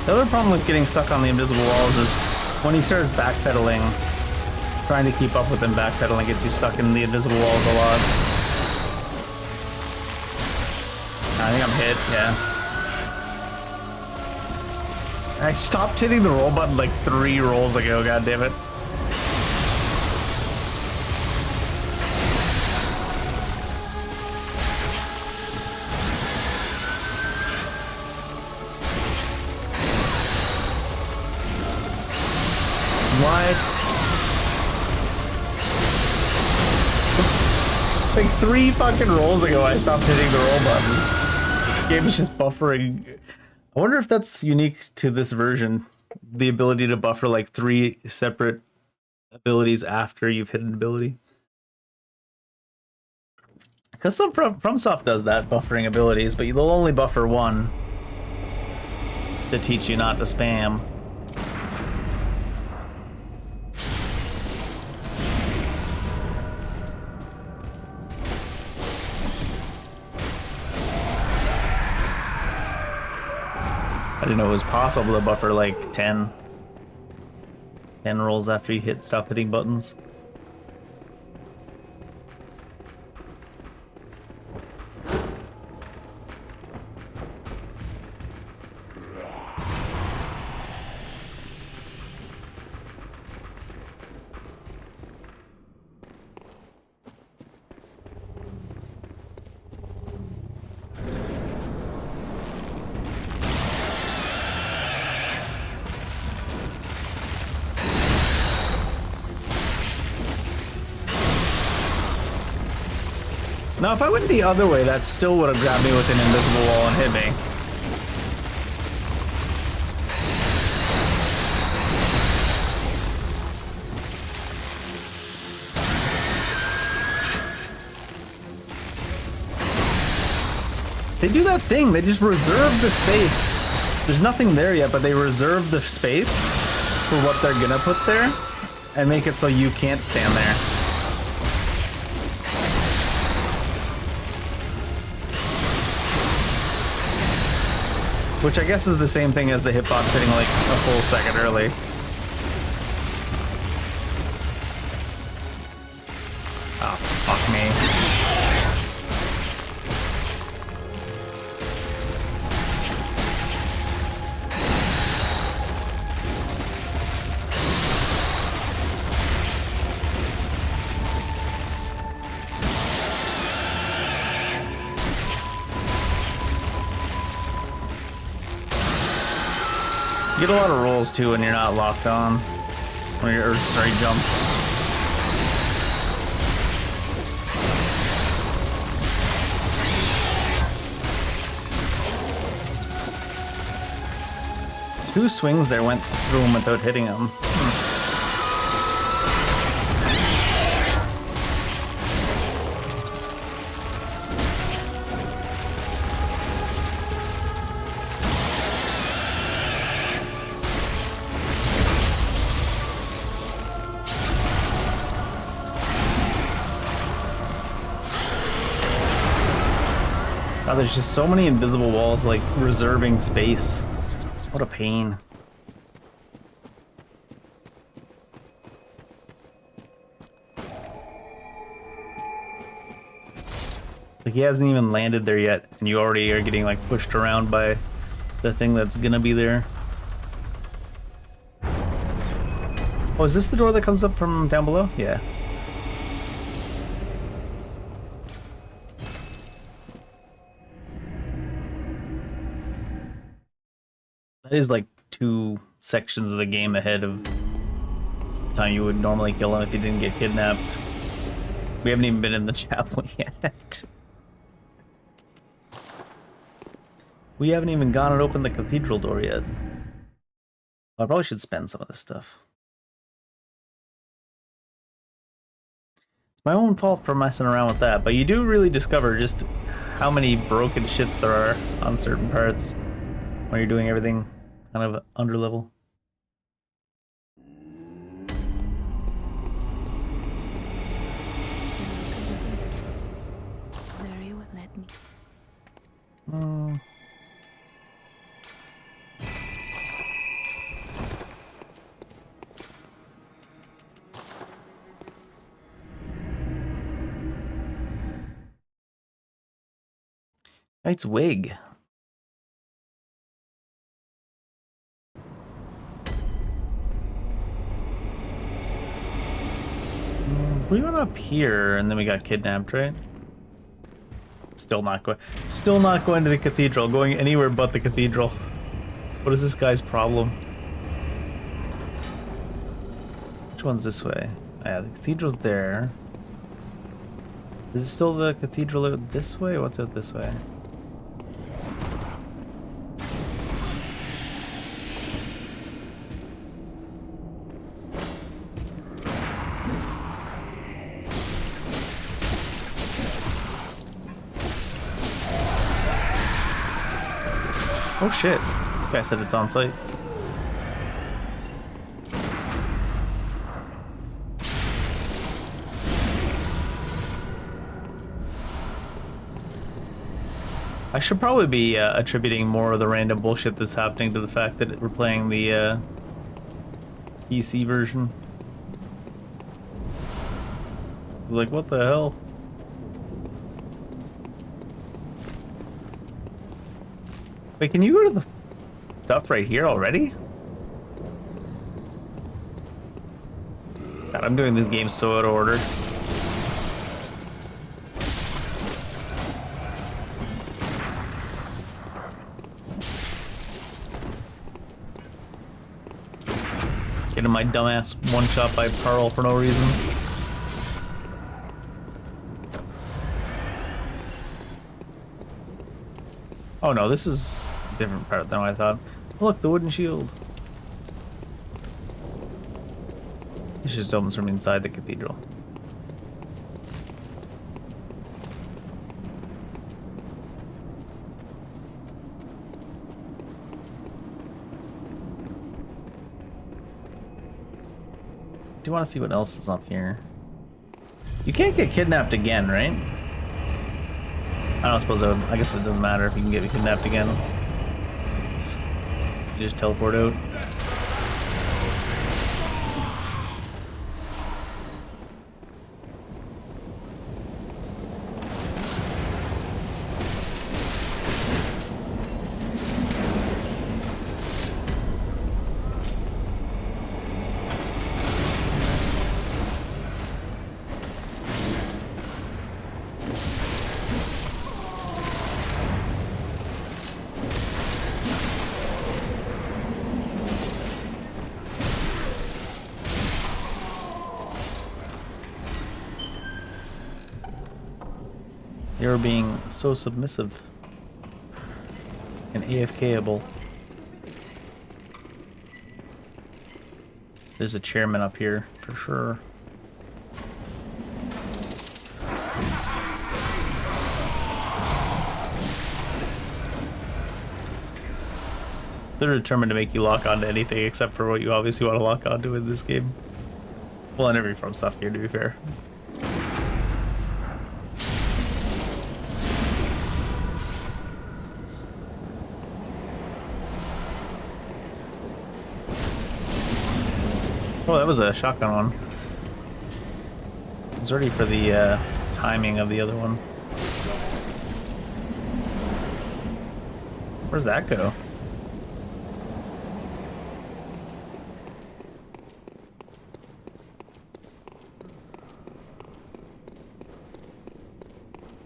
The other problem with getting stuck on the invisible walls is when he starts backpedaling, trying to keep up with him backpedaling gets you stuck in the invisible walls a lot. I think I'm hit, yeah. I stopped hitting the roll button like 3 rolls ago, god damn it. What? Like 3 fucking rolls ago I stopped hitting the roll button. The game is just buffering. I wonder if that's unique to this version. The ability to buffer like 3 separate abilities after you've hit an ability. Because some FromSoft does that, buffering abilities, but they'll only buffer 1 to teach you not to spam. I didn't know it was possible to buffer like 10 rolls after you stop hitting buttons. Now, if I went the other way, that still would have grabbed me with an invisible wall and hit me. They do that thing, they just reserve the space. There's nothing there yet, but they reserve the space for what they're gonna put there and make it so you can't stand there. Which I guess is the same thing as the hitbox sitting like a full second early. Oh, fuck me. You get a lot of rolls too when you're not locked on. When your sorry jumps. Two swings there went through him without hitting him. Oh, there's just so many invisible walls, like, reserving space. What a pain. Like, he hasn't even landed there yet, and you already are getting, like, pushed around by the thing that's gonna be there. Oh, is this the door that comes up from down below? Yeah. That is like 2 sections of the game ahead of the time you would normally kill him if you didn't get kidnapped. We haven't even been in the chapel yet. We haven't even gone and opened the cathedral door yet. I probably should spend some of this stuff. It's my own fault for messing around with that, but you do really discover just how many broken shits there are on certain parts when you're doing everything kind of under level. Very well, let me. Knight's wig. We went up here and then we got kidnapped, right? Still not going to the cathedral, going anywhere but the cathedral. What is this guy's problem? Which one's this way? Yeah, the cathedral's there. Is it still the cathedral out this way? What's out this way? Oh shit, this guy said it's on site. I should probably be attributing more of the random bullshit that's happening to the fact that we're playing the PC version. Like, what the hell? Wait, can you go to the stuff right here already? God, I'm doing this game so out of order. Getting my dumbass one shot by Pearl for no reason. Oh no, this is a different part than I thought. Look, the wooden shield. This just opens from inside the cathedral. Do you want to see what else is up here? You can't get kidnapped again, right? I don't suppose I guess it doesn't matter if you can get kidnapped again. You just teleport out. You're being so submissive and AFK-able. There's a chairman up here, for sure. They're determined to make you lock onto anything except for what you obviously want to lock onto in this game. Well, in every From Software game, to be fair. Oh, that was a shotgun one. I was ready for the timing of the other one. Where's that go?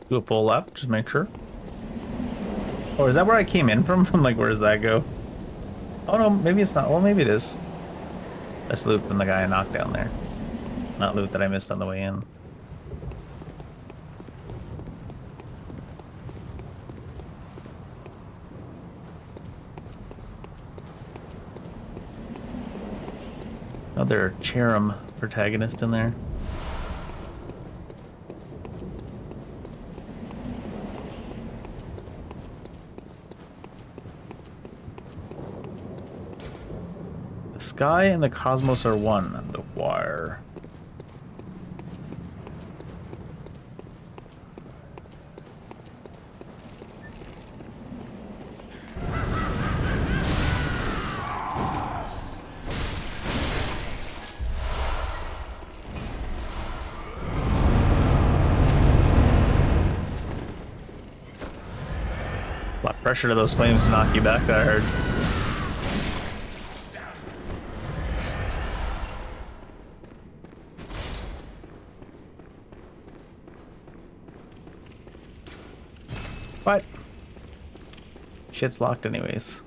Do a pull left, just make sure. Oh, is that where I came in from? I'm like, where does that go? Oh, Oh no, maybe it's not. Well, maybe it is. That's loot from the guy I knocked down there. Not loot that I missed on the way in. Another Cherim protagonist in there. The sky and the cosmos are one. The wire. A lot of pressure to those flames to knock you back, I heard. What? Shit's locked anyways.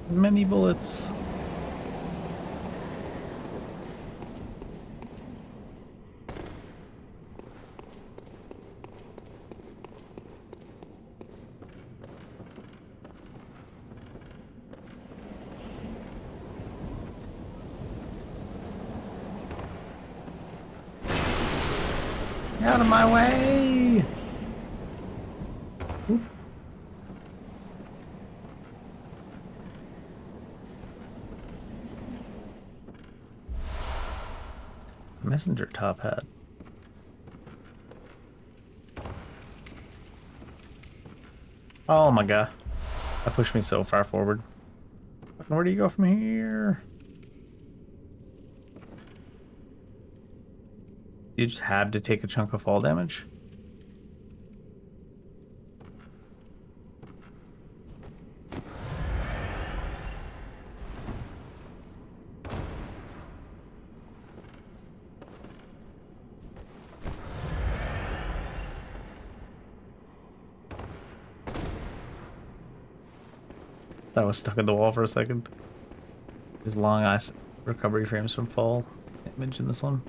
Many bullets. Out of my way! Oop. Messenger top hat. Oh my god. That pushed me so far forward. Where do you go from here? You just had to take a chunk of fall damage? That was stuck in the wall for a second. There's long ass recovery frames from fall damage in this one.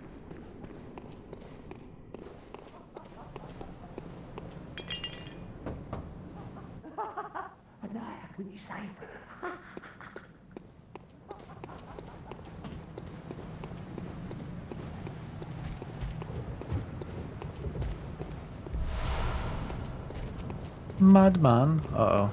Madman. Uh-oh.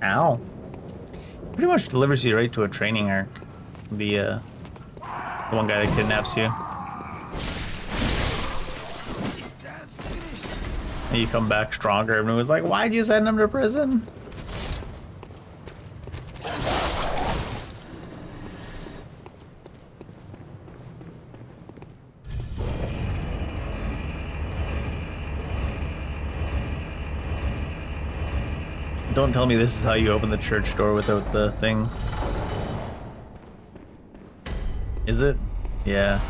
Ow. Pretty much delivers you right to a training arc. The one guy that kidnaps you. And you come back stronger. Everyone was like, why'd you send him to prison? Don't tell me this is how you open the church door without the thing. Is it? Yeah.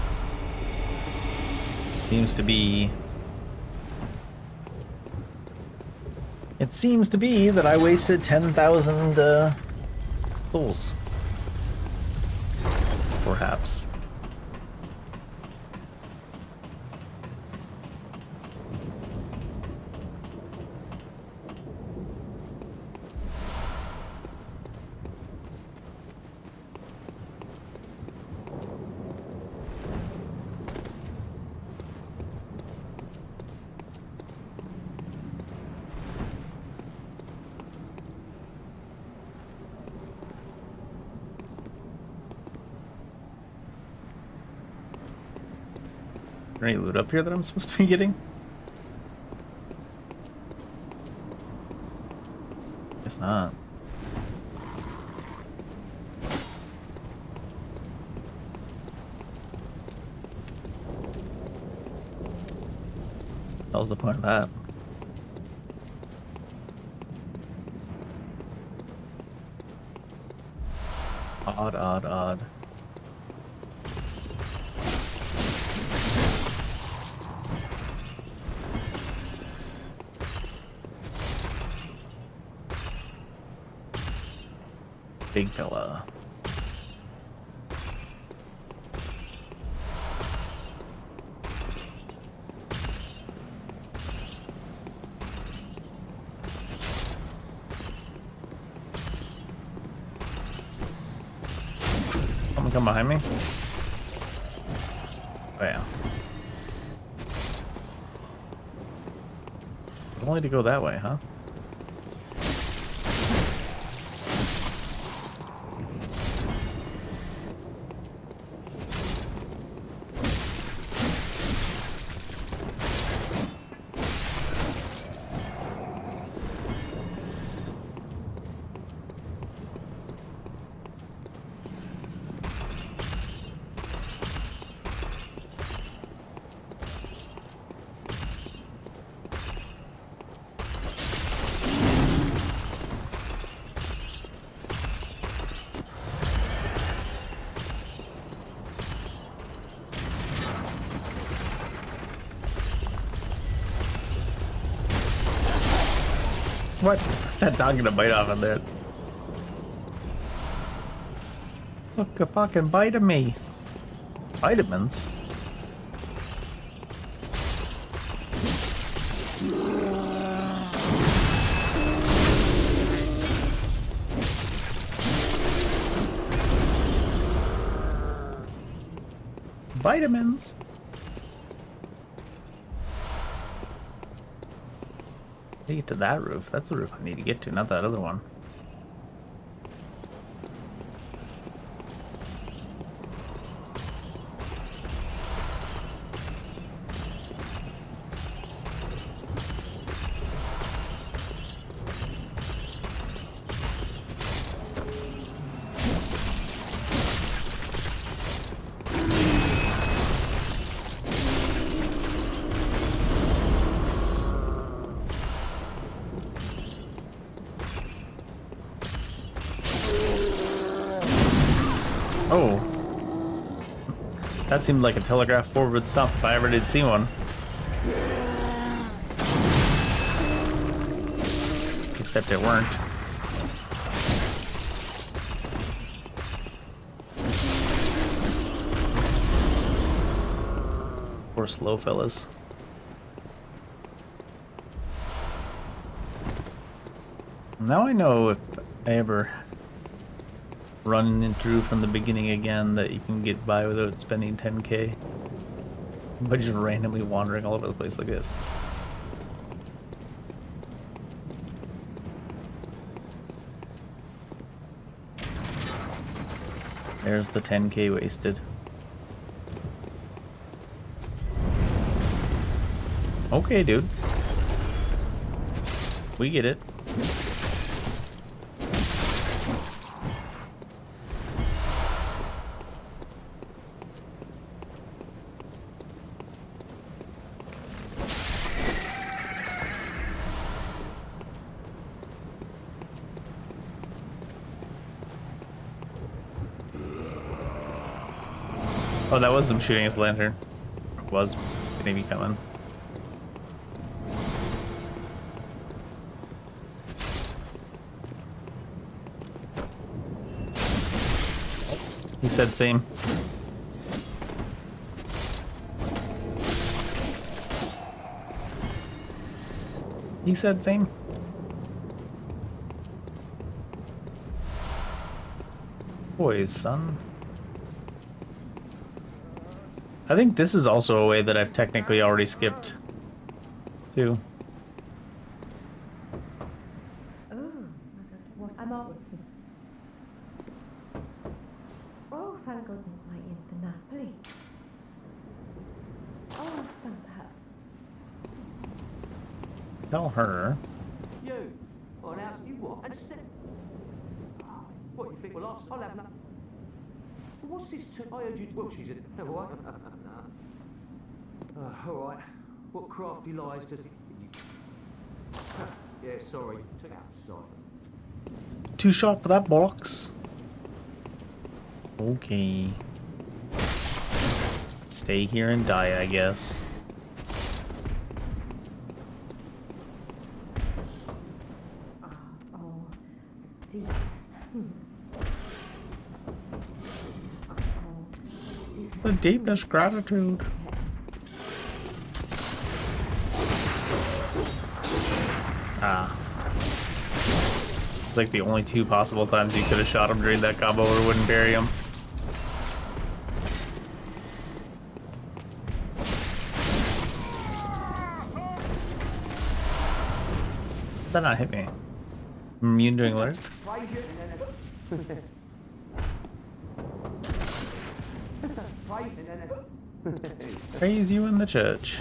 Seems to be. It seems to be that I wasted 10,000 souls. Perhaps. Is there any loot up here that I'm supposed to be getting? Guess not. That was the point of that. Odd, odd, odd. Big fella. Someone come behind me? Oh yeah. Only to go that way, huh? What? That dog gonna bite off of that. Look, a fucking bite of me. Vitamins? Vitamins? I need to get to that roof. That's the roof I need to get to, not that other one. Oh. That seemed like a telegraph forward stop if I ever did see one. Except it weren't. Poor slow fellas. Now I know if I ever run it through from the beginning again that you can get by without spending 10k. But just randomly wandering all over the place like this. There's the 10k wasted. Okay, dude. We get it. Oh, that was him shooting his lantern. Was maybe coming. He said same. He said same. Boys, son. I think this is also a way that I've technically already skipped, too. I'm all... Oh, thank goodness, my infant Napoli. Oh, fantastic. Tell her. You, on out you what? And step. What you think? Well, I'll have nothing. What's this? I heard you. Well, she's a. All right. All right. What crafty lies does it? Yeah, sorry. Took outside. Too sharp for that box. Okay. Stay here and die, I guess. Oh, dear. The deepest gratitude. Ah. It's like the only two possible times you could have shot him during that combo or wouldn't bury him. Did that not hit me? Immune doing alert? Praise you in the church.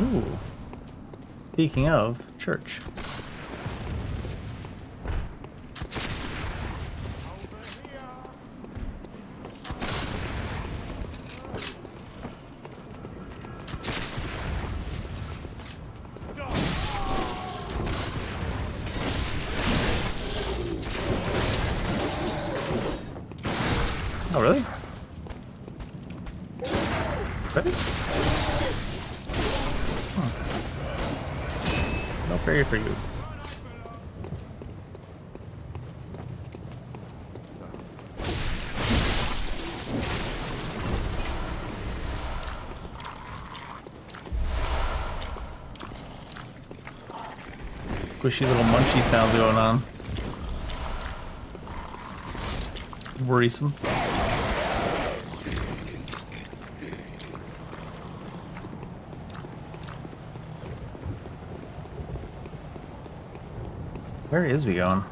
Ooh. Speaking of church. Oh, really? Ready? No fairy for you. Squishy little munchy sounds going on. Worrisome. Where is we going?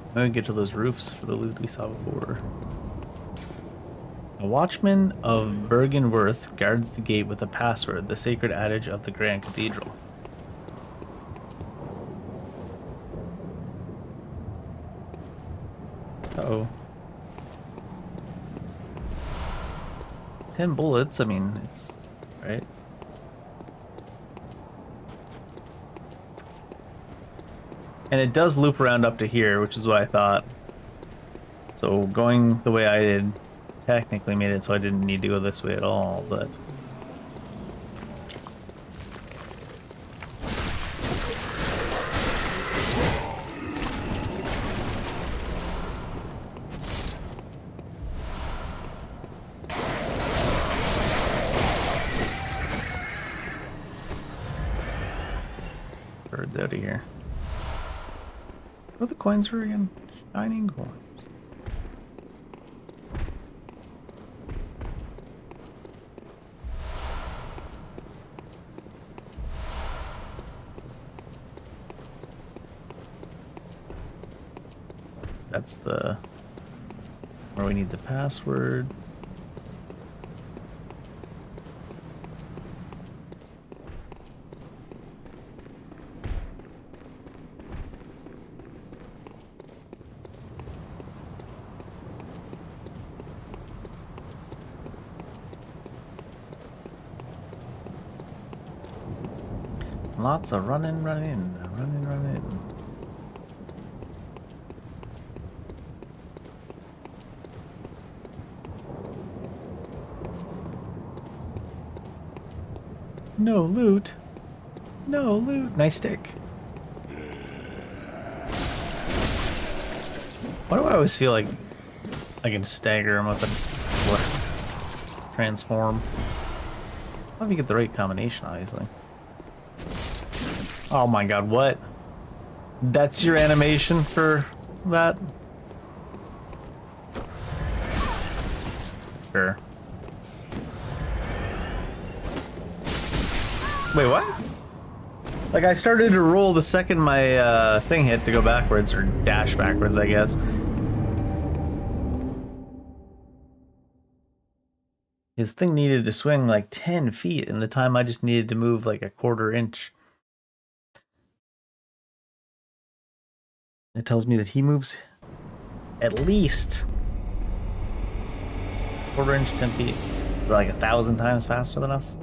I'm gonna get to those roofs for the loot we saw before. A watchman of Bergenworth guards the gate with a password, the sacred adage of the Grand Cathedral. Uh-oh. 10 bullets, I mean, it's... right? And it does loop around up to here, which is what I thought. So going the way I did technically made it so I didn't need to go this way at all, but... Birds out of here. What are the coins for again? Shining coins. That's the where we need the password. Lots of running. No loot. No loot. Nice stick. Why do I always feel like I can stagger him with a transform? How do you get the right combination, obviously? Oh my god, what? That's your animation for that? Sure. Wait, what? Like, I started to roll the second my thing hit to go backwards, or dash backwards, I guess. His thing needed to swing like 10 feet, and the time I just needed to move like a quarter inch. It tells me that he moves at least quarter inch, 10 feet. Is that like 1,000 times faster than us?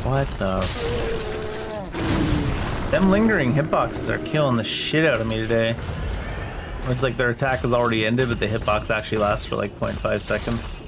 What the? Them lingering hitboxes are killing the shit out of me today. It's like their attack is already ended, but the hitbox actually lasts for like 0.5 seconds.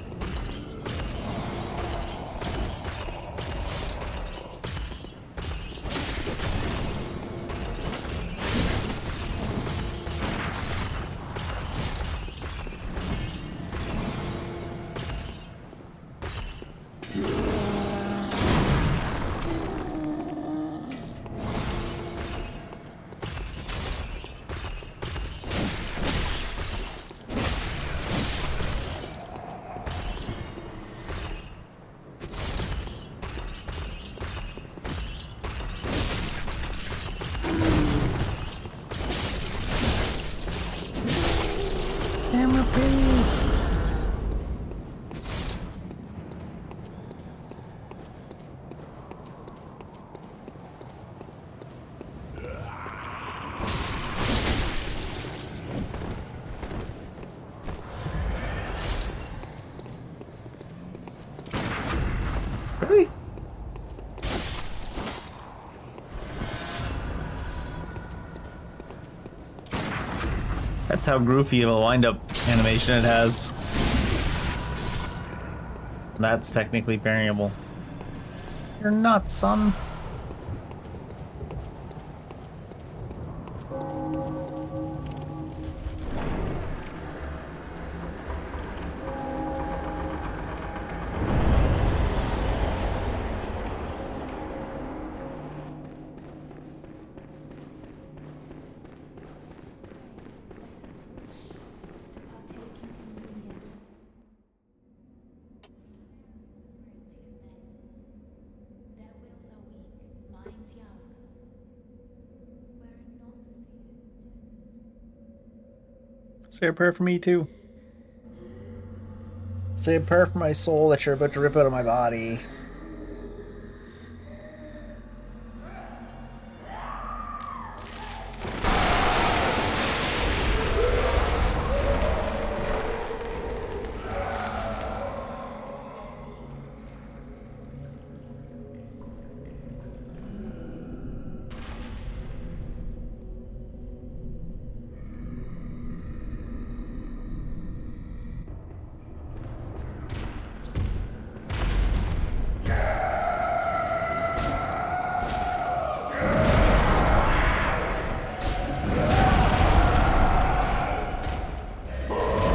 Camera, please. Really? That's how goofy of a wind-up animation it has. That's technically variable. You're nuts, son. Say a prayer for me too. Say a prayer for my soul that you're about to rip out of my body.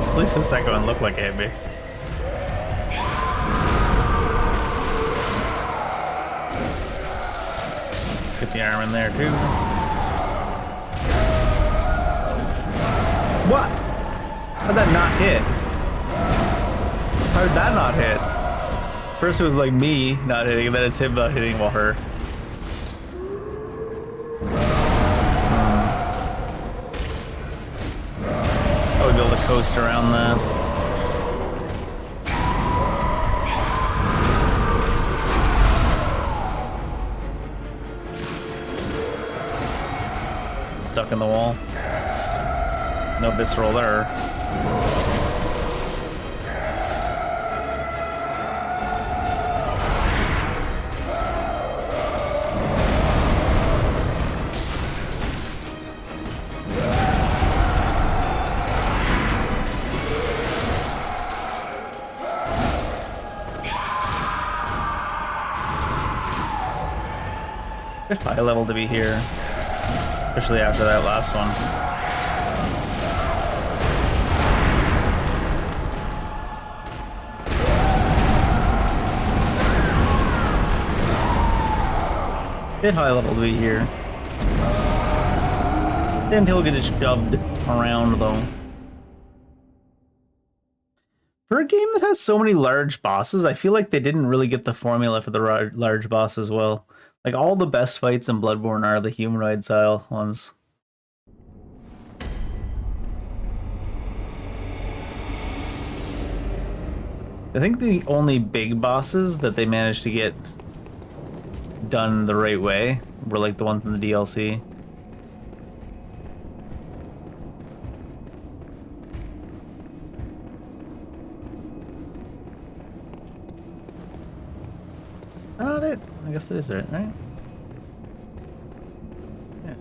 At least the second one looked like it hit me. Get the arm in there too. What? How'd that not hit? How'd that not hit? First it was like me not hitting, and then it's him not hitting while her. Oh, we'd be able to coast around that. Stuck in the wall. No visceral there. It's high level to be here, especially after that last one. Bit high level to be here. Then he'll get shoved around though. For a game that has so many large bosses, I feel like they didn't really get the formula for the large boss as well. Like, all the best fights in Bloodborne are the humanoid style ones. I think the only big bosses that they managed to get done the right way were like the ones in the DLC. Not it. I guess that is it, right? Yeah.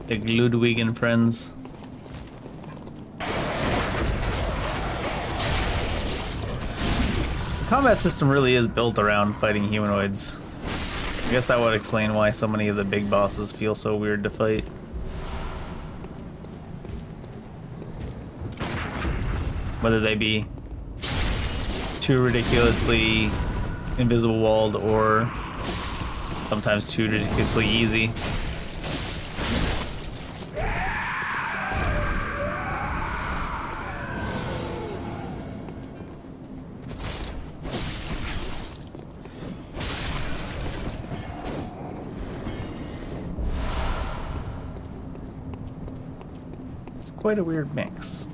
Big Ludwig and friends. The combat system really is built around fighting humanoids. I guess that would explain why so many of the big bosses feel so weird to fight. Whether they be too ridiculously invisible walled or sometimes too ridiculously easy. It's quite a weird mix.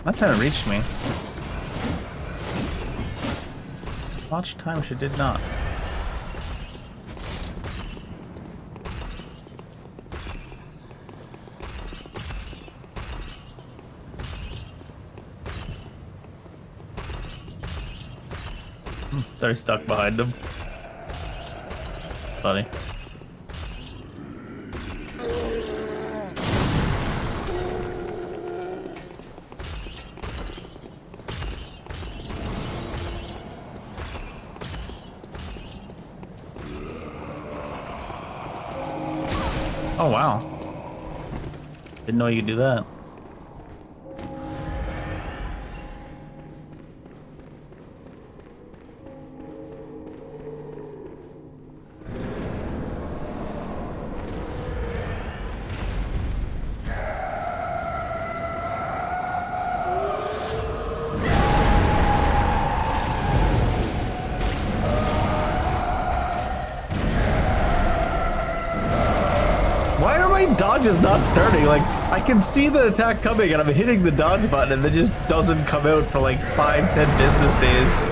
That time reached me. Watch time she did not. They're stuck behind them. It's funny. Oh wow. Didn't know you could do that. Dodge is not starting. Like, I can see the attack coming and I'm hitting the dodge button and it just doesn't come out for like 5-10 business days.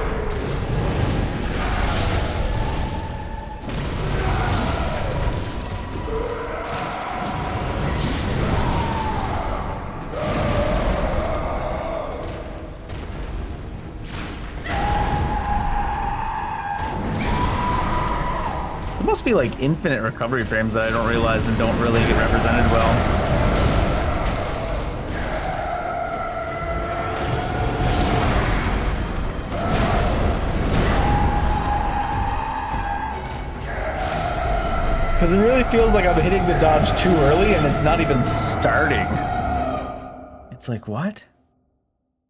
Must be like infinite recovery frames that I don't realize and don't really get represented well. Because it really feels like I'm hitting the dodge too early and it's not even starting. It's like, what?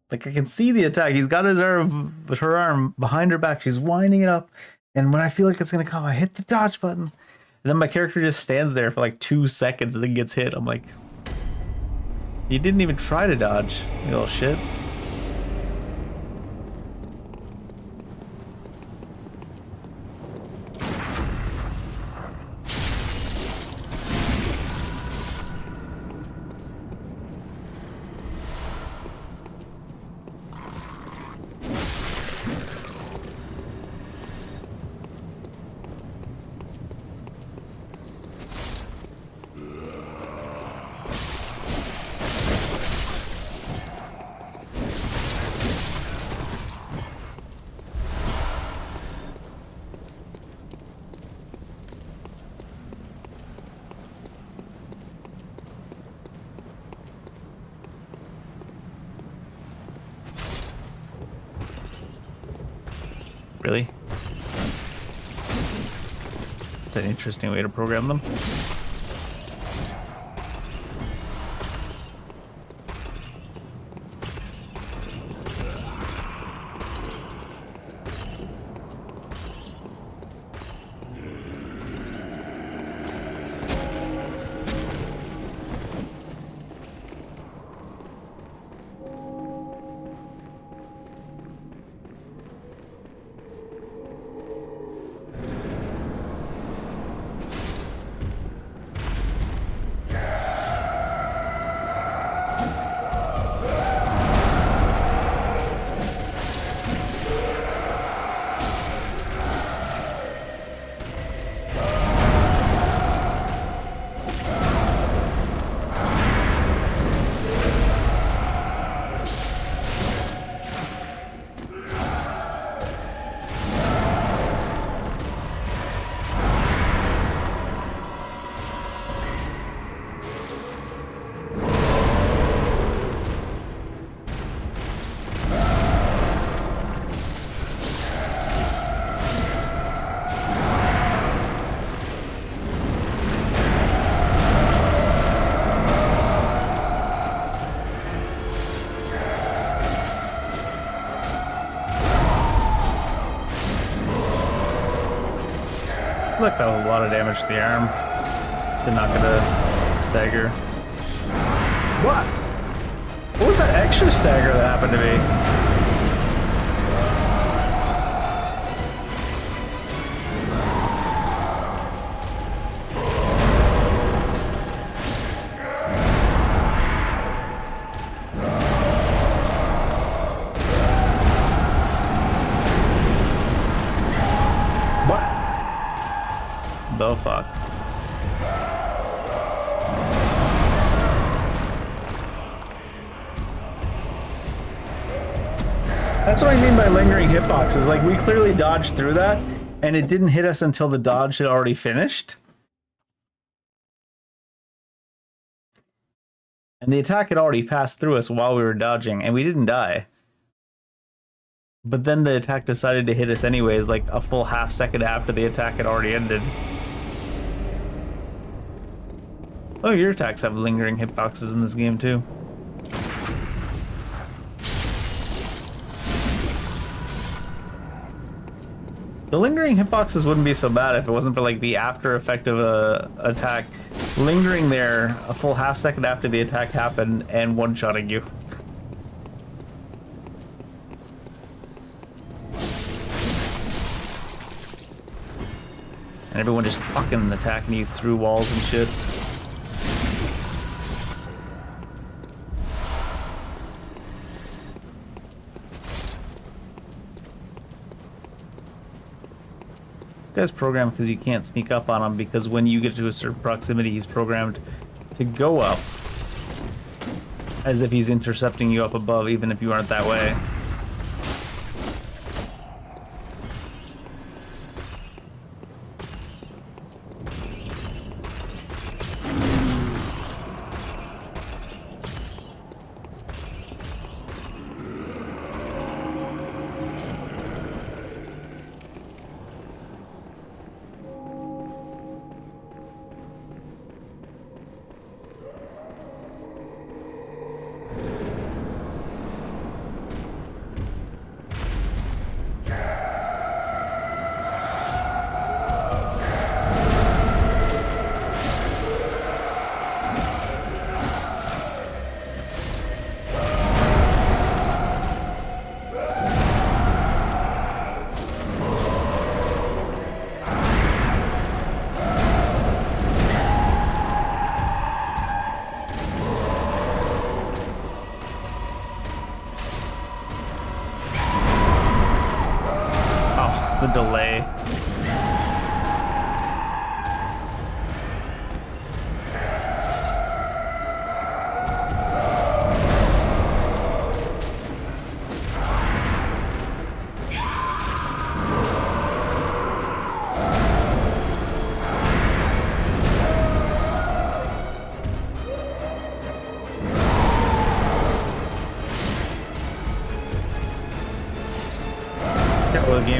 Like, I can see the attack. He's got her arm behind her back. She's winding it up. And when I feel like it's going to come, I hit the dodge button. And then my character just stands there for like 2 seconds and then gets hit. I'm like, you didn't even try to dodge, you little shit. Really? It's an interesting way to program them. Look, that was a lot of damage to the arm. Did not get a stagger. What? What was that extra stagger that happened to me? The fuck? That's what I mean by lingering hitboxes. Like, we clearly dodged through that, and it didn't hit us until the dodge had already finished. And the attack had already passed through us while we were dodging, and we didn't die. But then the attack decided to hit us anyways, like a full half second after the attack had already ended. Oh, your attacks have lingering hitboxes in this game too. The lingering hitboxes wouldn't be so bad if it wasn't for like the after effect of a attack lingering there a full half second after the attack happened and one-shotting you. And everyone just fucking attacking you through walls and shit. This guy's programmed because you can't sneak up on him, because when you get to a certain proximity, he's programmed to go up as if he's intercepting you up above, even if you aren't that way.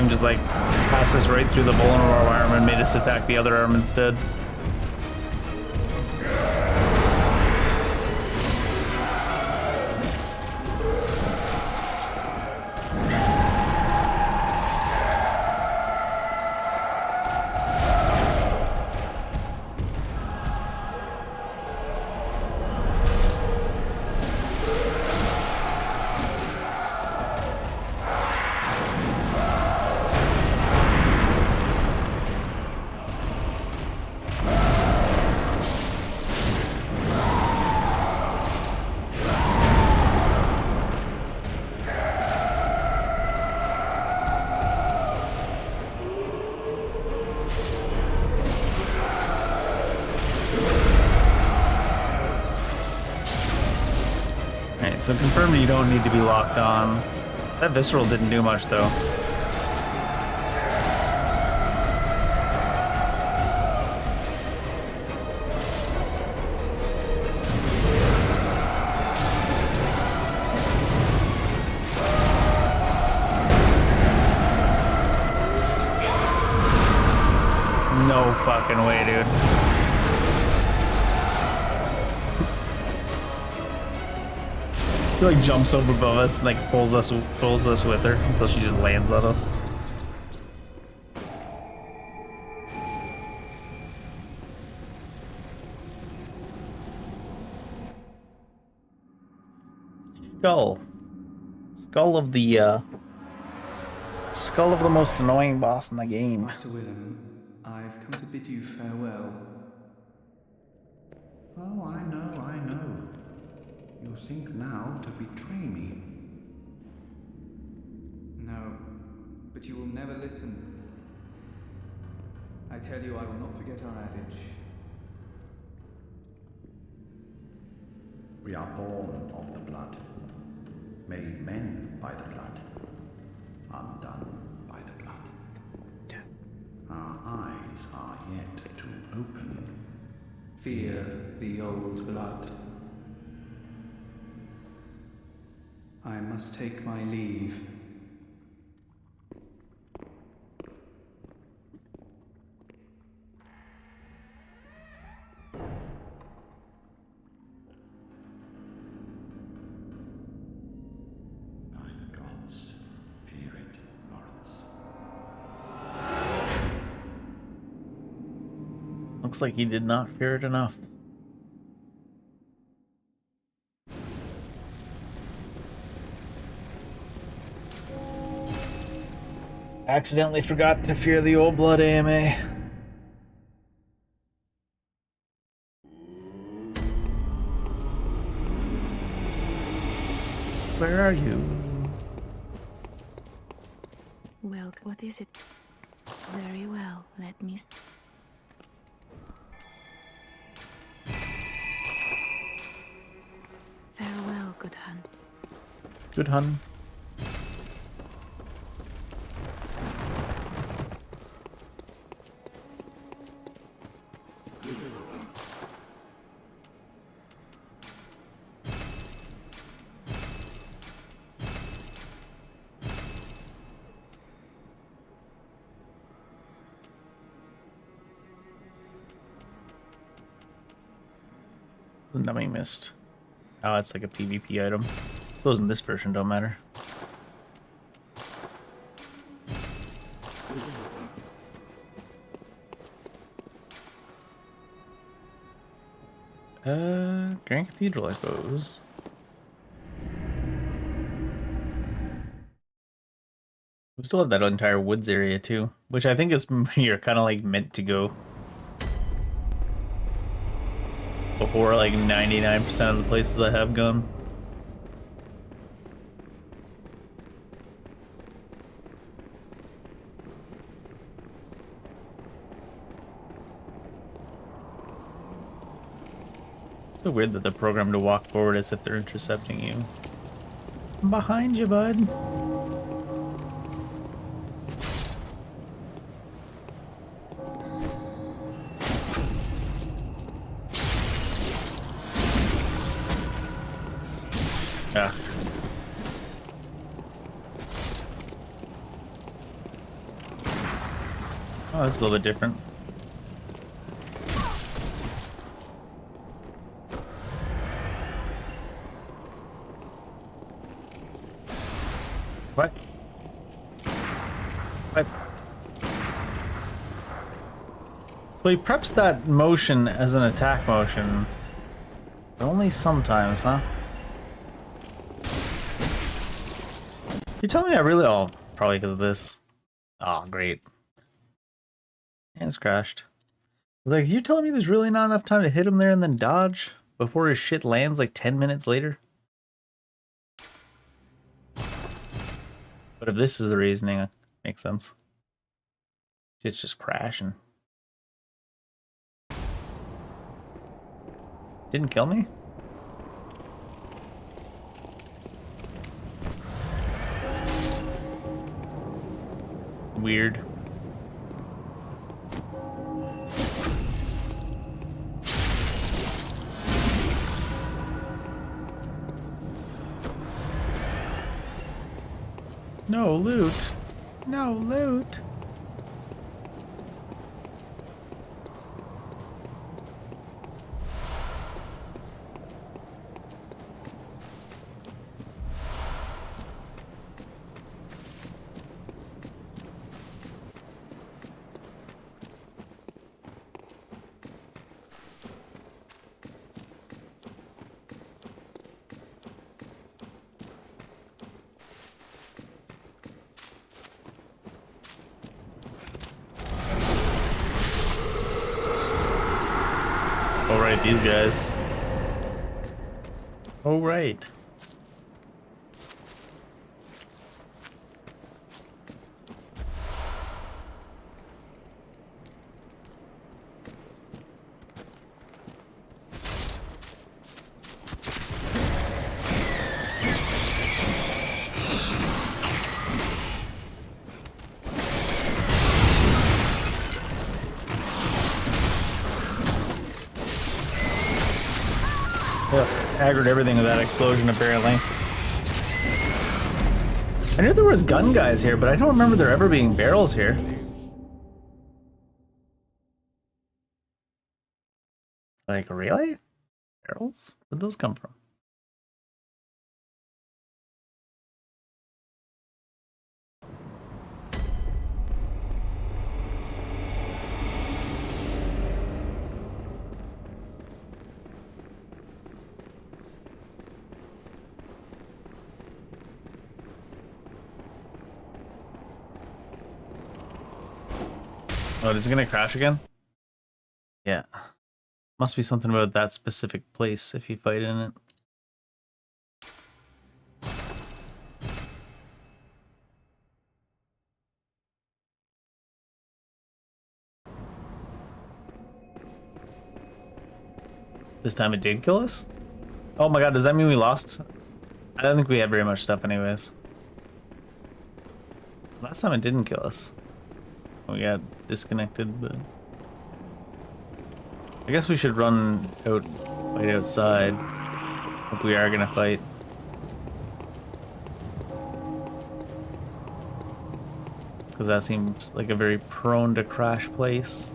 thing just like passed us right through the vulnerable arm and made us attack the other arm instead. So confirm you don't need to be locked on. That visceral didn't do much though. No fucking way, dude. She like jumps up above us and like pulls us with her until she just lands on us. Skull of the most annoying boss in the game. Master Willem, I've come to bid you farewell. Oh, I know. You think now to betray me. No, but you will never listen. I tell you, I will not forget our adage. We are born of the blood, made men by the blood, undone by the blood. Our eyes are yet to open. Fear the old blood. I must take my leave. By the gods, fear it, Lawrence. Looks like he did not fear it enough. Accidentally forgot to fear the old blood AMA. Where are you? Well, what is it? Very well, let me... Farewell, good hun. Good hun. The numbing mist. Oh, it's like a PvP item. Those in this version don't matter. Grand Cathedral, I suppose. We still have that entire woods area too, which I think is you're kind of like meant to go before like 99% of the places I have gone. It's so weird that the program to walk forward as if they're intercepting you. I'm behind you, bud. Oh, that's a little bit different. What? What? So he preps that motion as an attack motion. But only sometimes, huh? You telling me I really... Oh, probably because of this. Oh, great. And it's crashed. I was like, you telling me there's really not enough time to hit him there and then dodge before his shit lands like 10 minutes later? But if this is the reasoning, it makes sense. It's just crashing. Didn't kill me? Weird. No loot. No loot. Oh, right, these guys. Oh, right. Ugh, aggroed everything with that explosion, apparently. I knew there was gun guys here, but I don't remember there ever being barrels here. Like, really? Barrels? Where'd those come from? Oh, is it gonna crash again? Yeah. Must be something about that specific place if you fight in it. This time it did kill us? Oh my god, does that mean we lost? I don't think we had very much stuff anyways. Last time it didn't kill us. We got disconnected, but... I guess we should run out, fight outside, if we are gonna fight. Because that seems like a very prone to crash place.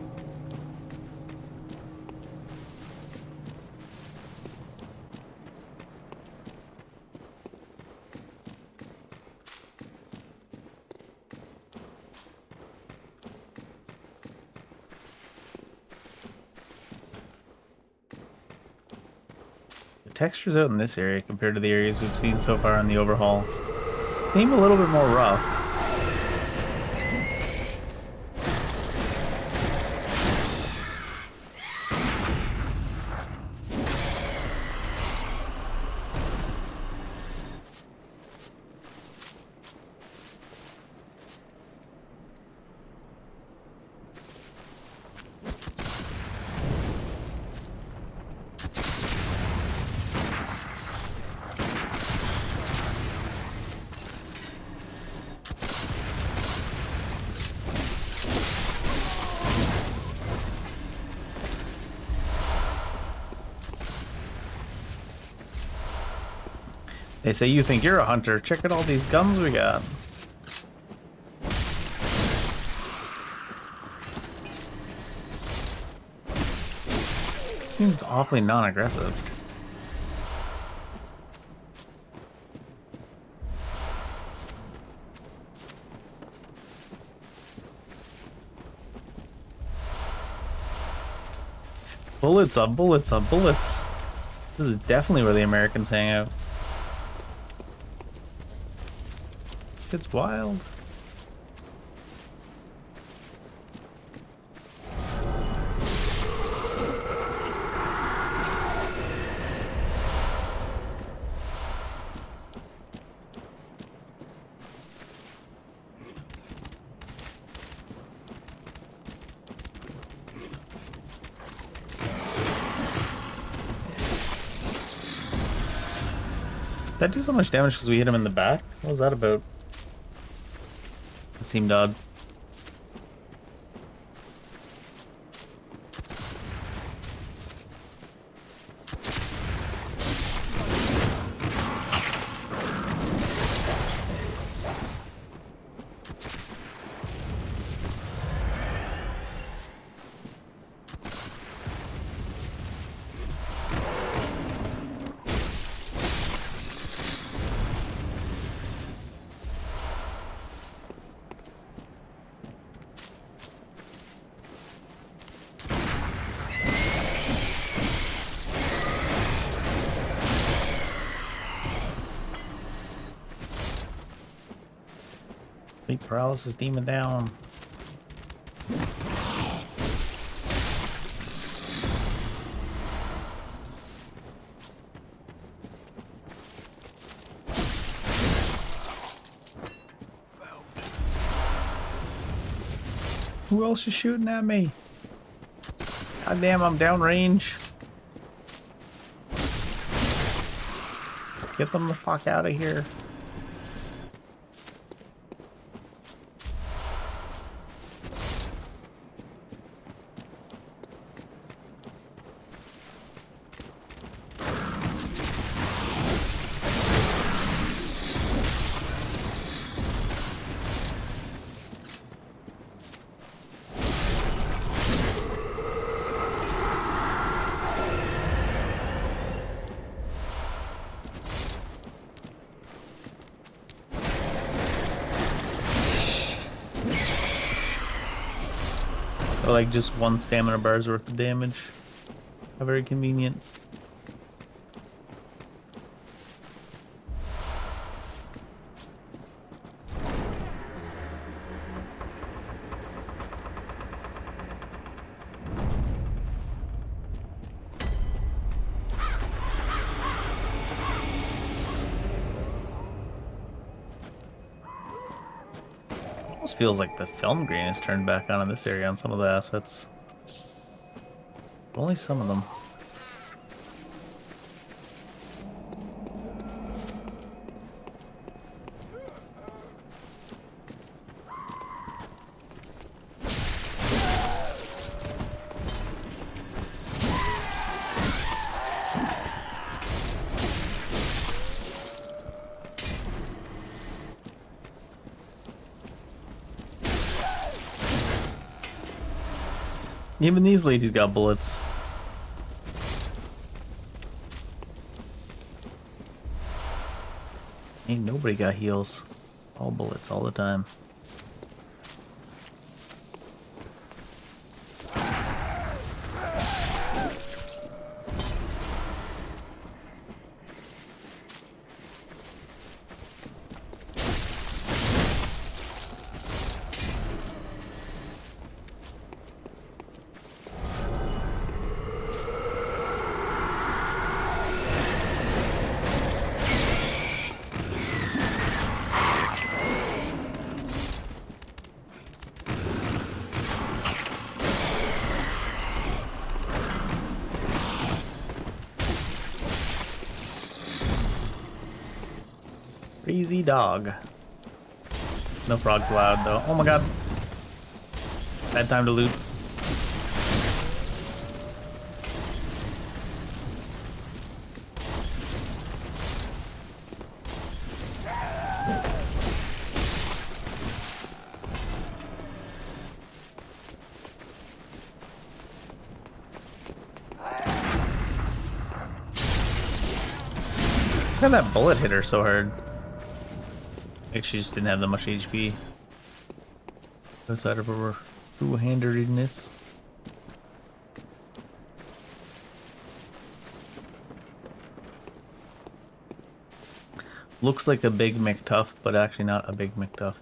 Textures out in this area compared to the areas we've seen so far in the overhaul seem a little bit more rough. They say you think you're a hunter. Check out all these guns we got. Seems awfully non-aggressive. Bullets on bullets on bullets. This is definitely where the Americans hang out. It's wild. Did that do so much damage because we hit him in the back? What was that about? It seemed odd. Sleep paralysis demon down. Who else is shooting at me? God damn, I'm downrange. Get them the fuck out of here. So like just one stamina bar's worth of damage. How very convenient. Almost feels like the film grain is turned back on in this area on some of the assets. But only some of them. Even these ladies got bullets. Ain't nobody got heals. All bullets all the time. Crazy dog. No frogs allowed though. Oh my god. Bad time to loot. How that bullet hit her so hard? Like she just didn't have that much HP. Outside of her two-handedness. Looks like a big McTuff, but actually not a big McTuff.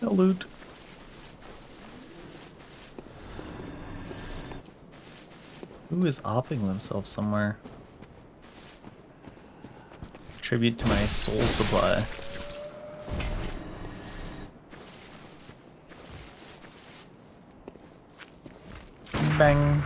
No loot. Who is opping themselves somewhere? Tribute to my soul supply. Bang.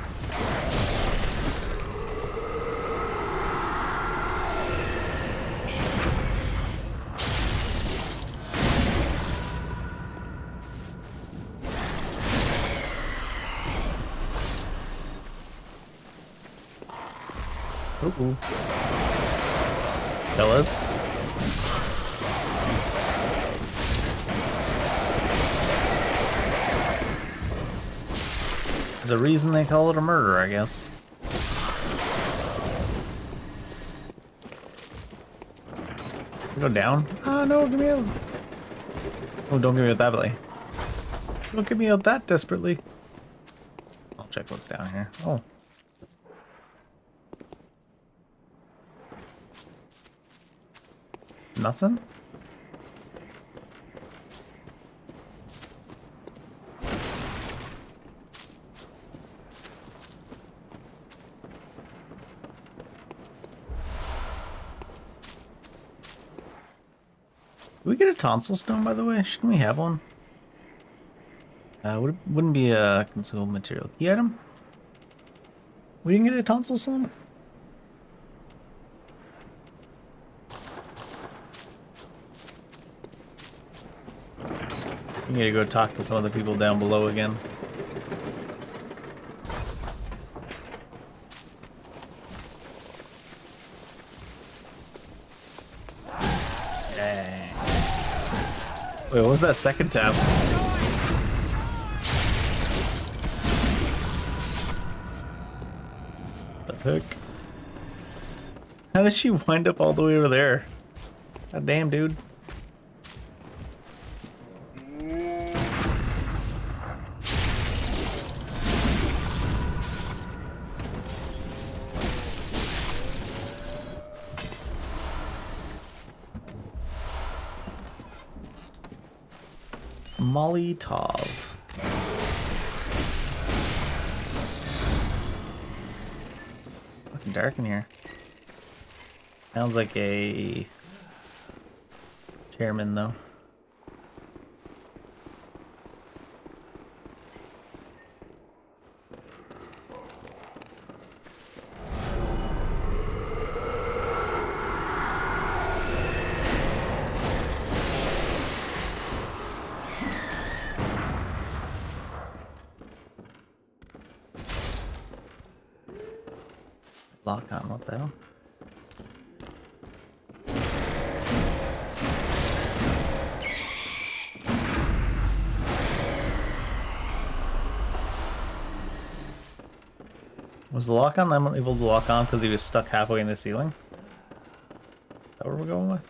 Ooh. Fellas. There's a reason they call it a murder, I guess. Go down? Ah, no, get me out. Oh, don't get me out that way. Don't get me out that desperately. I'll check what's down here. Oh. Nothing? Did we get a tonsil stone, by the way? Shouldn't we have one? Wouldn't be a consumed material. Key item? We didn't get a tonsil stone? You need to go talk to some of the people down below again. Dang. Wait, what was that second tab? The heck? How did she wind up all the way over there? God damn, dude. Molly Tov. Fucking dark in here. Sounds like a chairman though. Lock on, what the hell? Was the lock on? I'm not able to lock on because he was stuck halfway in the ceiling? Is that what we're going with?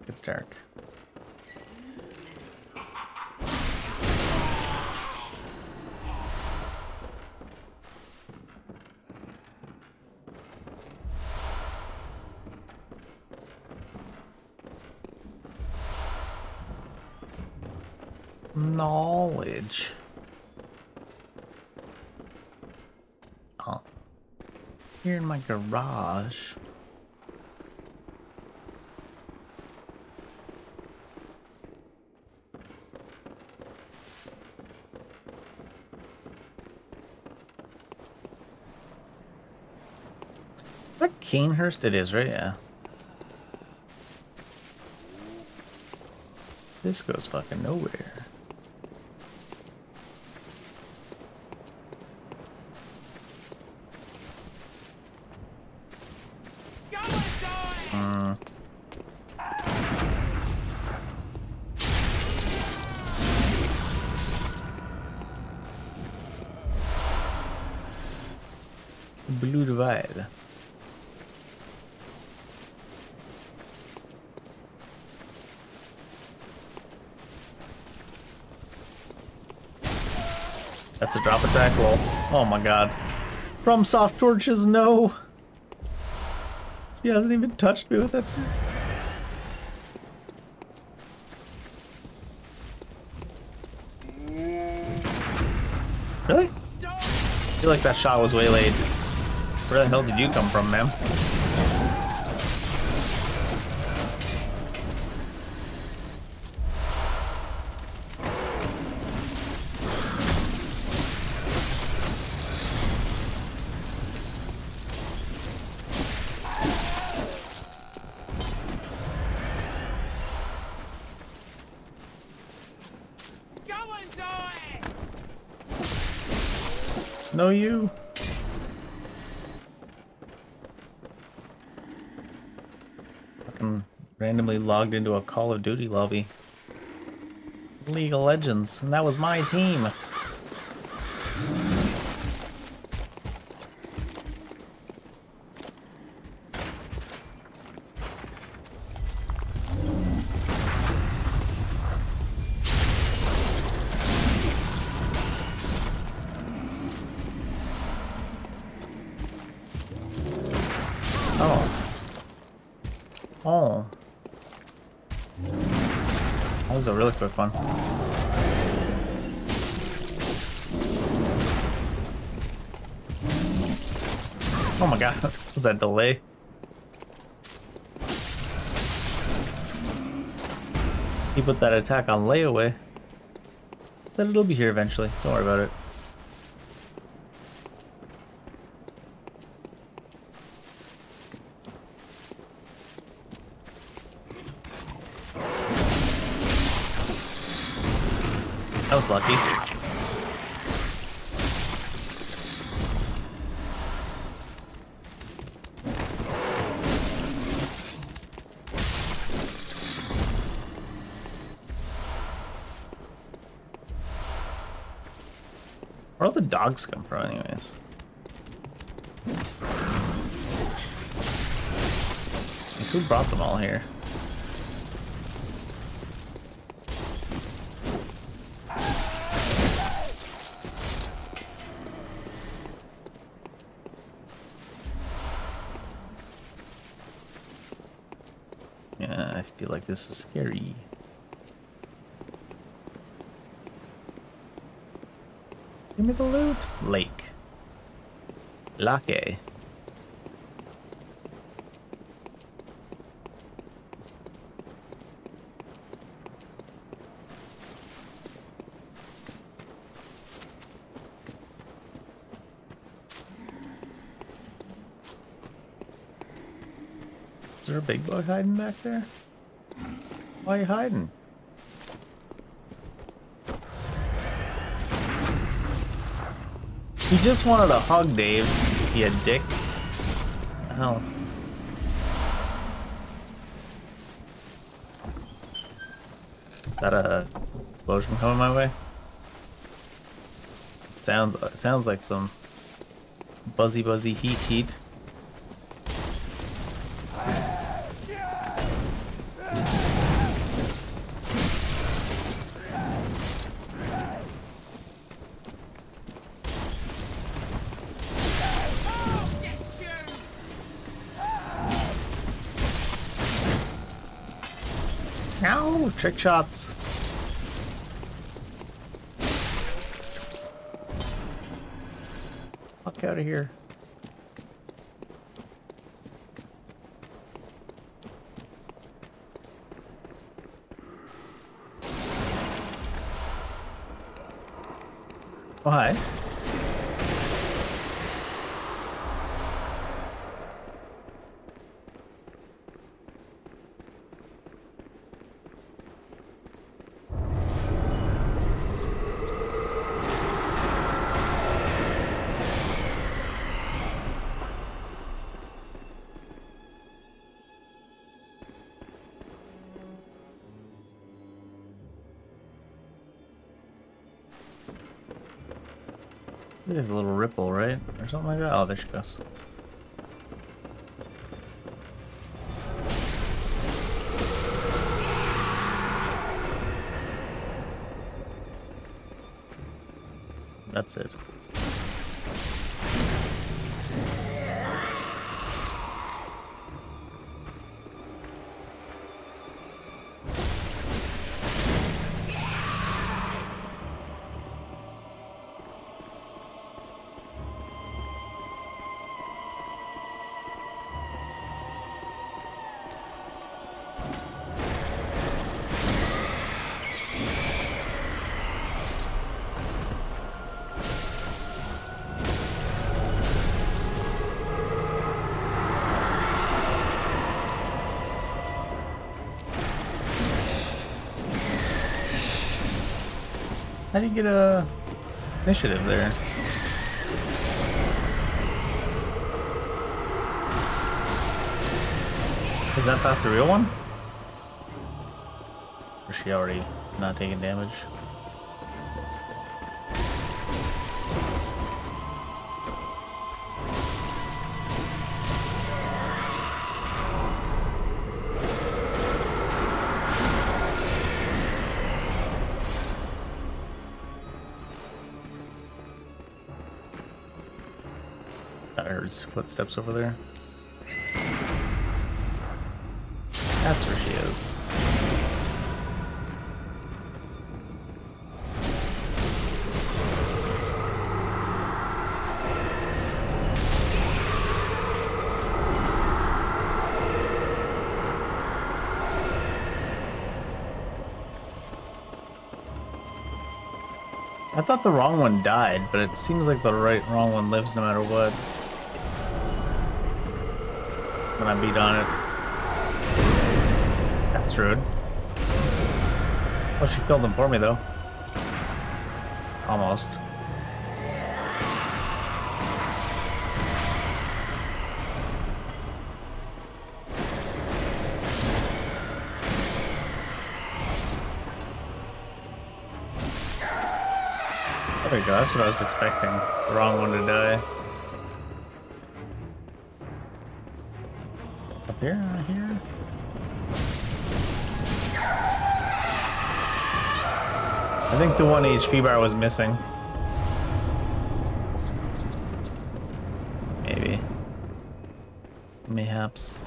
It's dark. Knowledge. Oh. Here in my garage. That Canehurst it is, right? Yeah. This goes fucking nowhere. Blue Divide. That's a drop attack roll. Oh my god. From soft torches, no. She hasn't even touched me with that. Really? I feel like that shot was waylaid. Where the hell did you come from, ma'am? No, you. Fucking randomly logged into a Call of Duty lobby. League of Legends, and that was my team. Oh. That was a really quick one. Oh my god, was that delay? He put that attack on layaway. Said it'll be here eventually. Don't worry about it. That was lucky. Where all the dogs come from, anyways? Like, who brought them all here? Yeah, I feel like this is scary. Give me the loot. Lake. Lake. Is there a big boy hiding back there? Why are you hiding? He just wanted a hug, Dave. You dick. Hell. Is that a explosion coming my way? Sounds like some buzzy heat. Ow! Trick shots. Fuck out of here. Oh, hi. There's a little ripple, right? Or something like that. Oh, there she goes. That's it. How do you get a initiative there? Is that path the real one? Or is she already not taking damage? I heard footsteps over there. That's where she is. I thought the wrong one died, but it seems like the wrong one lives no matter what. When I beat on it. That's rude. Oh, she killed him for me, though. Almost. There we go, that's what I was expecting. The wrong one to die. Up here, here. I think the 1 HP bar was missing. Maybe. Mayhaps.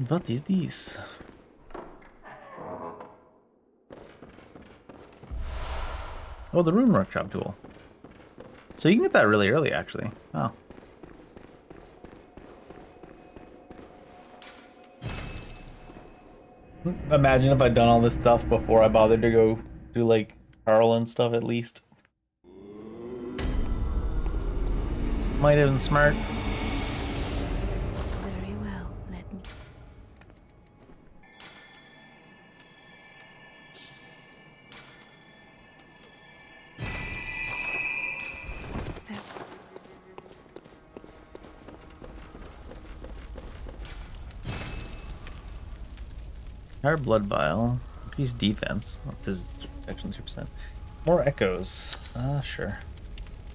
What is this? Oh, the rune workshop tool. So you can get that really early, actually. Oh. Imagine if I'd done all this stuff before I bothered to go do, like, Carl and stuff, at least. Might have been smart. Very well, let me. Higher blood vial. Increase defense. Oh, this is protection 2%. More echoes. Sure.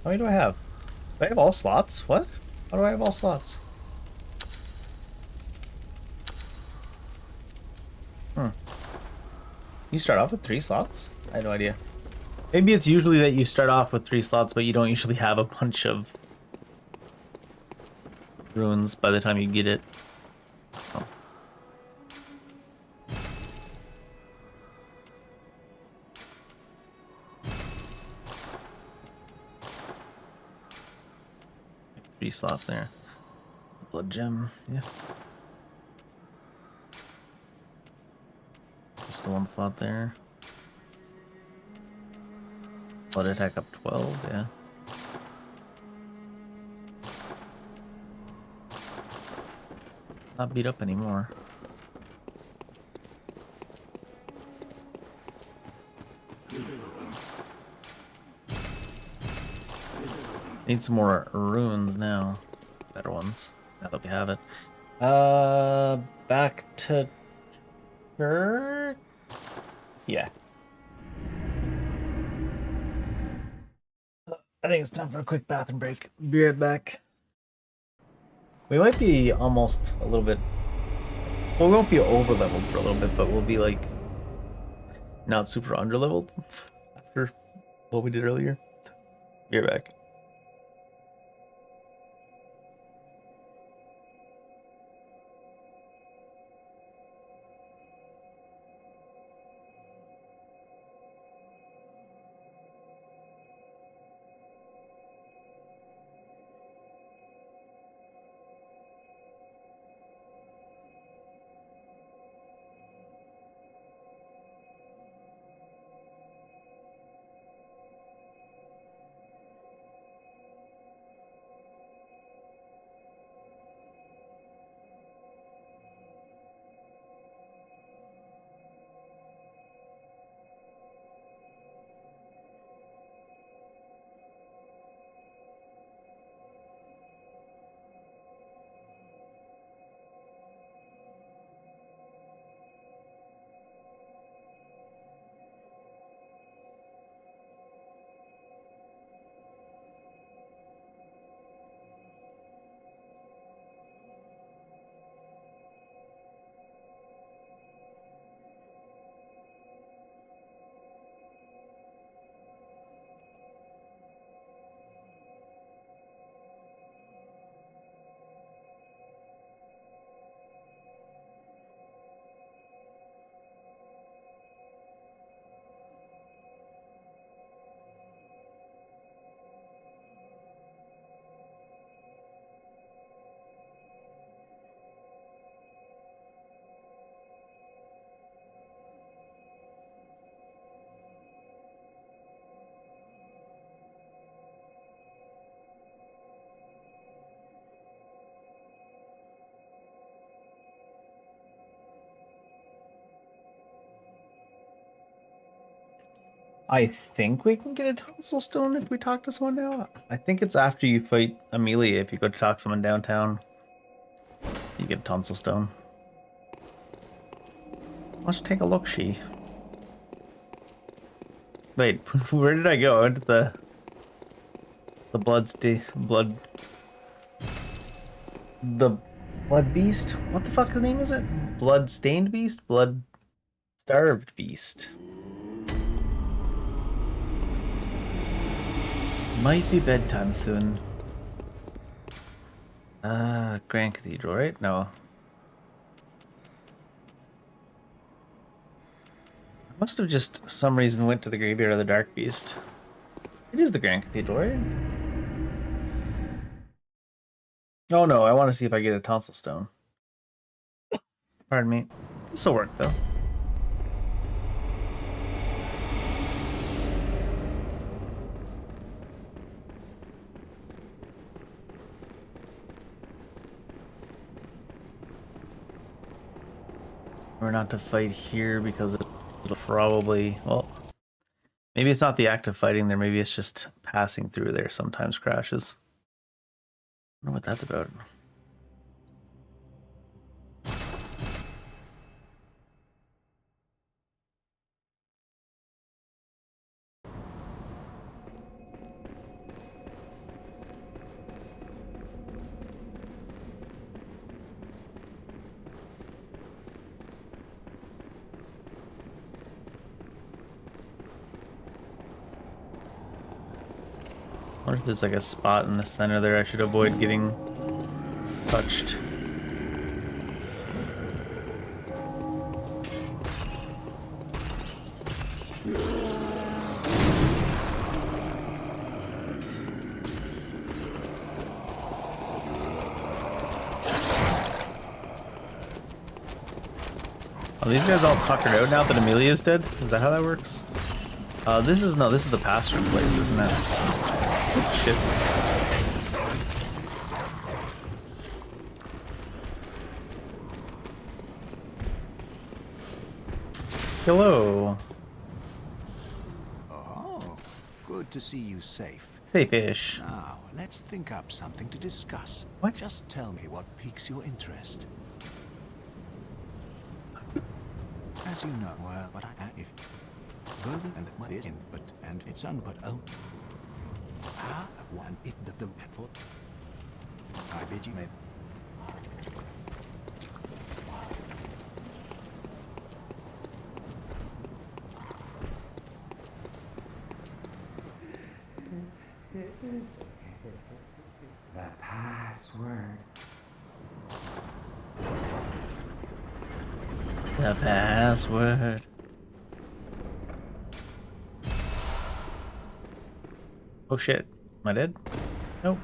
How many do I have? Do I have all slots? What? How do I have all slots? You start off with 3 slots? I had no idea. Maybe it's usually that you start off with 3 slots, but you don't usually have a bunch of runes by the time you get it. Oh. Three slots there. Blood gem, yeah. Just the 1 slot there. Blood attack up 12, yeah. Not beat up anymore. Need some more runes now. Better ones. Now that we have it. Back to Yeah. I think it's time for a quick bathroom break. Be right back. We might be almost a little bit... Well, we won't be over leveled for a little bit, but we'll be like not super under leveled after what we did earlier. Be right back. I think we can get a tonsil stone if we talk to someone now. I think it's after you fight Amelia. If you go to talk to someone downtown, you get a tonsil stone. Let's take a look, she. Wait, where did I go? Into the blood the blood beast? What the fuck name is it? Blood stained beast? Blood starved beast. Might be bedtime soon. Grand Cathedral, right? No. I must have just, some reason, went to the Graveyard of the Dark Beast. It is the Grand Cathedral, right? Oh no, I want to see if I get a tonsil stone. Pardon me. This'll work, though. We're not to fight here because it'll probably, well, maybe it's not the act of fighting there, maybe it's just passing through there sometimes crashes. I don't know what that's about. I wonder if there's like a spot in the center there I should avoid getting touched. Are these guys all tuckered out now that Amelia's dead? Is that how that works? This is the pass-through place, isn't it? Shit. Hello. Oh, good to see you safe. Safe-ish. Now, let's think up something to discuss. What? Just tell me what piques your interest. As you know, well, but if burden and what is in, but and it's on, but oh, one if the for I bid you may. The password. The password. Oh shit. Am I dead? Nope.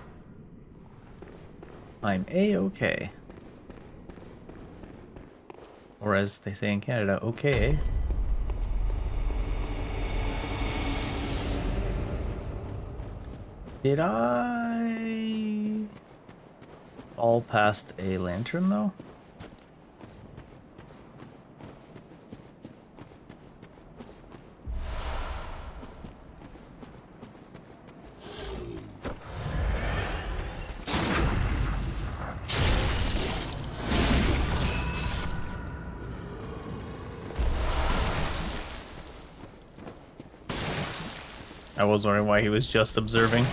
I'm A-okay. Or as they say in Canada, okay. Did I fall past a lantern though? I was wondering why he was just observing.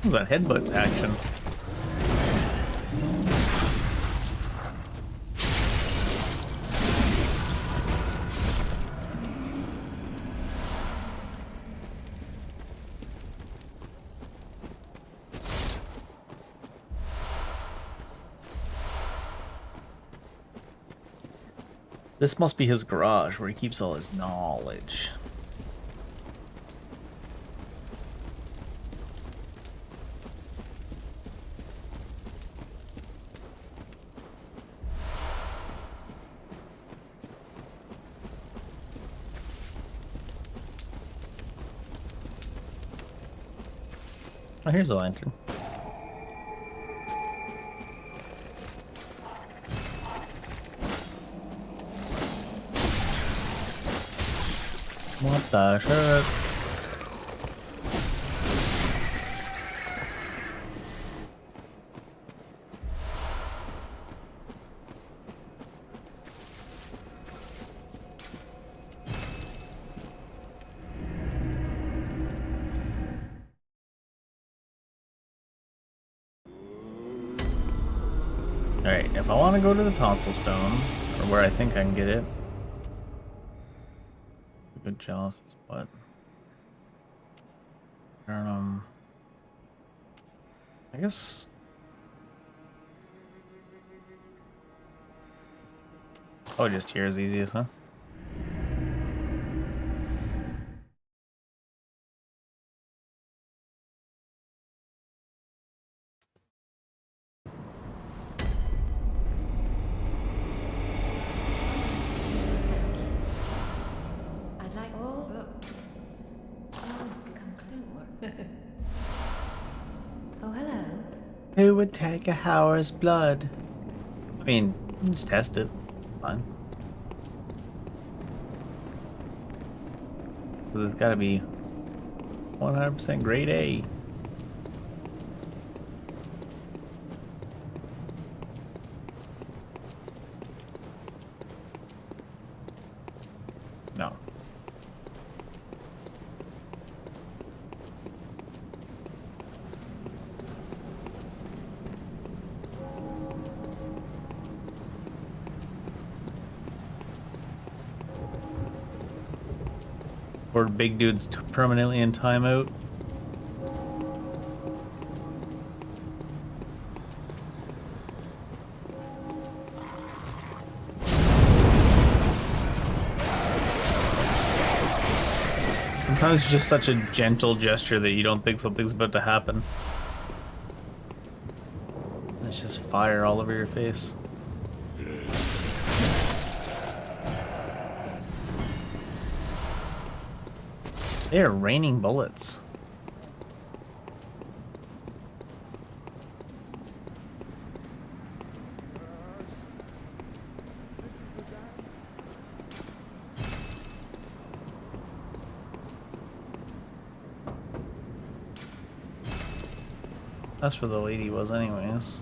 What was that headbutt action? This must be his garage where he keeps all his knowledge. Oh, here's a lantern. What the shit? Alright, if I want to go to the tonsil stone, or where I think I can get it. Good chalice is what? I guess. Oh, just here is easiest, huh? I'd like all but... Oh, don't worry. Oh, hello. Who would take a Hour's blood? I mean, just test it. Fine. Because it's gotta be 100% grade A. No. Or big dude's permanently in timeout. Sometimes it's just such a gentle gesture that you don't think something's about to happen. It's just fire all over your face. They are raining bullets. That's where the lady was anyways.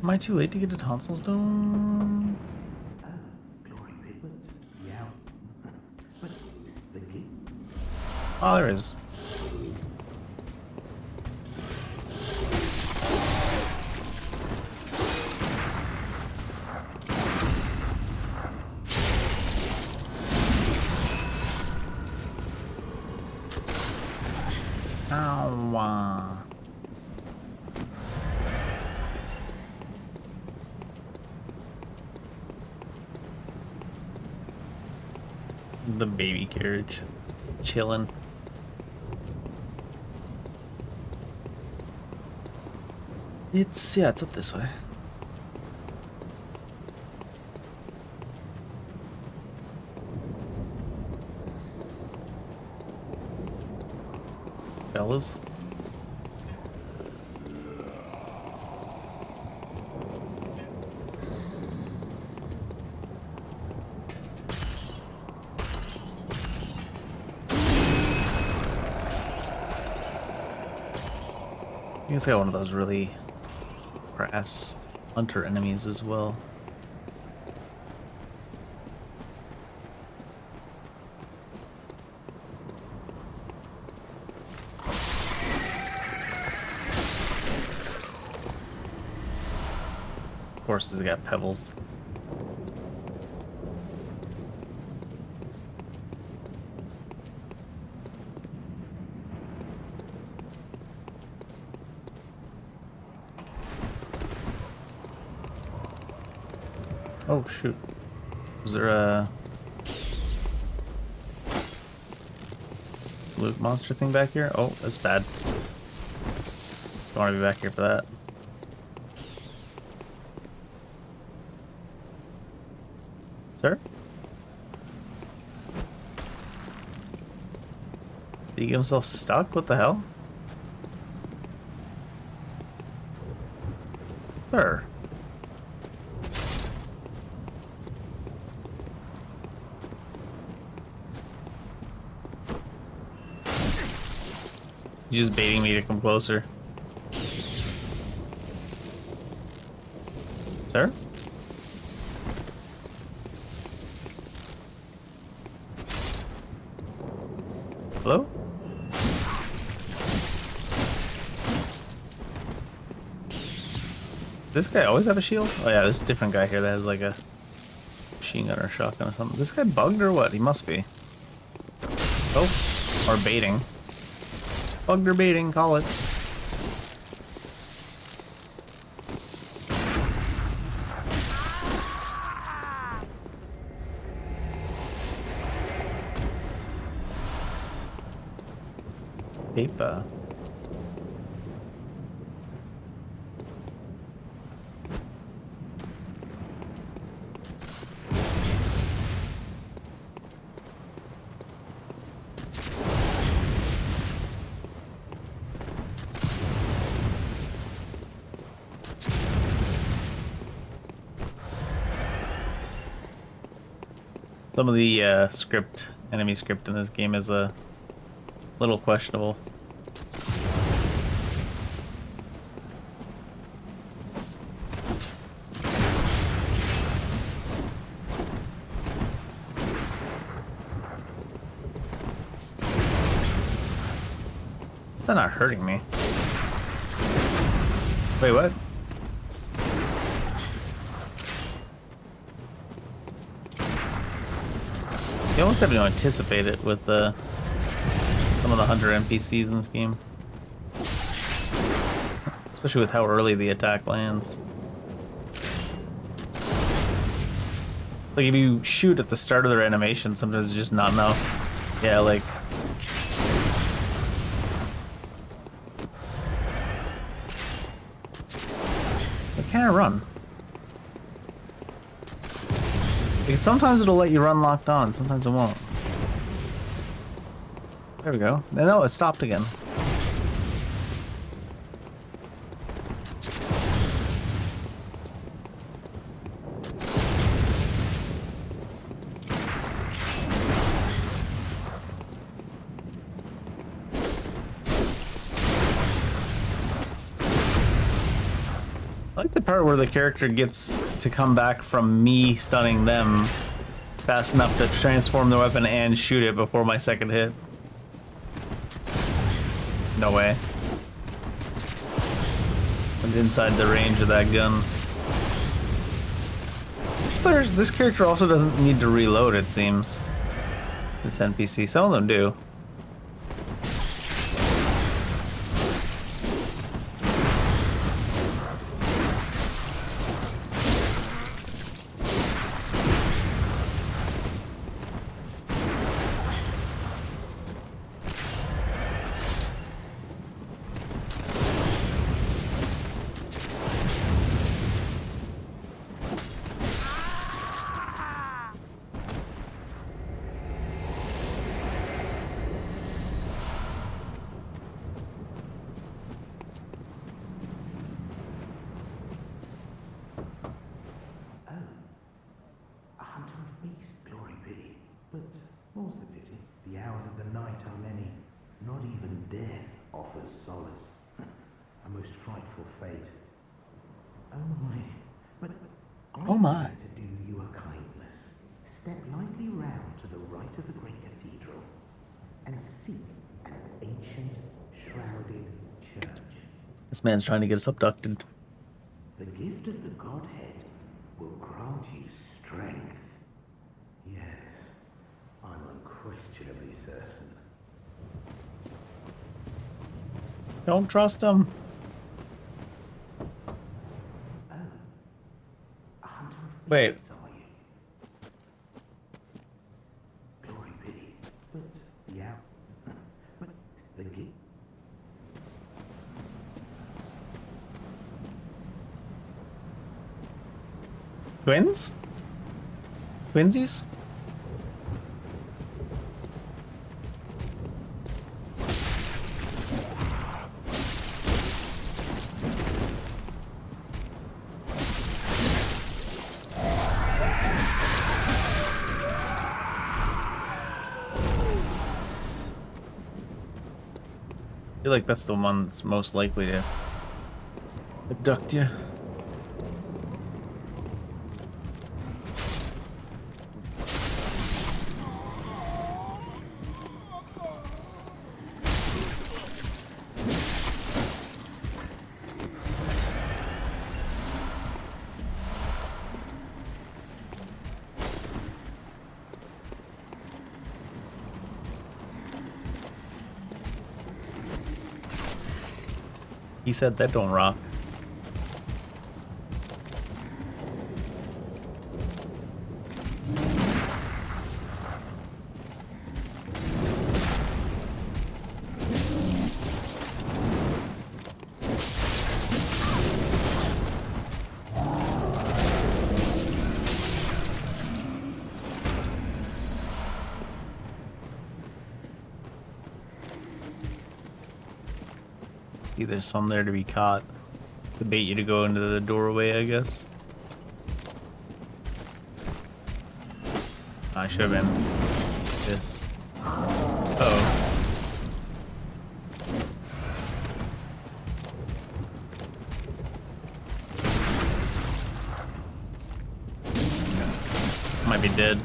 Am I too late to get the tonsils done? Glory piglets, yeah. But the gate. Oh, there is. Ow. The baby carriage. Chilling. It's up this way. Fellas. I guess I got one of those really crass hunter enemies as well. Of course, he's got pebbles. Oh shoot. Was there a loot monster thing back here? Oh, that's bad. Don't want to be back here for that. Sir? Did he get himself stuck? What the hell? Sir? You're just baiting me to come closer. Sir? Hello? This guy always have a shield? Oh yeah, there's a different guy here that has like a machine gun or shotgun or something. This guy bugged or what? He must be. Oh, or baiting. Bugged or baiting, call it. Paper. Some of the enemy script in this game is a little questionable. Is that not hurting me? Wait, what? You almost have to anticipate it with some of the hunter NPCs in this game. Especially with how early the attack lands. Like if you shoot at the start of their animation, sometimes it's just not enough. Yeah, like... They can't run. Like, sometimes it'll let you run locked on, sometimes it won't. There we go. No, it stopped again. I like the part where the character gets to come back from me stunning them fast enough to transform the weapon and shoot it before my second hit. No way. I was inside the range of that gun. This character also doesn't need to reload, it seems. This NPC. Some of them do. A hunter of beasts, glory be. But more's the pity. The hours of the night are many. Not even death offers solace. A most frightful fate. Oh my. But Oh my. to do you a kindness. Step lightly round to the right of the great cathedral and seek an ancient, shrouded church. This man's trying to get us abducted. The gift of the Godhead will grant you strength. Yes, I'm unquestionably certain. Don't trust him. Oh, a hunter of Wait. beasts, are you? Glory be, but the hour, but the gift. Twins? Twinsies? I feel like that's the one that's most likely to abduct you. He said that don't rock. See, there's some there to be caught. To bait you to go into the doorway, I guess. I should have been this. Uh-oh. Might be dead.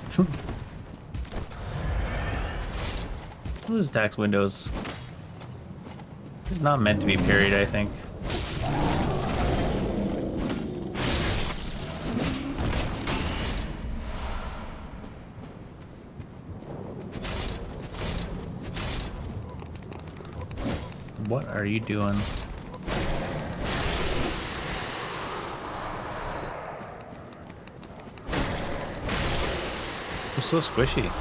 Those attack windows. It's not meant to be parried, I think. What are you doing? You're so squishy.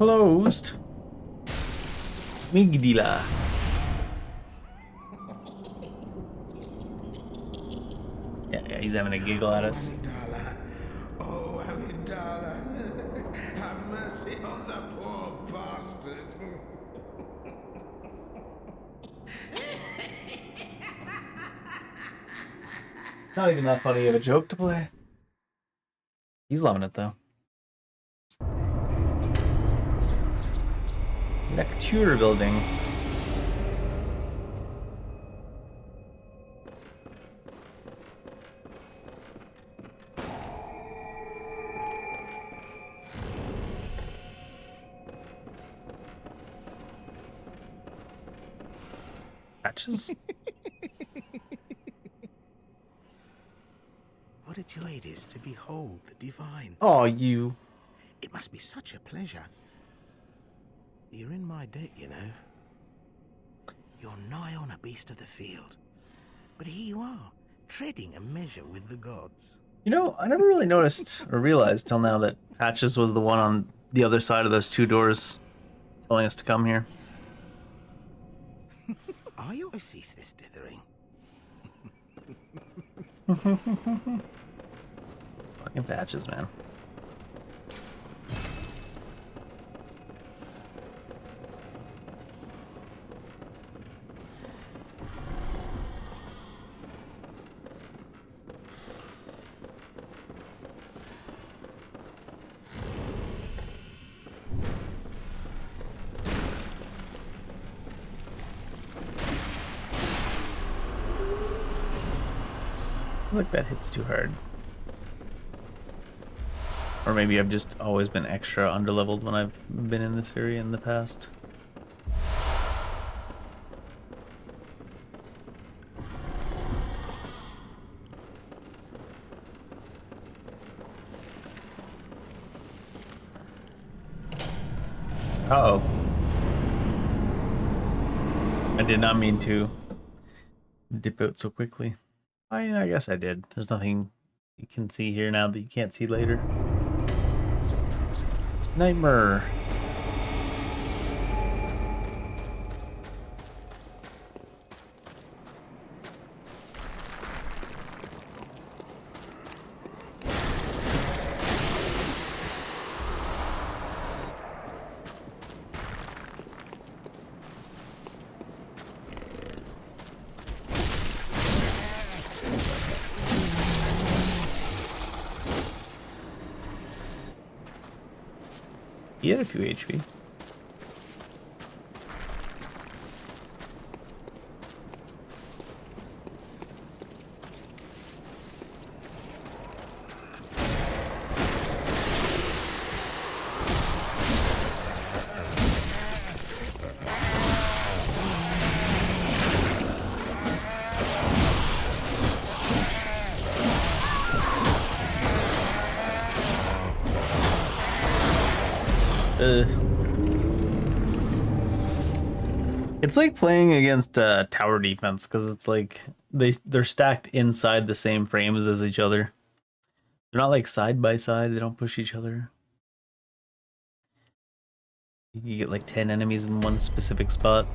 Closed. Migdila. Yeah, he's having a giggle at us. Amidala. Oh, Amidala. Have mercy on the poor bastard. Not even that funny of a joke to play. He's loving it though. Lecture building. Patches? What a joy it is to behold the divine. Oh, you. It must be such a pleasure. You're in my debt, you know. You're nigh on a beast of the field. But here you are, treading a measure with the gods. You know, I never really noticed or realized till now that Patches was the one on the other side of those two doors telling us to come here. Are you to cease this dithering? Fucking Patches, man. I feel like that hits too hard. Or maybe I've just always been extra underleveled when I've been in this area in the past. Uh-oh. I did not mean to dip out so quickly. I guess I did. There's nothing you can see here now that you can't see later. Nightmare. He had a few HP. It's like playing against tower defense because it's like they're stacked inside the same frames as each other. They're not like side by side. They don't push each other. You can get like 10 enemies in one specific spot.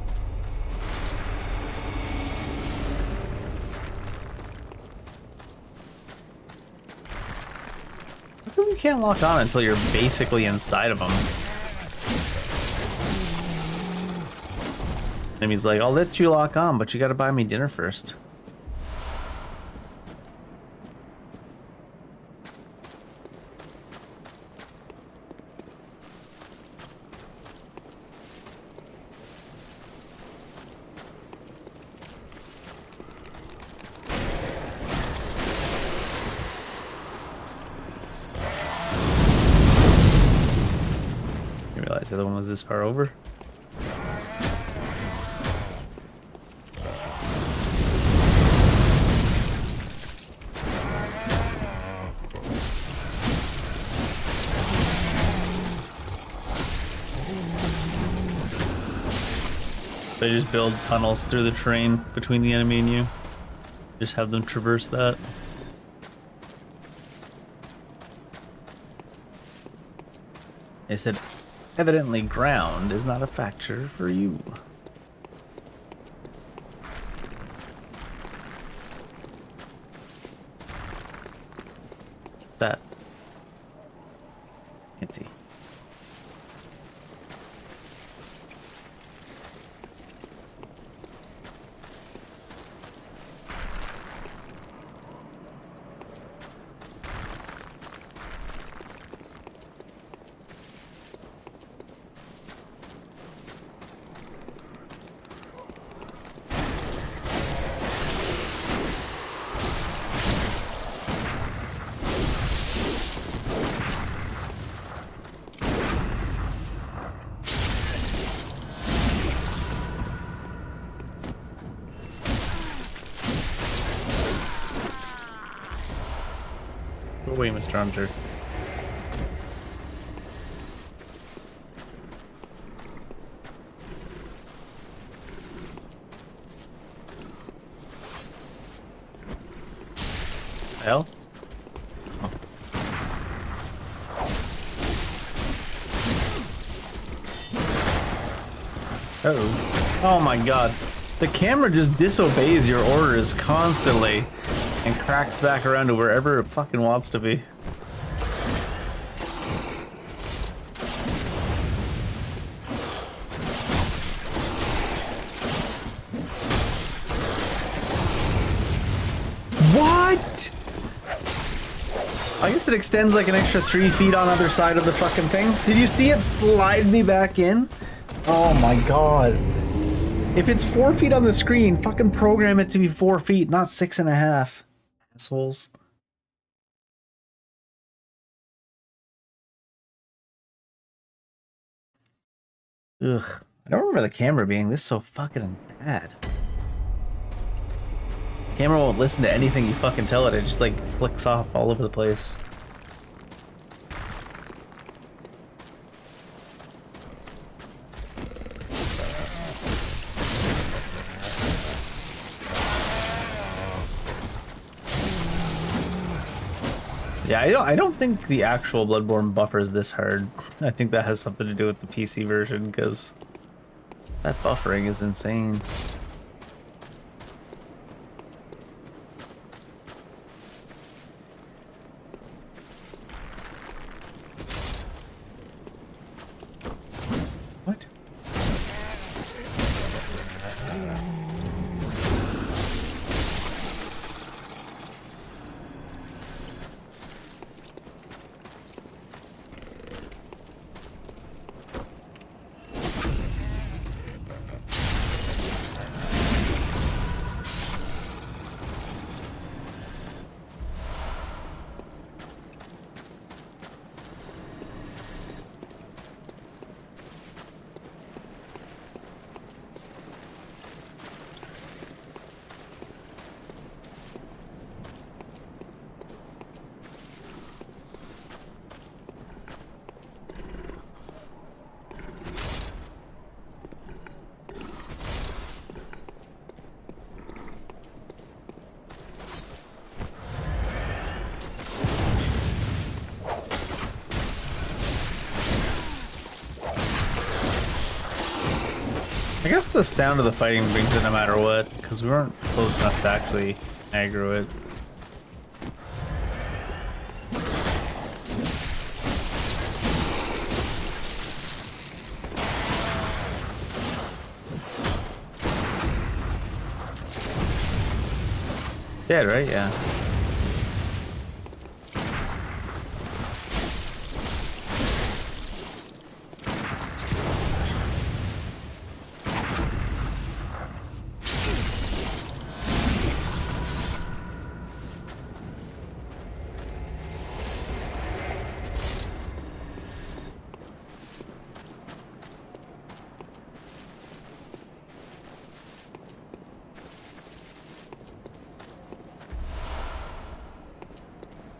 How come you can't lock on until you're basically inside of them? And he's like, I'll let you lock on, but you gotta buy me dinner first. I realized the other one was this far over. They just build tunnels through the terrain between the enemy and you. Just have them traverse that. They said Evidently, ground is not a factor for you. What's that? Can't see. Go away, Mr. Hunter. Hell? Uh-oh. Oh my god. The camera just disobeys your orders constantly and cracks back around to wherever it fucking wants to be. What? I guess it extends like an extra 3 feet on either side of the fucking thing. Did you see it slide me back in? Oh my god. If it's 4 feet on the screen, fucking program it to be 4 feet, not 6.5. Assholes. Ugh. I don't remember the camera being this so fucking bad. Camera won't listen to anything you fucking tell it. It just like flicks off all over the place. Yeah, I don't think the actual Bloodborne buffers this hard. I think that has something to do with the PC version, because that buffering is insane. What? I guess the sound of the fighting brings it no matter what, because we weren't close enough to actually aggro it. Dead, right? Yeah.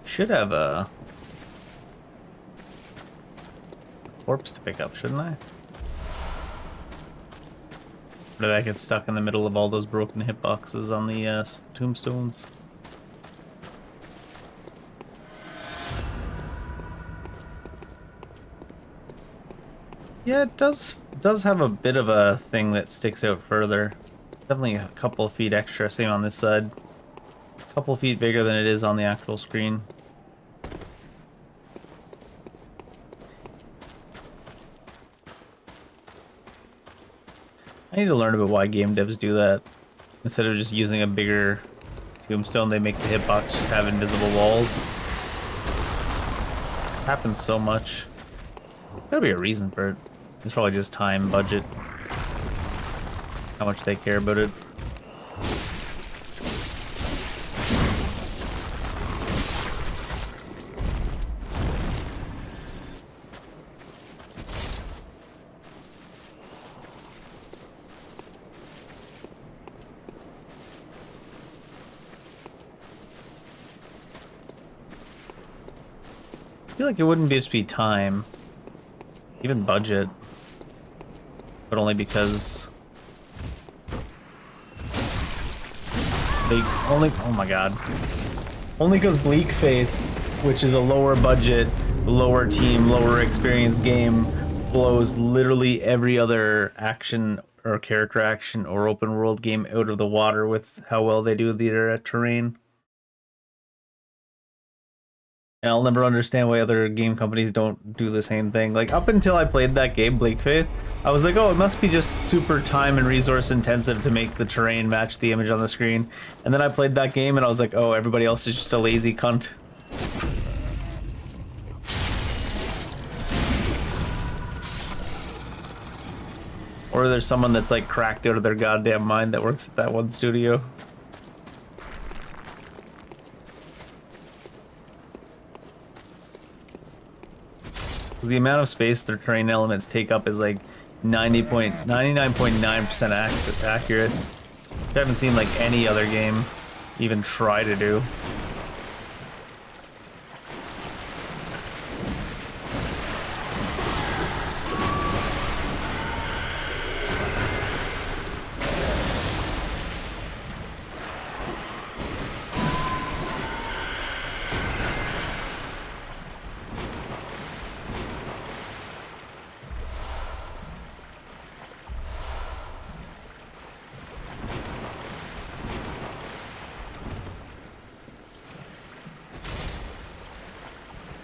Should have a corpse to pick up, shouldn't I? Or did I get stuck in the middle of all those broken hitboxes on the tombstones? Yeah, it does have a bit of a thing that sticks out further. Definitely a couple of feet extra, same on this side. A couple feet bigger than it is on the actual screen. I need to learn about why game devs do that. Instead of just using a bigger tombstone, they make the hitbox just have invisible walls. It happens so much. Gotta be a reason for it. It's probably just time, budget, how much they care about it. I feel like it wouldn't just be time, even budget, but only because they only, oh my god, only because Bleak Faith, which is a lower budget, lower team, lower experience game, blows literally every other action or character action or open world game out of the water with how well they do their terrain. And I'll never understand why other game companies don't do the same thing. Like, up until I played that game, Bleak Faith, I was like, oh, it must be just super time and resource intensive to make the terrain match the image on the screen. And then I played that game and I was like, oh, everybody else is just a lazy cunt. Or there's someone that's like cracked out of their goddamn mind that works at that one studio. The amount of space their terrain elements take up is like 99.9% accurate. I haven't seen like any other game even try to do.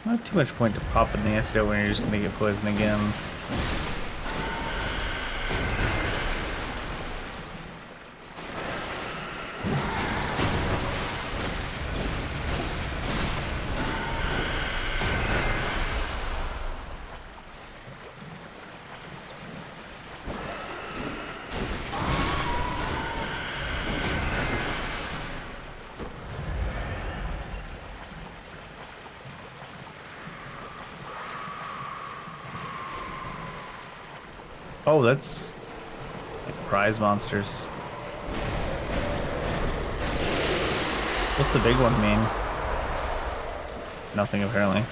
Not too much point to pop in the antidote when you're just gonna get poisoned again. Oh, that's like prize monsters. What's the big one mean? Nothing, apparently.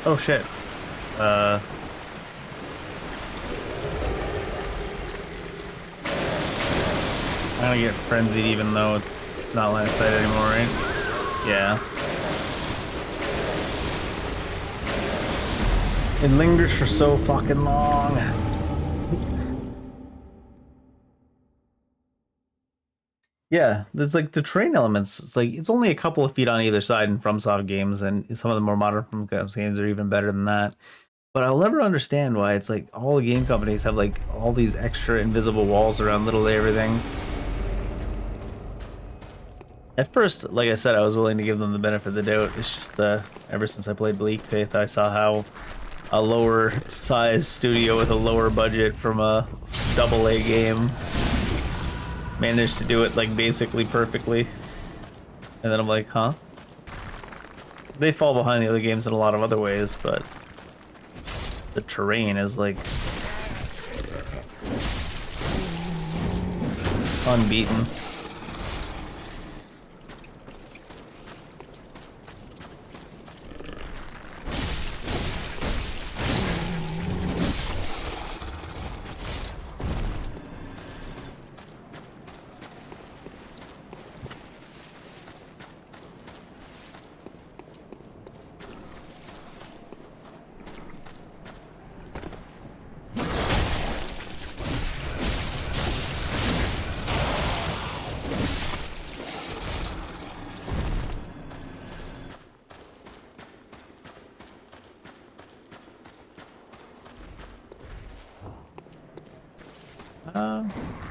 Oh shit. I'm gonna get frenzied even though it's not line of sight anymore, right? Yeah. It lingers for so fucking long. Yeah, there's like the terrain elements. It's like it's only a couple of feet on either side in FromSoft games, and some of the more modern FromSoft games are even better than that. But I'll never understand why it's like all the game companies have like all these extra invisible walls around literally everything. At first, like I said, I was willing to give them the benefit of the doubt. It's just ever since I played Bleak Faith, I saw how a lower size studio with a lower budget from a AA game managed to do it like basically perfectly. And then I'm like, huh? They fall behind the other games in a lot of other ways, but the terrain is like unbeaten.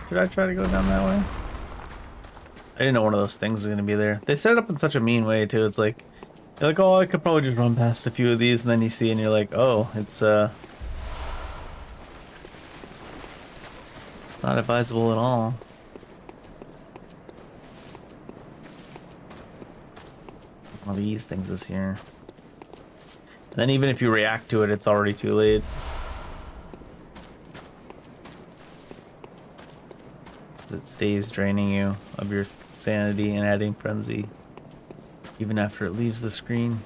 Should I try to go down that way? I didn't know one of those things was going to be there. They set it up in such a mean way, too. It's like, you're like, oh, I could probably just run past a few of these, and then you see and you're like, oh, it's, not advisable at all. One of these things is here. And then even if you react to it, it's already too late. It stays draining you of your sanity and adding frenzy even after it leaves the screen.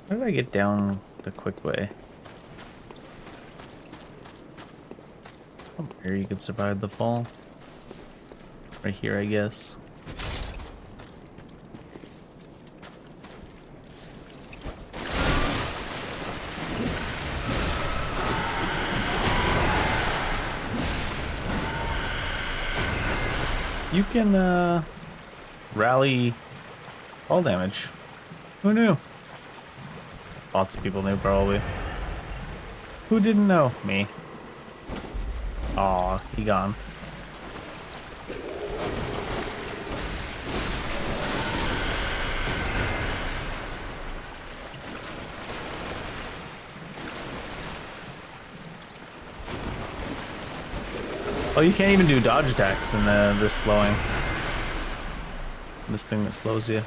How did I get down the quick way? Here you could survive the fall. Right here, I guess. You can, rally fall damage. Who knew? Lots of people knew, probably. Who didn't know? Me. Aw, he gone. Oh, you can't even do dodge attacks in this slowing. This thing that slows you.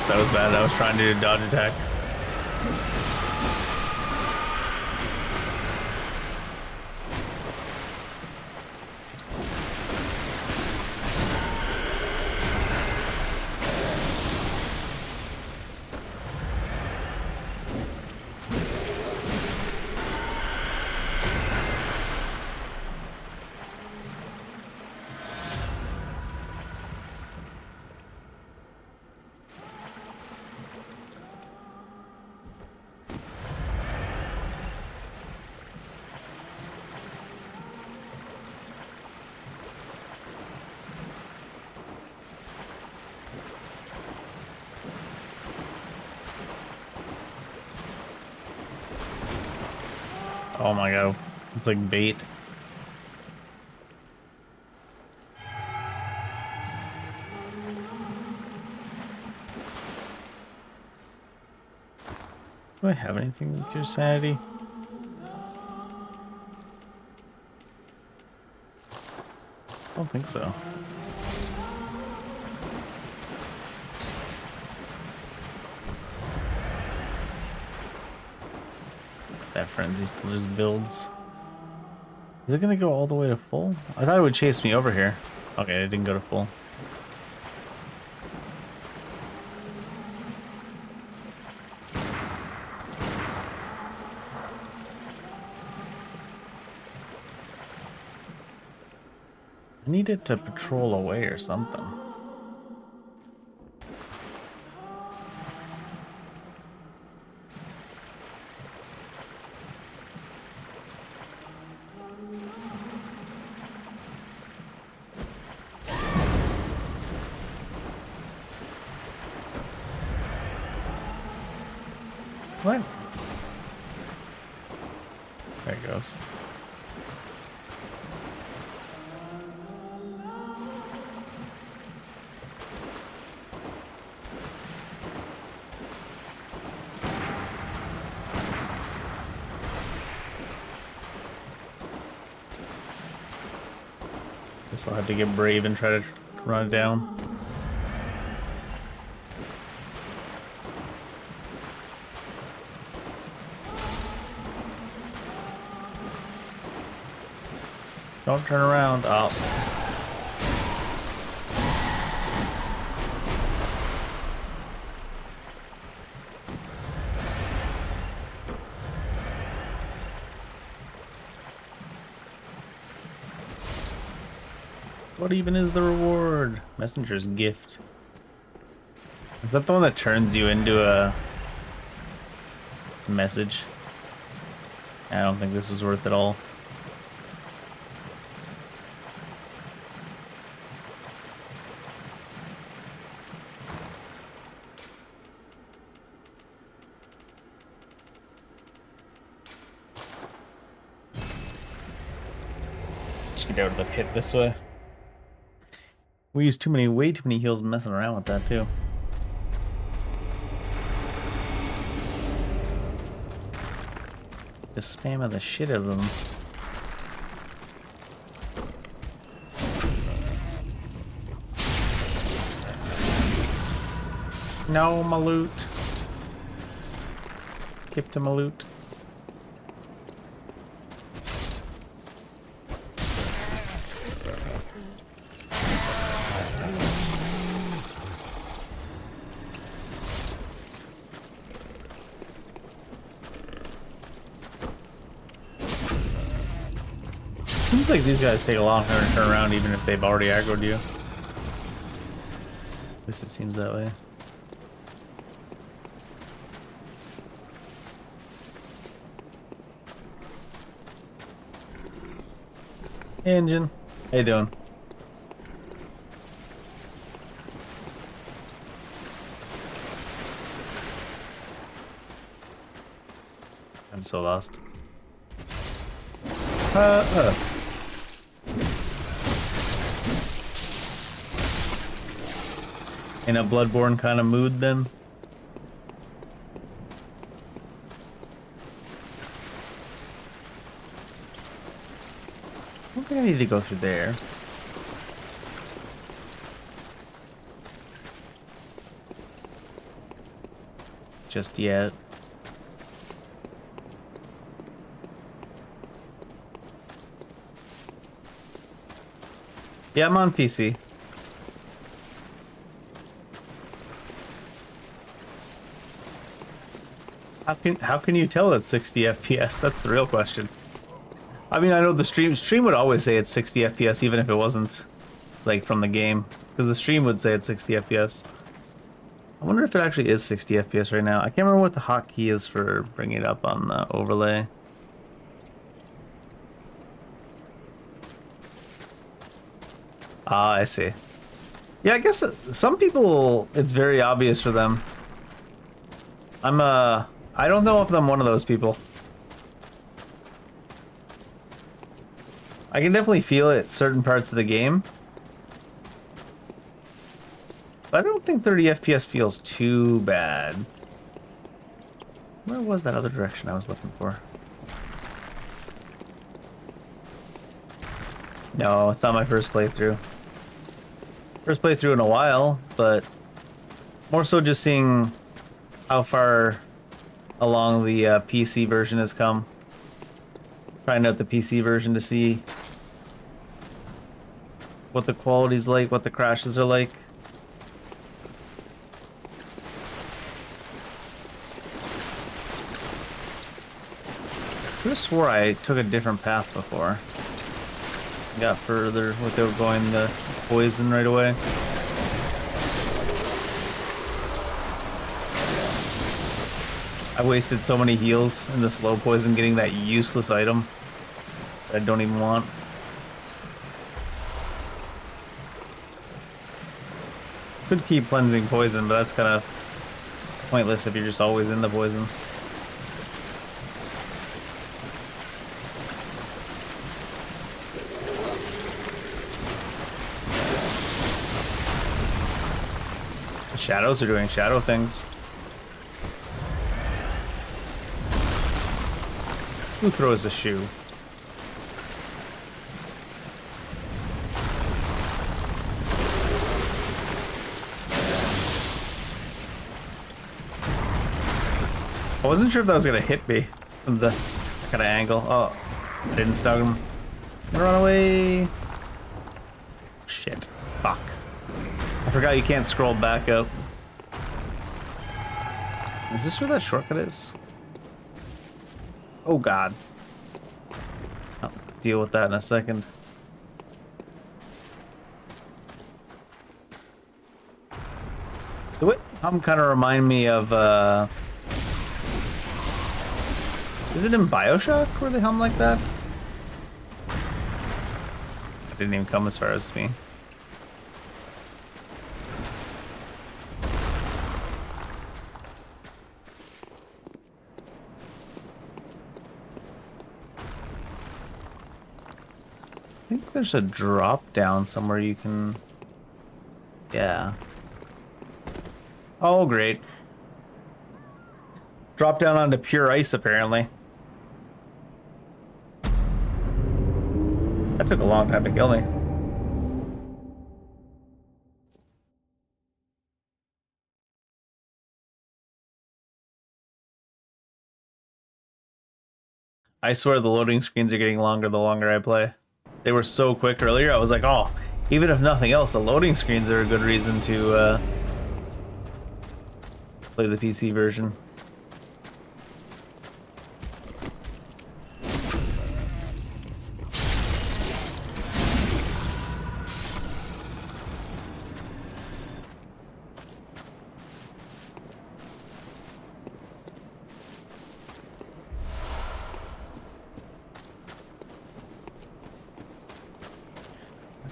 That was bad. I was trying to do a dodge attack. Oh my god, it's like bait. Do I have anything with your sanity? I don't think so. That frenzy still just builds. Is it gonna go all the way to full? I thought it would chase me over here. Okay, it didn't go to full. I need it to patrol away or something. What? There it goes. Guess I'll have to get brave and try to run it down. Don't turn around. Oh. What even is the reward? Messenger's gift. Is that the one that turns you into a message? I don't think this is worth it all. Just get out of the pit this way. We use way too many heals messing around with that too. Just spamming the shit out of them. No, my loot. Skip to my loot. Seems like these guys take a long time to turn around even if they've already aggroed you. At least it seems that way. Hey, Engine. How you doing? I'm so lost. In a Bloodborne kind of mood then? I don't think I need to go through there. Just yet. Yeah, I'm on PC. How can you tell it's 60 FPS? That's the real question. I mean, I know the stream would always say it's 60 FPS even if it wasn't like from the game, because the stream would say it's 60 FPS. I wonder if it actually is 60 FPS right now. I can't remember what the hotkey is for bringing it up on the overlay. Ah, I see. Yeah, I guess some people, it's very obvious for them. I don't know if I'm one of those people. I can definitely feel it certain parts of the game. But I don't think 30 FPS feels too bad. Where was that other direction I was looking for? No, it's not my first playthrough. First playthrough in a while, but more so just seeing how far along the PC version has come. Trying out the PC version to see what the quality's like, what the crashes are like. I could have swore I took a different path before. Got further without going the poison right away. I wasted so many heals in the slow poison getting that useless item that I don't even want. Could keep cleansing poison, but that's kind of pointless if you're just always in the poison. The shadows are doing shadow things. Who throws a shoe? I wasn't sure if that was gonna hit me from the kind of angle. Oh, I didn't stun him. Run away. Shit. Fuck. I forgot you can't scroll back up. Is this where that shortcut is? Oh god. I'll deal with that in a second. The way kind of remind me of is it in BioShock where they hum like that? I didn't even come as far as me. I think there's a drop down somewhere you can... Yeah. Oh, great. Drop down onto pure ice, apparently. That took a long time to kill me. I swear the loading screens are getting longer the longer I play. They were so quick earlier, I was like, oh, even if nothing else, the loading screens are a good reason to play the PC version.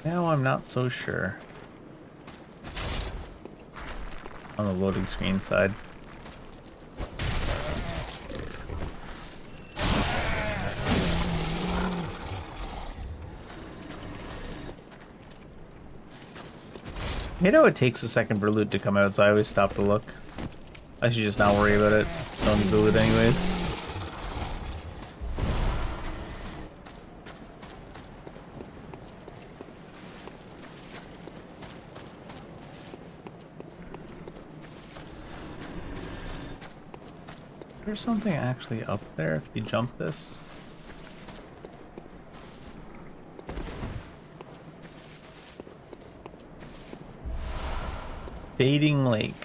Now I'm not so sure on the loading screen side. I hate how it takes a second for loot to come out, so I always stop to look. I should just not worry about it. Don't need the loot anyways. There's something actually up there if you jump this. Fading Lake.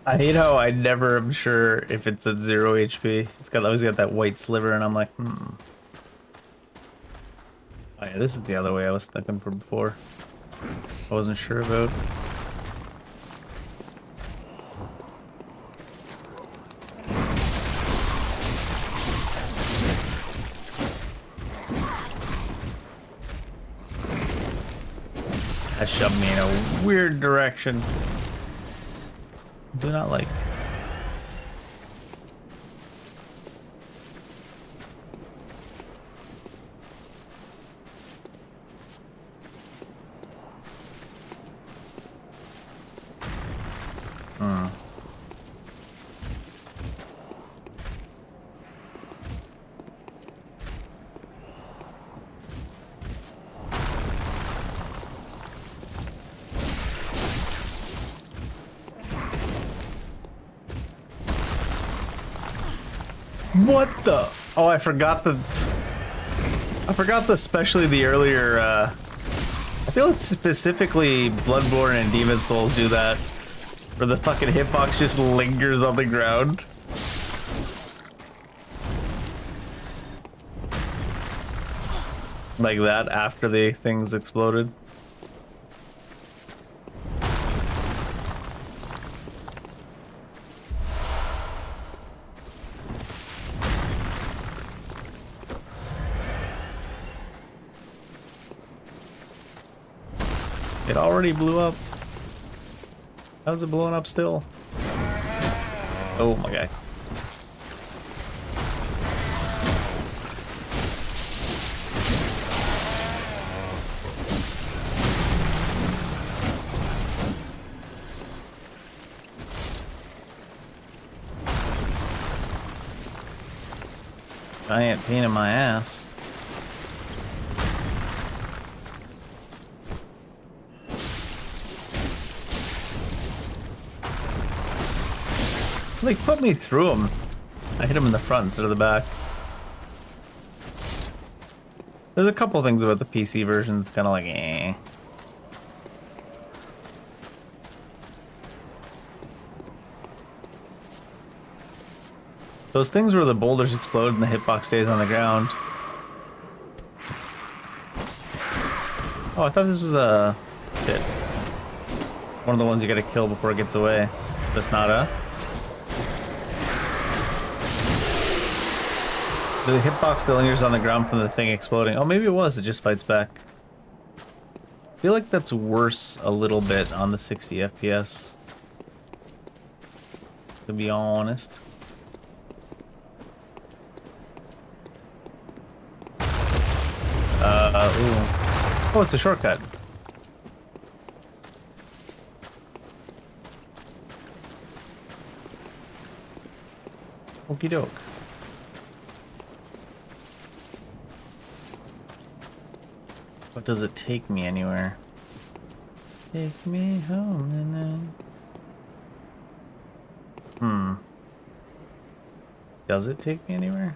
I hate how I never am sure if it's at 0 HP. It's always got that white sliver, and I'm like, Oh yeah, this is the other way I was looking for before. I wasn't sure about. That shoved me in a weird direction. Do not like. What the? Oh, I forgot the especially the earlier, I feel it's specifically Bloodborne and Demon Souls do that. Where the fucking hitbox just lingers on the ground. Like that after the things exploded. It already blew up. How's it blowing up still? Oh my god. Giant pain in my ass. Like, put me through him. I hit him in the front instead of the back. There's a couple things about the PC version that's kind of like, eh. Those things where the boulders explode and the hitbox stays on the ground. Oh, I thought this was a... shit. One of the ones you gotta kill before it gets away. That's not a... The hitbox still lingers on the ground from the thing exploding. Oh, maybe it was. It just fights back. I feel like that's worse a little bit on the 60 FPS. To be honest. Ooh. Oh, it's a shortcut. Okie doke. What does it take me anywhere? Take me home and Does it take me anywhere?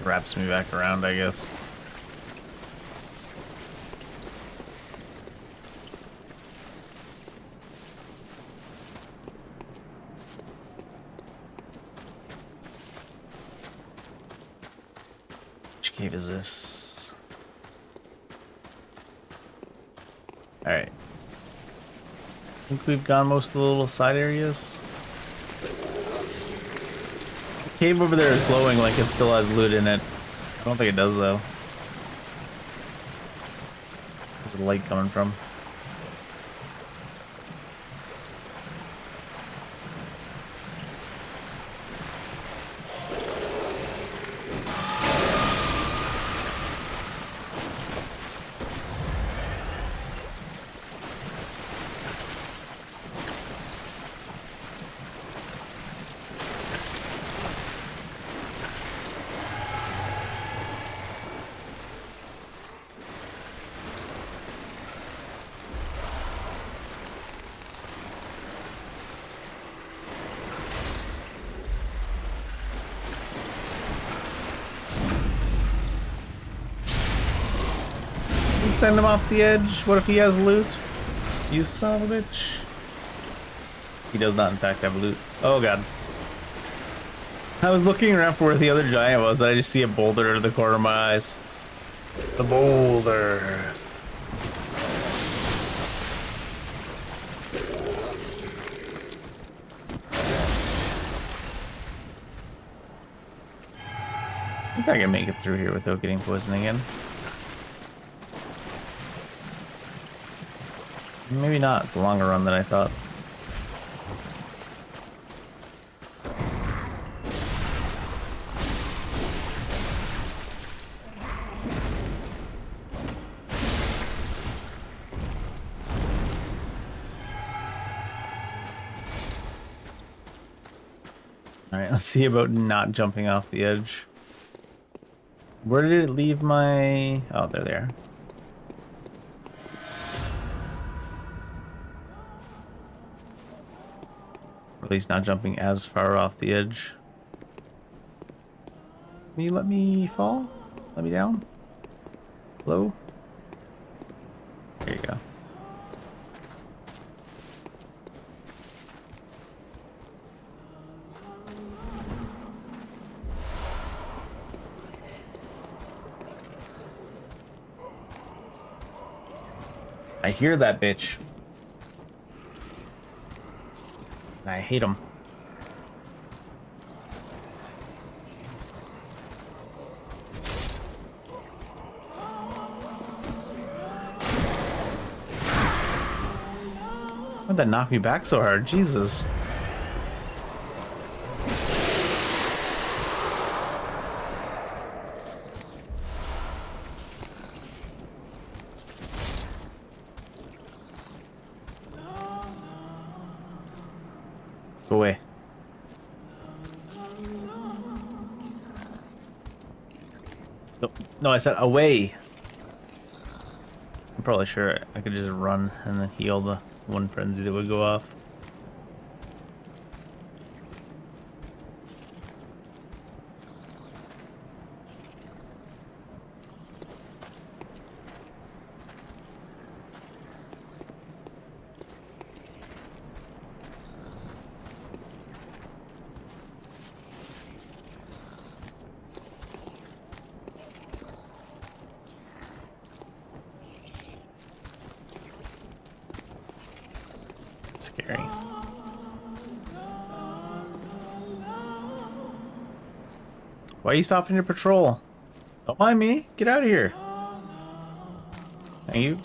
Wraps me back around, I guess. Which cave is this? Alright. I think we've gone most of the little side areas. The cave over there is glowing like it still has loot in it. I don't think it does though. There's a light coming from. Send him off the edge. What if he has loot? You son of a bitch. He does not, in fact, have loot. Oh god. I was looking around for where the other giant was, and I just see a boulder out of the corner of my eyes. The boulder. I think I can make it through here without getting poisoned again. Maybe not. It's a longer run than I thought. Alright, let's see about not jumping off the edge. Where did it leave my... Oh, there they are. Or at least not jumping as far off the edge. Can you let me fall? Let me down? Hello? There you go. I hear that bitch. I hate him. Why'd that knock me back so hard? Jesus. Go away. No, no, I said away. I'm probably sure I could just run and then heal the one frenzy that would go off. Scary. Why are you stopping your patrol? Don't mind me. Get out of here. Thank you.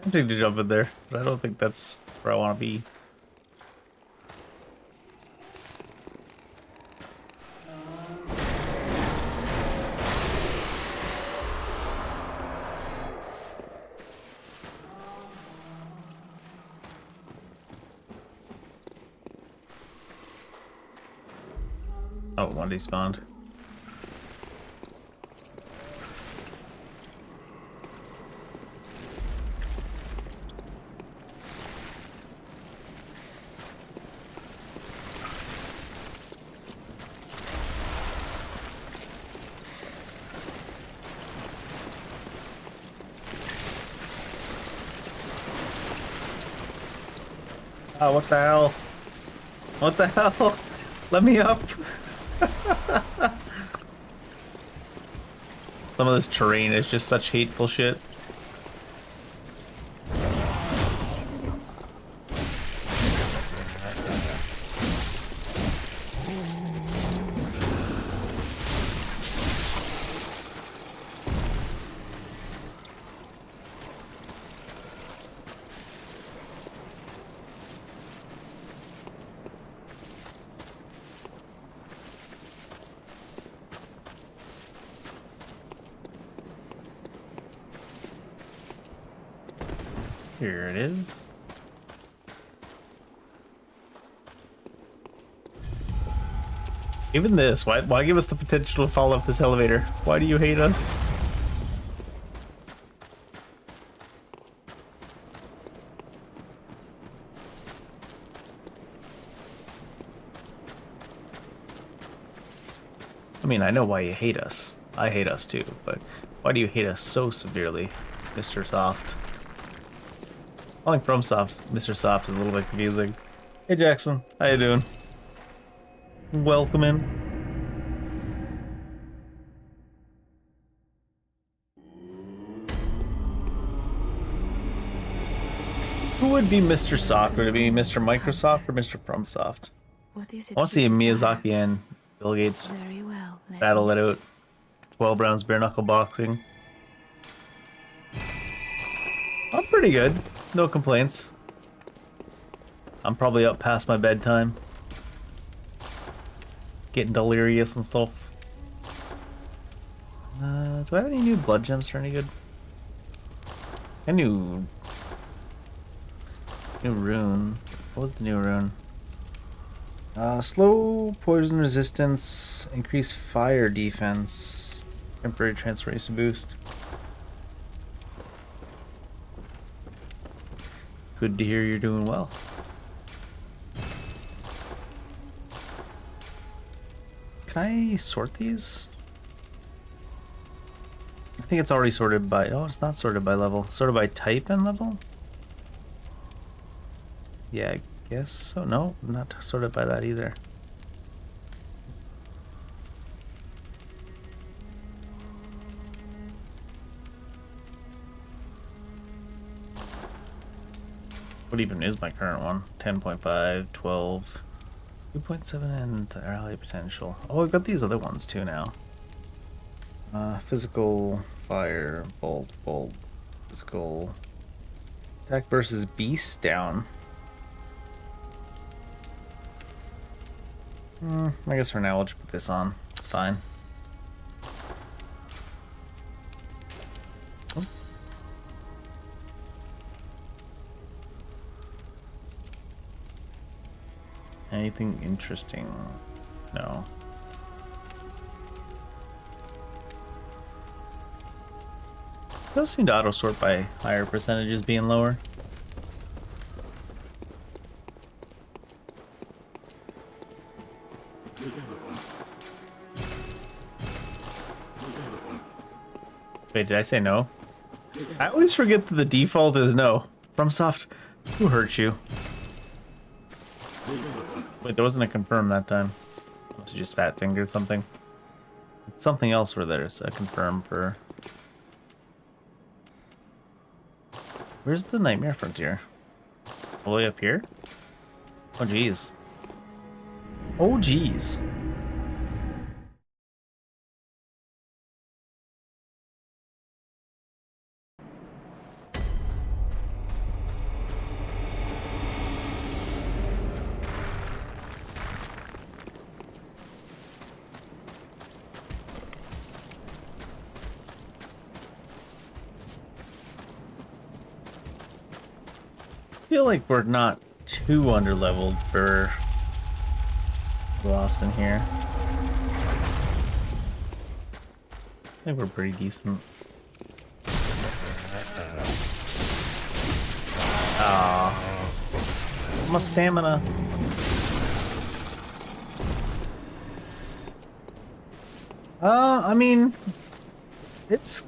I'm tempted to jump in there, but I don't think that's where I want to be. Oh, one despawned. Oh, what the hell? What the hell? Let me up. Some of this terrain is just such hateful shit. Here it is. Even this, why give us the potential to fall off this elevator? Why do you hate us? I mean, I know why you hate us. I hate us too, but why do you hate us so severely, Mr. Soft? Calling from Soft, Mr. Soft is a little bit confusing. Hey Jackson, how you doing? Welcome in. Who would be Mr. Soft? Would it be Mr. Microsoft or Mr. PrumSoft? What is it I want to see you desire? Miyazaki and Bill Gates Very well. battle it out. 12 rounds bare knuckle boxing. I'm pretty good. No complaints. I'm probably up past my bedtime. Getting delirious and stuff. Do I have any new blood gems for any good? I knew New rune. What was the new rune? Slow poison resistance, increase fire defense, temporary transformation boost. Good to hear you're doing well. Can I sort these? I think it's already sorted by... Oh, it's not sorted by level. Sorted by type and level? Yeah, I guess so. No, not sorted by that either. What even is my current one? 10.5, 12, 2.7, and the rally potential. Oh, I've got these other ones too now. Physical, fire, bolt, physical. Attack versus beast down. I guess for now we'll just put this on. It's fine. Oh. Anything interesting? No. It does seem to auto sort by higher percentages being lower. Wait, did I say no? I always forget that the default is no. FromSoft, who hurt you? Wait, there wasn't a confirm that time. It was just fat fingered something. It's something else where there's a confirm for... Where's the Nightmare Frontier? All the way up here? Oh, geez. Oh, geez. I feel like we're not too underleveled for boss in here. I think we're pretty decent. Ah, my stamina. I mean, it's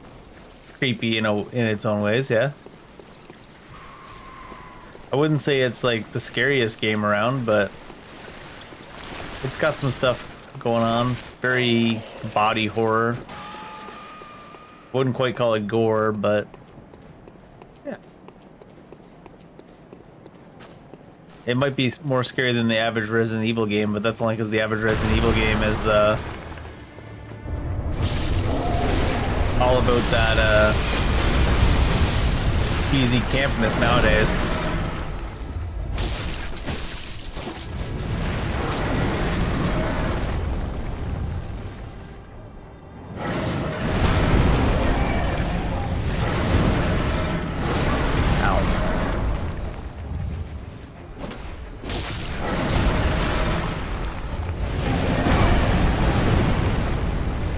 creepy in its own ways, yeah. I wouldn't say it's like the scariest game around, but it's got some stuff going on. Very body horror. Wouldn't quite call it gore, but yeah. It might be more scary than the average Resident Evil game, but that's only because the average Resident Evil game is all about that easy campness nowadays.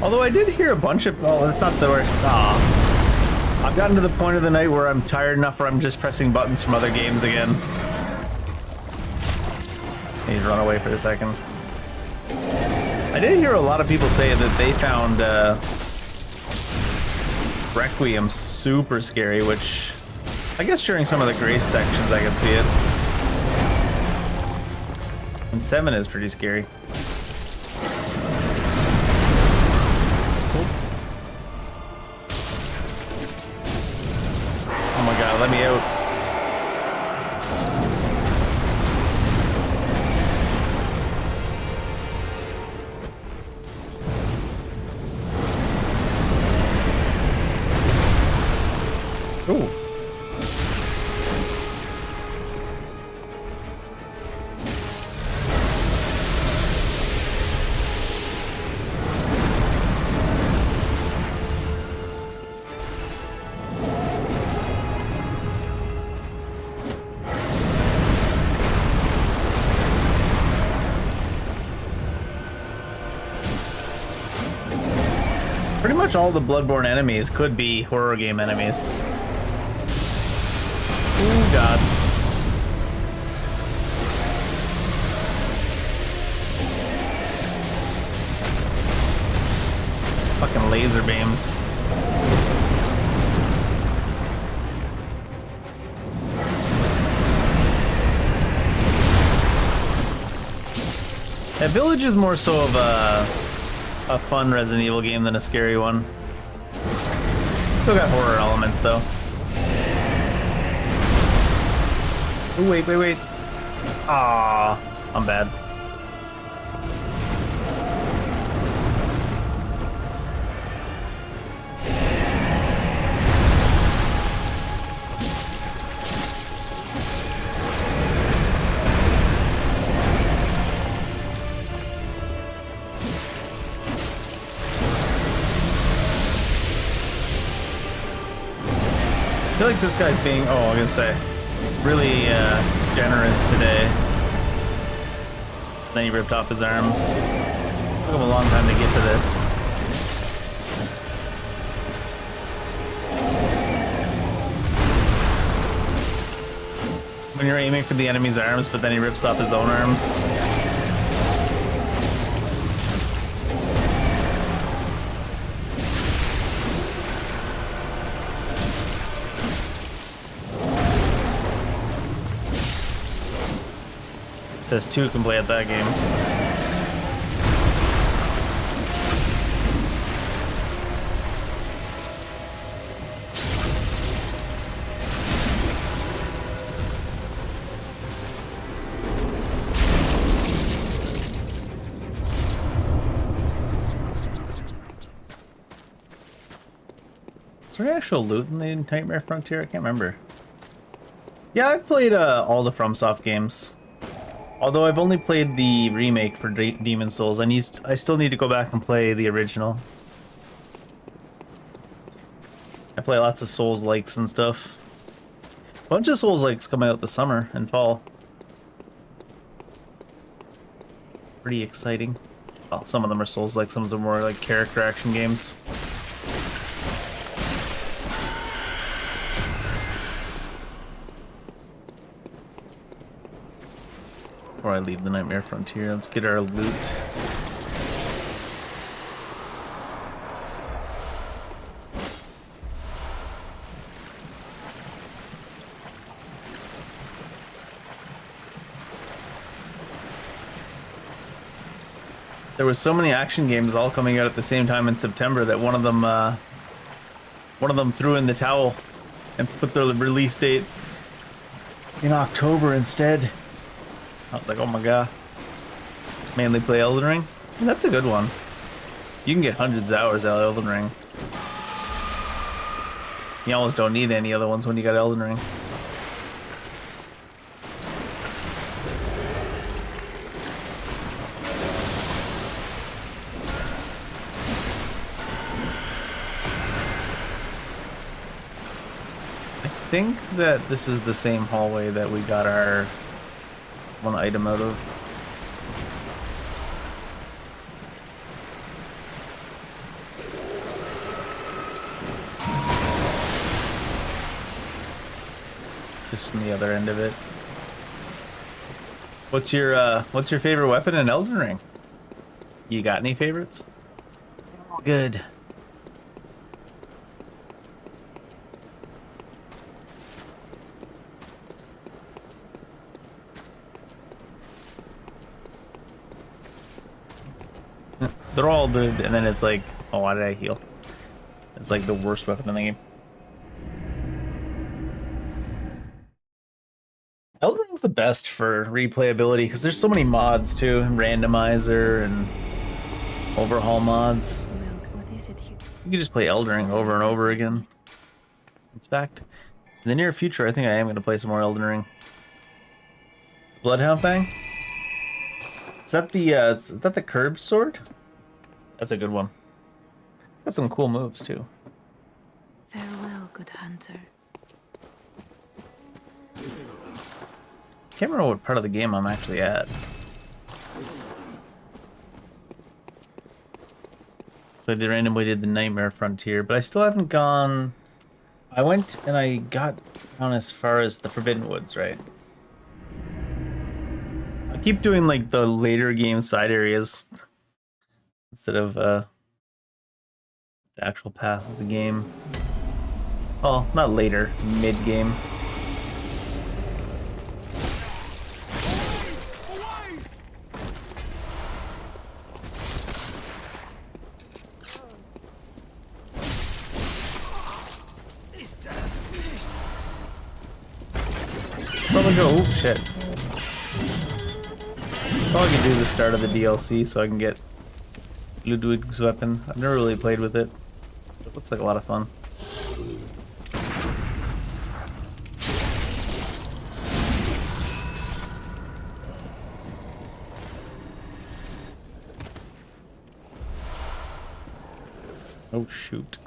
Although I did hear a bunch of... Oh, that's not the worst. Aw. I've gotten to the point of the night where I'm tired enough where I'm just pressing buttons from other games again. I need to run away for a second. I did hear a lot of people say that they found Requiem super scary, which I guess during some of the Grace sections I could see it. And 7 is pretty scary. Oh my god, let me out. Ooh. much all the Bloodborne enemies could be horror game enemies. Oh god. Fucking laser beams. That Village is more so of a fun Resident Evil game than a scary one. Still got horror elements though. Oh wait. Ah, I'm bad. I feel like this guy's being, oh, I'm gonna say, really generous today. Then he ripped off his arms. Took him a long time to get to this. When you're aiming for the enemy's arms, but then he rips off his own arms. Says 2 can play at that game. Is there actual loot in the Nightmare Frontier? I can't remember. Yeah, I've played all the FromSoft games. Although I've only played the remake for Demon Souls, I still need to go back and play the original. I play lots of Souls-likes and stuff. A bunch of Souls-likes coming out this summer and fall. Pretty exciting. Well, some of them are Souls-like, some of them are more like character action games. Before I leave the Nightmare Frontier, let's get our loot. There was so many action games all coming out at the same time in September that one of them threw in the towel and put the release date in October instead. I was like, oh my god. Mainly play Elden Ring? That's a good one. You can get hundreds of hours out of Elden Ring. You almost don't need any other ones when you got Elden Ring. I think that this is the same hallway that we got our one item out of. Just from the other end of it. What's your favorite weapon in Elden Ring? You got any favorites? Good. They're all good, and then it's like, oh, why did I heal? It's like the worst weapon in the game. Elden Ring's the best for replayability because there's so many mods too, and randomizer and overhaul mods. What is it here? You can just play Elden Ring over and over again. In fact, in the near future, I think I am going to play some more Elden Ring. Bloodhound Fang? Is that the curved sword? That's a good one. Got some cool moves too. Farewell, good hunter. Can't remember what part of the game I'm actually at. So I randomly did the Nightmare Frontier, but I still haven't gone... I went and I got down as far as the Forbidden Woods, right? I keep doing like the later game side areas instead of the actual path of the game. Oh, not later, mid-game. Oh shit. All I can do is the start of the DLC so I can get Ludwig's weapon. I've never really played with it. It looks like a lot of fun. Oh shoot.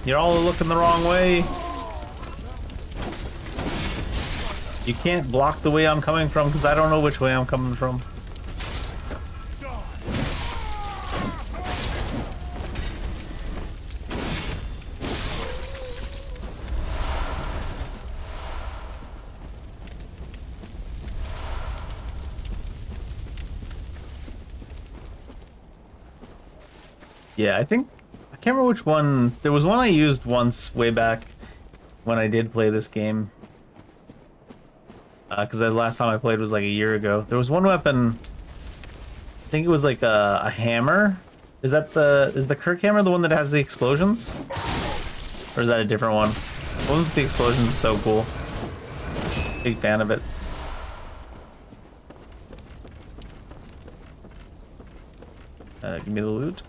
You're all looking the wrong way. You can't block the way I'm coming from because I don't know which way I'm coming from. Yeah, I think I can't remember which one. There was one I used once way back when I did play this game. Because the last time I played was like a year ago. There was one weapon. I think it was like a hammer. Is the Kirk hammer the one that has the explosions? Or is that a different one? The one with the explosions is so cool. Big fan of it. Give me the loot.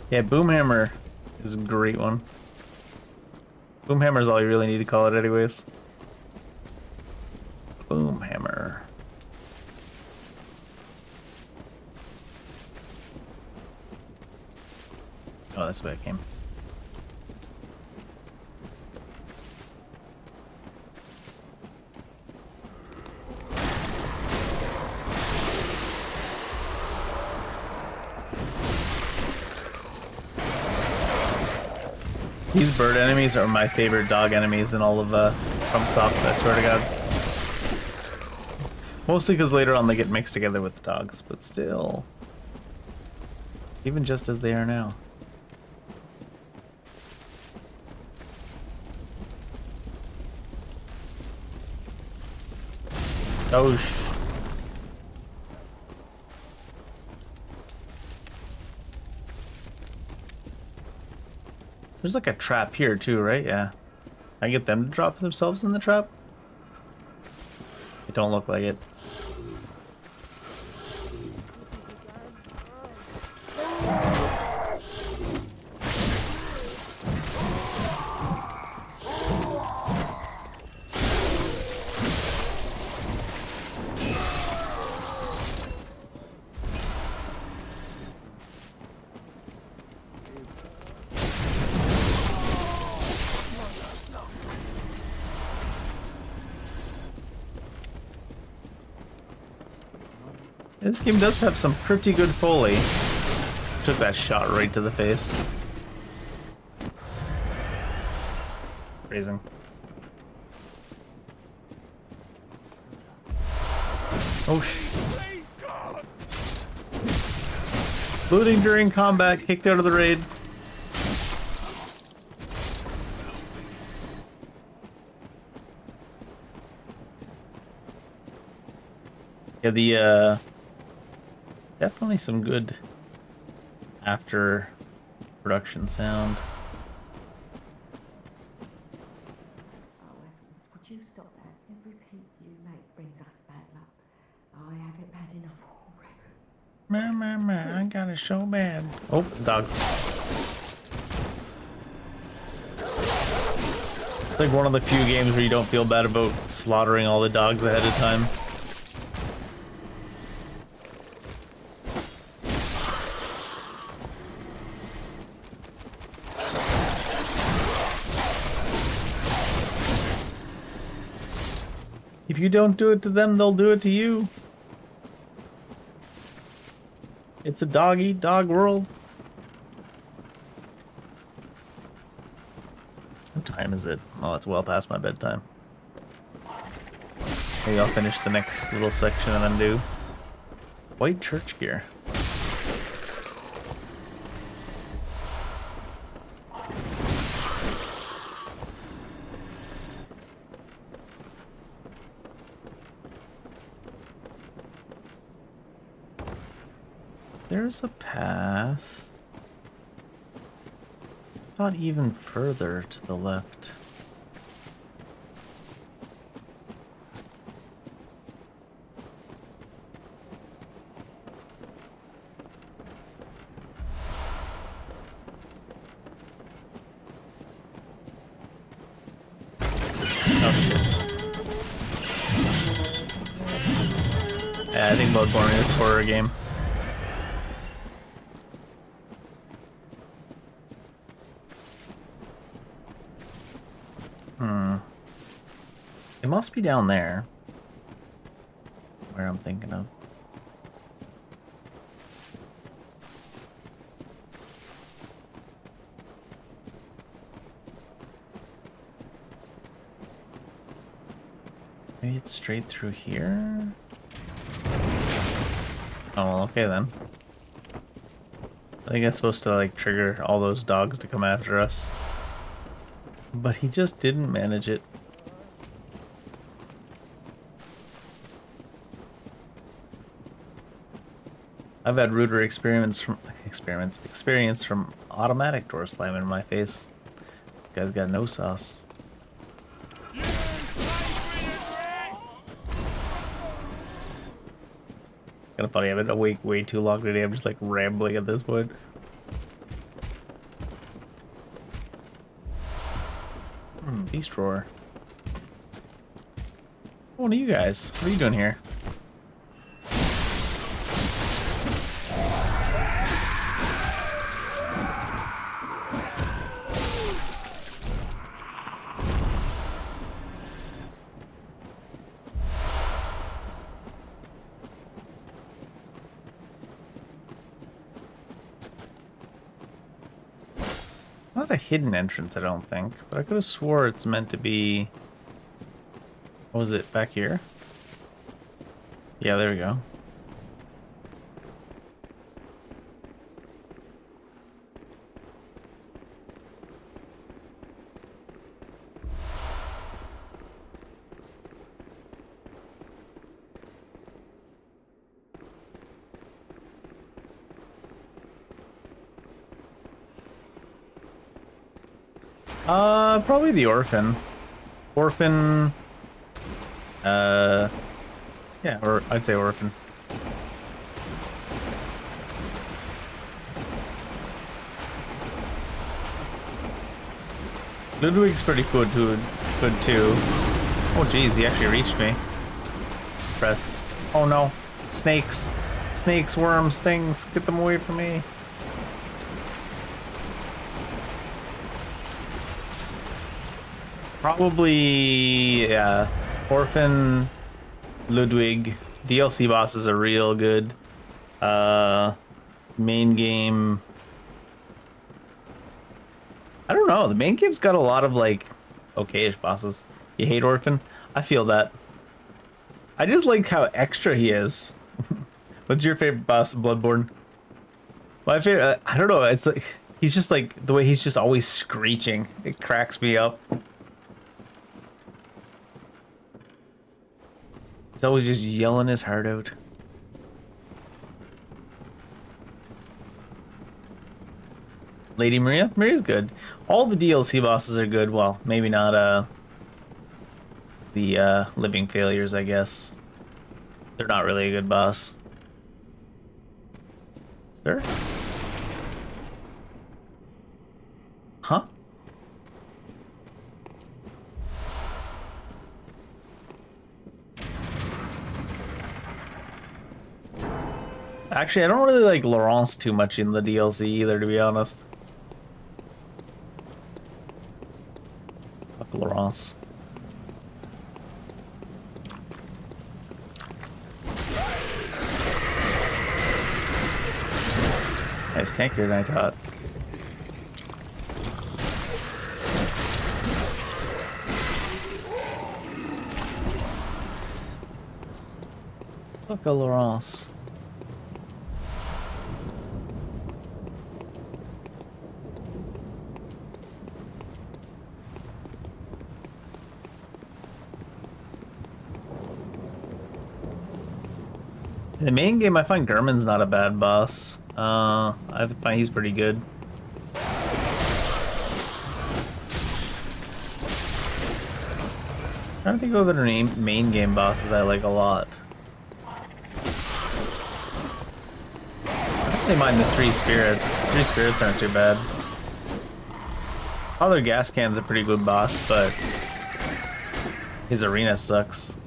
Yeah, Boomhammer is a great one. Boomhammer is all you really need to call it anyways. Boomhammer. Oh, that's where I came. These bird enemies are my favorite dog enemies in all of FromSoft, I swear to God. Mostly because later on they get mixed together with the dogs, but still. Even just as they are now. Oh There's like a trap here too, right? Yeah. I get them to drop themselves in the trap? It don't look like it. This game does have some pretty good foley. Took that shot right to the face. Amazing. Oh Looting during combat, kicked out of the raid. Yeah, the definitely some good after production sound. Oh, Evans, would you stop that? Every peep you make brings us bad luck. I have it bad enough already. I got it so bad. Oh, dogs. It's like one of the few games where you don't feel bad about slaughtering all the dogs ahead of time. If you don't do it to them, they'll do it to you. It's a dog-eat-dog world. What time is it? Oh, it's well past my bedtime. Maybe I'll finish the next little section and then do white church gear. There's a path. Not even further to the left. Oh shit. Yeah, I think Bloodborne is a horror game. It must be down there. Where I'm thinking of. Maybe it's straight through here? Oh, okay then. I think it's supposed to like trigger all those dogs to come after us. But he just didn't manage it. I've had ruder experience from automatic door slamming in my face. You guys got no sauce. It's kind of funny. I've been awake way too long today. I'm just like rambling at this point. Beast roar. One of you guys. What are you doing here? Not a hidden entrance, I don't think, but I could have swore it's meant to be... What was it, back here? Yeah, there we go. Probably the orphan. Orphan, yeah, or I'd say orphan. Ludwig's pretty good too. Oh geez, he actually reached me. Press. Oh no, snakes, snakes, worms, things. Get them away from me. Probably, yeah, Orphan, Ludwig. DLC bosses are real good. Main game. I don't know. The main game's got a lot of like okay-ish bosses. You hate Orphan? I feel that. I just like how extra he is. What's your favorite boss in Bloodborne? My favorite, I don't know. It's like he's just like the way he's just always screeching. It cracks me up. He's always just yelling his heart out. Lady Maria? Maria's good. All the DLC bosses are good. Well, maybe not the living failures, I guess. They're not really a good boss. Sir? Huh? Actually, I don't really like Laurence too much in the DLC either, to be honest. Fuck Laurence. Nice tankier than I thought. Fuck a Laurence. In the main game, I find Gurman's not a bad boss. I find he's pretty good. I don't think of other main game bosses I like a lot. I don't really mind the three spirits. Three spirits aren't too bad. Father Gas Can's a pretty good boss, but his arena sucks.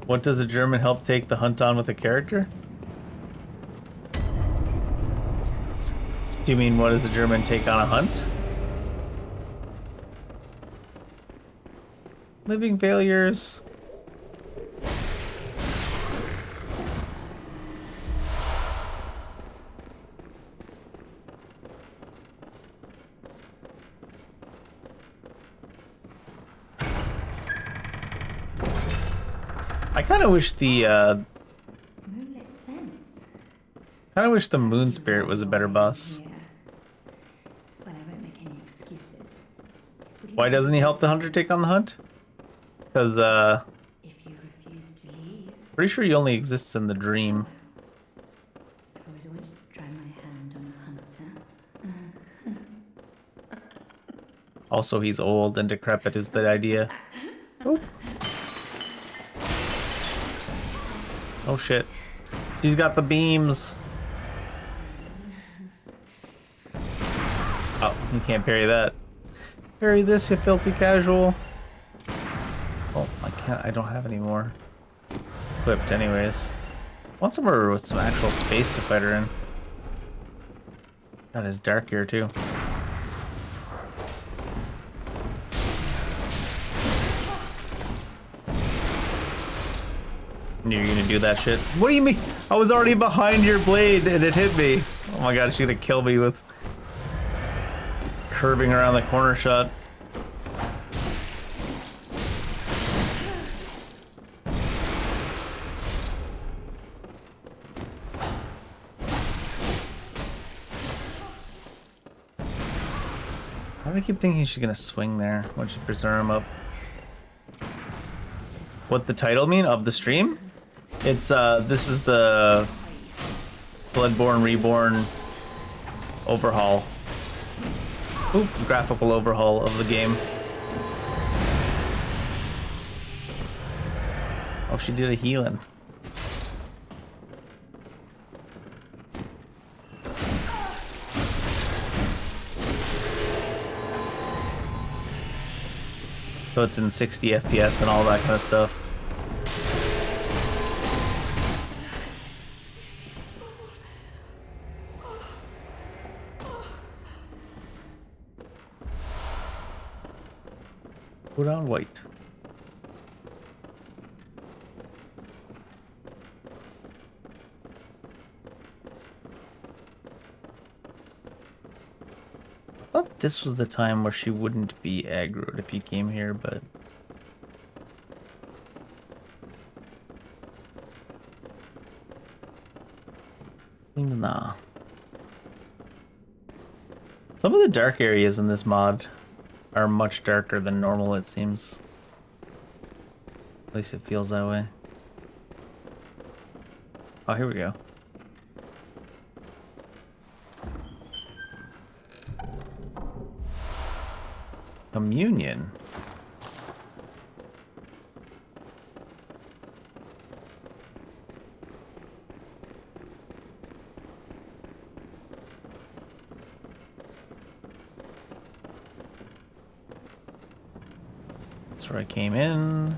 What does a German help take the hunt on with a character? Do you mean what does a German take on a hunt? Living failures. I kind of wish the Moonlit sense. kind of wish the Moon Spirit was a better boss. Yeah. Well, I won't make any excuses. Would you Why doesn't he help the hunter take on the hunt? Because If you refuse to leave, pretty sure he only exists in the dream. I've always wanted to try my hand on a hunter. Also, he's old and decrepit is the idea. Oh. Oh shit. She's got the beams. Oh, you can't parry that. Parry this, you filthy casual. Oh, I can't. I don't have any more equipped anyways. I want somewhere with some actual space to fight her in. God, it's dark here too. Knew you were gonna do that shit. What do you mean? I was already behind your blade and it hit me. Oh my god, she's gonna kill me with curving around the corner shot. Why do I keep thinking she's gonna swing there when she puts her arm up? What the title mean of the stream? It's this is the Bloodborne Reborn overhaul. Oop, graphical overhaul of the game. Oh, she did a healing. So it's in 60 FPS and all that kind of stuff. Put on white. I thought this was the time where she wouldn't be aggroed if he came here, but... Nah. Some of the dark areas in this mod are much darker than normal, it seems. At least it feels that way. Oh, here we go. Communion. That's where I came in.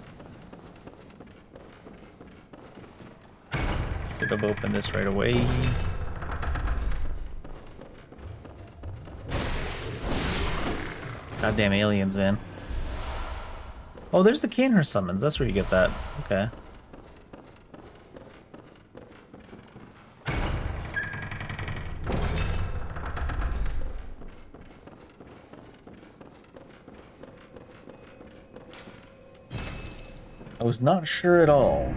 Should have opened this right away. Goddamn aliens, man. Oh, there's the Canher summons. That's where you get that. Okay. I was not sure at all.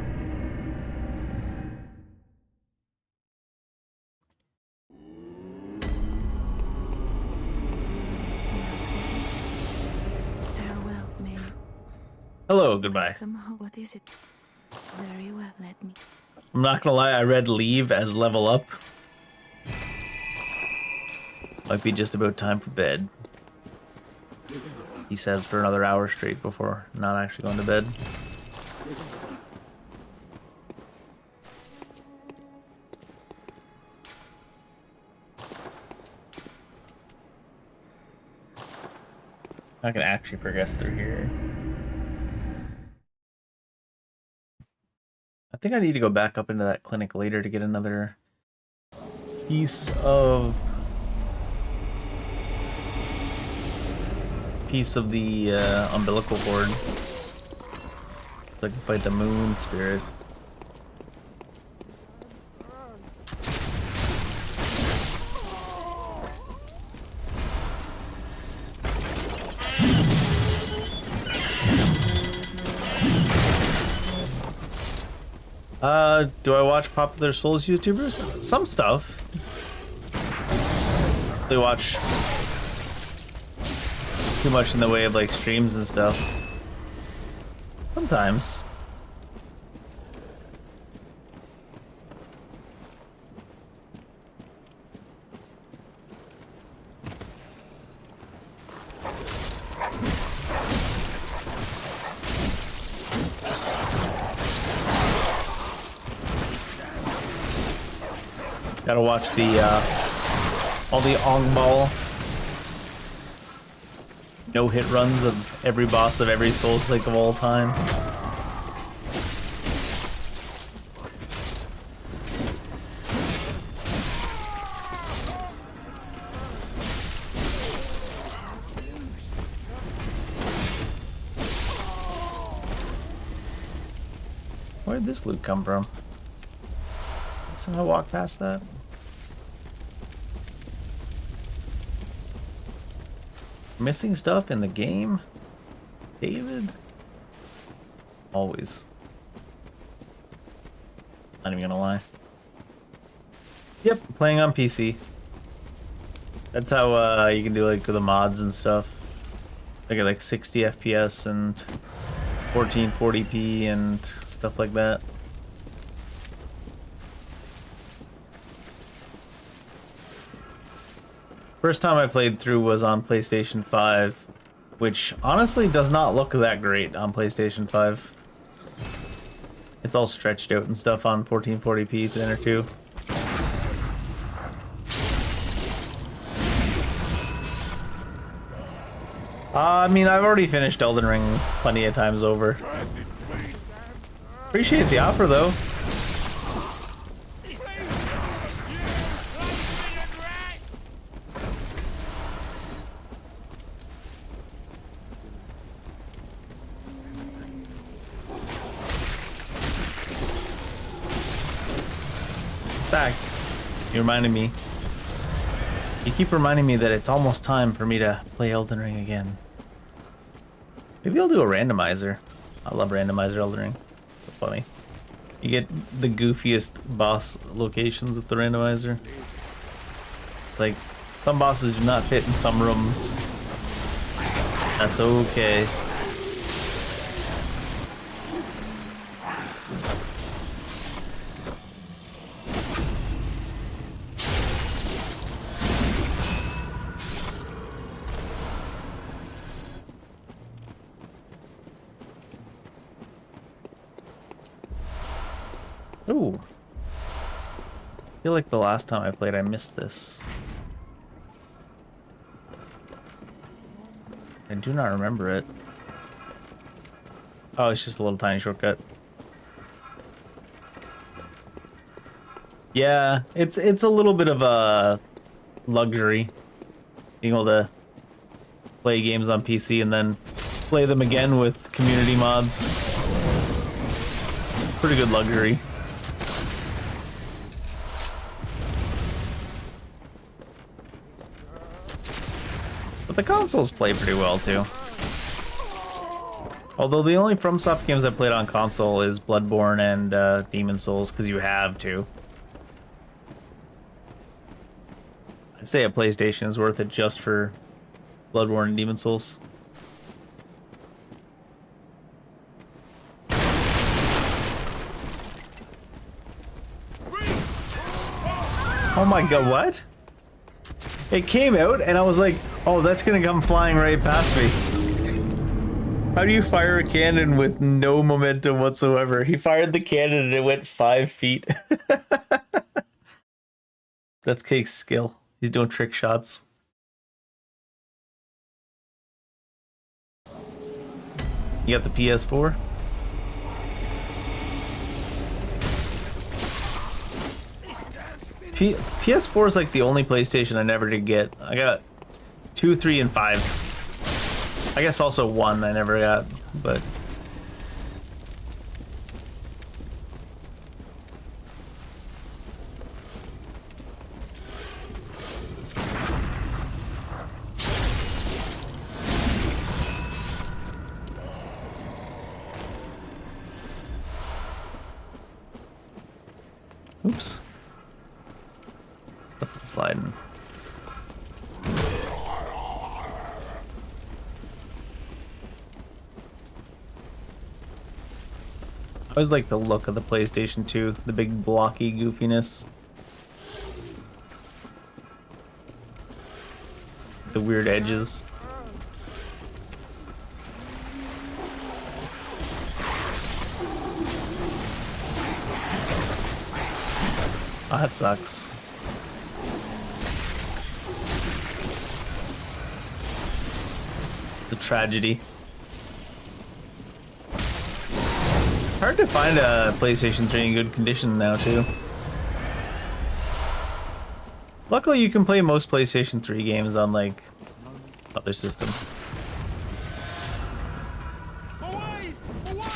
Farewell, May. Hello, goodbye. Come home. What is it? Very well, let me. I'm not gonna lie, I read leave as level up. Might be just about time for bed. He says for another hour straight before not actually going to bed. I can actually progress through here. I think I need to go back up into that clinic later to get another piece of the umbilical cord. So I can fight the moon spirit. Do I watch popular Souls YouTubers? Some stuff. They watch too much in the way of like streams and stuff. Sometimes. Gotta watch the all the Ong Ball no-hit runs of every boss of every Souls like of all time. Where did this loot come from? Somehow walk past that. Missing stuff in the game? David? Always. Not even gonna lie. Yep, playing on PC. That's how you can do like the mods and stuff. I get like 60 FPS and 1440p and stuff like that. First time I played through was on PlayStation 5, which honestly does not look that great on PlayStation 5. It's all stretched out and stuff on 1440p then or two. I mean, I've already finished Elden Ring plenty of times over. Appreciate the offer though. Back. You reminded me. You keep reminding me that it's almost time for me to play Elden Ring again. Maybe I'll do a randomizer. I love randomizer Elden Ring. So funny. You get the goofiest boss locations with the randomizer. It's like some bosses do not fit in some rooms. That's okay. Ooh. I feel like the last time I played I missed this. I do not remember it. Oh, it's just a little tiny shortcut. Yeah, it's a little bit of a luxury being able to play games on PC and then play them again with community mods. Pretty good luxury. But the consoles play pretty well too. Although the only FromSoft games I played on console is Bloodborne and Demon Souls, because you have to. I'd say a PlayStation is worth it just for Bloodborne and Demon Souls. Oh my god, what? It came out and I was like, oh, that's gonna come flying right past me. How do you fire a cannon with no momentum whatsoever? He fired the cannon and it went 5 feet. That's Cake's skill. He's doing trick shots. You got the PS4? PS4 is like the only PlayStation I never did get. I got 2, 3, and 5. I guess also 1 I never got, but... Oops. Stuff is sliding. I always like the look of the PlayStation 2, the big blocky goofiness. The weird edges. Oh, that sucks. The tragedy. Hard to find a PlayStation 3 in good condition now, too. Luckily, you can play most PlayStation 3 games on, like, other systems. Away! Away!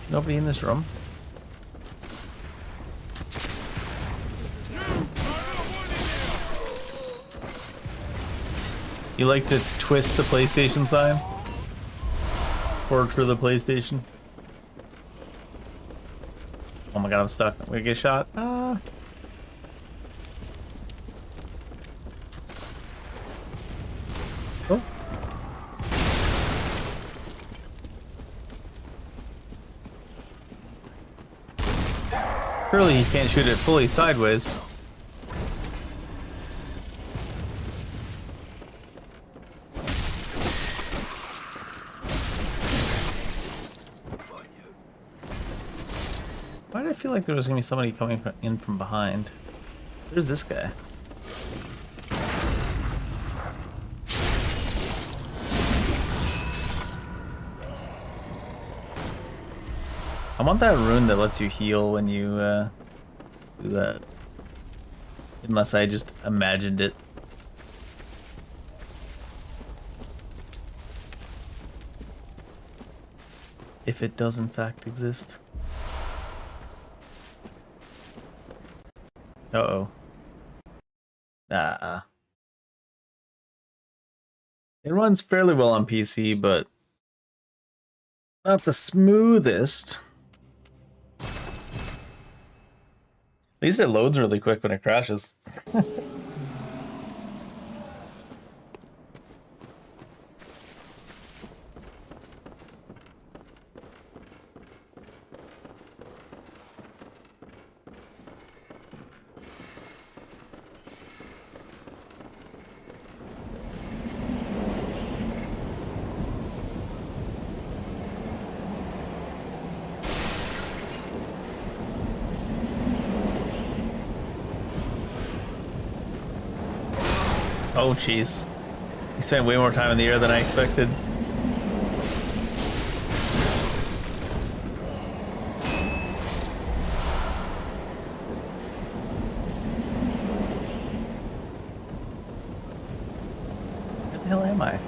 Nobody in this room. You like to twist the PlayStation sign? Forward for the PlayStation. Oh my god, I'm stuck. I'm gonna get shot. Ah. Oh. Surely you can't shoot it fully sideways. Why did I feel like there was gonna be somebody coming in from behind? There's this guy. I want that rune that lets you heal when you do that. Unless I just imagined it. If it does in fact exist. Uh-oh. Ah. It runs fairly well on PC, but not the smoothest. At least it loads really quick when it crashes. Oh, jeez. He spent way more time in the air than I expected. Where the hell am I?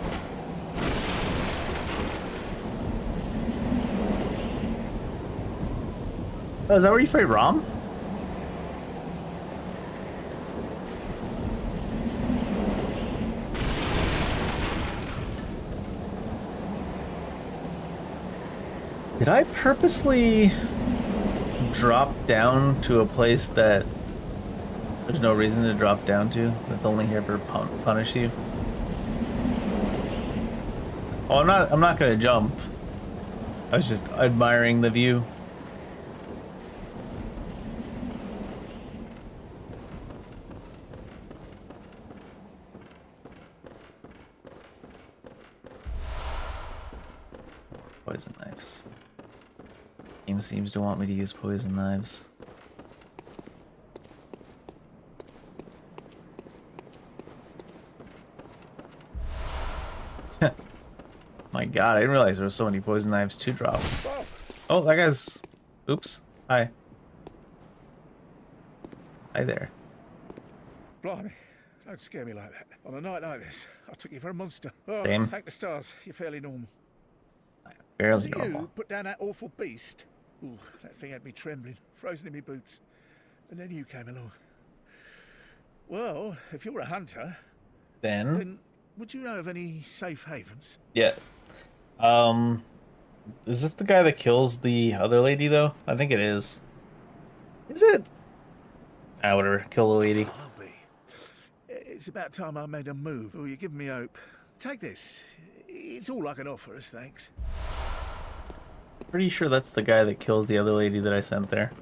Oh, is that where you fight Rom? Did I purposely drop down to a place that there's no reason to drop down to? That's only here for punish you? Oh, I'm not gonna jump. I was just admiring the view. Poison knives. Game seems to want me to use poison knives. My god, I didn't realize there were so many poison knives to drop. Oh, that guy's... Oops. Hi. Hi there. Blimey, don't scare me like that. On a night like this, I took you for a monster. Oh, Same. thank the stars, you're fairly normal. Barely Was it normal. you put down that awful beast? Ooh, that thing had me trembling, frozen in my boots. And then you came along. Well, if you're a hunter, then would you know of any safe havens? Yeah. Is this the guy that kills the other lady, though? I think it is. Is it? Ah, whatever. Kill the lady. I'll be. It's about time I made a move. Oh, you're giving me hope. Take this. It's all I can offer us, thanks. Pretty sure that's the guy that kills the other lady that I sent there.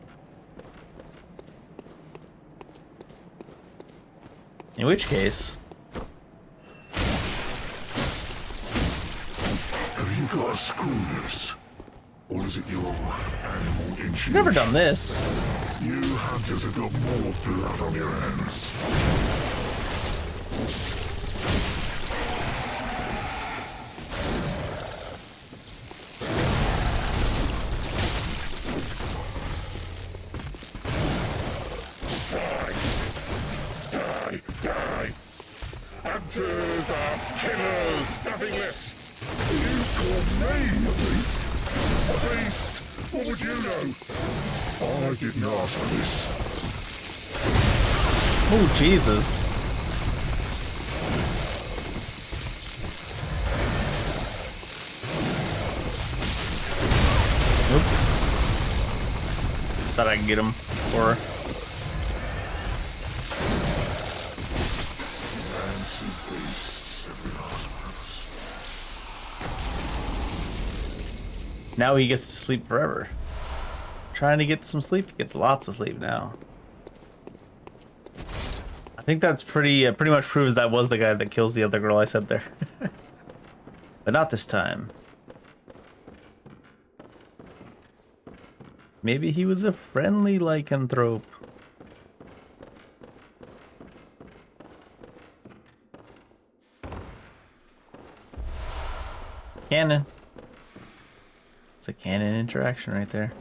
In which case... Have you got a screw loose? Or is it your animal ingenuity? Never done this. You hunters have got more blood on your hands. Die. Hunters are killers, nothing less. You call me a beast? A beast? What would you know? I didn't ask for this. Oh, Jesus. Oops. Thought I could get him for her. Now he gets to sleep forever. Trying to get some sleep, he gets lots of sleep now. I think that's pretty much proves that was the guy that kills the other girl I sent there. But not this time. Maybe he was a friendly lycanthrope. Cannon. It's a canon interaction right there.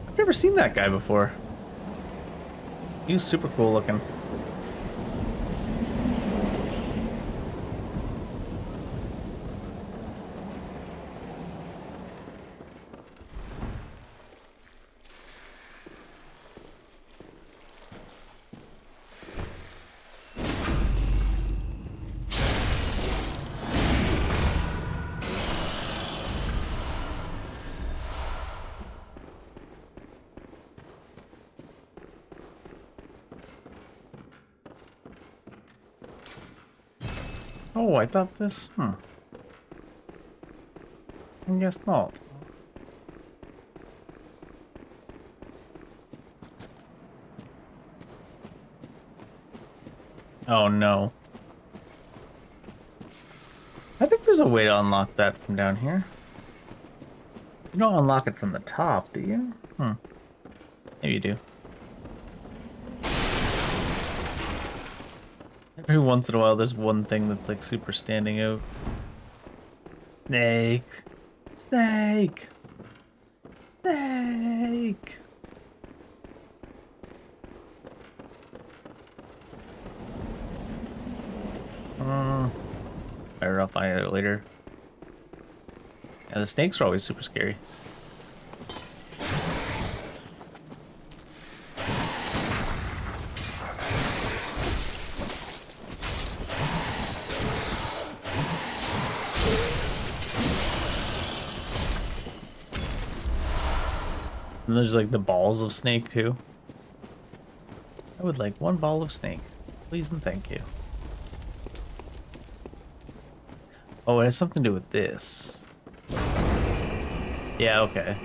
I've never seen that guy before. He was super cool looking. Oh, I thought this... I guess not. Oh, no. I think there's a way to unlock that from down here. You don't unlock it from the top, do you? Maybe you do. Every once in a while, there's one thing that's like super standing out. Snake! Snake! Snake! I don't know, I'll find out later. Yeah, the snakes are always super scary. And there's like the balls of snake too. I would like one ball of snake. Please and thank you. Oh, it has something to do with this. Yeah, okay.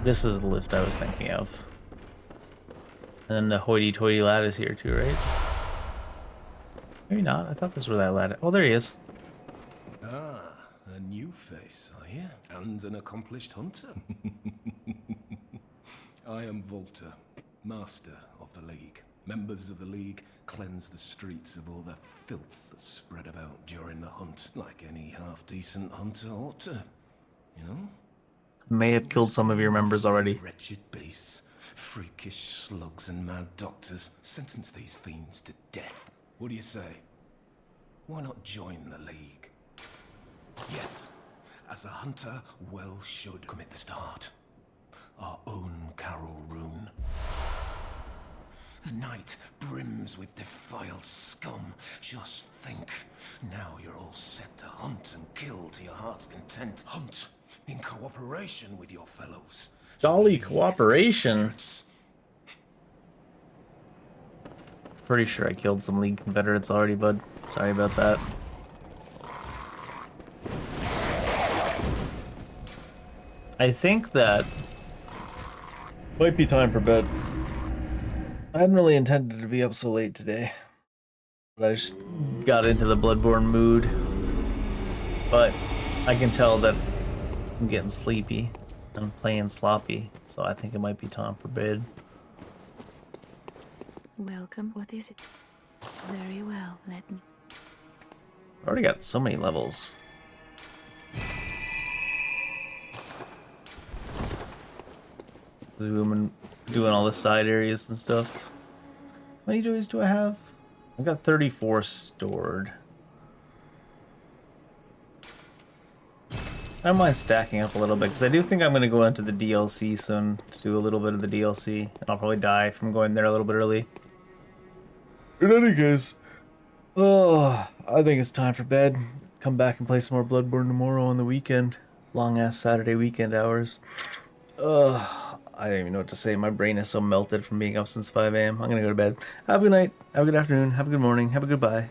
This is the lift I was thinking of. And then the hoity-toity lad is here too, right? Maybe not. I thought this was that lad. Oh, there he is. Ah, a new face, are you? And an accomplished hunter. I am Volta, master of the League. Members of the League cleanse the streets of all the filth that's spread about during the hunt, like any half-decent hunter ought to, you know? May have killed some of your members already. Wretched beasts, freakish slugs and mad doctors, sentence these fiends to death. What do you say? Why not join the League? Yes, as a hunter, well should commit the start. Our own Carol Rune. The night brims with defiled scum. Just think, now you're all set to hunt and kill to your heart's content. Hunt in cooperation with your fellows. Jolly cooperation. Pretty sure I killed some League Confederates already, bud. Sorry about that. I think that might be time for bed. I hadn't really intended to be up so late today, but I just got into the Bloodborne mood. But I can tell that I'm getting sleepy. I'm playing sloppy, so I think it might be time for bed. Welcome. What is it? Very well, let me. I already got so many levels. Zoom doing all the side areas and stuff. How many toys do I have? I've got 34 stored. I don't mind stacking up a little bit, because I do think I'm going to go into the DLC soon to do a little bit of the DLC. And I'll probably die from going there a little bit early. In any case, oh, I think it's time for bed. Come back and play some more Bloodborne tomorrow on the weekend. Long-ass Saturday weekend hours. I don't even know what to say. My brain is so melted from being up since 5 a.m. I'm going to go to bed. Have a good night. Have a good afternoon. Have a good morning. Have a goodbye.